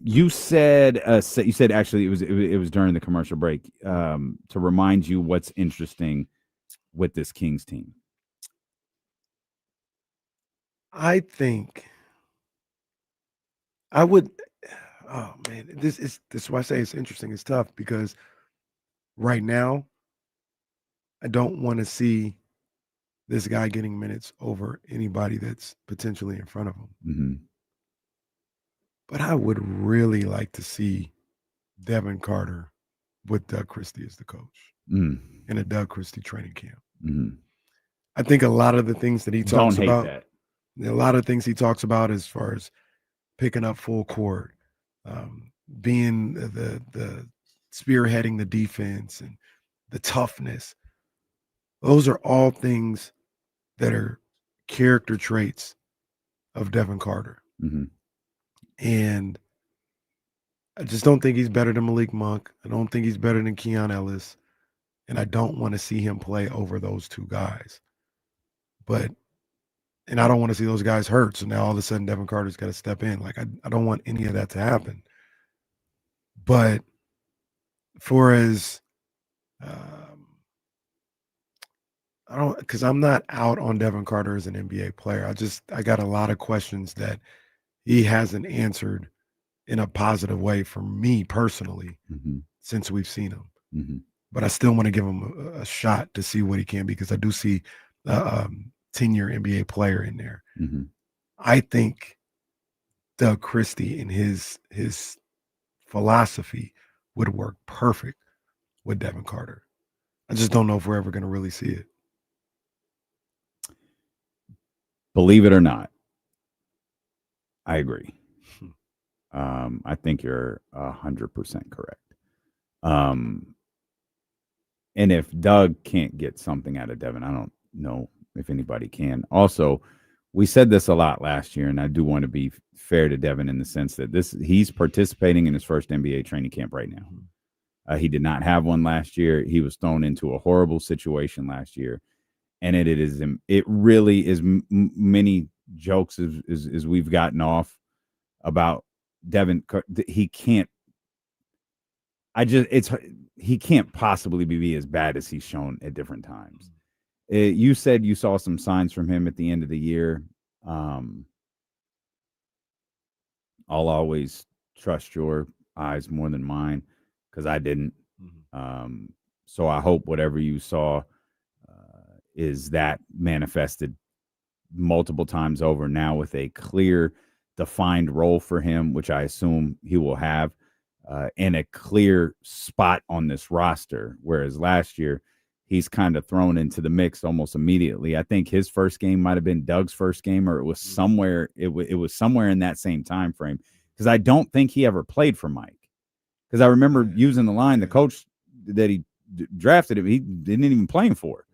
You said actually it was during the commercial break to remind you what's interesting with this Kings team. I think I would. Oh man, this is why I say it's interesting. It's tough because right now I don't want to see this guy getting minutes over anybody that's potentially in front of him. But I would really like to see Devin Carter with Doug Christie as the coach in a Doug Christie training camp. I think a lot of the things that he talks about, a lot of things he talks about as far as picking up full court, being the spearheading the defense and the toughness. Those are all things that are character traits of Devin Carter. And I just don't think he's better than Malik Monk. I don't think he's better than Keon Ellis. And I don't want to see him play over those two guys. And I don't want to see those guys hurt. So now all of a sudden Devin Carter's got to step in. Like, I don't want any of that to happen. But for as because I'm not out on Devin Carter as an NBA player. I got a lot of questions that he hasn't answered in a positive way for me personally since we've seen him. But I still want to give him a shot to see what he can, because I do see a 10-year NBA player in there. I think Doug Christie and his philosophy would work perfect with Devin Carter. I just don't know if we're ever going to really see it. Believe it or not, I agree. I think you're 100% correct. And if Doug can't get something out of Devin, I don't know if anybody can. Also, we said this a lot last year, and I do want to be fair to Devin in the sense that he's participating in his first NBA training camp right now. He did not have one last year. He was thrown into a horrible situation last year. And it really is many jokes as we've gotten off about Devin. He can't possibly be as bad as he's shown at different times. You said you saw some signs from him at the end of the year. I'll always trust your eyes more than mine, because I didn't. So I hope whatever you saw is that manifested multiple times over now with a clear, defined role for him, which I assume he will have, and a clear spot on this roster. Whereas last year, he's kind of thrown into the mix almost immediately. I think his first game might have been Doug's first game, or it was somewhere. It was somewhere in that same time frame, because I don't think he ever played for Mike. Because I remember using the line, the coach that he drafted him, he didn't even play him for.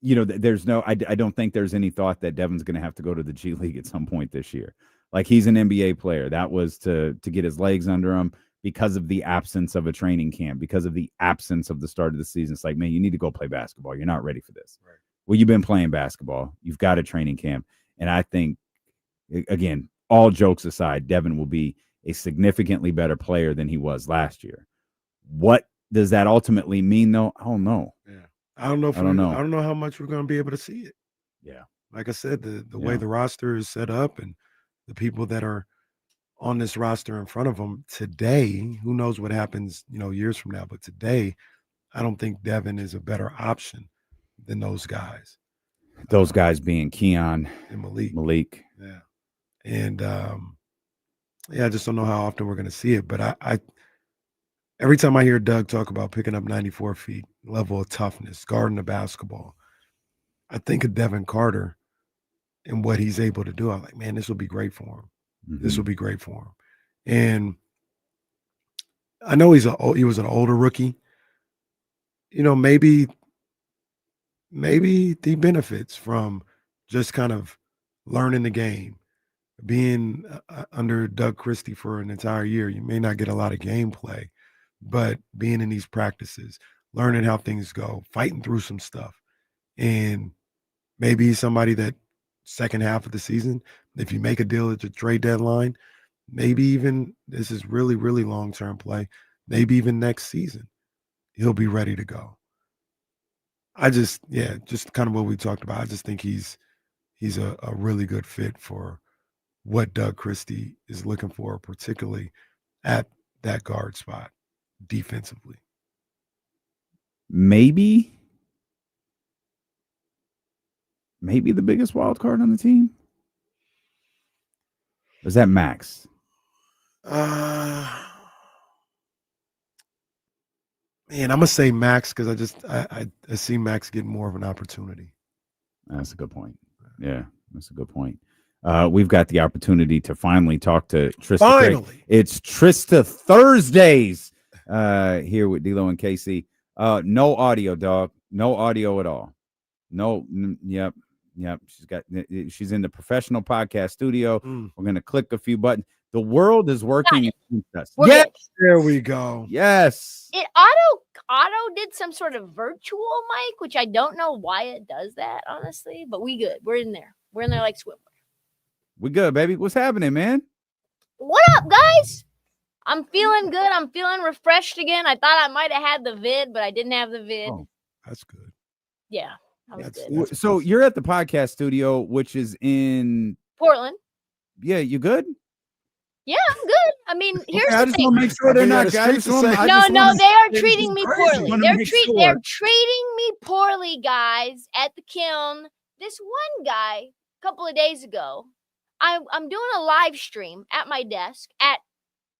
There's no, I don't think there's any thought that Devin's going to have to go to the G League at some point this year. Like, he's an NBA player. That was to get his legs under him, because of the absence of a training camp, because of the absence of the start of the season. It's like, man, you need to go play basketball. You're not ready for this. Right. Well, you've been playing basketball. You've got a training camp. And I think, again, all jokes aside, Devin will be a significantly better player than he was last year. What does that ultimately mean, though? I don't know. Yeah. I don't know if I don't know. I don't know how much we're going to be able to see it. Yeah. Like I said, the way the roster is set up and the people that are on this roster in front of them today, who knows what happens, years from now. But today, I don't think Devin is a better option than those guys. Those guys being Keon and Malik. Yeah. And I just don't know how often we're going to see it. But I every time I hear Doug talk about picking up 94 feet, level of toughness, guarding the basketball, I think of Devin Carter and what he's able to do. I'm like, man, this will be great for him. Mm-hmm. This will be great for him. And I know he was an older rookie. Maybe he benefits from just kind of learning the game, being under Doug Christie for an entire year. You may not get a lot of gameplay, but being in these practices, learning how things go, fighting through some stuff. And maybe he's somebody that second half of the season, if you make a deal at the trade deadline, maybe even this is really, really long-term play, maybe even next season, he'll be ready to go. Just kind of what we talked about. I just think he's a really good fit for what Doug Christie is looking for, particularly at that guard spot defensively. Maybe the biggest wild card on the team? Or is that Max? Man, I'm gonna say Max because I see Max getting more of an opportunity. That's a good point. Yeah, that's a good point. We've got the opportunity to finally talk to Trysta. Finally, it's Trysta Thursdays here with D'Lo and Casey. No audio, dog. No audio at all. No. Yep. She's in the professional podcast studio. We're gonna click a few buttons. The world is working against us. Yes, there we go. Yes. It auto did some sort of virtual mic, which I don't know why it does that, honestly. But we good. We're in there. We're in there like swimwear. We good, baby. What's happening, man? What up, guys? I'm feeling good. I'm feeling refreshed again. I thought I might have had the vid, but I didn't have the vid. Oh, that's good. Yeah, that was good. So you're at the podcast studio, which is in Portland. Yeah, you good? Yeah, I'm good. I mean, here's I the just thing. want to make sure they're not. No, they are treating me poorly. They're treating me poorly, guys, at the kiln. This one guy, a couple of days ago, I'm doing a live stream at my desk at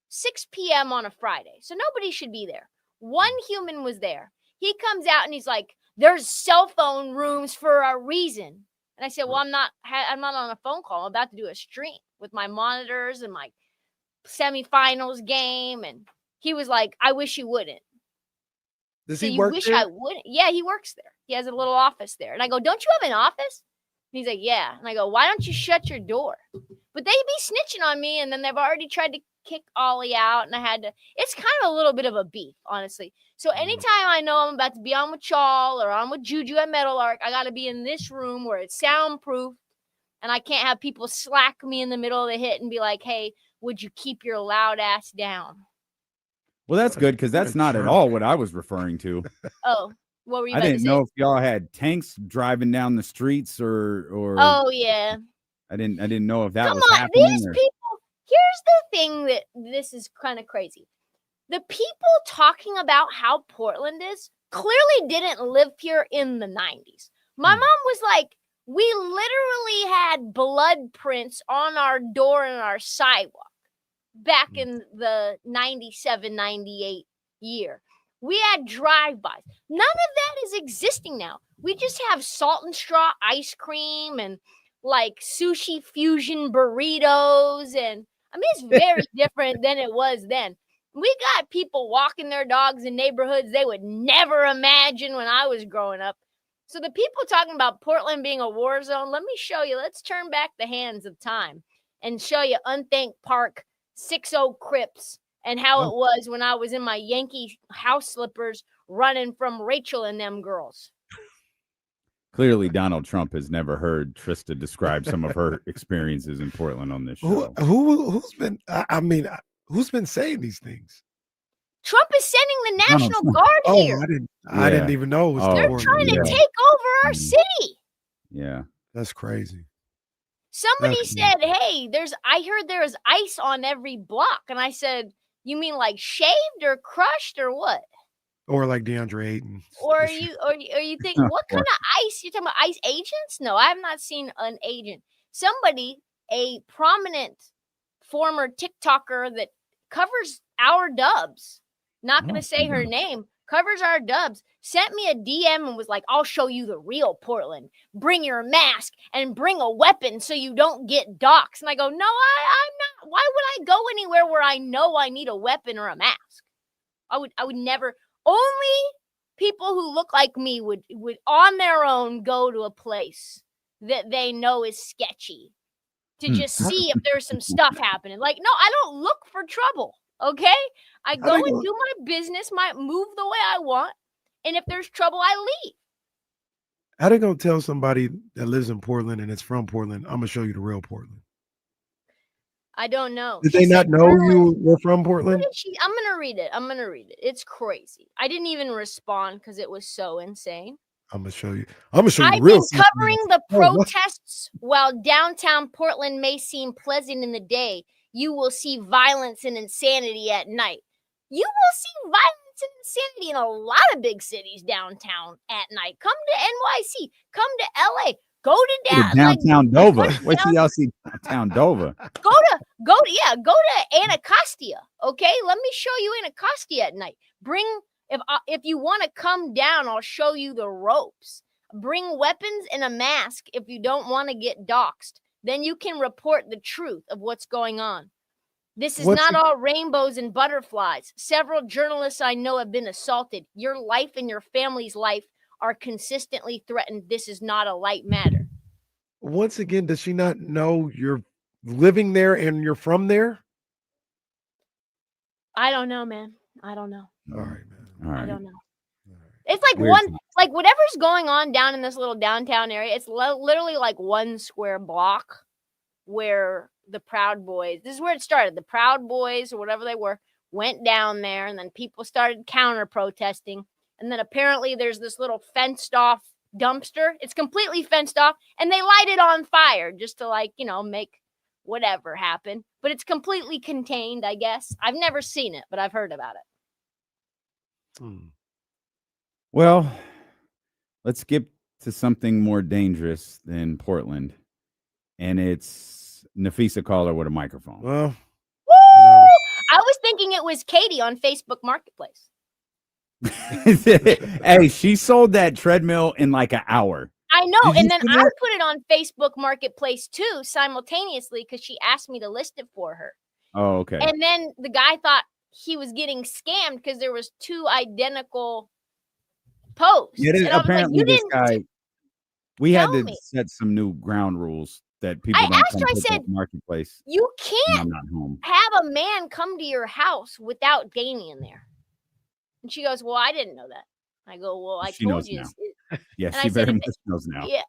6 p.m. on a Friday. So nobody should be there. One human was there. He comes out and he's like, there's cell phone rooms for a reason. And I said, well, I'm not on a phone call. I'm about to do a stream with my monitors and my semifinals game. And he was like, I wish you wouldn't. Does so he you work wish there? I wouldn't? Yeah, he works there. He has a little office there. And I go, don't you have an office? And he's like, yeah. And I go, why don't you shut your door? But they be snitching on me. And then they've already tried to kick Ollie out. And I had to, it's kind of a little bit of a beef, honestly. So anytime I know I'm about to be on with y'all or on with Juju at Metal Arc, I got to be in this room where it's soundproof. And I can't have people slack me in the middle of the hit and be like, hey, would you keep your loud ass down? Well, that's good because that's not at all what I was referring to. Oh, what were you I about to didn't say? know if y'all had tanks driving down the streets or Oh, yeah. I didn't know if that Come was on, happening. these people. Here's the thing that this is kind of crazy. The people talking about how Portland is clearly didn't live here in the 90s. My mom was like, we literally had blood prints on our door and our sidewalk back in the 97, 98 year. We had drive-bys. None of that is existing now. We just have salt and straw ice cream and like sushi fusion burritos. And I mean, it's very different than it was then. We got people walking their dogs in neighborhoods they would never imagine when I was growing up. So the people talking about Portland being a war zone, let me show you. Let's turn back the hands of time and show you Unthank Park, 6-0 Crips, and how it was when I was in my Yankee house slippers running from Rachel and them girls. Clearly, Donald Trump has never heard Trysta describe some of her experiences in Portland on this show. Who's been? I mean, who's been saying these things? Trump is sending the National Guard here. I didn't even know it was. They're Portland. trying to take over our city. Yeah, that's crazy. Somebody said, "Hey, I heard there is ice on every block," and I said, "You mean like shaved or crushed or what?" Or like DeAndre Ayton. Or are you thinking what kind of ice? You're talking about ice agents? No, I have not seen an agent. Somebody, a prominent former TikToker that covers our Dubs, not going to say her name, covers our Dubs, sent me a DM and was like, "I'll show you the real Portland. Bring your mask and bring a weapon so you don't get doxxed." And I go, "No, I'm not. Why would I go anywhere where I know I need a weapon or a mask? I would never. Only people who look like me would on their own go to a place that they know is sketchy to just see if there's some stuff happening. Like, no, I don't look for trouble, okay? I go and do my business, move the way I want, and if there's trouble, I leave." How they gonna tell somebody that lives in Portland and it's from Portland, "I'm gonna show you the real Portland"? I don't know. Did they not know you were from Portland? I'm gonna read it. It's crazy. I didn't even respond because it was so insane. I'm gonna show you. I'm gonna show you the I've real. been covering the protests. While downtown Portland may seem pleasant in the day, you will see violence and insanity at night. You will see violence and insanity in a lot of big cities downtown at night. Come to NYC. Come to LA. Go to downtown Dover. Wait till y'all see downtown Dover. Go to Anacostia. Okay, let me show you Anacostia at night. If you want to come down, I'll show you the ropes. Bring weapons and a mask if you don't want to get doxxed. Then you can report the truth of what's going on. This is not all rainbows and butterflies. Several journalists I know have been assaulted. Your life and your family's life are consistently threatened. This is not a light matter. Once again, does she not know you're living there and you're from there? I don't know, man. I don't know. All right, man. All right. I don't know. It's like whatever's going on down in this little downtown area. It's literally like one square block where the Proud Boys, this is where it started. The Proud Boys or whatever they were went down there, and then people started counter protesting. And then apparently there's this little fenced off dumpster. It's completely fenced off, and they light it on fire just to make whatever happen. But it's completely contained, I guess. I've never seen it, but I've heard about it. Well, let's skip to something more dangerous than Portland. And it's Nafisa Caller with a microphone. Well, woo! I was thinking it was Katie on Facebook Marketplace. Hey, she sold that treadmill in like an hour. I know. And then I put it on Facebook Marketplace too, simultaneously, because she asked me to list it for her. Oh, okay. And then the guy thought he was getting scammed because there was two identical posts. Yeah, and apparently I was like, this guy, we had to me. set some new ground rules that people don't asked come her, I to said, Marketplace. You when can't I'm not home. have a man come to your house without Damien there. And she goes, well, I didn't know that. I go, well, I She told knows you. now. Yeah, And she I very said, much knows now. Yeah.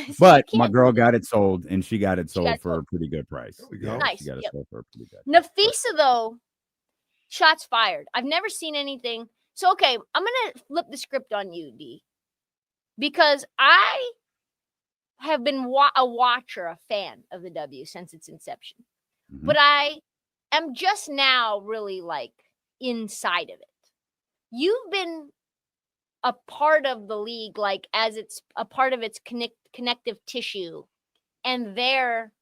So But you my can't girl do that. got it sold, and she got it sold got it for a sold. pretty good price. There we go. Yeah, Nice, she got it yep. sold for a pretty good. Nafisa, though, shots fired. I've never seen anything. So, okay, I'm going to flip the script on you, D, because I have been a watcher, a fan of the W since its inception. Mhm. But I am just now really inside of it. You've been a part of the league, as it's a part of its connective tissue, and there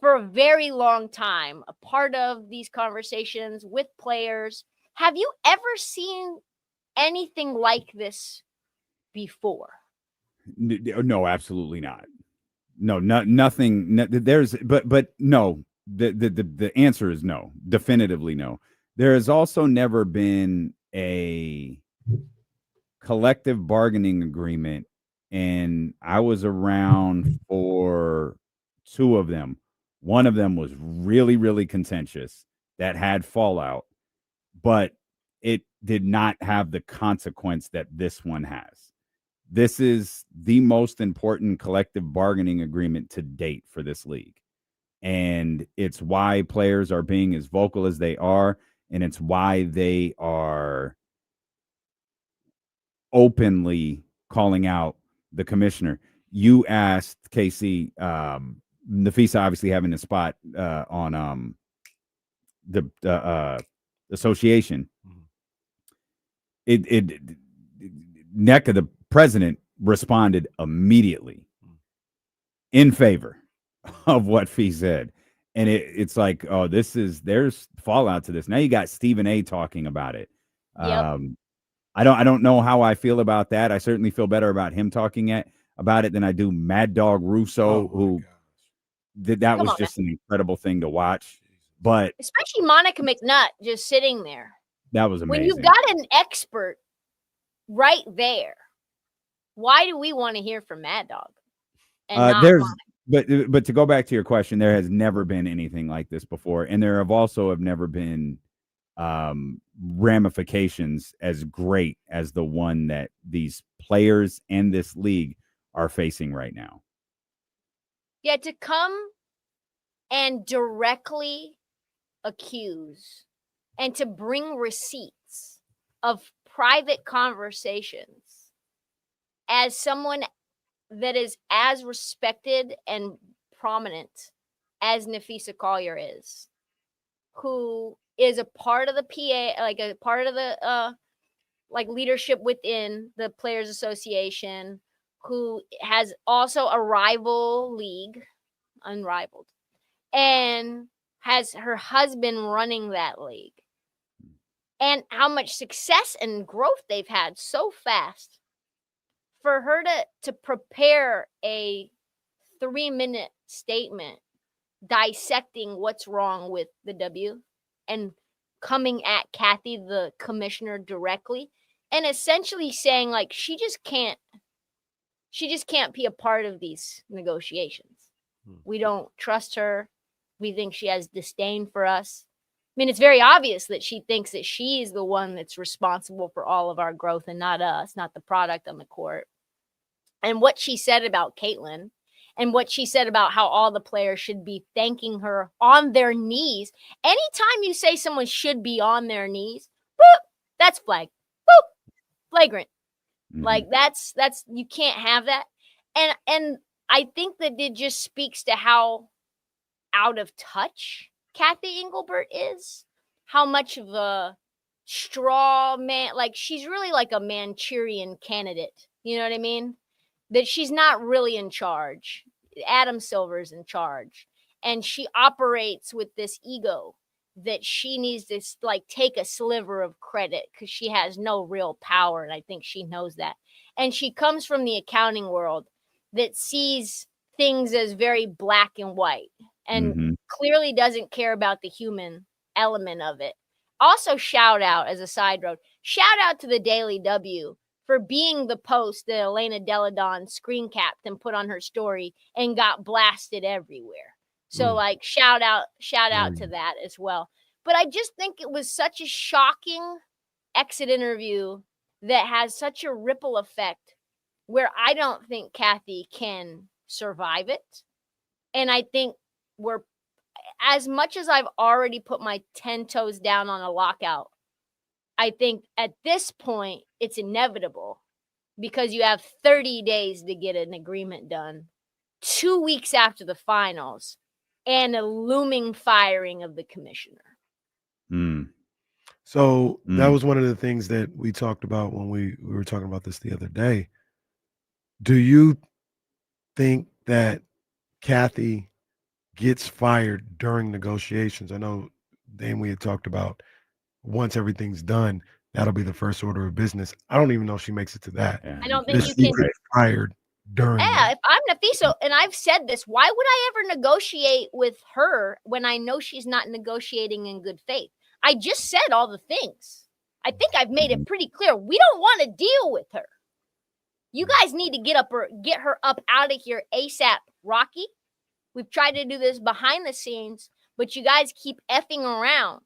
for a very long time, a part of these conversations with players. Have you ever seen anything like this before? No, absolutely not. No, nothing. But no. The answer is no. Definitively no. There has also never been a collective bargaining agreement, and I was around for two of them. One of them was really, really contentious that had fallout. but it did not have the consequence that this one has. This is the most important collective bargaining agreement to date for this league. And it's why players are being as vocal as they are. And it's why they are openly calling out the commissioner. You asked Casey, Nafisa obviously having a spot on the association. Nique, the president, responded immediately in favor of what Fee said. And it's like, oh, there's fallout to this. Now you got Stephen A talking about it. Yep. I don't know how I feel about that. I certainly feel better about him talking about it than I do Mad Dog Russo, who that was just an incredible thing to watch. But especially Monica McNutt just sitting there. That was amazing. When you've got an expert right there, why do we want to hear from Mad Dog? And but to go back to your question, there has never been anything like this before, and there have never been ramifications as great as the one that these players and this league are facing right now. Yeah, to come and directly accuse and to bring receipts of private conversations as someone that is as respected and prominent as Nafisa Collier is, who is a part of the PA, like a part of the leadership within the Players Association, who has also a rival league, unrivaled, and has her husband running that league, and how much success and growth they've had so fast. For her to prepare a 3-minute statement dissecting what's wrong with the W and coming at Kathy, the commissioner, directly, and essentially saying, like, she just can't be a part of these negotiations. We don't trust her. We think she has disdain for us. I mean, it's very obvious that she thinks that she's the one that's responsible for all of our growth and not us, not the product on the court. And what she said about Caitlin and what she said about how all the players should be thanking her on their knees. Anytime you say someone should be on their knees, boop, that's flag. Boop, flagrant. Mm-hmm. Like that's you can't have that. And I think that it just speaks to how out of touch Kathy Engelbert is, how much of a straw man, like she's really like a Manchurian candidate. You know what I mean? That she's not really in charge. Adam Silver's in charge. And she operates with this ego that she needs to like take a sliver of credit because she has no real power. And I think she knows that. And she comes from the accounting world that sees things as very black and white and clearly doesn't care about the human element of it. Also, shout out as a side road, shout out to the Daily W for being the post that Elena Deladon screen capped and put on her story and got blasted everywhere. So like shout out to that as well. But I just think it was such a shocking exit interview that has such a ripple effect where I don't think Kathy can survive it. And I think we're, as much as I've already put my 10 toes down on a lockout, I think at this point it's inevitable because you have 30 days to get an agreement done, 2 weeks after the finals, and a looming firing of the commissioner. So that was one of the things that we talked about when we were talking about this the other day. Do you think that Kathy gets fired during negotiations? I know, Dan, we had talked about once everything's done, that'll be the first order of business. I don't even know if she makes it to that. Yeah. I don't think Does you she can get fired during Yeah, if I'm Nafisa, and I've said this, why would I ever negotiate with her when I know she's not negotiating in good faith? I just said all the things. I think I've made it pretty clear. We don't want to deal with her. You guys need to get her up out of here ASAP, Rocky. We've tried to do this behind the scenes, but you guys keep effing around.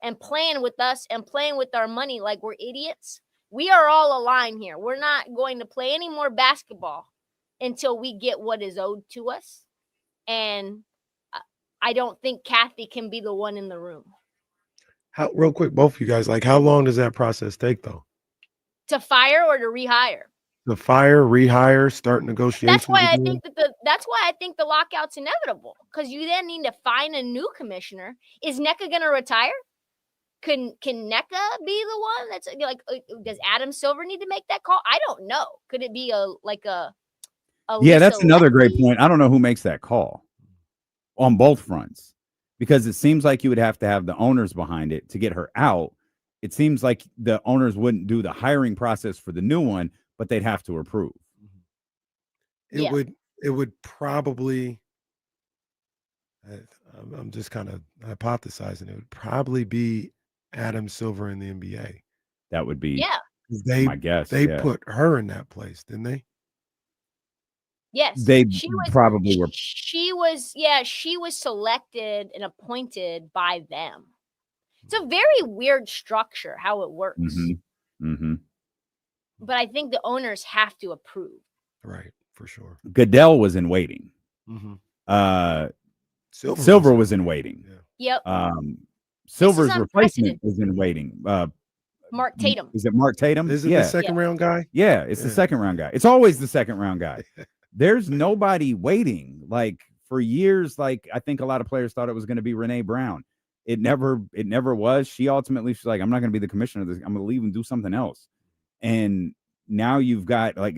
and playing with us and playing with our money like we're idiots, we are all aligned here. We're not going to play any more basketball until we get what is owed to us. And I don't think Kathy can be the one in the room. How real quick, both of you guys, like how long does that process take though? To fire or to rehire? To fire, rehire, start negotiations. That's why I again? think the lockout's inevitable, because you then need to find a new commissioner. Is NECA going to retire? Can NECA be the one that's like? Does Adam Silver need to make that call? I don't know. Could it be a Yeah, Lisa that's another great Leslie? point. I don't know who makes that call on both fronts, because it seems like you would have to have the owners behind it to get her out. It seems like the owners wouldn't do the hiring process for the new one, but they'd have to approve. It would probably, I'm just kind of hypothesizing, it would probably be Adam Silver in the NBA. That would be my guess. They yeah. put her in that place, didn't they? Yes, They she was probably were. She was selected and appointed by them. It's a very weird structure how it works. But I think the owners have to approve. Right, for sure. Goodell was in waiting. Silver was in waiting. Yep. Silver's unprecedented. replacement was in waiting. Mark Tatum. Is it Mark Tatum? Is it the second round guy? Yeah, it's the second round guy. It's always the second round guy. There's nobody waiting. Like for years, like I think a lot of players thought it was going to be Renee Brown. It never was. She's like, I'm not going to be the commissioner of this. I'm going to leave and do something else. And now you've got like,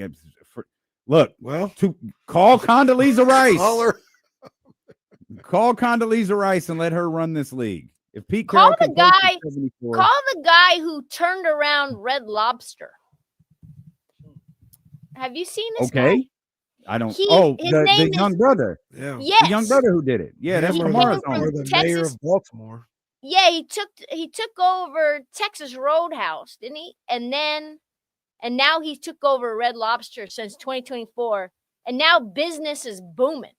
call Condoleezza Rice. Call Condoleezza Rice and let her run this league. If Pete Carroll Call the guy who turned around Red Lobster. Have you seen this guy? I don't. His the name young is- brother. Yeah. Yes. The young brother who did it. Yeah, that's He Kamara's came from owner. the mayor Texas. of Baltimore. Yeah, he took over Texas Roadhouse, didn't he? And now he took over Red Lobster since 2024, and now business is booming.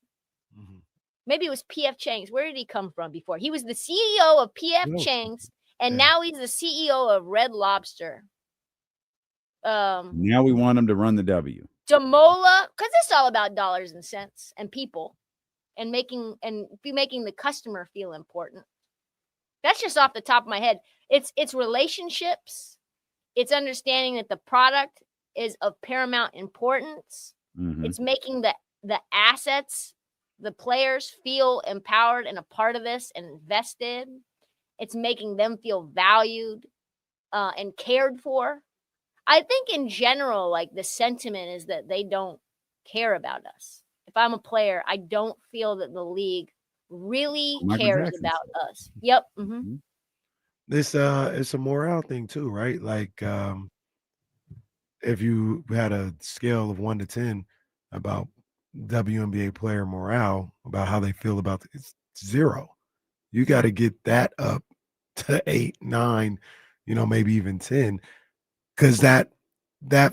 Maybe it was PF Chang's. Where did he come from before? He was the CEO of PF Chang's, and now he's the CEO of Red Lobster. Now we want him to run the W. Demola, because it's all about dollars and cents and people, and making the customer feel important. That's just off the top of my head. It's relationships. It's understanding that the product is of paramount importance. It's making the assets, the players feel empowered and a part of this and invested. It's making them feel valued and cared for. I think in general, like the sentiment is that they don't care about us. If I'm a player, I don't feel that the league really cares about us. Yep. This it's a morale thing too, right? Like if you had a scale of 1 to 10 about WNBA player morale, about how they feel about it's 0. You got to get that up to 8, 9, maybe even 10, because that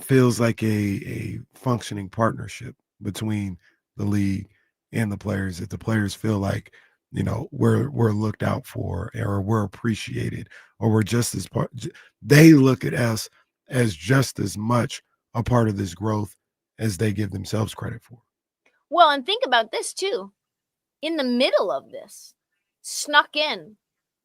feels like a functioning partnership between the league and the players. That the players feel like we're looked out for, or we're appreciated, or we're just as part. They look at us as just as much a part of this growth as they give themselves credit for. Well, and think about this too. In the middle of this, snuck in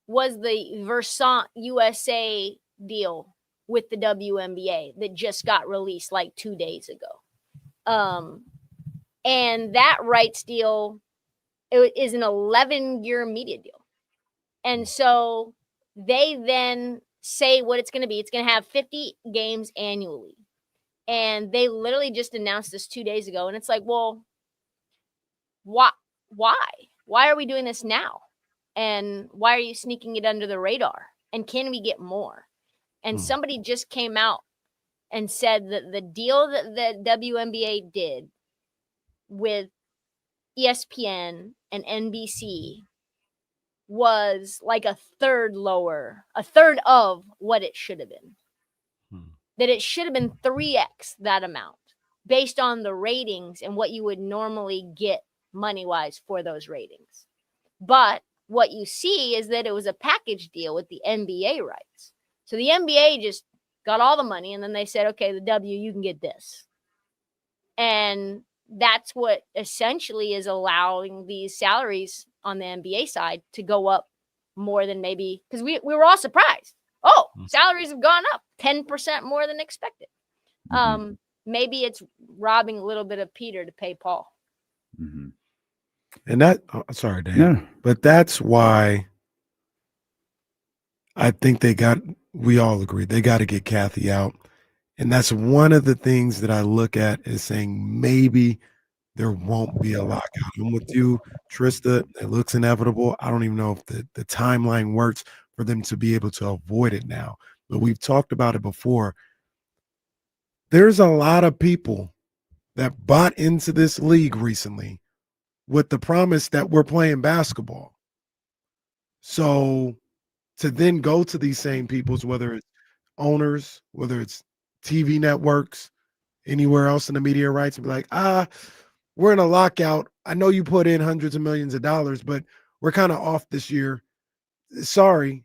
was the Versant USA deal with the WNBA that just got released like 2 days ago. And that rights deal is an 11-year media deal. And so they then say what it's going to be. It's going to have 50 games annually. And they literally just announced this 2 days ago. And it's like, well, why? Why are we doing this now? And why are you sneaking it under the radar? And can we get more? And somebody just came out and said that the deal that the WNBA did with ESPN and NBC was like a third of what it should have been. That it should have been 3x that amount based on the ratings and what you would normally get money-wise for those ratings. But what you see is that it was a package deal with the NBA rights. So the NBA just got all the money, and then they said, okay, the W, you can get this. And that's what essentially is allowing these salaries on the NBA side to go up more than maybe, because we were all surprised. Oh, salaries have gone up 10% more than expected. Maybe it's robbing a little bit of Peter to pay Paul. Mm-hmm. And that, sorry, Dan, but that's why I think we all agree, they got to get Kathy out. And that's one of the things that I look at as saying maybe there won't be a lockout. I'm with you, Trysta. It looks inevitable. I don't even know if the timeline works for them to be able to avoid it now. But we've talked about it before. There's a lot of people that bought into this league recently with the promise that we're playing basketball. So to then go to these same peoples, whether it's owners, whether it's TV networks, anywhere else in the media rights, and be like, we're in a lockout. I know you put in hundreds of millions of dollars, but we're kind of off this year. Sorry.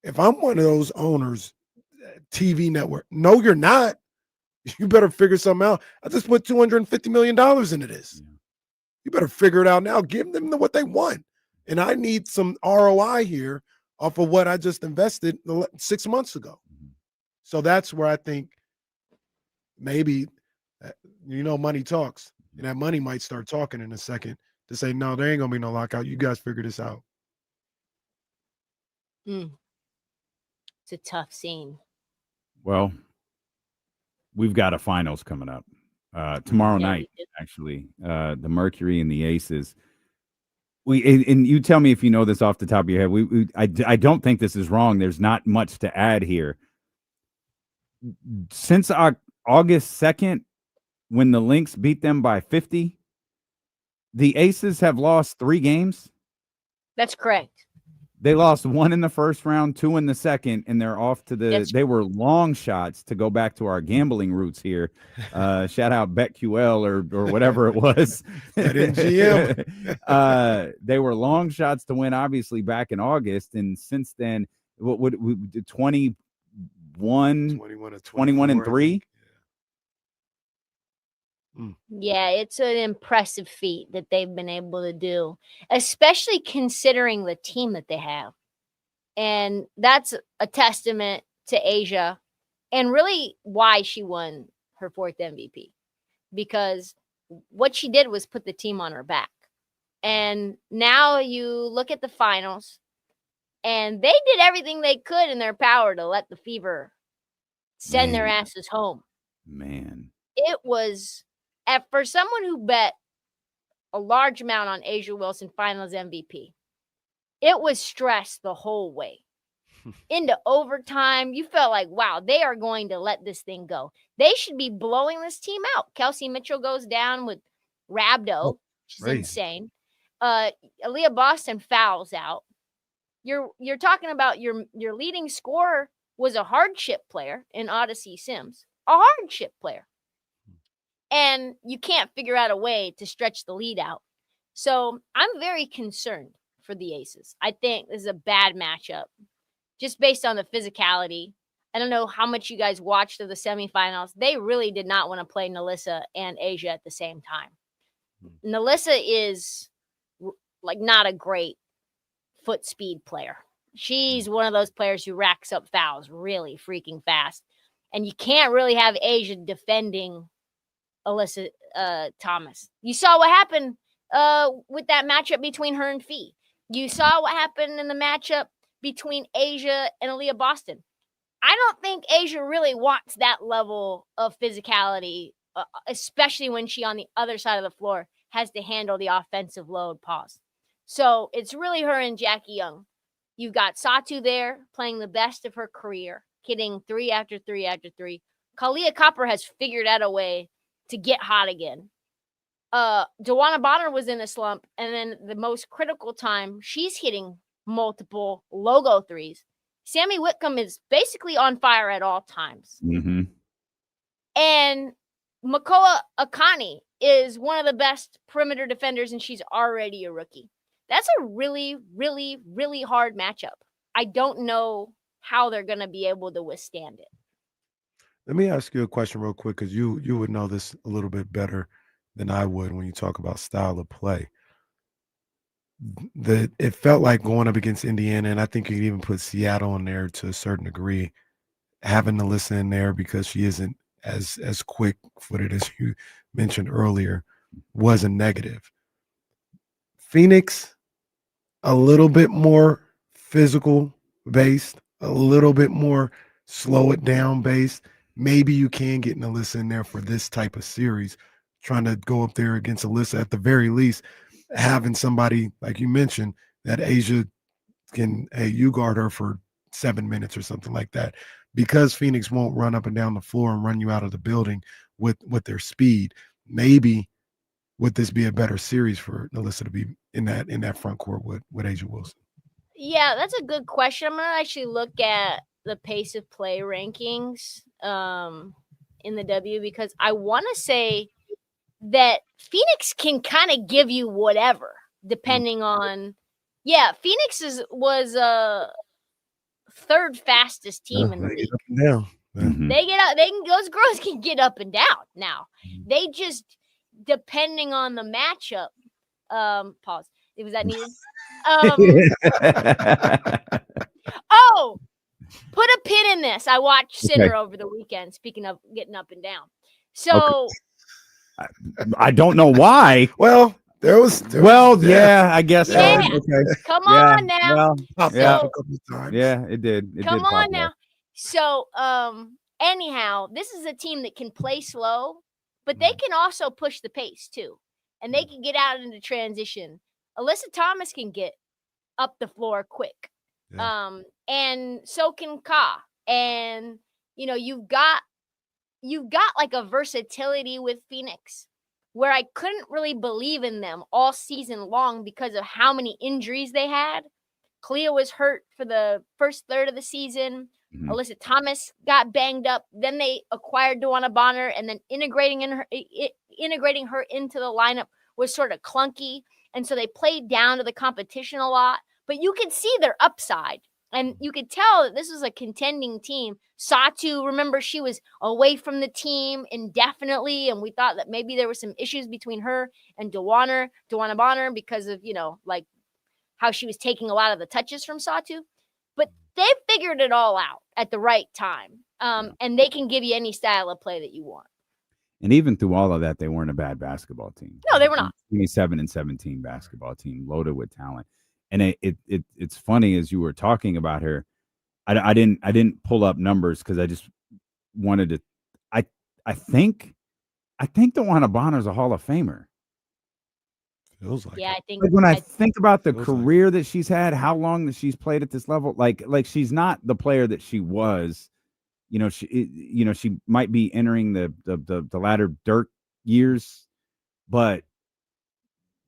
If I'm one of those owners, TV network, no, you're not. You better figure something out. I just put $250 million into this. You better figure it out now. Give them what they want. And I need some ROI here off of what I just invested 6 months ago. So that's where I think maybe, money talks. And that money might start talking in a second to say, no, there ain't going to be no lockout. You guys figure this out. It's a tough scene. Well, we've got a finals coming up tomorrow night, actually. The Mercury and the Aces. And you tell me if you know this off the top of your head. I don't think this is wrong. There's not much to add here. Since August 2nd, when the Lynx beat them by 50, the Aces have lost 3 games. That's correct. They lost 1 in the first round, 2 in the second, and they're off to they were long shots to go back to our gambling roots here. Shout out BetQL or whatever it was. MGM. They were long shots to win, obviously, back in August. And since then, what would we did 21 and 3? Yeah, it's an impressive feat that they've been able to do, especially considering the team that they have. And that's a testament to Asia and really why she won her 4th MVP, because what she did was put the team on her back. And now you look at the finals, and they did everything they could in their power to let the Fever send their asses home. Man, it was... for someone who bet a large amount on Asia Wilson Finals MVP, it was stress the whole way. Into overtime, you felt like, wow, they are going to let this thing go. They should be blowing this team out. Kelsey Mitchell goes down with rhabdo, which is insane. Aaliyah Boston fouls out. You're talking about your leading scorer was a hardship player in Odyssey Sims, a hardship player. And you can't figure out a way to stretch the lead out. So I'm very concerned for the Aces. I think this is a bad matchup just based on the physicality. I don't know how much you guys watched of the semifinals. They really did not want to play Nalissa and Asia at the same time. Nalissa is like not a great foot speed player. She's one of those players who racks up fouls really freaking fast. And you can't really have Asia defending Alyssa Thomas. You saw what happened with that matchup between her and Fee. You saw what happened in the matchup between Asia and Aaliyah Boston. I don't think Asia really wants that level of physicality, especially when she on the other side of the floor has to handle the offensive load. Pause. So it's really her and Jackie Young. You've got Satu there playing the best of her career, hitting 3 after 3 after 3. Kalia Copper has figured out a way to get hot again. Joanna Bonner was in a slump, and then the most critical time, she's hitting multiple logo threes. Sammy Whitcomb is basically on fire at all times. Mm-hmm. And Makoa Akani is one of the best perimeter defenders, and she's already a rookie. That's a really, really, really hard matchup. I don't know how they're going to be able to withstand it. Let me ask you a question real quick, because you would know this a little bit better than I would when you talk about style of play. It felt like going up against Indiana, and I think you could even put Seattle in there to a certain degree, having to listen in there because she isn't as quick-footed as you mentioned earlier, was a negative. Phoenix, a little bit more physical based, a little bit more slow it down based. Maybe you can get an Alyssa in there for this type of series, trying to go up there against Alyssa at the very least, having somebody, like you mentioned, that Asia can, hey, you guard her for 7 minutes or something like that. Because Phoenix won't run up and down the floor and run you out of the building with their speed, maybe would this be a better series for Alyssa to be in that front court with Asia Wilson? Yeah, that's a good question. I'm going to actually look at the pace of play rankings in the W, because I want to say that Phoenix can kind of give you whatever depending on. Yeah, Phoenix was third fastest team in the league. Up and down. Mhm. They get out. Those girls can get up and down now. They just, depending on the matchup. Pause. Was that needed? Oh, put a pin in this. I watched Sinner over the weekend. Speaking of getting up and down, so I don't know why. Well, there was yeah, I guess Yeah. so. Okay. come Yeah, on now. well, popped Yeah. off a couple of times. yeah, it did. It Come did pop on off. now. So, anyhow, this is a team that can play slow, but they can also push the pace too, and they can get out into transition. Alyssa Thomas can get up the floor quick, and so can Ka. And you've got like a versatility with Phoenix, where I couldn't really believe in them all season long because of how many injuries they had. Cleo was hurt for the first third of the season. Mhm. Alyssa Thomas got banged up. Then they acquired Duana Bonner, and then integrating her into the lineup was sort of clunky. And so they played down to the competition a lot. But you could see their upside, and you could tell that this was a contending team. Satu, remember, she was away from the team indefinitely, and we thought that maybe there were some issues between her and Duana Bonner because of, like how she was taking a lot of the touches from Satu. But they figured it all out at the right time, and they can give you any style of play that you want. And even through all of that, they weren't a bad basketball team. No, they were not. 27-17 basketball team, loaded with talent. And it's funny, as you were talking about her, I didn't pull up numbers because I just wanted to. I think Duana Bonner's a Hall of Famer. Feels like Yeah, it. I think Like when I think about the Feels like career that she's had, how long that she's played at this level, like she's not the player that she was. She might be entering the latter dirt years, but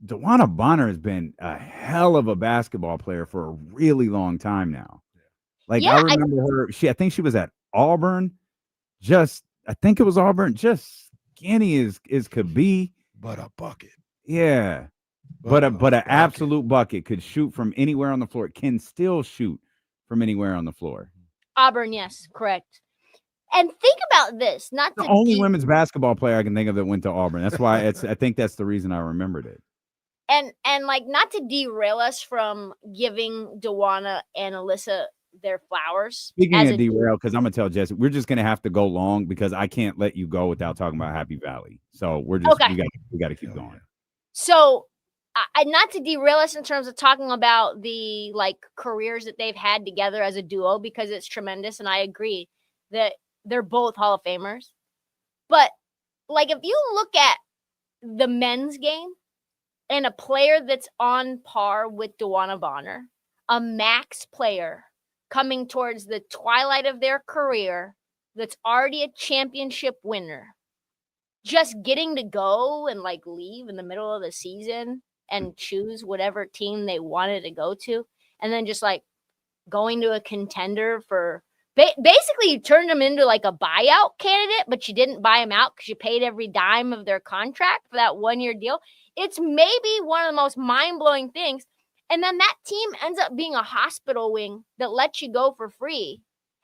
Duana Bonner has been a hell of a basketball player for a really long time now. Like, Yeah, I remember her. I think she was at Auburn. I think it was Auburn. Just skinny as could be. But a bucket. Yeah. But an bucket. absolute bucket. Could shoot from anywhere on the floor. Can still shoot from anywhere on the floor. Auburn, yes, correct. And think about this. Not The to only women's basketball player I can think of that went to Auburn. That's why I think that's the reason I remembered it. and like, not to derail us from giving Duana and Alyssa their flowers. Speaking of derail, because I'm gonna tell Jesse, we're just gonna have to go long because I can't let you go without talking about Happy Valley. So we're just Okay. we got to keep going. So, not to derail us in terms of talking about the careers that they've had together as a duo, because it's tremendous, and I agree that they're both Hall of Famers. But if you look at the men's game and a player that's on par with Duana Bonner, a max player coming towards the twilight of their career that's already a championship winner, just getting to go and leave in the middle of the season and choose whatever team they wanted to go to, and then just going to a contender for basically you turned them into a buyout candidate, but you didn't buy them out because you paid every dime of their contract for that 1-year deal. It's maybe one of the most mind-blowing things. And then that team ends up being a hospital wing that lets you go for free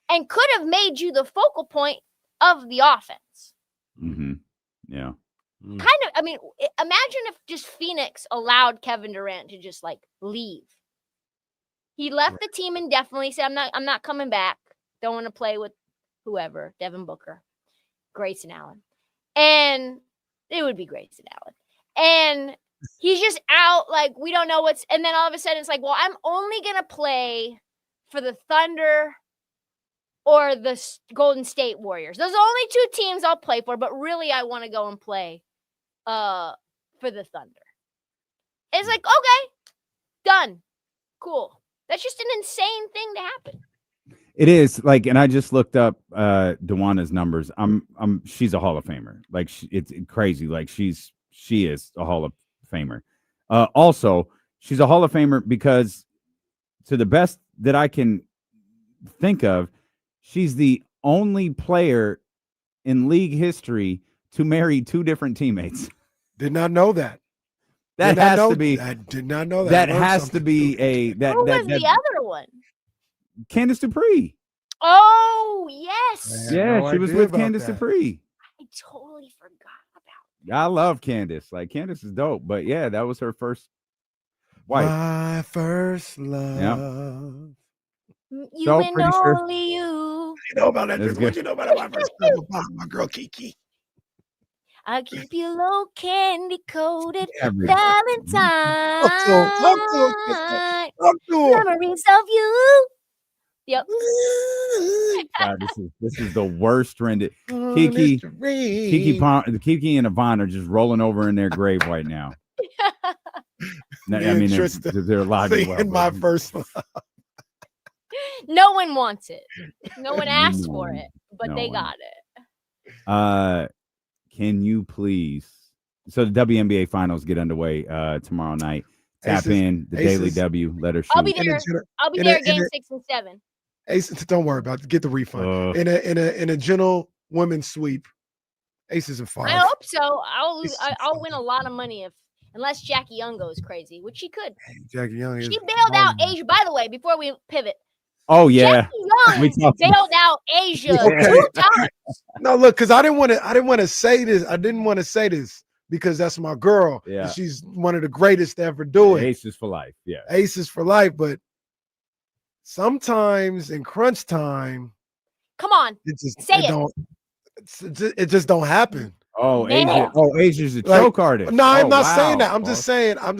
and could have made you the focal point of the offense. Mm-hmm. Yeah. Kind of, I mean, imagine if just Phoenix allowed Kevin Durant to just like leave. He left the team indefinitely, said, I'm not coming back. Don't want to play with whoever, Devin Booker, Grayson Allen. And it would be Grayson Allen. And he's just out, like, we don't know what's, and then all of a sudden it's like, well, I'm only going to play for the Thunder or the Golden State Warriors. Those are the only two teams I'll play for, but really I want to go and play for the Thunder. It's like, okay, done. Cool. That's just an insane thing to happen. It is, like, and I just looked up DeWanna's numbers. She's a Hall of Famer. Like, it's crazy. Like, she is a Hall of Famer. Also, she's a Hall of Famer because, to the best that I can think of, she's the only player in league history to marry two different teammates. Did not know that. That has to be. I did not know that. That has to be a that. Who that, was that the other one? Candace Dupree. Oh, yes. I had Yeah, no she was idea with about Candace that. Dupree. I totally forgot about I love Candace. Like, Candace is dope. But yeah, that was her first wife. My first love. You So, and pretty sure. only you. You know about that? That's What good. you know about my first love? My girl Kiki. I'll keep you low candy coated Every- Valentine. Talk to her. Memories of you. Yep. God, this is the worst rendered. Kiki Kiki and Yvonne are just rolling over in their grave right now. Me I and mean, Trysta they're alive and Singing well, my but- first love. No one wants it. No one asked No for one. it, but No they one. got it. Can you please? So the WNBA finals get underway tomorrow night. Tap Aces- in the Daily Aces. W. Let her shoot. I'll be In a there. gener- I'll be in there a- in game a- 6 and 7. Aces, don't worry about it. Get the refund. In a gentle women's sweep. Aces and 5. I hope so. I'll It's I'll win a lot of money unless Jackie Young goes crazy, which she could. Jackie Young is She bailed out balling. Asia. By the way, before we pivot, Oh yeah, Jackie We Young talked- bailed out Asia Okay. 2 times. No, look, because I didn't want to say this. I didn't want to say this because that's my girl. Yeah. And she's one of the greatest to ever do it. Aces for life. Yeah. Aces for life. But sometimes in crunch time, Come on, it just Say it. don't. It just don't happen. Oh, Man. Asia. Oh, Asia's a Like, choke artist. No, I'm Oh, not wow. saying that. I'm Well, just saying. I'll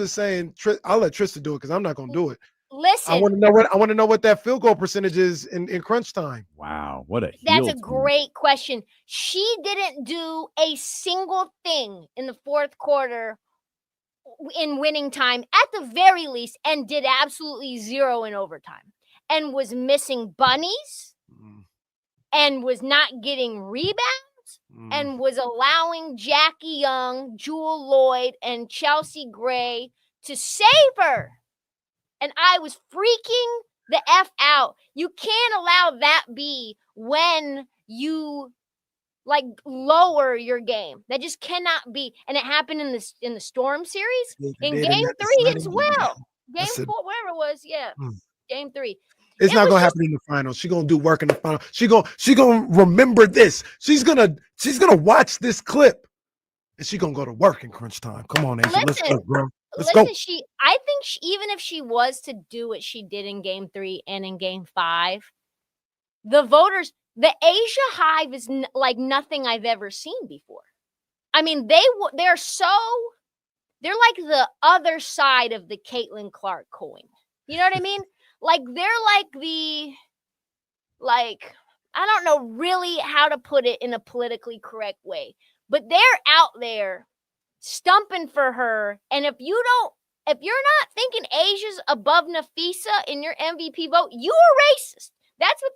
let Trysta do it because I'm not gonna do it. listen. I want to know what that field goal percentage is in crunch time. Wow, what a That's heel a turn. great question. She didn't do a single thing in the fourth quarter in winning time at the very least, and did absolutely zero in overtime, and was missing bunnies, and was not getting rebounds, and was allowing Jackie Young, Jewel Lloyd, and Chelsea Gray to save her. And I was freaking the F out. You can't allow that be when you like lower your game. That just cannot be. And it happened in the Storm series, in game 3 as well. Game That's 4, whatever it was, yeah. Game 3. It's It not was gonna just- happen in the final. She's gonna do work in the final. She gonna remember this. She's gonna watch this clip, and she's gonna go to work in crunch time. Come on, Asia, let's Listen, go, bro. Let's Listen, go. I think even if she was to do what she did in game 3 and in game 5, the voters, the Asia Hive is like nothing I've ever seen before. I mean, they're like the other side of the Caitlin Clark coin. You know what I mean? Like they're like I don't know really how to put it in a politically correct way, but they're out there stumping for her. And if you're not thinking Asia's above Nafisa in your MVP vote, you are racist. That's what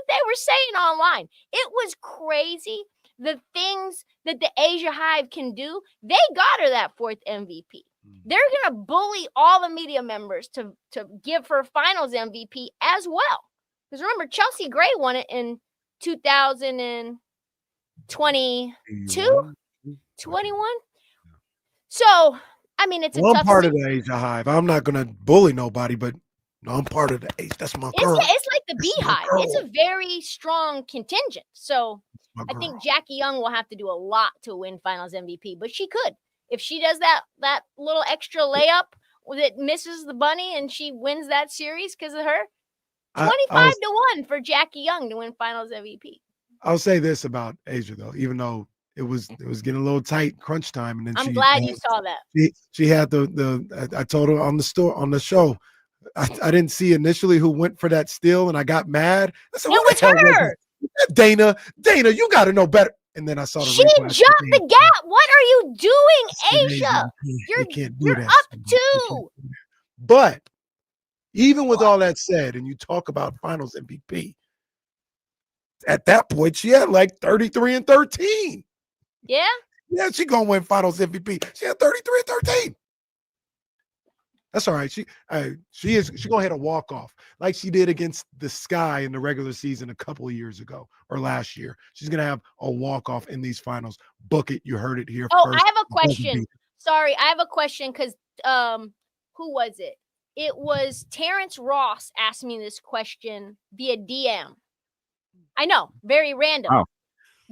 they were saying online. It was crazy. The things that the Asia Hive can do, they got her that 4th MVP. They're gonna bully all the media members to give her Finals MVP as well. Because remember, Chelsea Gray won it in 2022, 21. So I mean, it's a Well, I'm tough part of city. the Asia Hive. I'm not gonna bully nobody, but no, I'm part of the Asia. That's my girl. It's like the That's my Beehive. It's a girl. very strong contingent. So My I girl. think Jackie Young will have to do a lot to win Finals MVP, but she could. If she does that little extra layup that misses the bunny and she wins that series because of her, 25-1 for Jackie Young to win Finals MVP. I'll say this about Asia though, even though it was getting a little tight, crunch time, and then I'm glad you saw that. she had I told her on the show. I didn't see initially who went for that steal, and I got mad. I said, It was her. Dana, you got to know better. And then I saw the She replay. jumped the gap. What are you doing, Asia? You're that. up You can't 2. do that. But even with all that said, and you talk about Finals MVP, at that point she had like 33 and 13. Yeah. Yeah, she gonna win Finals MVP. She had 33 and 13. That's all right. She gonna hit a walk-off like she did against the Sky in the regular season a couple of years ago or last year. She's gonna have a walk-off in these finals. Book it. You heard it here Oh, first. I have a question. Sorry, I have a question because who was it? It was Terrence Ross asked me this question via DM. I know, very random. Oh.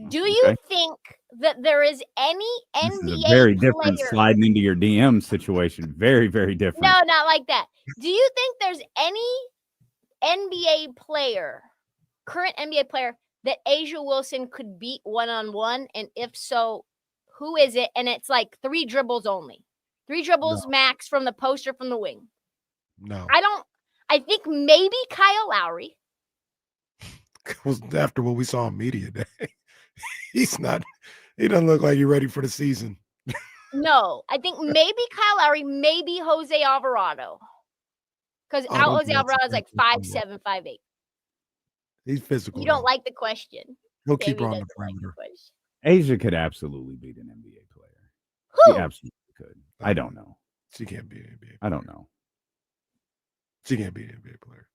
Do you think that there is any This NBA is a very different player? sliding into your DM situation. Very, very different. No, not like that. Do you think there's any NBA player, current NBA player, that Asia Wilson could beat one-on-one? And if so, who is it? And it's like 3 dribbles only. 3 dribbles max from the post or from the wing. No. I think maybe Kyle Lowry. Was after what we saw on media day. He doesn't look like he's ready for the season. No, I think maybe Kyle Lowry, maybe Jose Alvarado. Because Jose Alvarado is like 5'7", 5'8". He's physical. You don't like the question. He'll keep her on Davey the doesn't like perimeter. question. Asia could absolutely beat an NBA player. Who? She absolutely could. I don't know. She can't be an NBA player. I don't know. She can't be an NBA player.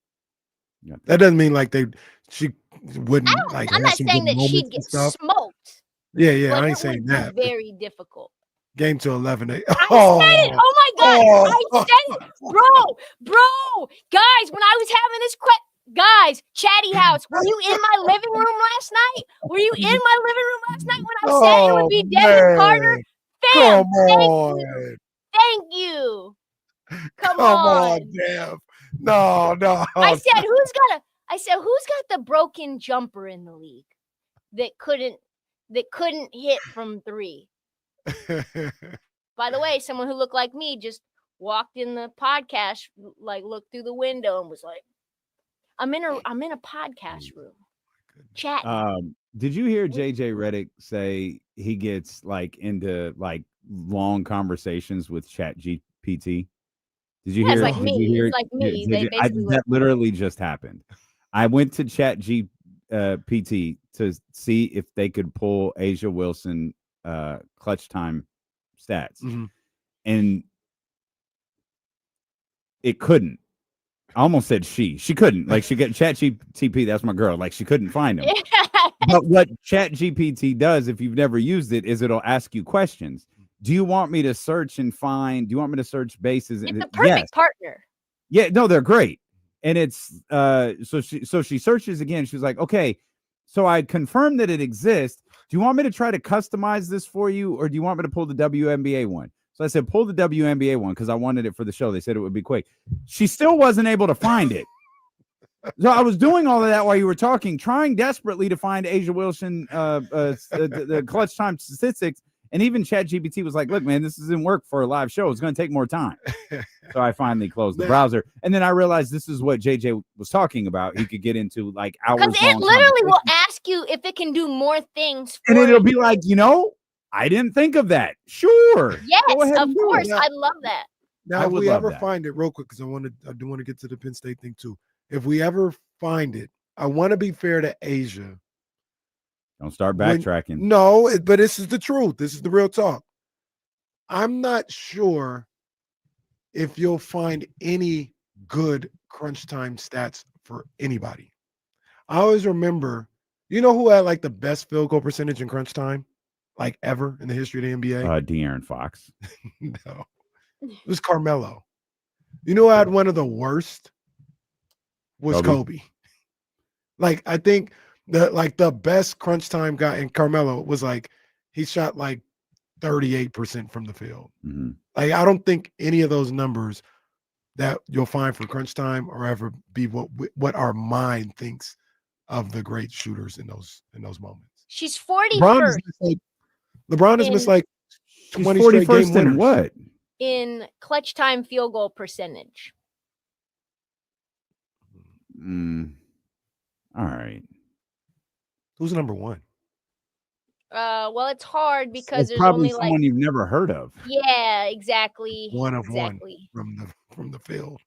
Yeah. That doesn't mean like she wouldn't like. I'm have not some saying good that she'd moments and get stuff. smoked. Yeah, but I it ain't saying would be that. very difficult. Game to 11. I said it. Oh my God. I said it. Bro. Guys, when I was having this guys, Chatty House, were you in my living room last night? Were you in my living room last night when I said it would be Devin Carter? Fam, thank you. Come on, Dev. No. I said who's got the broken jumper in the league that couldn't hit from 3? By the way, someone who looked like me just walked in the podcast, like looked through the window and was like, I'm in a podcast room. Chat. Did you hear JJ Redick say he gets like into like long conversations with Chat GPT? Did you hear? It's like did me. you hear, It's like me. They basically that literally just happened. I went to Chat GPT to see if they could pull Asia Wilson clutch time stats, and it couldn't. I almost said she couldn't. Like she got Chat GPT. That's my girl. Like she couldn't find him. But what Chat GPT does, if you've never used it, is it'll ask you questions. Do you want me to search and find? Do you want me to search bases? It's a perfect partner. Yeah, no, they're great. And it's so she searches again. She's like, okay, so I confirmed that it exists. Do you want me to try to customize this for you, or do you want me to pull the WNBA one? So I said, pull the WNBA one because I wanted it for the show. They said it would be quick. She still wasn't able to find it. So I was doing all of that while you were talking, trying desperately to find Asia Wilson the clutch time statistics. And even ChatGPT was like, look, man, this doesn't work for a live show. It's going to take more time. So I finally closed the browser. And then I realized this is what JJ was talking about. He could get into like hours long. Because it literally will ask you if it can do more things. And it'll be like, I didn't think of that. Sure. Yes, of course. I love that. Now, if we ever find it, real quick, because I do want to get to the Penn State thing too. If we ever find it, I want to be fair to Asia. Don't start backtracking. But this is the truth. This is the real talk. I'm not sure if you'll find any good crunch time stats for anybody. I always remember, who had like the best field goal percentage in crunch time, like ever in the history of the NBA? De'Aaron Fox. No, It was Carmelo. You know, who had one of the worst was Kobe. Like, I think the best crunch time guy in Carmelo was like he shot like 38% from the field. Mm-hmm. Like, I don't think any of those numbers that you'll find for crunch time or ever be what our mind thinks of the great shooters in those moments. She's 41st. LeBron has missed like 20 She's straight 41st game winners. in what? In clutch time field goal percentage. All right. Who's number one? Well, it's hard because It's there's probably only someone like you've never heard of. yeah, exactly. One of exactly. one from the field.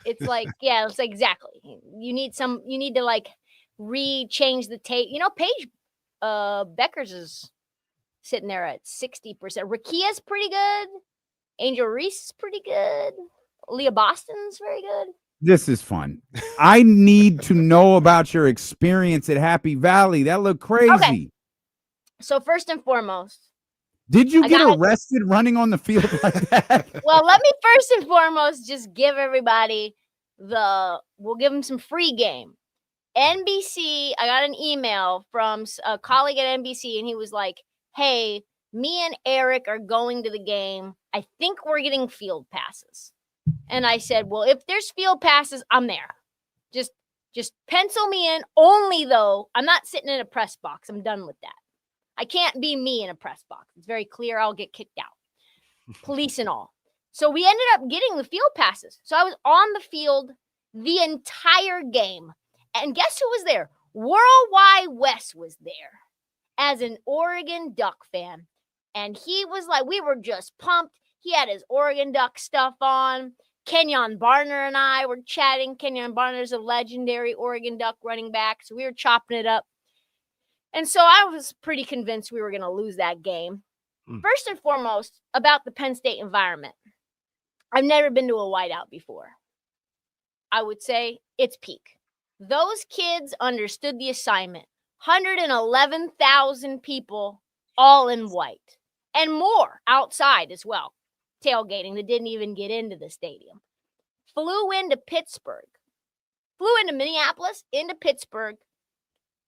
It's like yeah, it's exactly. You need to like change the tape. You know, Paige Beckers is sitting there at 60%. Rakia's pretty good. Angel Reese is pretty good. Leah Boston's very good. This is fun. I need to know about your experience at Happy Valley. That looked crazy. Okay. So first and foremost, did you get arrested running on the field like that? Well, let me first and foremost just give everybody we'll give them some free game. NBC, I got an email from a colleague at NBC, and he was like, hey, me and Eric are going to the game. I think we're getting field passes. And I said, well, if there's field passes, I'm there. Just pencil me in. Only though, I'm not sitting in a press box. I'm done with that. I can't be me in a press box. It's very clear I'll get kicked out. Police and all. So we ended up getting the field passes. So I was on the field the entire game. And guess who was there? Worldwide Wes was there as an Oregon Duck fan. And he was like, we were just pumped. He had his Oregon Duck stuff on. Kenyon Barner and I were chatting. Kenyon Barner's a legendary Oregon Duck running back. So we were chopping it up. And so I was pretty convinced we were going to lose that game. First and foremost, about the Penn State environment. I've never been to a whiteout before. I would say it's peak. Those kids understood the assignment. 111,000 people, all in white. And more outside as well. Tailgating that didn't even get into the stadium. Flew into Pittsburgh. Flew into Minneapolis, into Pittsburgh.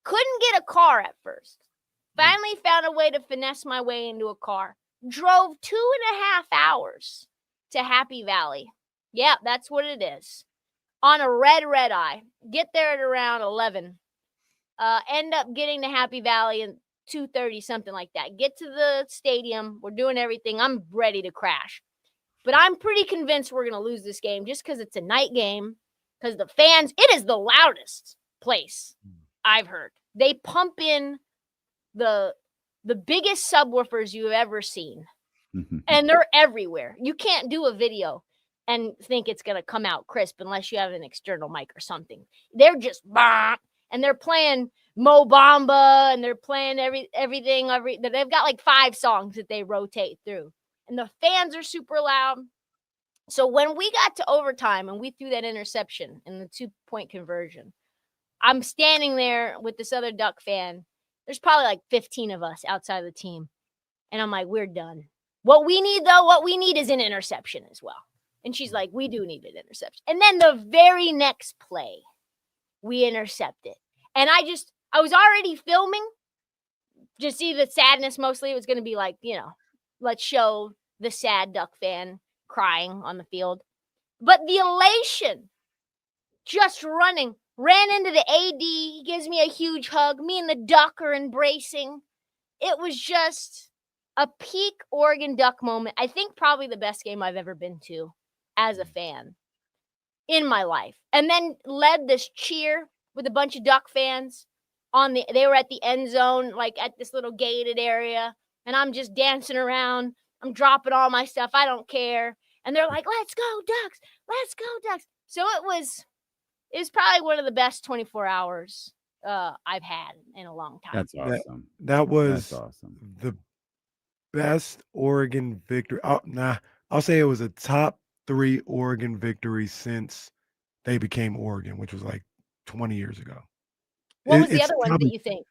Couldn't get a car at first. Finally found a way to finesse my way into a car. Drove 2.5 hours to Happy Valley. Yeah, that's what it is. On a red eye. Get there at around 11. End up getting to Happy Valley at 2:30, something like that. Get to the stadium. We're doing everything. I'm ready to crash. But I'm pretty convinced we're going to lose this game just because it's a night game. Because the fans, it is the loudest place I've heard. They pump in the biggest subwoofers you've ever seen. And they're everywhere. You can't do a video and think it's going to come out crisp unless you have an external mic or something. They're just bah, and they're playing Mo Bamba and they're playing everything. They've got like 5 songs that they rotate through. And the fans are super loud. So when we got to overtime and we threw that interception in the 2-point conversion, I'm standing there with this other Duck fan. There's probably like 15 of us outside of the team. And I'm like, we're done. What we need is an interception as well. And she's like, we do need an interception. And then the very next play, we intercepted. And I was already filming. Just see the sadness mostly. It was going to be like, let's show the sad Duck fan crying on the field. But the elation, just running, ran into the AD. He gives me a huge hug. Me and the Duck are embracing. It was just a peak Oregon Duck moment. I think probably the best game I've ever been to as a fan in my life. And then led this cheer with a bunch of Duck fans. They were at the end zone, like at this little gated area. And I'm just dancing around. I'm dropping all my stuff. I don't care. And they're like, let's go, Ducks. Let's go, Ducks. So it was probably one of the best 24 hours I've had in a long time. That's awesome. That was That's awesome. The best Oregon victory. I'll say it was a top 3 Oregon victory since they became Oregon, which was like 20 years ago. What was the other one that you think?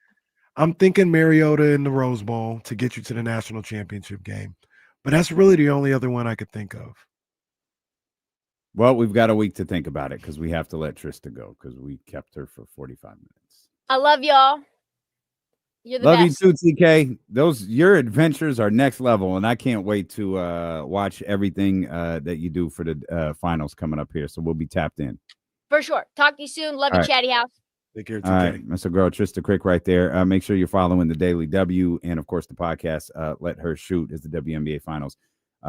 I'm thinking Mariota in the Rose Bowl to get you to the national championship game. But that's really the only other one I could think of. Well, we've got a week to think about it because we have to let Trysta go because we kept her for 45 minutes. I love y'all. You're the Love best. you too, TK. Your adventures are next level, and I can't wait to watch everything that you do for the finals coming up here. So we'll be tapped in. For sure. Talk to you soon. Love All you, right. Chatty House. Take care, TK. All right, Mr. Girl, Trysta Krick right there. Make sure you're following the Daily W and, of course, the podcast. Let Her Shoot as the WNBA Finals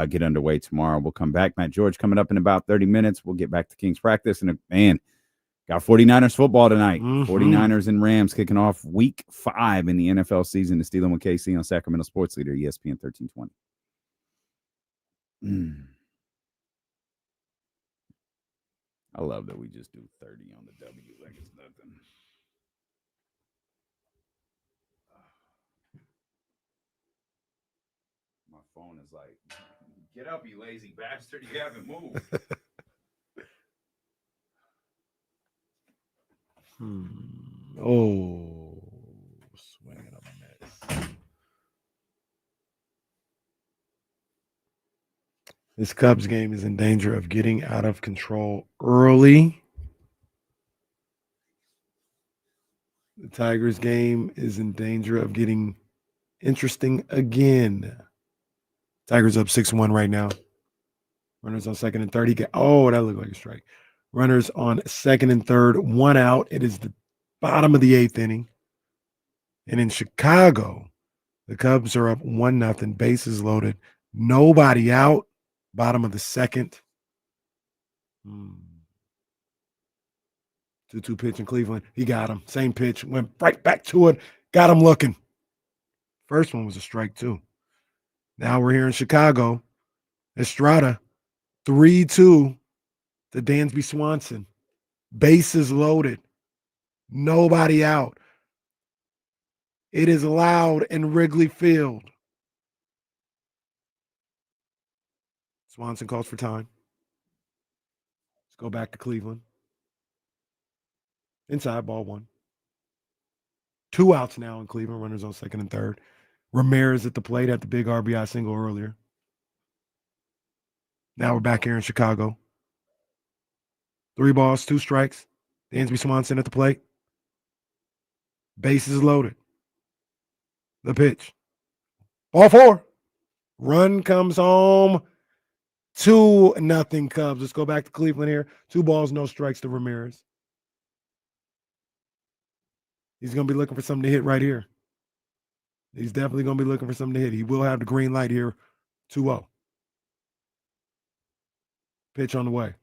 get underway tomorrow. We'll come back. Matt George coming up in about 30 minutes. We'll get back to Kings practice. And, man, got 49ers football tonight. 49ers and Rams kicking off week 5 in the NFL season. The Steelin' with KC on Sacramento Sports Leader, ESPN 1320. I love that we just do 30 on the W like it's nothing. My phone is like, get up, you lazy bastard. You haven't moved. Oh, swing and a miss. This Cubs game is in danger of getting out of control early. The Tigers game is in danger of getting interesting again. Tigers up 6-1 right now. Runners on second and third. Oh, that looked like a strike. Runners on second and third, 1 out. It is the bottom of the 8th inning. And in Chicago, the Cubs are up 1-0. Bases loaded. Nobody out. Bottom of the 2nd. 2-2 pitch in Cleveland. He got him. Same pitch. Went right back to it. Got him looking. First one was a strike, too. Now we're here in Chicago. Estrada, 3-2 to Dansby Swanson. Bases loaded. Nobody out. It is loud in Wrigley Field. Swanson calls for time. Let's go back to Cleveland. Inside, ball 1. 2 outs now in Cleveland. Runners on second and third. Ramirez at the plate at the big RBI single earlier. Now we're back here in Chicago. 3 balls, 2 strikes. Dansby Swanson at the plate. Bases loaded. The pitch. Ball 4. Run comes home. 2-0 Cubs. Let's go back to Cleveland here. 2 balls, no strikes to Ramirez. He's going to be looking for something to hit right here. He's definitely going to be looking for something to hit. He will have the green light here. 2-0. Pitch on the way.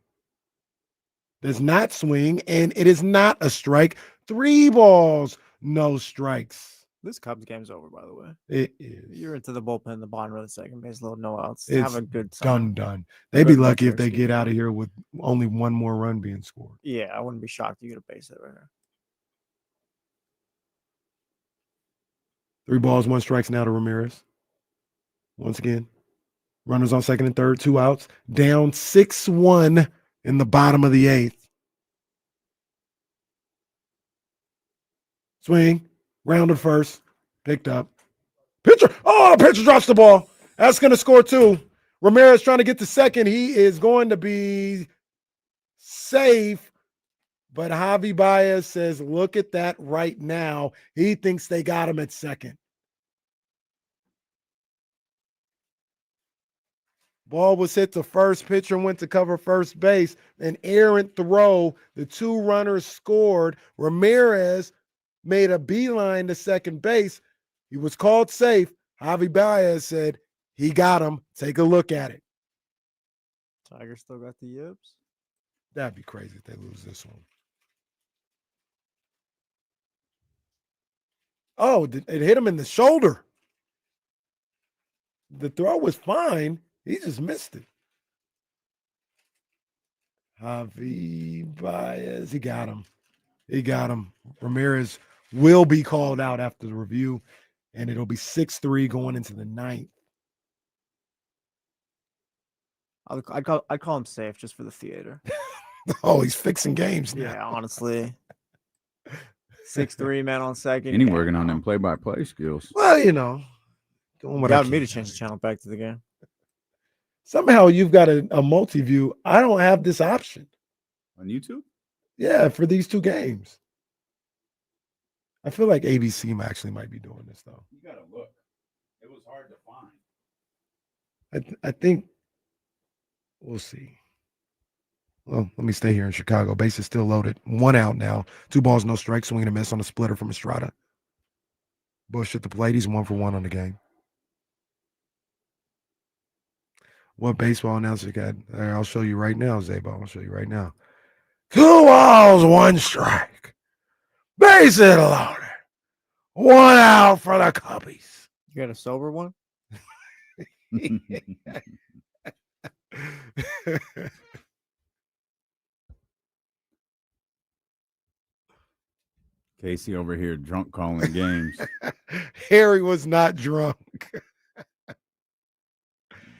Does not swing, and it is not a strike. 3 balls, no strikes. This Cubs game's over, by the way. It is. You're into the bullpen, the bottom of the second base, load, no outs. It's Have a good summer. done. They'd be Good lucky if luck they there, get out of here with only 1 more run being scored. Yeah, I wouldn't be shocked if you get a base hit right here. 3 balls, 1 strikes now to Ramirez. Once again, runners on second and third, 2 outs. Down 6-1 in the bottom of the 8th. Swing, rounded first, picked up. Pitcher, pitcher drops the ball. That's going to score 2. Ramirez trying to get to second. He is going to be safe. But Javi Baez says, look at that right now. He thinks they got him at second. Ball was hit to first. Pitcher went to cover first base. An errant throw. The 2 runners scored. Ramirez made a beeline to second base. He was called safe. Javi Baez said, he got him. Take a look at it. Tigers still got the yips. That'd be crazy if they lose this one. Oh, it hit him in the shoulder. The throw was fine. He just missed it. Javi Baez, he got him. Ramirez will be called out after the review, and it'll be 6-3 going into the 9th. I'd call him safe just for the theater. Oh, he's fixing games now. Yeah, honestly. 6-3, man on second. And he working on them play-by-play skills. Well, doing what I Got can. me to change the channel back to the game. Somehow you've got a multi-view. I don't have this option. On YouTube? Yeah, for these two games. I feel like ABC actually might be doing this though. You gotta look. It was hard to find. I think we'll see. Well, let me stay here in Chicago. Base is still loaded. 1 out now. 2 balls, no strikes. Swing and a miss on the splitter from Estrada. Bush at the plate. He's 1 for 1 on the game. What baseball announcer got? I'll show you right now, Zabo. I'll show you right now. 2 balls, 1 strike. Base hit loaded. 1 out for the Cubbies. You got a sober one? Casey over here drunk calling games. Harry was not drunk.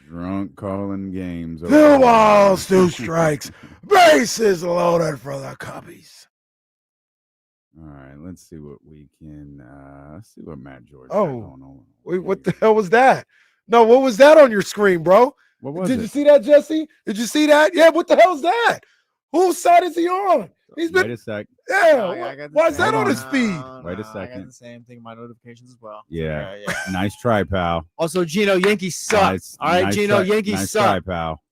Drunk calling games. 2 balls, 2 strikes. Bases loaded for the Cubbies. All right, let's see what we can. Let's see what Matt George. Oh, got going on. Wait, what the hell was that? No, what was that on your screen, bro? What was Did it? you see that, Jesse? Did you see that? Yeah, what the hell's that? Whose side is he on? He's Wait been, a sec. yeah. Why is that on his feed? Wait a I got second. the same thing in my notifications as well. Yeah. Nice try, pal. Also, Gino, Yankees suck. Nice- All right, nice Gino, try- Yankees nice suck. try, pal.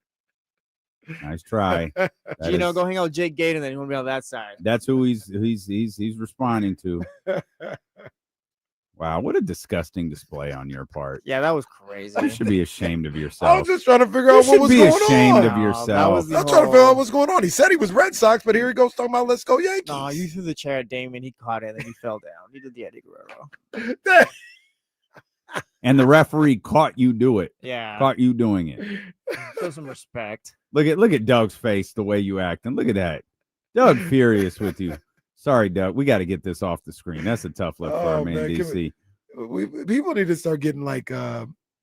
Nice try. That Gino, is- go hang out with Jake Gate, and then you want to be on that side. That's who he's responding to. Wow, what a disgusting display on your part. Yeah, that was crazy. You should be ashamed of I yourself. was just trying to figure You out what should was be going ashamed on. of That yourself. was the I'm trying to figure out whole- what's going on. He said he was Red Sox, but here he goes talking about let's go Yankees. No, you threw the chair at Damon. He caught it, and then he fell down. He did the Eddie Guerrero. And the referee caught you do it. Yeah. Caught you doing it. Show some respect. Look at Doug's face, the way you act, and look at that. Doug furious with you. Sorry, Doug. We got to get this off the screen. That's a tough look for Oh, our man, man, give DC. People need to start getting like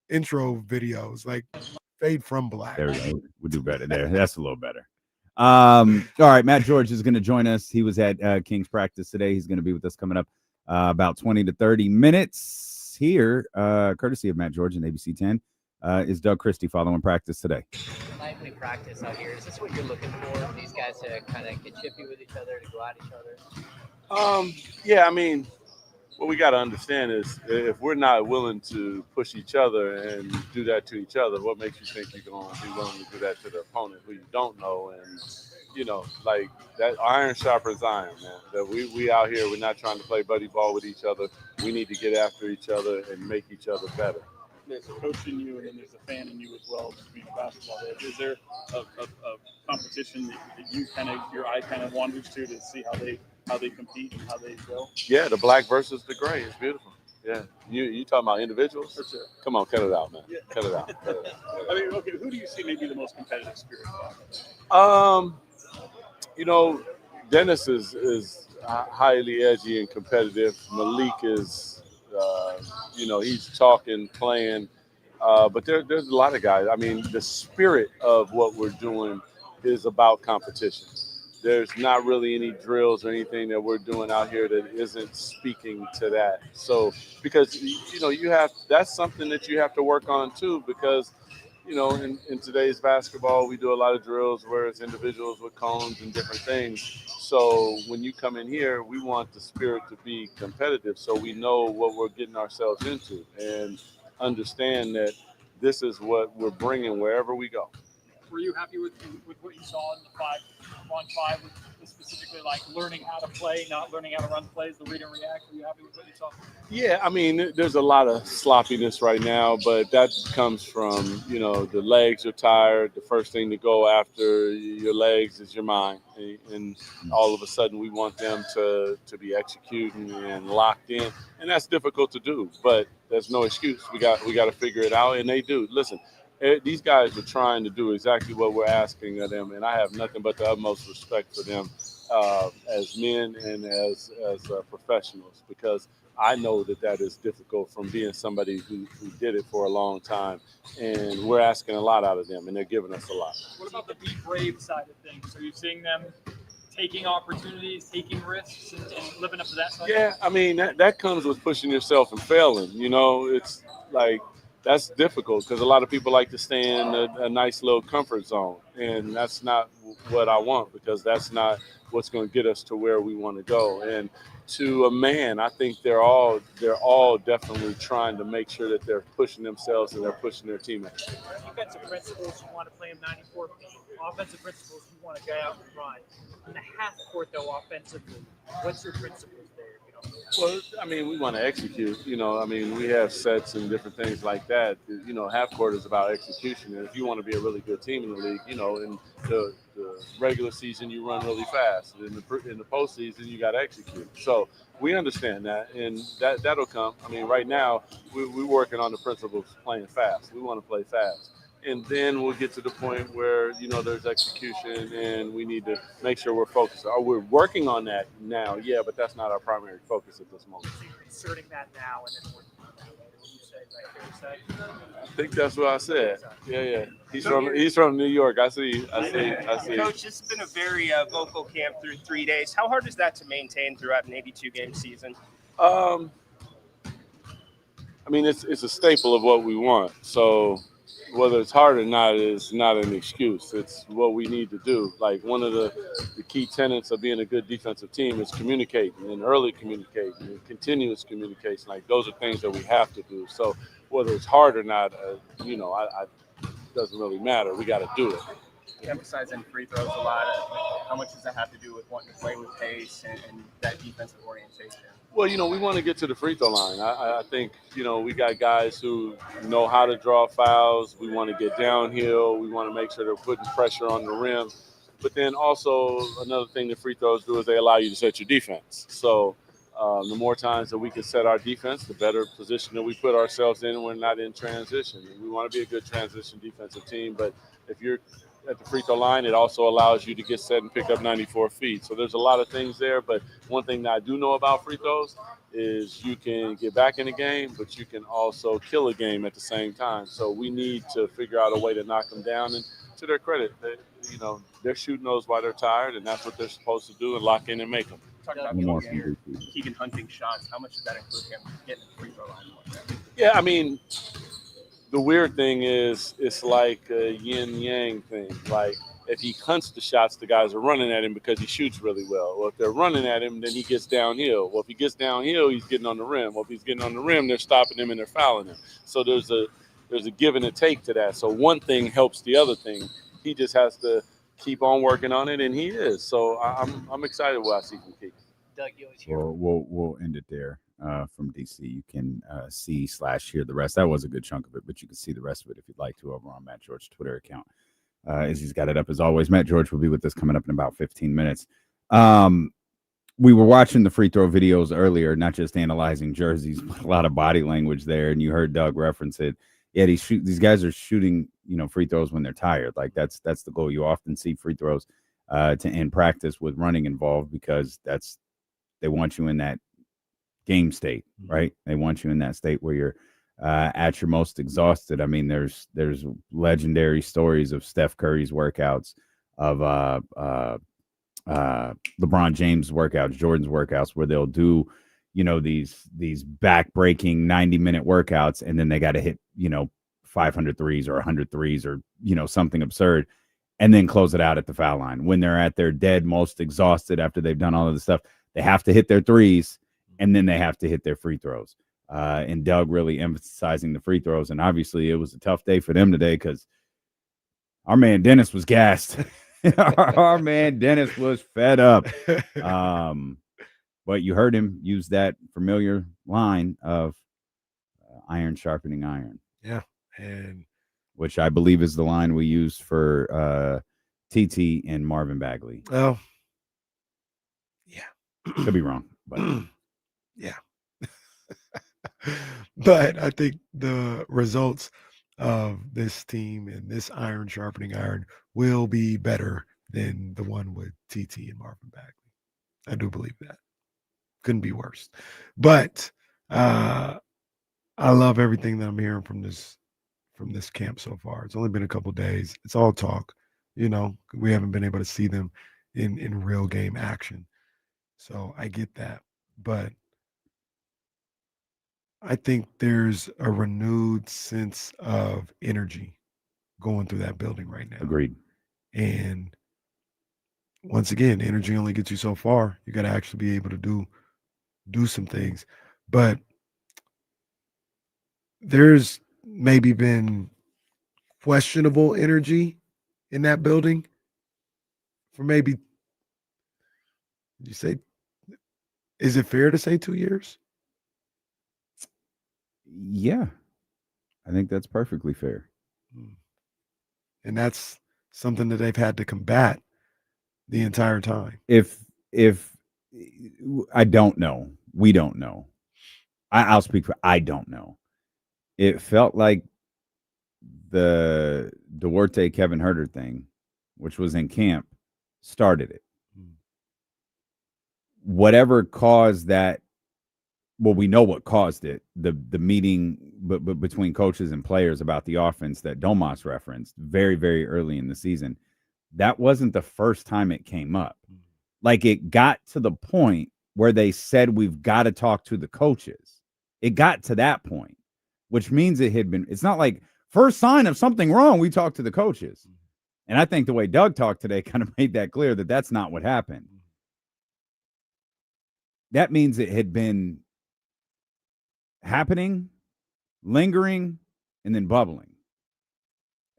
intro videos, like Fade from Black. There we go. We'll do better there. That's a little better. All right, Matt George is going to join us. He was at King's practice today. He's going to be with us coming up about 20 to 30 minutes here, courtesy of Matt George and ABC 10. Is Doug Christie following practice today? Lively practice out here. Is this what you're looking for? These guys to kind of get chippy with each other, to go at each other? Yeah, I mean, what we got to understand is if we're not willing to push each other and do that to each other, what makes you think you're going to be willing to do that to the opponent who you don't know? And, you know, like that iron sharpens iron, man. That we out here, we're not trying to play buddy ball with each other. We need to get after each other and make each other better. There's a coach in you, and then there's a fan in you as well. Just being a basketball head, is there a competition that you kind of your eye kind of wanders to see how they compete and how they go? Yeah, the black versus the gray is beautiful. Yeah, you talking about individuals? For sure. Come on, cut it out, man. Yeah. Cut it out. Cut it out. I mean, okay, who do you see maybe the most competitive spirit? You know, Dennis is highly edgy and competitive. Malik is. You know, he's talking, playing, but there's a lot of guys. I mean, the spirit of what we're doing is about competition. There's not really any drills or anything that we're doing out here that isn't speaking to that. So, because, you know, that's something that you have to work on too, because, you know, in today's basketball, we do a lot of drills where it's individuals with cones and different things. So when you come in here, we want the spirit to be competitive so we know what we're getting ourselves into and understand that this is what we're bringing wherever we go. Were you happy with what you saw in the 5-on-5, specifically like learning how to play, not learning how to run plays, the read and react? Were you happy with what you saw? Yeah, I mean, there's a lot of sloppiness right now, but that comes from, you know, the legs are tired. The first thing to go after your legs is your mind. And all of a sudden we want them to be executing and locked in. And that's difficult to do, but there's no excuse. We got to figure it out, and they do. Listen, these guys are trying to do exactly what we're asking of them, and I have nothing but the utmost respect for them as men and as professionals, because I know that is difficult from being somebody who did it for a long time, and we're asking a lot out of them, and they're giving us a lot. What about the be brave side of things? Are you seeing them taking opportunities, taking risks, and living up to that side? Yeah, I mean, that comes with pushing yourself and failing. You know, it's like that's difficult because a lot of people like to stay in a nice little comfort zone, and that's not what I want because that's not what's going to get us to where we want to go. And to a man, I think they're all definitely trying to make sure that they're pushing themselves and they're pushing their teammates. Defensive principles, you want to play them 94 feet. Offensive principles, you want to go out and run. In the half court, though, offensively, what's your principles there? Well, I mean, we want to execute. I mean, we have sets and different things like that. Half court is about execution. And if you want to be a really good team in the league, in the regular season, you run really fast. In the postseason, you got to execute. So we understand that, and that'll come. I mean, right now, we're working on the principles of playing fast. We want to play fast. And then we'll get to the point where, there's execution and we need to make sure we're focused. We're working on that now, yeah, but that's not our primary focus at this moment. So you're inserting that now and then working on that later. What you say, is that fair to say? I think that's what I said. Yeah. He's from New York. I see. Coach, this has been a very vocal camp through 3 days. How hard is that to maintain throughout an 82-game season? I mean, it's a staple of what we want. So whether it's hard or not is not an excuse. It's what we need to do. Like one of the key tenets of being a good defensive team is communicating and early communicating and continuous communication. Like those are things that we have to do. So whether it's hard or not, doesn't really matter. We got to do it. Emphasizing free throws a lot. How much does that have to do with wanting to play with pace and that defensive orientation? Well, we want to get to the free throw line. I think, we got guys who know how to draw fouls. We want to get downhill. We want to make sure they're putting pressure on the rim. But then also another thing the free throws do is they allow you to set your defense. So the more times that we can set our defense, the better position that we put ourselves in when we're not in transition. And we want to be a good transition defensive team. But if you're at the free throw line, it also allows you to get set and pick up 94 feet. So there's a lot of things there, but one thing that I do know about free throws is you can get back in the game, but you can also kill a game at the same time. So we need to figure out a way to knock them down. And to their credit, they're shooting those while they're tired, and that's what they're supposed to do and lock in and make them. Talk about Keegan hunting shots. How much does that include him getting the free throw line? Yeah, I mean, the weird thing is it's like a yin-yang thing. Like if he hunts the shots, the guys are running at him because he shoots really well. Well, if they're running at him, then he gets downhill. Well, if he gets downhill, he's getting on the rim. Well, if he's getting on the rim, they're stopping him and they're fouling him. So there's a give and a take to that. So one thing helps the other thing. He just has to keep on working on it, and he is. So I'm excited what I see from Keegan. Doug, you always hear. We'll end it there. From DC, you can see/hear the rest. That was a good chunk of it, but you can see the rest of it if you'd like to over on Matt George's Twitter account. As he's got it up as always. Matt George will be with us coming up in about 15 minutes. We were watching the free throw videos earlier, not just analyzing jerseys, but a lot of body language there, and you heard Doug reference it. Yeah, these guys are shooting, free throws when they're tired. Like that's the goal. You often see free throws to end practice with running involved because they want you in that game state, right? They want you in that state where you're at your most exhausted. I mean, there's legendary stories of Steph Curry's workouts, of LeBron James workouts, Jordan's workouts, where they'll do, these back-breaking 90-minute workouts, and then they got to hit, 500 threes or 100 threes or, something absurd, and then close it out at the foul line. When they're at their dead most exhausted after they've done all of this stuff, they have to hit their threes, and then they have to hit their free throws. And Doug really emphasizing the free throws. And obviously it was a tough day for them today because our man Dennis was gassed. Our man Dennis was fed up. But you heard him use that familiar line of iron sharpening iron. Yeah. And which I believe is the line we used for TT and Marvin Bagley. Oh, yeah. Could be wrong, but yeah. But I think the results of this team and this iron sharpening iron will be better than the one with TT and Marvin Bagley. I do believe that. Couldn't be worse. But I love everything that I'm hearing from this camp so far. It's only been a couple days. It's all talk. We haven't been able to see them in real game action. So I get that. But I think there's a renewed sense of energy going through that building right now. Agreed. And once again, energy only gets you so far. You got to actually be able to do some things. But there's maybe been questionable energy in that building for maybe, is it fair to say 2 years? Yeah, I think that's perfectly fair. And that's something that they've had to combat the entire time. If I don't know, we don't know. I'll speak for I don't know. It felt like the Duarte Kevin Herter thing, which was in camp, started it. Whatever caused that, well, we know what caused it. The meeting between coaches and players about the offense that Domas referenced very, very early in the season. That wasn't the first time it came up. Like, it got to the point where they said, we've got to talk to the coaches. It got to that point, which means it's not like first sign of something wrong, we talk to the coaches. And I think the way Doug talked today kind of made that clear that that's not what happened. That means it had been happening, lingering, and then bubbling.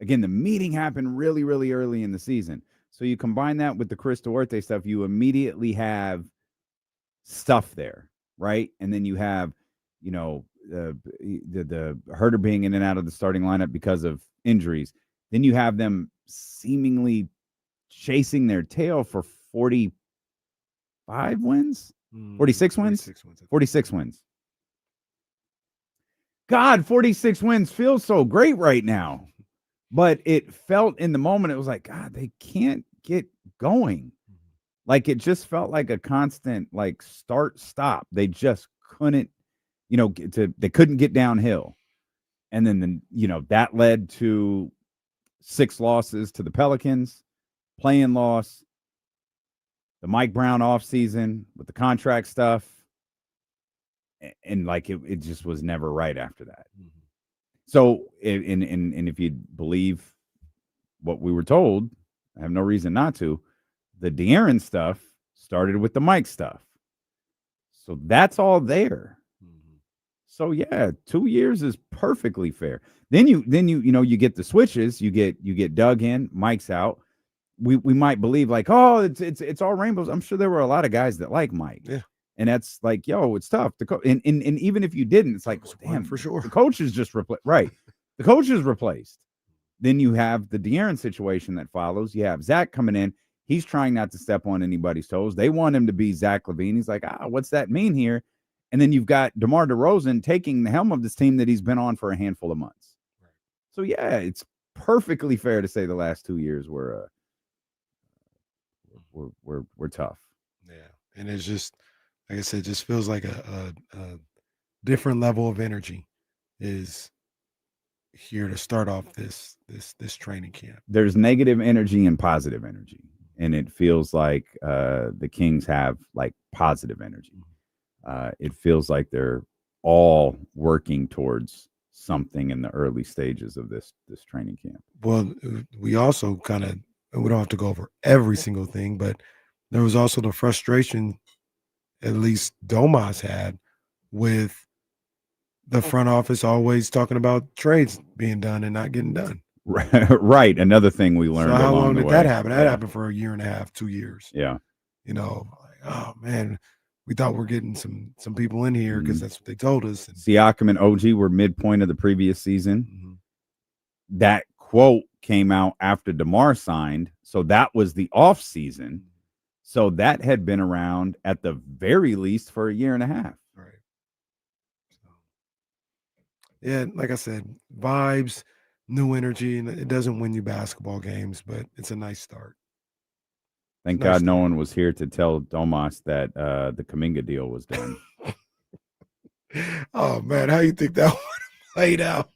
Again, the meeting happened really, really early in the season. So you combine that with the Chris Duarte stuff, you immediately have stuff there, right? And then you have, the Herter being in and out of the starting lineup because of injuries. Then you have them seemingly chasing their tail for 45 wins? 46 wins? 46 wins. God, 46 wins feels so great right now. But it felt in the moment, it was like, God, they can't get going. Like, it just felt like a constant, like, start, stop. They just couldn't, they couldn't get downhill. And then, that led to 6 losses to the Pelicans, play-in loss, the Mike Brown offseason with the contract stuff. And like, it just was never right after that. So, and if you believe what we were told, I have no reason not to, the De'Aaron stuff started with the Mike stuff. So that's all there. So yeah, 2 years is perfectly fair. Then you get the switches, you get Doug in, Mike's out. We might believe like, oh, it's all rainbows. I'm sure there were a lot of guys that like Mike. Yeah. And that's like, yo, it's tough. And even if you didn't, it's like, damn, for sure. The coach is just replaced. Right. The coach is replaced. Then you have the De'Aaron situation that follows. You have Zach coming in. He's trying not to step on anybody's toes. They want him to be Zach LaVine. He's like, what's that mean here? And then you've got DeMar DeRozan taking the helm of this team that he's been on for a handful of months. Right. So, yeah, it's perfectly fair to say the last 2 years were tough. Yeah. And it's just, like I said, just feels like a different level of energy is here to start off this training camp. There's negative energy and positive energy, and it feels like the Kings have like positive energy. It feels like they're all working towards something in the early stages of this training camp. Well, we also we don't have to go over every single thing, but there was also the frustration, at least Domas had, with the front office always talking about trades being done and not getting done. Right. Another thing we learned. So how long did that happen? That Yeah. happened for a year and a half, 2 years. Yeah. Oh man, we thought we're getting some people in here because that's what they told us. Siakam and OG were midpoint of the previous season. That quote came out after DeMar signed. So that was the off season. So that had been around at the very least for a year and a half. Right. So, yeah, like I said, vibes, new energy, and it doesn't win you basketball games, but it's a nice start. Thank God no one was here to tell Domas that the Kuminga deal was done. Oh, man, how you think that would have played out?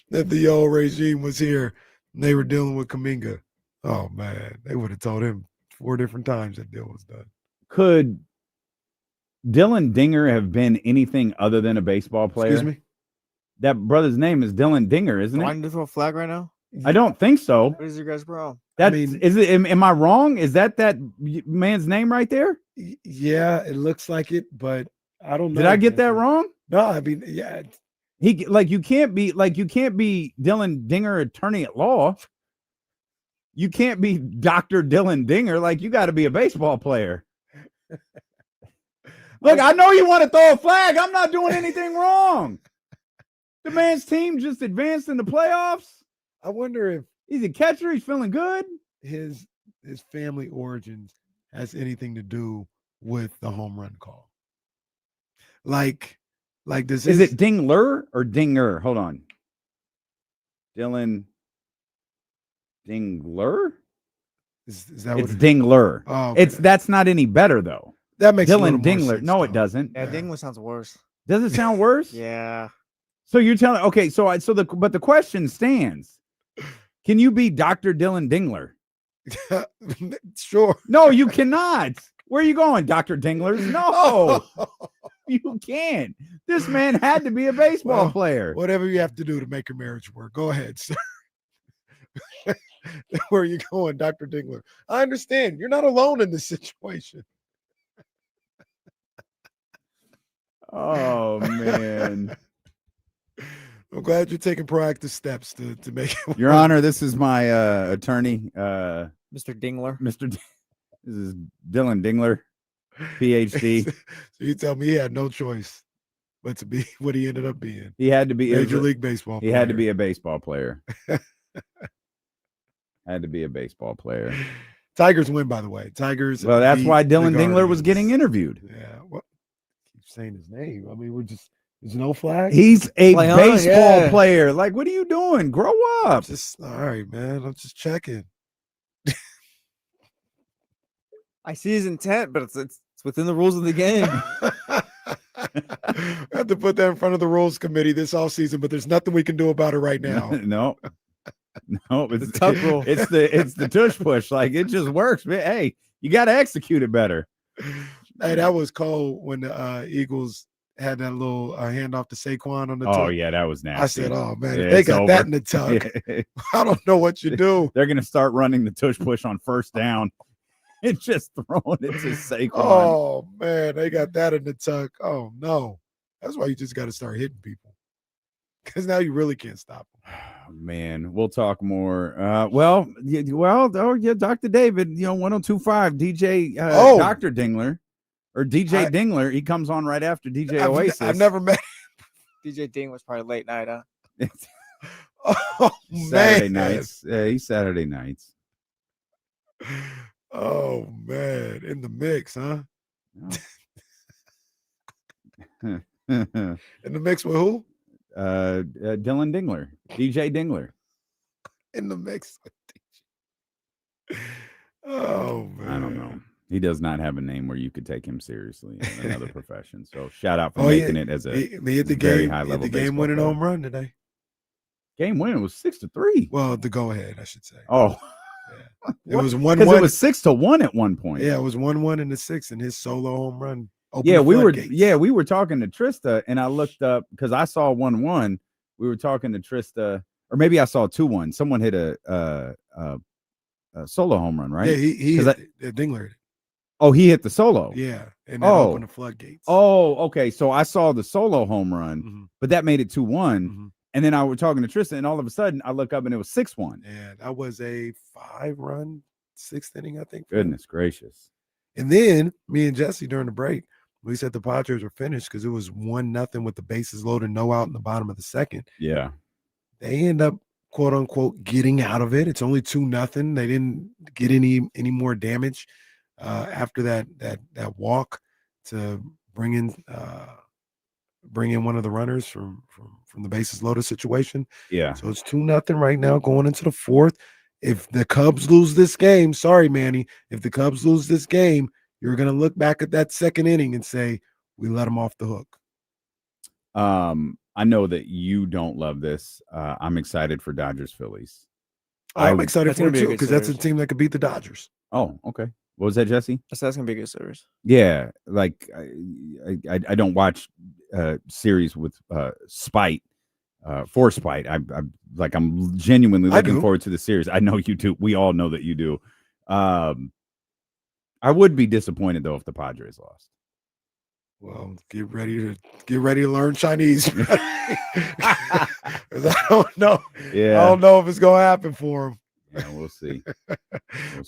That the old regime was here and they were dealing with Kuminga. Oh, man, they would have told him 4 different times that deal was done. Could Dylan Dinger have been anything other than a baseball player? Excuse me? That brother's name is Dylan Dinger, isn't Do I it? need to throw a flag right now? I don't think so. What is your guys' problem? That's, mean- is it? Am I wrong? Is that man's name right there? Yeah, it looks like it, but I don't know. Did I get that Jesse. wrong? No, I mean, yeah. You can't be Dylan Dinger, attorney at law. You can't be Dr. Dylan Dinger. Like, you got to be a baseball player. Look, I know you want to throw a flag. I'm not doing anything wrong. The man's team just advanced in the playoffs. I wonder if He's a catcher. He's feeling good. his family origins has anything to do with the home run call. Like this Is it Dingler or Dinger? Hold on. Dylan Dingler? Is that It's what Dingler. Oh, okay. That's not any better though. That makes a little Dylan more Dingler. sense, No, it though. doesn't. Yeah, Dingler sounds worse. Does it sound worse? Yeah. So you're telling but the question stands. Can you be Dr. Dylan Dingler? Sure. No, you cannot. Where are you going, Dr. Dinglers? No, you can't. This man had to be a baseball Well, player. Whatever you have to do to make your marriage work. Go ahead, sir. Where are you going, Dr. Dingler? I understand. You're not alone in this situation. Oh man. I'm glad you're taking proactive steps to make it work. Your Honor, this is my attorney, Mr. Dingler. Mr. This is Dylan Dingler, PhD. So you tell me he had no choice but to be what he ended up being. He had to be Major League Baseball. He had to player. be a baseball player. Had to be a baseball player. Tigers win, by the way. Tigers. Well, that's beat why the Dylan Dingler was Guardians. getting interviewed. Yeah. What? Keep saying his name. I mean, there's no flag. He's a Play on, baseball yeah. player. Like, what are you doing? Grow up. Just all right, man. I'm just checking. I see his intent, but it's within the rules of the game. I have to put that in front of the rules committee this offseason, but there's nothing we can do about it right now. No, it's The tug rule. It's the tush push. Like, it just works, man. Hey, you got to execute it better. Hey, that was cold when the Eagles had that little handoff to Saquon on the Oh tuck. yeah, that was nasty. I said, oh man, Yeah, if they it's got that over. in the tuck, I don't know what you do. They're gonna start running the tush push on first down and just throwing it to Saquon. Oh man, they got that in the tuck. Oh no, that's why you just got to start hitting people, because now you really can't stop them. Man, we'll talk more. Dr. David, 1025 DJ Dr. Dingler or DJ Dingler. He comes on right after DJ Oasis. I've never met. DJ Ding was probably late night, huh? Oh Saturday man. nights. He's Saturday nights. Oh man, in the mix, huh? Oh. In the mix with who? Dylan Dingler, DJ Dingler. In the mix with DJ. Oh man, I don't know. He does not have a name where you could take him seriously in another profession. So shout out for Oh, making it as a he hit the very game. high Hit level the game winning home run today. Game winning was 6-3. Well, the go ahead, I should say. Oh, It was because 1-1. it was 6-1 at one point. Yeah, it was 1-1 in the sixth, and his solo home run. opened Yeah, the we floodgates. were talking to Trysta, and I looked up because I saw 1-1. We were talking to Trysta, or maybe I saw 2-1. Someone hit a solo home run, right? Yeah, he 'Cause hit Dingler. hit it. Oh, he hit the solo. Yeah, and that Oh. opened the floodgates. Oh, okay. So I saw the solo home run, Mhm. but that made it 2-1. Mhm. And then I was talking to Tristan, and all of a sudden I look up and it was 6-1. Yeah, that was a 5-run sixth inning, I think. for him. Goodness gracious. And then me and Jesse during the break, we said the Padres were finished because it was 1-0 with the bases loaded, no out in the bottom of the second. Yeah. They end up, quote unquote, getting out of it. It's only 2-0. They didn't get any more damage after that walk to bring in one of the runners from the bases loaded situation. Yeah. So it's 2-0 right now going into the fourth. If the Cubs lose this game, sorry, Manny, if the Cubs lose this game, you're going to look back at that second inning and say, we let them off the hook. I know that you don't love this. I'm excited for Dodgers Phillies. I'm excited that's for it gonna be a too, good because that's a series. team that could beat the Dodgers. Oh, okay. What was that, Jesse? That's gonna be a good series. Yeah, like I don't watch series with spite. For spite. I'm genuinely looking forward to the series. I know you do. We all know that you do. I would be disappointed though if the Padres lost. Well, get ready to learn Chinese. 'Cause I don't know. Yeah, I don't know if it's gonna happen for them. Yeah, we'll see.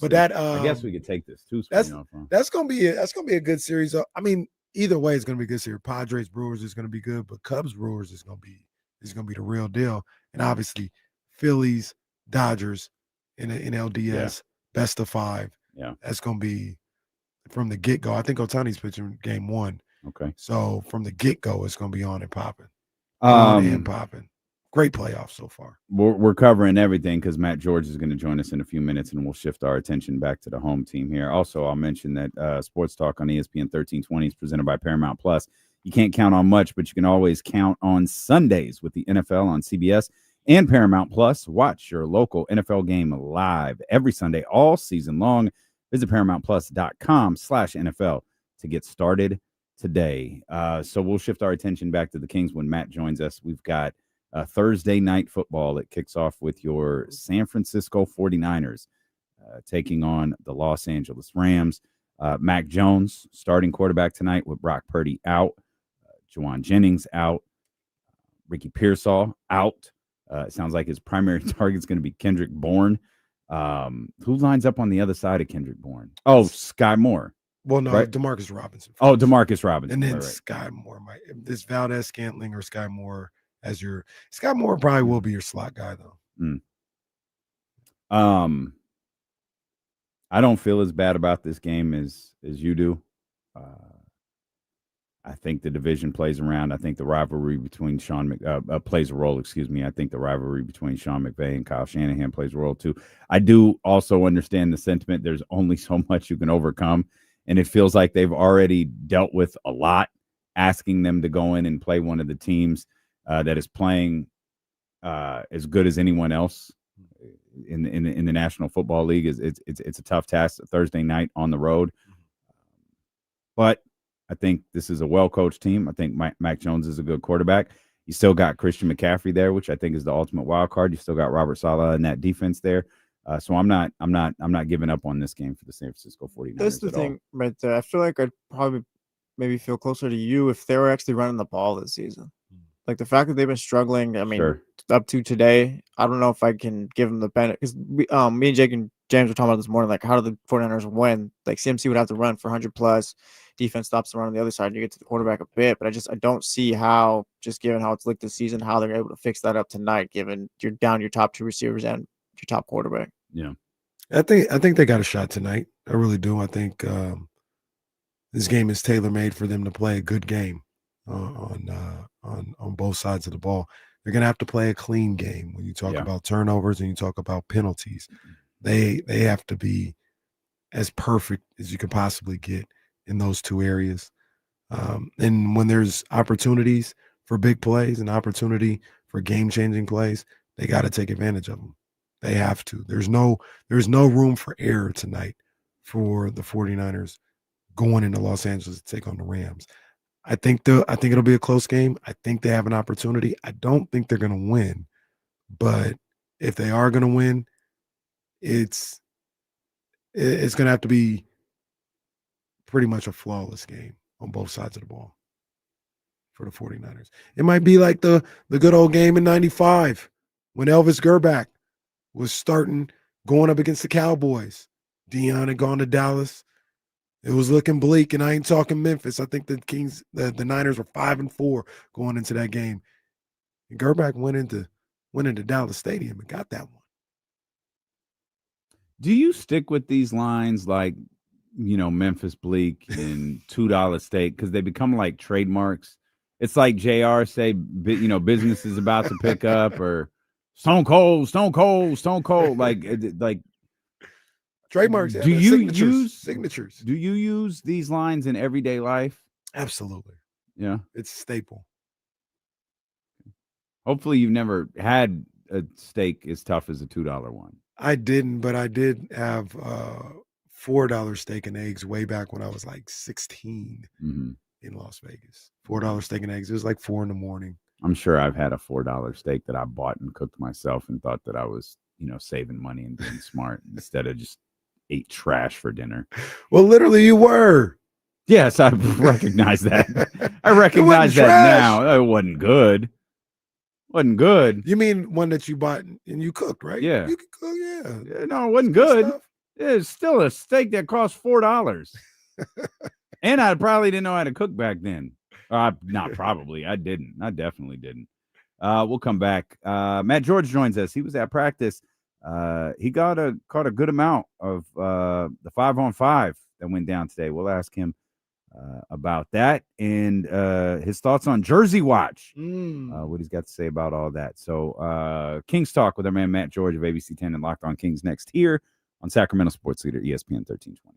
But that I guess we could take this too. That's gonna be a good series. I mean, either way, it's gonna be a good series. Padres Brewers is gonna be good, but Cubs Brewers is gonna be the real deal. And obviously, Phillies Dodgers in LDS best of 5. Yeah, that's gonna be from the get go. I think Otani's pitching game 1. Okay, so from the get go, it's gonna be on and popping. Great playoffs so far. We're covering everything because Matt George is going to join us in a few minutes, and we'll shift our attention back to the home team here. Also, I'll mention that Sports Talk on ESPN 1320 is presented by Paramount Plus. You can't count on much, but you can always count on Sundays with the NFL on CBS and Paramount Plus. Watch your local NFL game live every Sunday all season long. Visit ParamountPlus.com/NFL to get started today. So we'll shift our attention back to the Kings when Matt joins us. We've got Thursday night football that kicks off with your San Francisco 49ers taking on the Los Angeles Rams. Mac Jones, starting quarterback tonight with Brock Purdy out. Juwan Jennings out. Ricky Pearsall out. It sounds like his primary target is going to be Kendrick Bourne. Who lines up on the other side of Kendrick Bourne? Oh, Sky Moore. Well, no, right? Demarcus Robinson. Oh, Demarcus Robinson. And then right. Sky Moore. This Valdez Scantling or Sky Moore as your – Sky Moore probably will be your slot guy, though. I don't feel as bad about this game as you do. I think the division plays around. I think the rivalry between plays a role. Excuse me. I think the rivalry between Sean McVay and Kyle Shanahan plays a role too. I do also understand the sentiment. There's only so much you can overcome, and it feels like they've already dealt with a lot. Asking them to go in and play one of the teams that is playing as good as anyone else in the National Football League it's a tough task. Thursday night on the road, but I think this is a well-coached team. I think Mac Jones is a good quarterback. You still got Christian McCaffrey there, which I think is the ultimate wild card. You still got Robert Saleh in that defense there. So I'm not giving up on this game for the San Francisco 49ers. That's the thing right there. I feel like I'd probably maybe feel closer to you if they were actually running the ball this season. Like the fact that they've been struggling, I mean, up to today, I don't know if I can give them the benefit because me and Jake and James were talking about this morning, like how do the 49ers win? Like CMC would have to run for 100 plus. Defense stops the run on the other side. You get to the quarterback a bit, but I don't see how, just given how it's looked this season, how they're able to fix that up tonight, given you're down your top 2 receivers and your top quarterback. Yeah. I think they got a shot tonight. I really do. I think this game is tailor-made for them to play a good game on both sides of the ball. They're going to have to play a clean game when you talk about turnovers and you talk about penalties. They have to be as perfect as you could possibly get in those 2 areas. And when there's opportunities for big plays and opportunity for game-changing plays, they got to take advantage of them. They have to. There's no room for error tonight for the 49ers going into Los Angeles to take on the Rams. I think it'll be a close game. I think they have an opportunity. I don't think they're going to win, but if they are going to win, it's going to have to be pretty much a flawless game on both sides of the ball for the 49ers. It might be like the good old game in 95 when Elvis Gerback was starting going up against the Cowboys. Deion had gone to Dallas. It was looking bleak, and I ain't talking Memphis. I think the Niners were 5-4 going into that game. And Gerback went into Dallas Stadium and got that one. Do you stick with these lines like, Memphis Bleak and $2 steak because they become like trademarks? It's like JR say, business is about to pick up, or Stone Cold. Like trademarks. Do you use signatures? Do you use these lines in everyday life? Absolutely. Yeah, it's a staple. Hopefully, you've never had a steak as tough as a $2 one. I didn't, but I did have $4 steak and eggs way back when I was like 16 Mhm. in Las Vegas. $4 steak and eggs. It was like 4 a.m. I'm sure I've had a $4 steak that I bought and cooked myself and thought that I was, saving money and being smart instead of just ate trash for dinner. Well, literally, you were. Yes, I recognize that. I recognize that trash. now. It wasn't good. Wasn't good. You mean one that you bought and you cooked, right? Yeah. You can cook, yeah. Yeah, no, it wasn't good. It's still a steak that cost $4. And I probably didn't know how to cook back then. Not probably. I didn't. I definitely didn't. We'll come back. Matt George joins us. He was at practice. He caught a good amount of the 5-on-5 that went down today. We'll ask him about that and his thoughts on Jersey Watch. What he's got to say about all that. So Kings Talk with our man Matt George of ABC 10 and Locked On Kings next here on Sacramento Sports Leader ESPN 1320.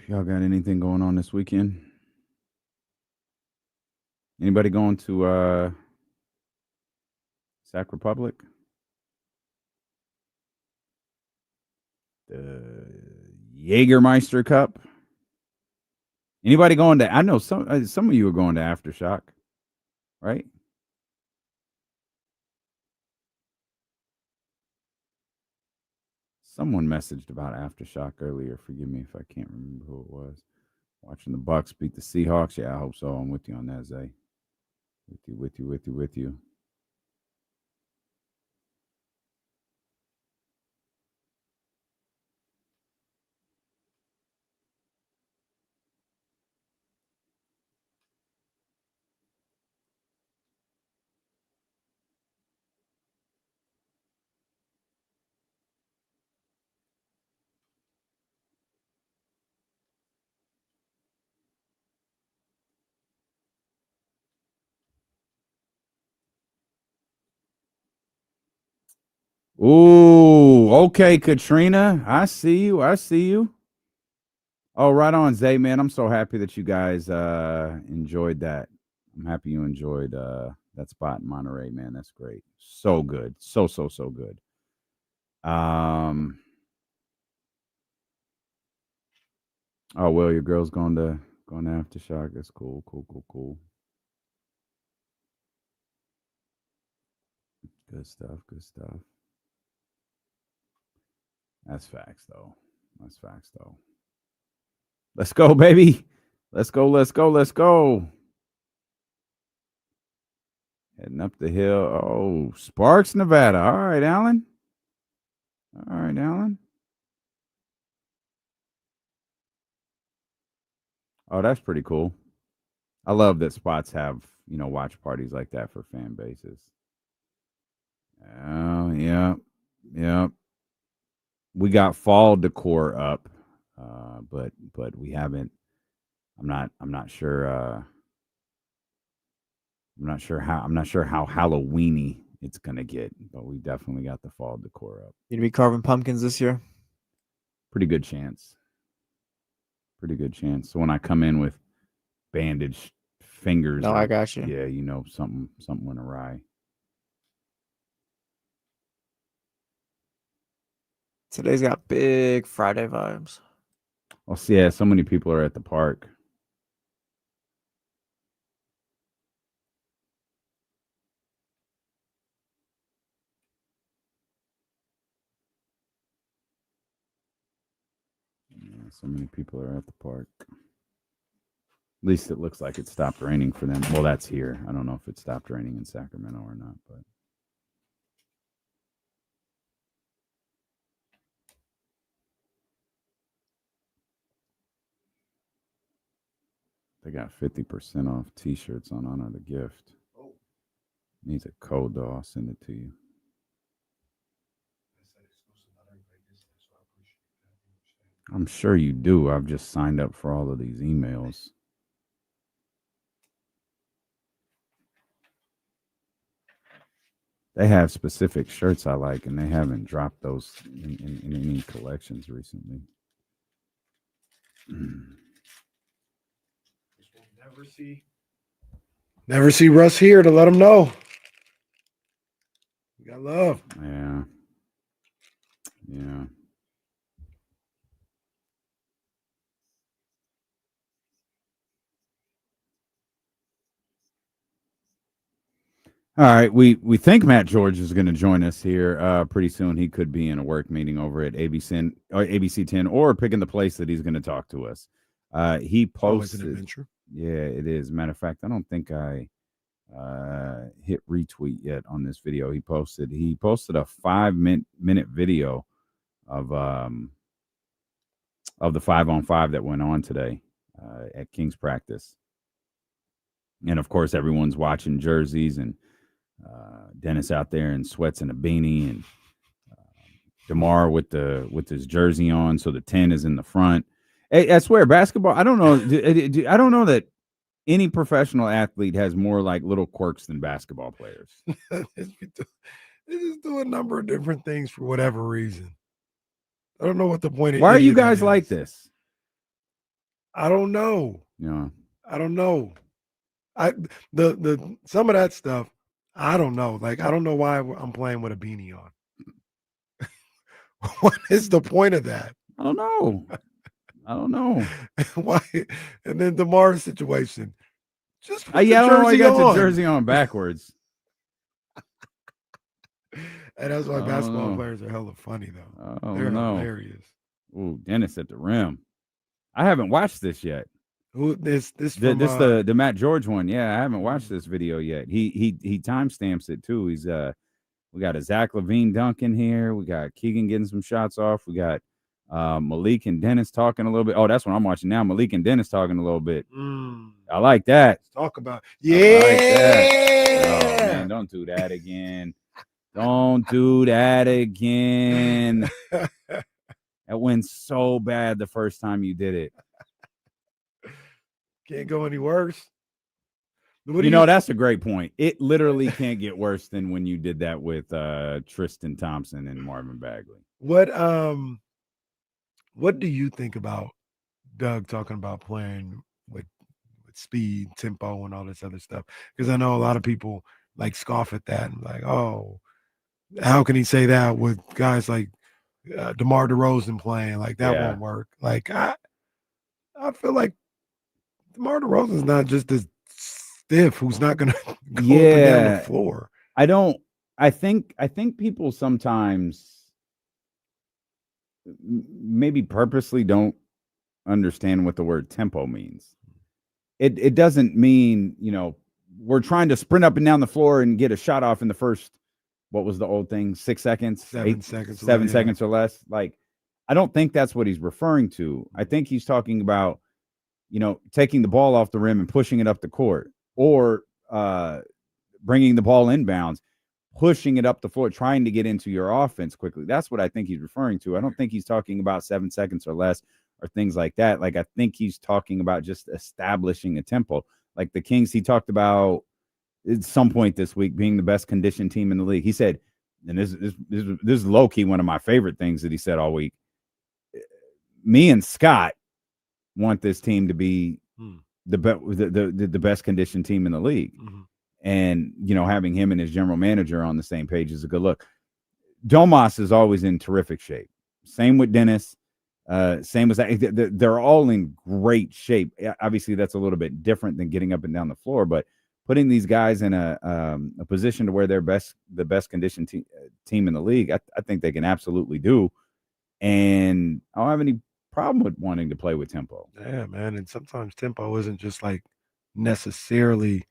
Y'all got anything going on this weekend? Anybody going to Sac Republic? The Jägermeister Cup? Anybody going to? I know some of you are going to Aftershock, right? Someone messaged about Aftershock earlier. Forgive me if I can't remember who it was. Watching the Bucks beat the Seahawks. Yeah, I hope so. I'm with you on that, Zay. With you. Ooh, okay, Katrina. I see you. Oh, right on, Zay, man. I'm so happy that you guys enjoyed that. I'm happy you enjoyed that spot in Monterey, man. That's great. So good. So good. Oh, well, your girl's going to Aftershock. That's cool. Good stuff. That's facts, though. Let's go, baby. Let's go. Heading up the hill. Oh, Sparks, Nevada. All right, Alan. Oh, that's pretty cool. I love that spots have, watch parties like that for fan bases. Oh, yeah. We got fall decor up, but we haven't. I'm not sure. I'm not sure how Halloweeny it's gonna get, but we definitely got the fall decor up. You gonna be carving pumpkins this year? Pretty good chance. So when I come in with bandaged fingers, No, I got you. Yeah, something went awry. Today's got big Friday vibes. Oh, see, yeah, so many people are at the park. Yeah, so many people are at the park. At least it looks like it stopped raining for them. Well, that's here. I don't know if it stopped raining in Sacramento or not, but. They got 50% off T-shirts on Honor the Gift. Oh. Needs a code though. I'll send it to you. I'm sure you do. I've just signed up for all of these emails. They have specific shirts I like, and they haven't dropped those in any collections recently. Never see Russ here to let him know. We got love. Yeah. Yeah. All right, we think Matt George is going to join us here pretty soon. He could be in a work meeting over at ABC 10 or picking the place that he's going to talk to us. He posted. Always an adventure. Yeah, it is. Matter of fact, I don't think I hit retweet yet on this video. He posted a 5-minute video of the 5-on-5 that went on today at King's practice, and of course everyone's watching jerseys and. Dennis out there in sweats and a beanie, and DeMar with his jersey on, so the 10 is in the front. Hey, I swear, basketball. I don't know. I don't know that any professional athlete has more like little quirks than basketball players. They just do a number of different things for whatever reason. I don't know what the point of. Why are you guys like this? I don't know. Yeah, I don't know. The some of that stuff. I don't know. Like, I don't know why I'm playing with a beanie on. What is the point of that? I don't know. Why? And then DeMar's situation. Just put I don't know. I got on. the jersey on backwards. And that's why basketball players are hella funny, though. Oh, They're no. hilarious. Ooh, Dennis at the rim. I haven't watched this yet. Who this the Matt George one? Yeah, I haven't watched this video yet. He timestamps it too. He's we got a Zach LaVine dunk in here. We got Keegan getting some shots off. We got Malik and Dennis talking a little bit. Oh, that's what I'm watching now. Malik and Dennis talking a little bit. I like that. Let's talk about Oh man, don't do that again. Don't do that again. That went so bad the first time you did it. Can't go any worse. That's a great point. It literally can't get worse than when you did that with Tristan Thompson and Marvin Bagley. What do you think about Doug talking about playing with speed, tempo, and all this other stuff? Because I know a lot of people like scoff at that and like, oh, how can he say that with guys like DeMar DeRozan playing? Like that won't work. Like I feel like DeMar DeRozan's not just as stiff who's not going to go up and down the floor. I think people sometimes maybe purposely don't understand what the word tempo means. It doesn't mean, we're trying to sprint up and down the floor and get a shot off in the first, what was the old thing? 6 seconds, 7 seconds, 7 seconds or less. Like, I don't think that's what he's referring to. I think he's talking about, taking the ball off the rim and pushing it up the court, or bringing the ball inbounds, pushing it up the floor, trying to get into your offense quickly. That's what I think he's referring to. I don't think he's talking about 7 seconds or less or things like that. Like, I think he's talking about just establishing a tempo. Like the Kings, he talked about at some point this week being the best conditioned team in the league. He said, and this is low-key one of my favorite things that he said all week, me and Scott want this team to be the best conditioned team in the league. And, having him and his general manager on the same page is a good look. Domas is always in terrific shape. Same with Dennis. Same as that. They're all in great shape. Obviously, that's a little bit different than getting up and down the floor, but putting these guys in a position to where they're the best conditioned team in the league, I think they can absolutely do. And I don't have any problem with wanting to play with tempo. Yeah, man. And sometimes tempo isn't just like necessarily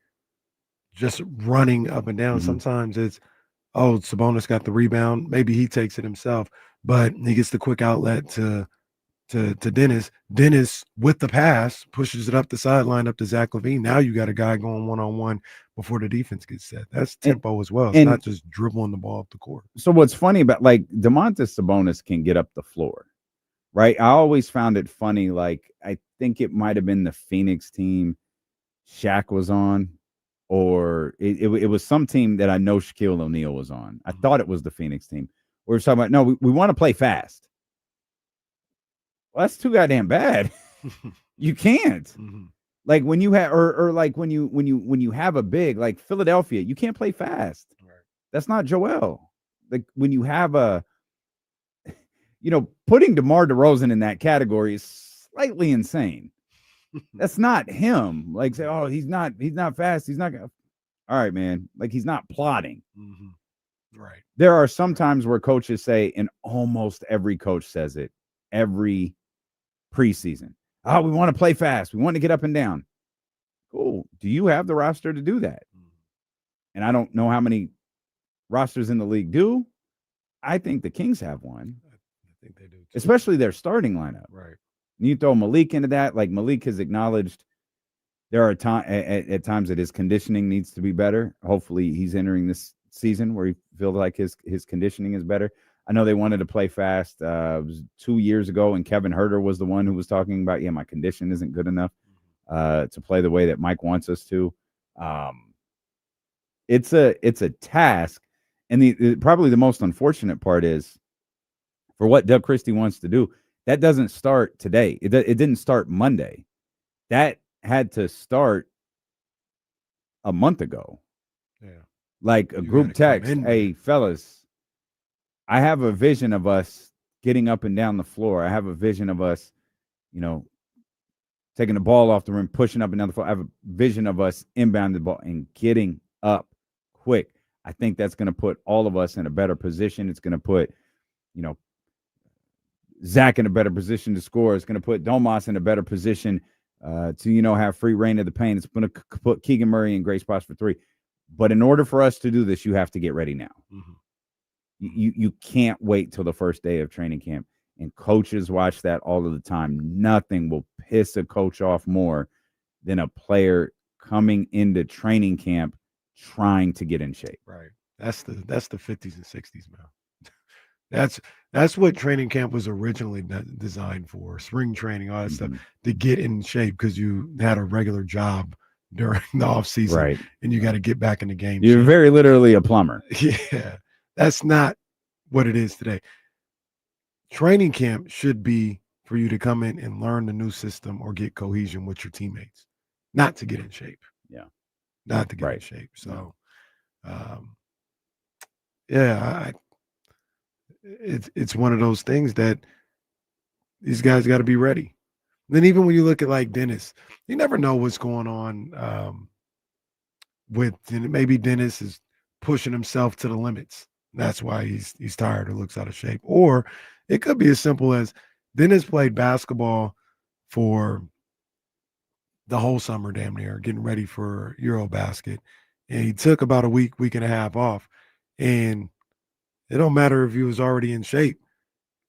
just running up and down. Mhm. Sometimes it's, oh, Sabonis got the rebound. Maybe he takes it himself, but he gets the quick outlet to Dennis. Dennis with the pass pushes it up the sideline up to Zach LaVine. Now you got a guy going one-on-one before the defense gets set. That's tempo as well. It's not just dribbling the ball up the court. So what's funny about like Domantas Sabonis can get up the floor, right? I always found it funny. Like I think it might have been the Phoenix team Shaq was on, or it was some team that I know Shaquille O'Neal was on. I thought it was the Phoenix team. We were talking about, no, we want to play fast. Well, that's too goddamn bad. You can't. Mm-hmm. Like when you have, or like when you have a big like Philadelphia, you can't play fast. Right. That's not Joel. Like when you have putting DeMar DeRozan in that category is slightly insane. That's not him. Like say, oh, he's not fast. He's not gonna. All right, man. Like he's not plotting. Mm-hmm. Right. There are some times where coaches say, and almost every coach says it every preseason. Oh, we want to play fast. We want to get up and down. Cool. Do you have the roster to do that? And I don't know how many rosters in the league do. I think the Kings have one. I think they do too. Especially their starting lineup. Right. You throw Malik into that. Like Malik has acknowledged there are at times that his conditioning needs to be better. Hopefully he's entering this season where he feels like his conditioning is better. I know they wanted to play fast. It was 2 years ago, and Kevin Huerter was the one who was talking about, my condition isn't good enough to play the way that Mike wants us to. It's a task, and probably the most unfortunate part is for what Doug Christie wants to do. That doesn't start today. It didn't start Monday. That had to start a month ago. Yeah, like a group text. Hey, fellas. I have a vision of us getting up and down the floor. I have a vision of us, taking the ball off the rim, pushing up and down the floor. I have a vision of us inbounding the ball and getting up quick. I think that's going to put all of us in a better position. It's going to put, Zach in a better position to score. It's going to put Domas in a better position to, have free reign of the paint. It's going to put Keegan Murray in great spots for three. But in order for us to do this, you have to get ready now. Mm-hmm. You can't wait till the first day of training camp. And coaches watch that all of the time. Nothing will piss a coach off more than a player coming into training camp trying to get in shape. Right. That's the 50s and 60s, man. That's what training camp was originally designed for. Spring training, all that stuff, to get in shape because you had a regular job during the off season, right? And you got to get back in the game. You're very literally a plumber. Yeah. That's not what it is today. Training camp should be for you to come in and learn the new system or get cohesion with your teammates, not to get in shape. Yeah. Not to get in shape. So, it's one of those things that these guys got to be ready. Then even when you look at like Dennis, you never know what's going on with maybe Dennis is pushing himself to the limits. That's why he's tired or looks out of shape. Or it could be as simple as Dennis played basketball for the whole summer, damn near, getting ready for Eurobasket. And he took about a week and a half off. And it don't matter if he was already in shape.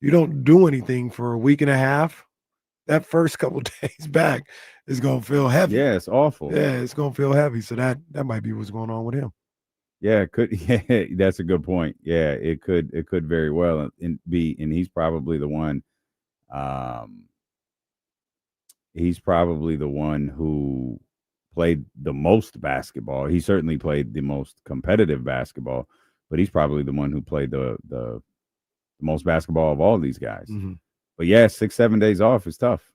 You don't do anything for a week and a half. That first couple days back is going to feel heavy. Yeah, it's awful. Yeah, it's going to feel heavy. So that might be what's going on with him. Yeah, it could. Yeah, that's a good point. Yeah, it could very well be, and he's probably the one. He's probably the one who played the most basketball. He certainly played the most competitive basketball, but he's probably the one who played the most basketball of all these guys. Mm-hmm. But yeah, 6-7 days off is tough.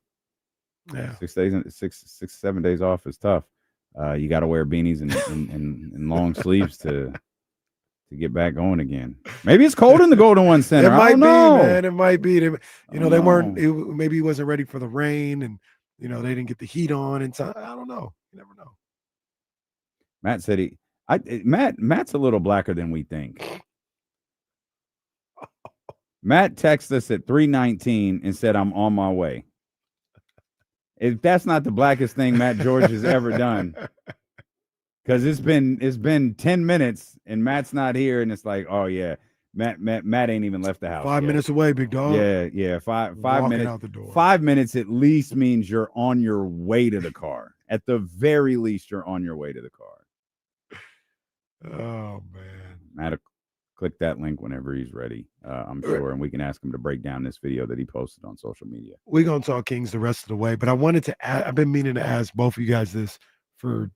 Yeah, 6-7 days off is tough. You got to wear beanies and long sleeves to to get back going again. Maybe it's cold in the Golden One Center. It might I don't be, know. man. It might be. They weren't. know. Maybe he wasn't ready for the rain, and they didn't get the heat on in time. I don't know. You never know. Matt said Matt's a little blacker than we think. Matt texted us at 3:19 and said, "I'm on my way." If that's not the blackest thing Matt George has ever done, because it's been 10 minutes and Matt's not here, and it's like, oh yeah, Matt ain't even left the house. 5 minutes away, big dog. Yeah. Five Walking minutes out the door. 5 minutes at least means you're on your way to the car. At the very least, you're on your way to the car. Oh man, Matt, click that link whenever he's ready. I'm sure, and we can ask him to break down this video that he posted on social media. we're gonna talk Kings the rest of the way, but I wanted to I've been meaning to ask both of you guys this for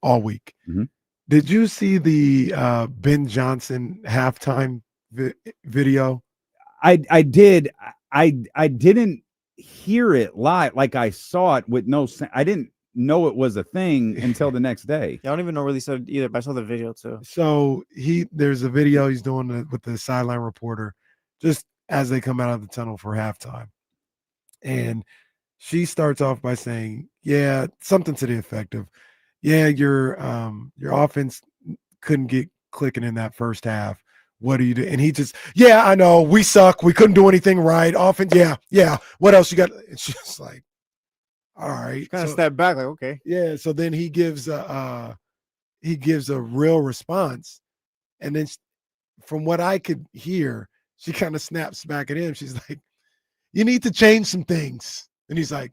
all week. Mhm. Did you see the Ben Johnson halftime video? I did. I didn't hear it live. Like I saw it with no. I didn't know it was a thing until the next day. I don't even know what he said either, but I saw the video too. So there's a video he's doing with the sideline reporter just as they come out of the tunnel for halftime. And she starts off by saying, yeah, something to the effect of, yeah, your offense couldn't get clicking in that first half. What do you do? And he just, yeah, I know, we suck. We couldn't do anything right. Offense, yeah. What else you got? It's just like, all right. Kind of step back, like, okay. Yeah. So then he gives a real response, and then from what I could hear, she kind of snaps back at him. She's like, "You need to change some things," and he's like,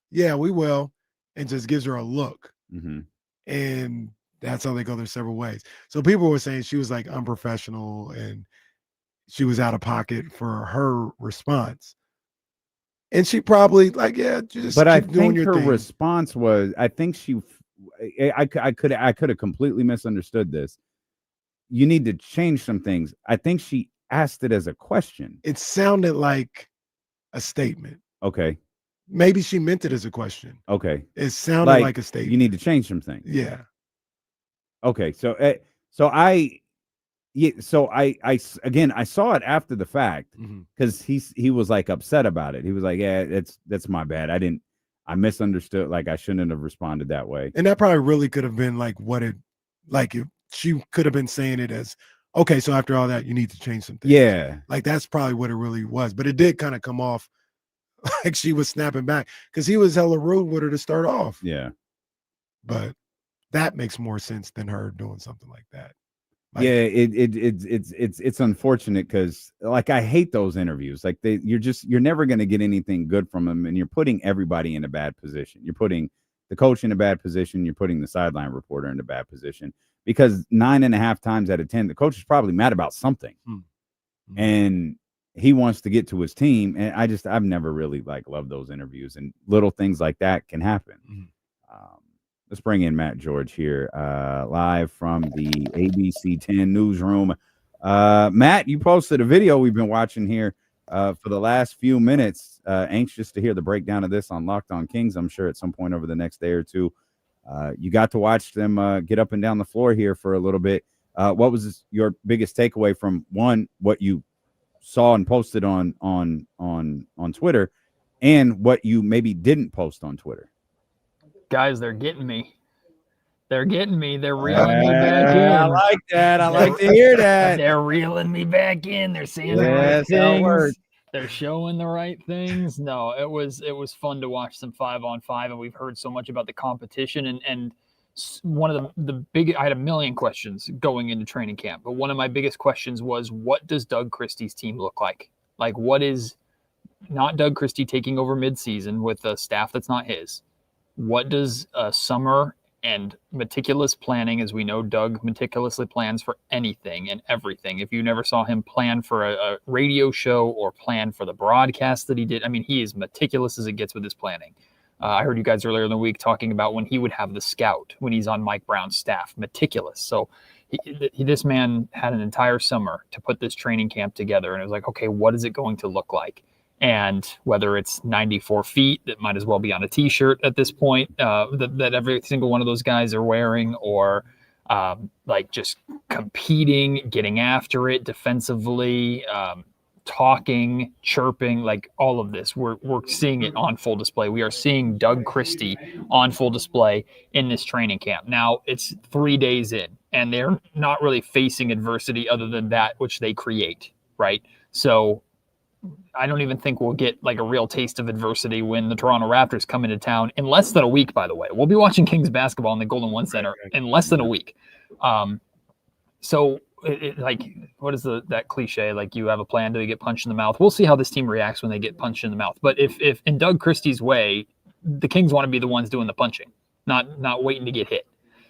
"Yeah, we will," and just gives her a look, and that's how they go their several ways. So people were saying she was like unprofessional and she was out of pocket for her response. And she probably like, yeah, just but keep I doing think your her thing. response was, I think I could have completely misunderstood this. You need to change some things. I think she asked it as a question. It sounded like a statement. Okay. Maybe she meant it as a question. Okay. It sounded like a statement. You need to change some things. Yeah. Okay. So I again, I saw it after the fact because he was like upset about it. He was like, yeah, that's my bad. I misunderstood. Like I shouldn't have responded that way. And that probably really could have been like if she could have been saying it as, okay, so after all that, you need to change some things. Yeah. Like that's probably what it really was. But it did kind of come off like she was snapping back because he was hella rude with her to start off. Yeah. But that makes more sense than her doing something like that. Like, yeah, it's unfortunate because like I hate those interviews. Like you're never going to get anything good from them, and you're putting everybody in a bad position. You're putting the coach in a bad position. You're putting the sideline reporter in a bad position because 9.5 times out of 10, the coach is probably mad about something, and he wants to get to his team. And I've never really like loved those interviews, and little things like that can happen. Let's bring in Matt George here, live from the ABC 10 newsroom. Matt, you posted a video we've been watching here for the last few minutes. Anxious to hear the breakdown of this on Locked On Kings, I'm sure at some point over the next day or two. You got to watch them get up and down the floor here for a little bit. What was your biggest takeaway from what you saw and posted on Twitter, and what you maybe didn't post on Twitter? Guys, they're getting me. They're getting me. They're reeling me back in. I like that. I like to hear that. They're reeling me back in. They're saying the right things. They're showing the right things. No, it was fun to watch some 5-on-5, and we've heard so much about the competition. And one of the big, I had a million questions going into training camp, but one of my biggest questions was, what does Doug Christie's team look like? Like, what is not Doug Christie taking over midseason with a staff that's not his? What does summer and meticulous planning, as we know, Doug meticulously plans for anything and everything. If you never saw him plan for a radio show or plan for the broadcast that he did, I mean, he is meticulous as it gets with his planning. I heard you guys earlier in the week talking about when he would have the scout, when he's on Mike Brown's staff, meticulous. So this man had an entire summer to put this training camp together. And it was like, okay, what is it going to look like? And whether it's 94 feet, that might as well be on a T-shirt at this point, that every single one of those guys are wearing, or like just competing, getting after it defensively, talking, chirping, like all of this. We're seeing it on full display. We are seeing Doug Christie on full display in this training camp. Now it's 3 days in, and they're not really facing adversity other than that which they create, right? So I don't even think we'll get like a real taste of adversity when the Toronto Raptors come into town in less than a week, by the way. We'll be watching Kings basketball in the Golden One Center in less than a week. So like, what is that cliche? Like, you have a plan till you get punched in the mouth. We'll see how this team reacts when they get punched in the mouth. But if in Doug Christie's way, the Kings want to be the ones doing the punching, not waiting to get hit.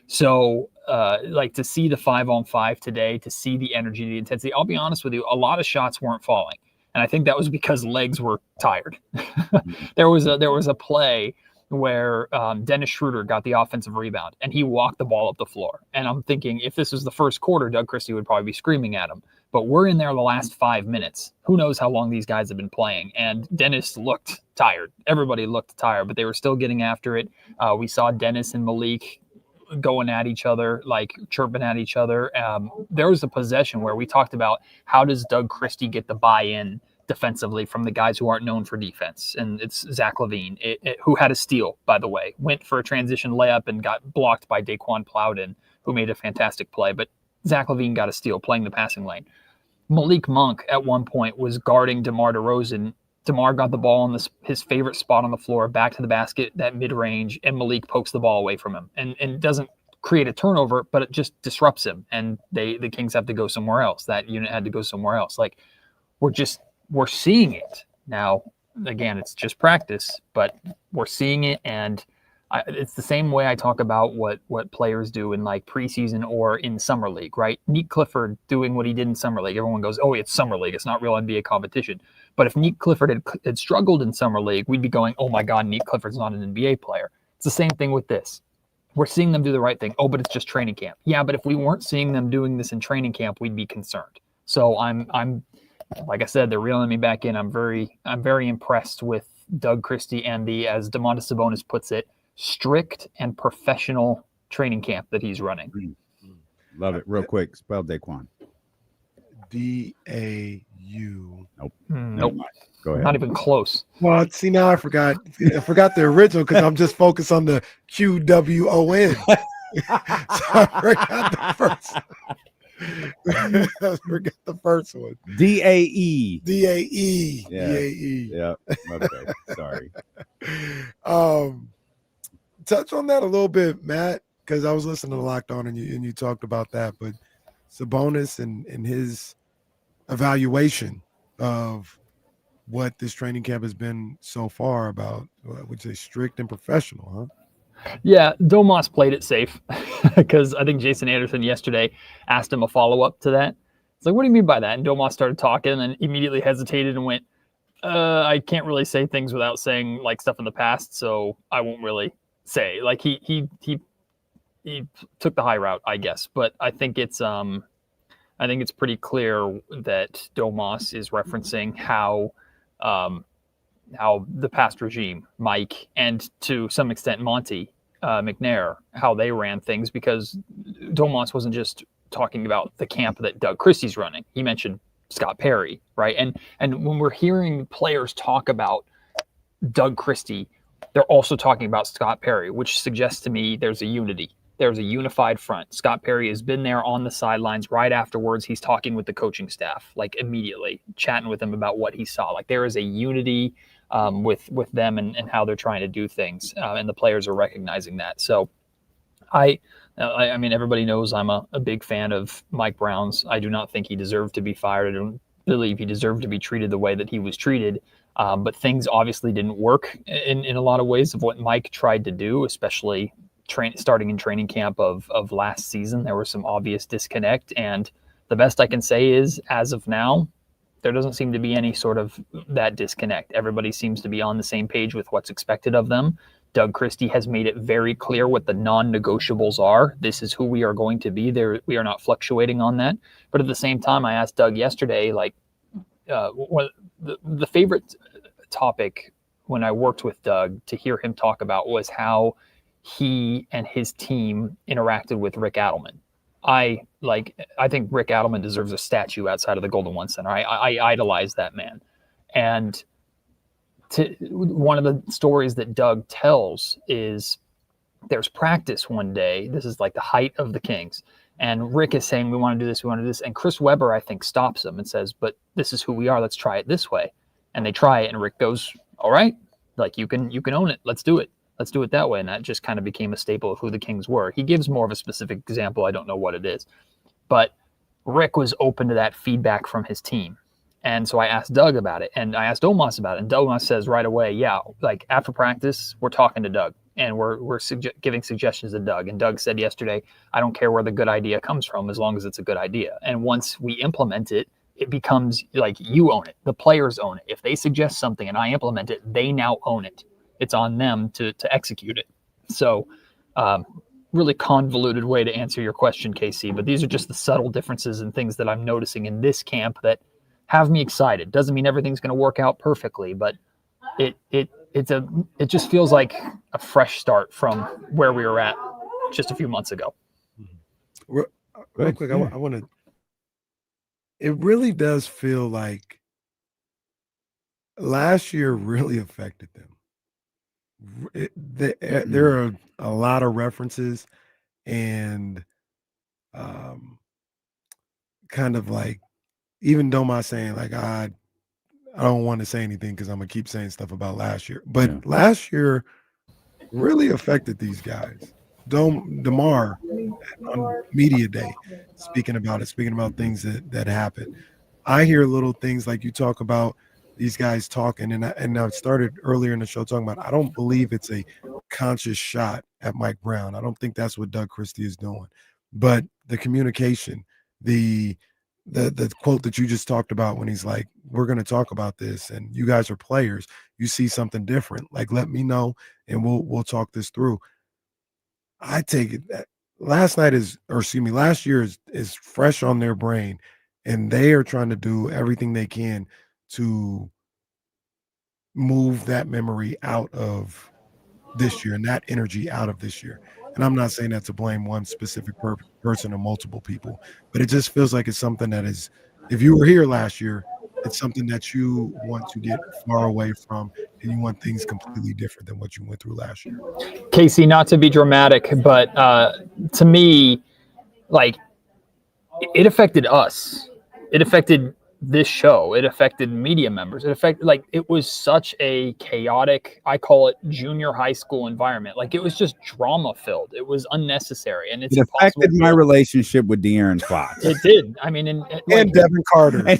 So like, to see the 5-on-5 today, to see the energy, the intensity, I'll be honest with you, a lot of shots weren't falling. And I think that was because legs were tired. There was a play where Dennis Schroeder got the offensive rebound and he walked the ball up the floor. And I'm thinking, if this was the first quarter, Doug Christie would probably be screaming at him. But we're in there the last 5 minutes. Who knows how long these guys have been playing? And Dennis looked tired. Everybody looked tired, but they were still getting after it. We saw Dennis and Malik going at each other, like chirping at each other. There was a possession where we talked about how does Doug Christie get the buy-in defensively from the guys who aren't known for defense. And it's Zach LaVine, who had a steal, by the way, went for a transition layup and got blocked by Daquan Plowden, who made a fantastic play. But Zach LaVine got a steal playing the passing lane. Malik Monk at one point was guarding DeMar DeRozan. DeMar got the ball on his favorite spot on the floor, back to the basket, that mid-range, and Malik pokes the ball away from him. And doesn't create a turnover, but it just disrupts him. And the Kings have to go somewhere else. That unit had to go somewhere else. Like, we're seeing it now. Again, it's just practice, but we're seeing it. And it's the same way I talk about what players do in like preseason or in summer league, right? Nique Clifford doing what he did in summer league. Everyone goes, oh, it's summer league. It's not real NBA competition. But if Nique Clifford had struggled in summer league, we'd be going, oh my God, Nique Clifford's not an NBA player. It's the same thing with this. We're seeing them do the right thing. Oh, but it's just training camp. Yeah, but if we weren't seeing them doing this in training camp, we'd be concerned. So I'm like I said, they're reeling me back in. I'm very impressed with Doug Christie and the, as Domantas Sabonis puts it, strict and professional training camp that he's running. Love it. Real quick, spell Daquan. D-A-U. Nope. Nope. Go ahead. Not even close. Well, see, now I forgot the original because I'm just focused on the QWON. So I forgot the first. I forgot the first one. D-A-E. D-A-E. Yeah. D-A-E. Yeah. Okay. Sorry. Touch on that a little bit, Matt, because I was listening to Locked On and you talked about that, but Sabonis and his evaluation of what this training camp has been so far about, would you say, strict and professional, huh? Yeah, Domas played it safe because I think Jason Anderson yesterday asked him a follow-up to that. It's like, what do you mean by that? And Domas started talking and then immediately hesitated and went, I can't really say things without saying like stuff in the past, so I won't really say. Like he took the high route, I guess. But I think it's pretty clear that Domas is referencing how the past regime, Mike, and to some extent Monty McNair, how they ran things, because Domas wasn't just talking about the camp that Doug Christie's running. He mentioned Scott Perry, right? And when we're hearing players talk about Doug Christie, they're also talking about Scott Perry, which suggests to me there's a unity. There's a unified front. Scott Perry has been there on the sidelines. Right afterwards, he's talking with the coaching staff, like immediately, chatting with them about what he saw. Like, there is a unity with them and how they're trying to do things, and the players are recognizing that. So I mean, everybody knows I'm a big fan of Mike Brown's. I do not think he deserved to be fired. I don't believe he deserved to be treated the way that he was treated. But things obviously didn't work in a lot of ways of what Mike tried to do, especially starting in training camp of last season. There was some obvious disconnect, and the best I can say is, as of now, there doesn't seem to be any sort of that disconnect. Everybody seems to be on the same page with what's expected of them. Doug Christie has made it very clear what the non-negotiables are. This is who we are going to be. We are not fluctuating on that. But at the same time, I asked Doug yesterday, like, what the favorite topic when I worked with Doug to hear him talk about was how he and his team interacted with Rick Adelman. I think Rick Adelman deserves a statue outside of the Golden One Center. I idolize that man. And one of the stories that Doug tells is there's practice one day. This is like the height of the Kings. And Rick is saying, we want to do this, we want to do this. And Chris Webber, I think, stops him and says, but this is who we are. Let's try it this way. And they try it. And Rick goes, all right, like you can own it. Let's do it. Let's do it that way. And that just kind of became a staple of who the Kings were. He gives more of a specific example. I don't know what it is. But Rick was open to that feedback from his team. And so I asked Doug about it. And I asked Domas about it. And Domas says right away, yeah, like after practice, we're talking to Doug. And we're giving suggestions to Doug. And Doug said yesterday, I don't care where the good idea comes from as long as it's a good idea. And once we implement it, it becomes like you own it. The players own it. If they suggest something and I implement it, they now own it. It's on them to execute it. So really convoluted way to answer your question, KC. But these are just the subtle differences and things that I'm noticing in this camp that have me excited. Doesn't mean everything's going to work out perfectly, but it just feels like a fresh start from where we were at just a few months ago. Real quick, I want to. It really does feel like last year really affected them. There are a lot of references and kind of like even Domas saying like I don't want to say anything because I'm gonna keep saying stuff about last year. But last year really affected these guys. DeMar on media day speaking about things that happened. I hear little things like you talk about these guys talking, and I started earlier in the show talking about I don't believe it's a conscious shot at Mike Brown. I don't think that's what Doug Christie is doing. But the communication, the quote that you just talked about when he's like, we're going to talk about this and you guys are players, you see something different, like let me know and we'll talk this through. I take it that last year is fresh on their brain and they are trying to do everything they can to move that memory out of this year and that energy out of this year. And I'm not saying that to blame one specific person or multiple people, but it just feels like it's something that is, if you were here last year, it's something that you want to get far away from and you want things completely different than what you went through last year. Casey, not to be dramatic, but to me, like it affected us. It affected this show. It affected media members. It was such a chaotic, I call it junior high school environment. Like it was just drama filled. It was unnecessary. And it affected my relationship with De'Aaron Fox. It did. I mean, and Devin Carter.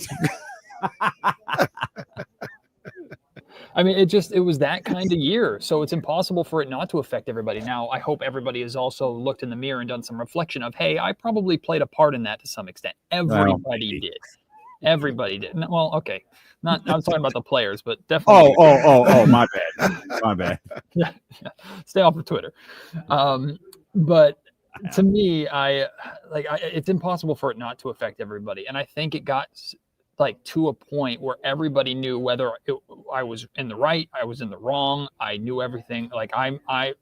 I mean, it was that kind of year. So it's impossible for it not to affect everybody. Now, I hope everybody has also looked in the mirror and done some reflection of, hey, I probably played a part in that to some extent. Everybody did. Everybody did. Well, okay. I'm talking about the players, but definitely. Oh, my bad. My bad. Yeah. Stay off of Twitter. But to me, it's impossible for it not to affect everybody. And I think it got like to a point where everybody knew whether I was in the right, I was in the wrong. I knew everything. Like I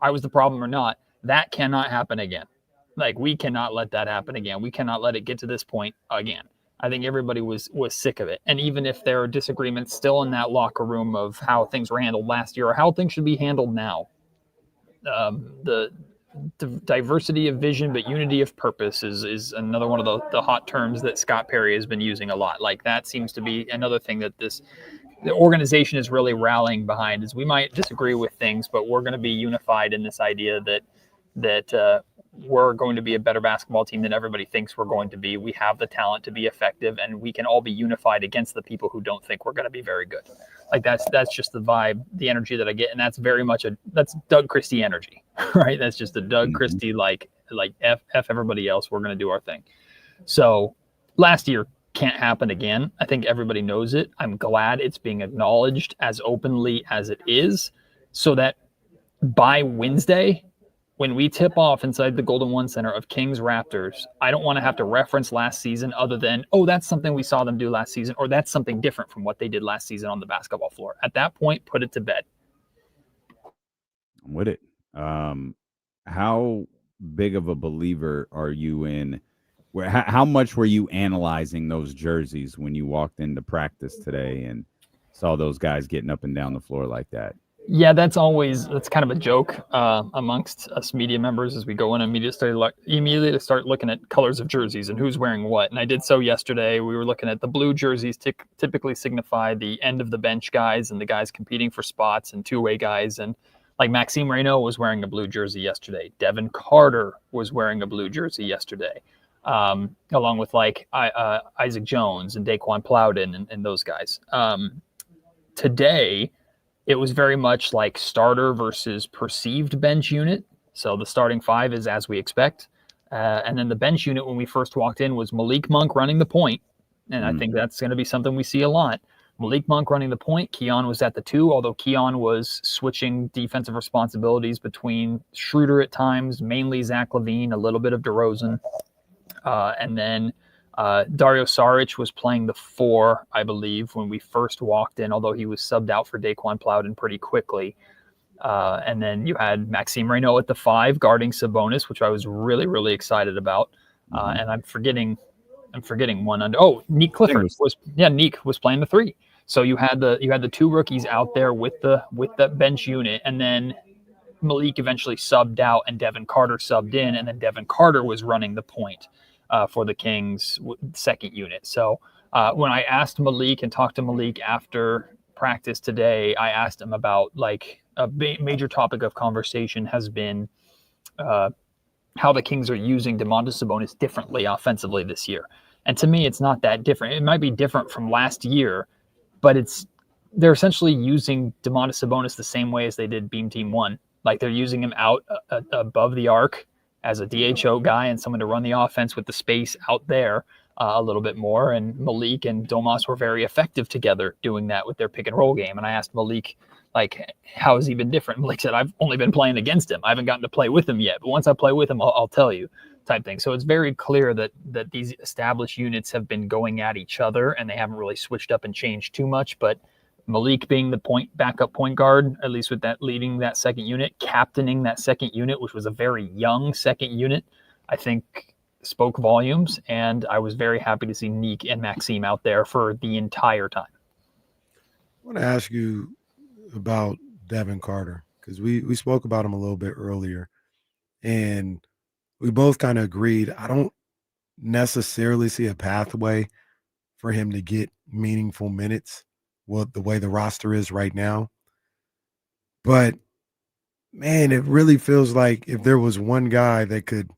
was the problem or not. That cannot happen again. Like we cannot let that happen again. We cannot let it get to this point again. I think everybody was sick of it. And even if there are disagreements still in that locker room of how things were handled last year or how things should be handled now, the diversity of vision but unity of purpose is another one of the hot terms that Scott Perry has been using a lot. Like that seems to be another thing that the organization is really rallying behind. Is we might disagree with things, but we're going to be unified in this idea that we're going to be a better basketball team than everybody thinks we're going to be. We have the talent to be effective, and we can all be unified against the people who don't think we're going to be very good. Like that's just the vibe, the energy that I get, and that's very much that's Doug Christie energy, right? That's just a Doug Christie like F everybody else. We're going to do our thing. So last year can't happen again. I think everybody knows it. I'm glad it's being acknowledged as openly as it is, so that by Wednesday, when we tip off inside the Golden One Center of Kings Raptors, I don't want to have to reference last season other than, oh, that's something we saw them do last season, or that's something different from what they did last season on the basketball floor. At that point, put it to bed. I'm with it. How big of a believer are you in? How much were you analyzing those jerseys when you walked into practice today and saw those guys getting up and down the floor like that? Yeah, that's kind of a joke amongst us media members as we go in and immediately start looking at colors of jerseys and who's wearing what. And I did so yesterday. We were looking at the blue jerseys typically signify the end of the bench guys and the guys competing for spots and two-way guys. And like Maxime Reynaud was wearing a blue jersey yesterday. Devin Carter was wearing a blue jersey yesterday, along with like Isaac Jones and Daquan Plowden and those guys. Today, it was very much like starter versus perceived bench unit. So the starting five is as we expect. And then the bench unit when we first walked in was Malik Monk running the point. And I think that's going to be something we see a lot. Malik Monk running the point. Keon was at the 2, although Keon was switching defensive responsibilities between Schroeder at times, mainly Zach LaVine, a little bit of DeRozan. And then Dario Saric was playing the 4, I believe, when we first walked in, although he was subbed out for Daquan Plowden pretty quickly. And then you had Maxime Reynaud at the 5 guarding Sabonis, which I was really, really excited about. And I'm forgetting one under. Oh, Nique Clifford Nique was playing the 3. So you had the 2 rookies out there with that bench unit, and then Malik eventually subbed out and Devin Carter subbed in, and then Devin Carter was running the point for the Kings second unit. So when I asked Malik and talked to Malik after practice today, I asked him about like a major topic of conversation has been how the Kings are using Domantas Sabonis differently offensively this year. And to me, it's not that different. It might be different from last year, but they're essentially using Domantas Sabonis the same way as they did Beam Team 1. Like they're using him out above the arc as a DHO guy and someone to run the offense with the space out there a little bit more. And Malik and Domas were very effective together doing that with their pick and roll game. And I asked Malik, like, how has he been different? Malik said, I've only been playing against him. I haven't gotten to play with him yet. But once I play with him, I'll tell you type thing. So it's very clear that these established units have been going at each other and they haven't really switched up and changed too much. But Malik being the backup point guard, at least with that leading that second unit, captaining that second unit, which was a very young second unit, I think spoke volumes. And I was very happy to see Nique and Maxime out there for the entire time. I want to ask you about Devin Carter, because we spoke about him a little bit earlier, and we both kind of agreed. I don't necessarily see a pathway for him to get meaningful minutes with the way the roster is right now. But, man, it really feels like if there was one guy that could,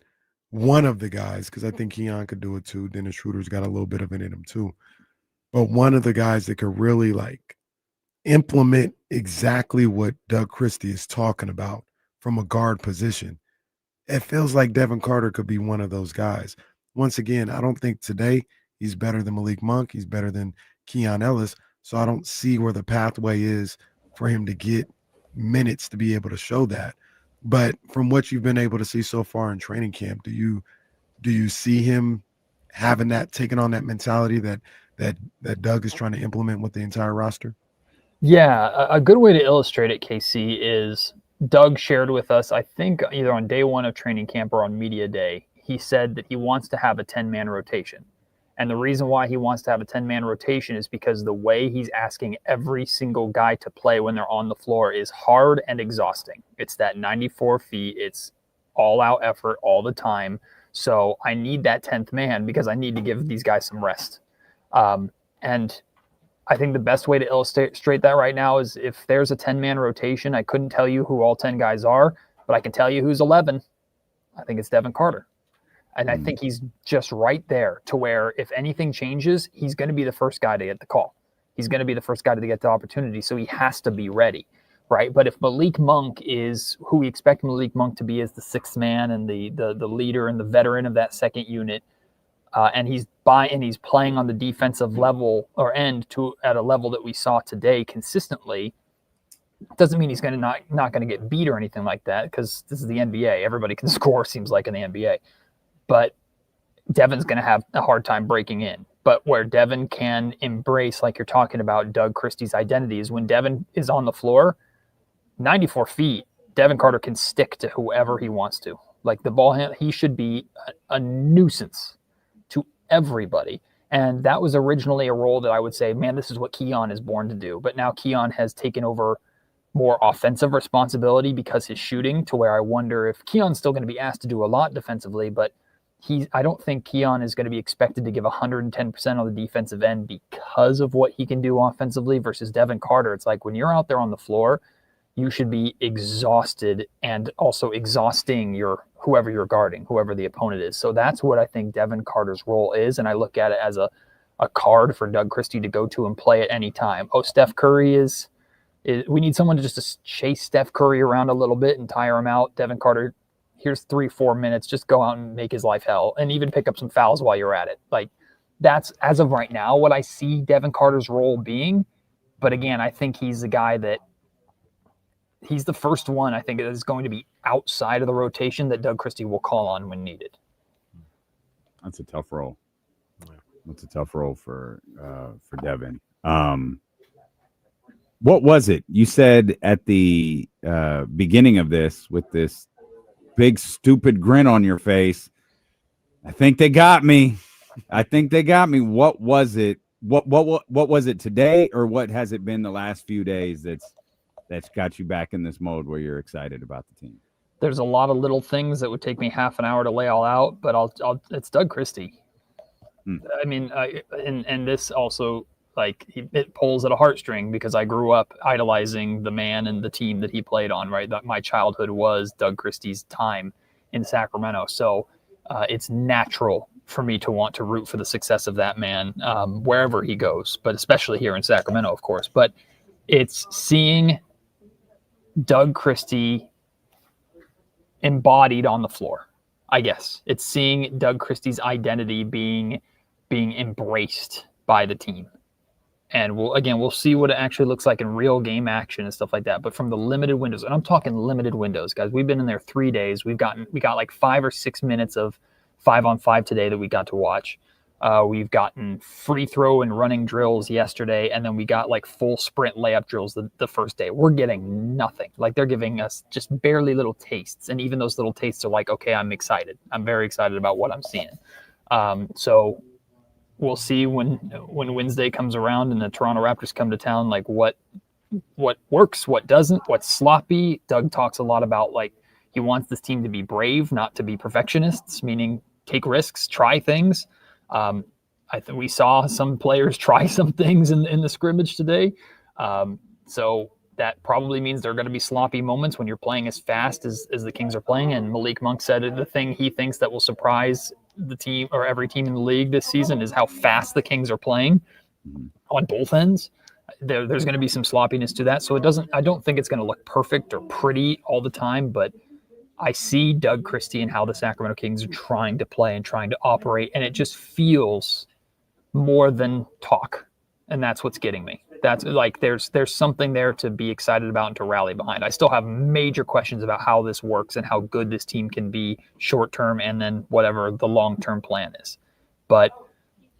one of the guys, because I think Keon could do it too, Dennis Schroeder's got a little bit of it in him too, but one of the guys that could really, like, implement exactly what Doug Christie is talking about from a guard position, it feels like Devin Carter could be one of those guys. Once again, I don't think today he's better than Malik Monk. He's better than Keon Ellis. So I don't see where the pathway is for him to get minutes to be able to show that. But from what you've been able to see so far in training camp, do you see him having that, taking on that mentality that Doug is trying to implement with the entire roster? Yeah, a good way to illustrate it, KC, is Doug shared with us, I think either on day 1 of training camp or on media day, he said that he wants to have a 10-man rotation. And the reason why he wants to have a 10-man rotation is because the way he's asking every single guy to play when they're on the floor is hard and exhausting. It's that 94 feet. It's all-out effort all the time. So I need that 10th man because I need to give these guys some rest. And I think the best way to illustrate that right now is if there's a 10-man rotation, I couldn't tell you who all 10 guys are, but I can tell you who's 11. I think it's Devin Carter. And I think he's just right there to where if anything changes, he's going to be the first guy to get the call. He's going to be the first guy to get the opportunity. So he has to be ready, right? But if Malik Monk is who we expect Malik Monk to be as the 6th man and the leader and the veteran of that second unit, and he's playing on the defensive level or end at a level that we saw today consistently, doesn't mean he's going to not going to get beat or anything like that, because this is the NBA. Everybody can score, seems like, in the NBA. But Devin's going to have a hard time breaking in. But where Devin can embrace, like you're talking about, Doug Christie's identity is when Devin is on the floor, 94 feet Devin Carter can stick to whoever he wants to. Like the ball hand, he should be a nuisance to everybody. And that was originally a role that I would say, man, this is what Keon is born to do. But now Keon has taken over more offensive responsibility because his shooting, to where I wonder if Keon's still going to be asked to do a lot defensively, but I don't think Keon is going to be expected to give 110% on the defensive end because of what he can do offensively versus Devin Carter. It's like when you're out there on the floor, you should be exhausted and also exhausting whoever you're guarding, whoever the opponent is. So that's what I think Devin Carter's role is, and I look at it as a card for Doug Christie to go to and play at any time. Oh, Steph Curry is we need someone to chase Steph Curry around a little bit and tire him out. Devin Carter, here's 3-4 minutes, just go out and make his life hell and even pick up some fouls while you're at it. Like that's, as of right now, what I see Devin Carter's role being. But again, I think he's the guy that he's the first one I think that is going to be outside of the rotation that Doug Christie will call on when needed. That's a tough role. That's a tough role for Devin. What was it you said at the beginning of this with this big stupid grin on your face? I think they got me. What was it? What was it today, or what has it been the last few days that's got you back in this mode where you're excited about the team? There's a lot of little things that would take me half an hour to lay all out, but it's Doug Christie. I mean, and this also, like, it pulls at a heartstring because I grew up idolizing the man and the team that he played on, right? That my childhood was Doug Christie's time in Sacramento. So it's natural for me to want to root for the success of that man wherever he goes, but especially here in Sacramento, of course. But it's seeing Doug Christie embodied on the floor, I guess. It's seeing Doug Christie's identity being embraced by the team. And we'll see what it actually looks like in real game action and stuff like that. But from the limited windows, and I'm talking limited windows, guys, we've been in there 3 days. We got like 5 or 6 minutes of 5-on-5 today that we got to watch. We've gotten free throw and running drills yesterday, and then we got like full sprint layup drills the first day. We're getting nothing. Like they're giving us just barely little tastes, and even those little tastes are like, okay, I'm excited. I'm very excited about what I'm seeing. So we'll see when Wednesday comes around and the Toronto Raptors come to town, like what works, what doesn't, what's sloppy. Doug talks a lot about like he wants this team to be brave, not to be perfectionists, meaning take risks, try things. I think we saw some players try some things in the scrimmage today. So that probably means there are going to be sloppy moments when you're playing as fast as the Kings are playing. And Malik Monk said the thing he thinks that will surprise the team or every team in the league this season is how fast the Kings are playing on both ends. There's going to be some sloppiness to that. So I don't think it's going to look perfect or pretty all the time, but I see Doug Christie and how the Sacramento Kings are trying to play and trying to operate, and it just feels more than talk. And that's what's getting me. That's like there's something there to be excited about and to rally behind. I still have major questions about how this works and how good this team can be short term and then whatever the long-term plan is. But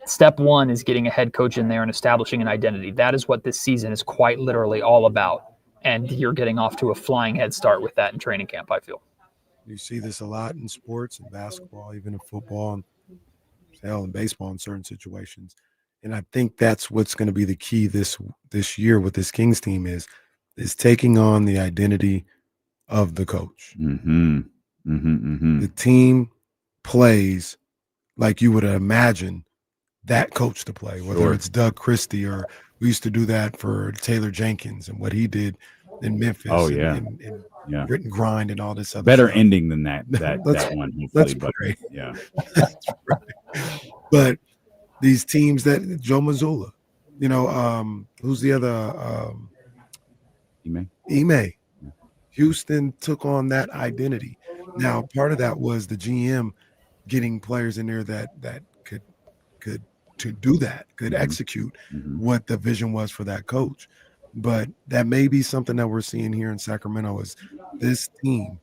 step one is getting a head coach in there and establishing an identity. That is what this season is quite literally all about. And you're getting off to a flying head start with that in training camp, I feel. You see this a lot in sports and basketball, even in football and hell in baseball in certain situations. And I think that's what's going to be the key this year with this Kings team is taking on the identity of the coach. The team plays like you would imagine that coach to play, whether it's Doug Christie or we used to do that for Taylor Jenkins and what he did in Memphis. Oh, yeah. And grit and grind and all this other better stuff. ending than that one. Let's But, pray. yeah. That's right. But these teams that Joe Mazzulla, who's the other? Ime. Houston took on that identity. Now, part of that was the GM getting players in there that could to do that, could execute what the vision was for that coach. But that may be something that we're seeing here in Sacramento is this team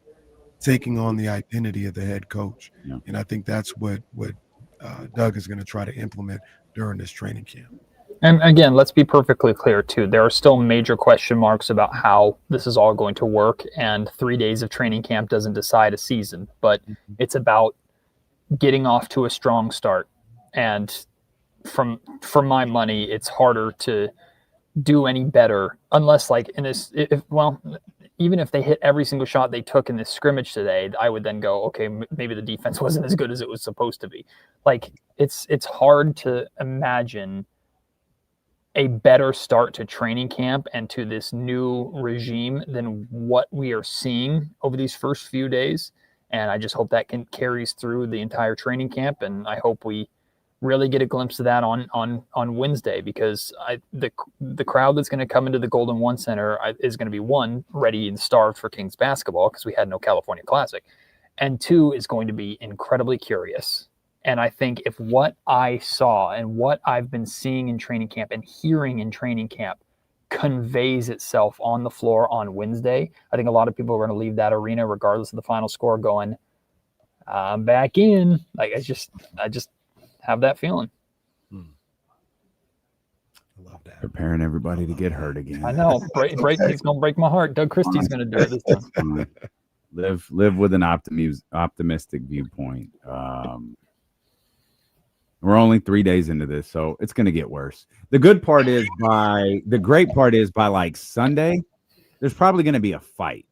taking on the identity of the head coach. Yeah. And I think that's what Doug is going to try to implement during this training camp. And again, let's be perfectly clear, too. There are still major question marks about how this is all going to work, and 3 days of training camp doesn't decide a season, but it's about getting off to a strong start. And for my money, it's harder to do any better unless, like, even if they hit every single shot they took in this scrimmage today, I would then go, okay, maybe the defense wasn't as good as it was supposed to be. Like, it's hard to imagine a better start to training camp and to this new regime than what we are seeing over these first few days. And I just hope that carries through the entire training camp. And I hope we really get a glimpse of that on Wednesday, because the crowd that's going to come into the Golden One Center is going to be, one, ready and starved for Kings basketball because we had no California Classic, and two, is going to be incredibly curious. And I think if what I saw and what I've been seeing in training camp and hearing in training camp conveys itself on the floor on Wednesday, I think a lot of people are going to leave that arena, regardless of the final score, going, I'm back in. Like, I just have that feeling. I love that. Preparing everybody to get hurt again. I know. He's going to break my heart. Doug Christie's going to do it this time. Live with an optimistic viewpoint. We're only 3 days into this, so it's going to get worse. The great part is by like Sunday, there's probably going to be a fight.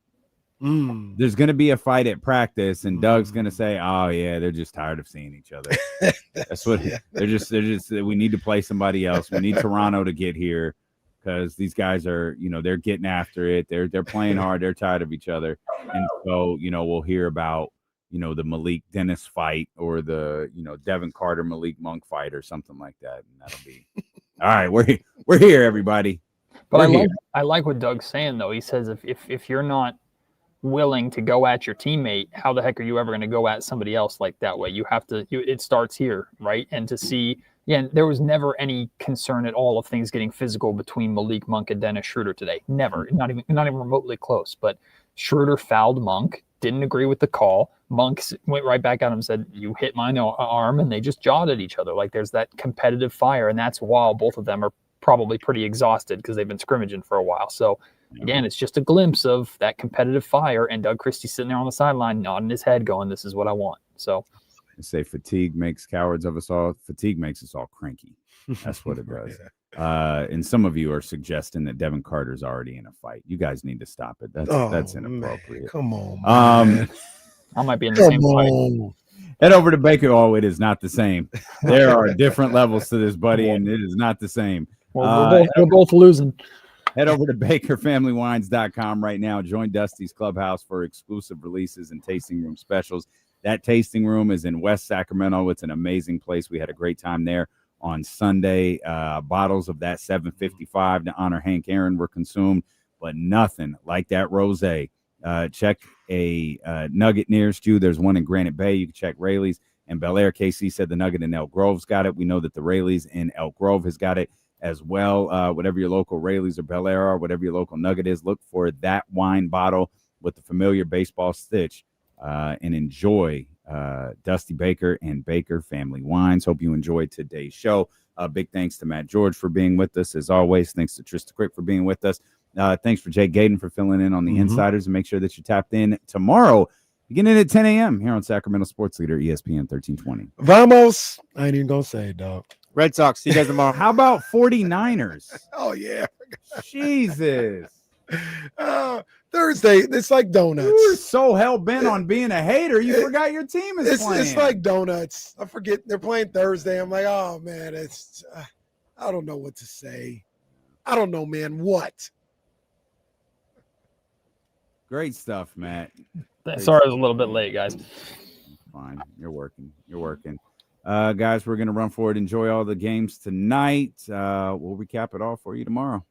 There's going to be a fight at practice, and Doug's going to say, "Oh yeah, they're just tired of seeing each other." That's what they're just. We need to play somebody else. We need Toronto to get here because these guys are, they're getting after it. They're playing hard. They're tired of each other, and so we'll hear about the Malik Dennis fight or the Devin Carter Malik Monk fight or something like that, and that'll be all right. We're here, everybody. But I like what Doug's saying though. He says if you're not willing to go at your teammate, how the heck are you ever going to go at somebody else like that way? You have to. It starts here, right? And to see, there was never any concern at all of things getting physical between Malik Monk and Dennis Schroeder today. Never, not even remotely close. But Schroeder fouled Monk, didn't agree with the call. Monk went right back at him and said, "You hit my arm," and they just jawed at each other. Like, there's that competitive fire, and that's while both of them are probably pretty exhausted because they've been scrimmaging for a while. So again, it's just a glimpse of that competitive fire, and Doug Christie sitting there on the sideline nodding his head going, "This is what I want." So I say fatigue makes cowards of us all. Fatigue makes us all cranky. That's what it does. And some of you are suggesting that Devin Carter's already in a fight. You guys need to stop it. That's inappropriate. Man, come on, man. I might be in the same fight. Head over to Baker. Oh, it is not the same. There are different levels to this, buddy, and it is not the same. Well, we're both losing. Head over to BakerFamilyWines.com right now. Join Dusty's Clubhouse for exclusive releases and tasting room specials. That tasting room is in West Sacramento. It's an amazing place. We had a great time there on Sunday. Bottles of that 755 to honor Hank Aaron were consumed, but nothing like that rosé. Check a Nugget nearest you. There's one in Granite Bay. You can check Rayleigh's and Bel Air. KC said the Nugget in Elk Grove's got it. We know that the Rayleigh's in Elk Grove has got it as well. Whatever your local Rayleigh's or Bel Air are, whatever your local Nugget is, look for that wine bottle with the familiar baseball stitch and enjoy Dusty Baker and Baker Family Wines. Hope you enjoyed today's show. Big thanks to Matt George for being with us as always. Thanks to Trysta Krick for being with us. Thanks for Jake Gaden for filling in on the Insiders, and make sure that you tapped in tomorrow beginning at 10 a.m. here on Sacramento Sports Leader ESPN 1320. Vamos. I ain't even going to say it, dog. Red Sox. See you guys tomorrow. How about 49ers? Oh, yeah. Jesus. Thursday, it's like donuts. You were so hell-bent on being a hater, you forgot your team is playing. It's like donuts. I forget they're playing Thursday. I'm like, oh, man, it's I don't know what to say. I don't know, man, what? Great stuff, Matt. Sorry I was a little bit late, guys. Fine. You're working. Guys, we're going to run forward. Enjoy all the games tonight. We'll recap it all for you tomorrow.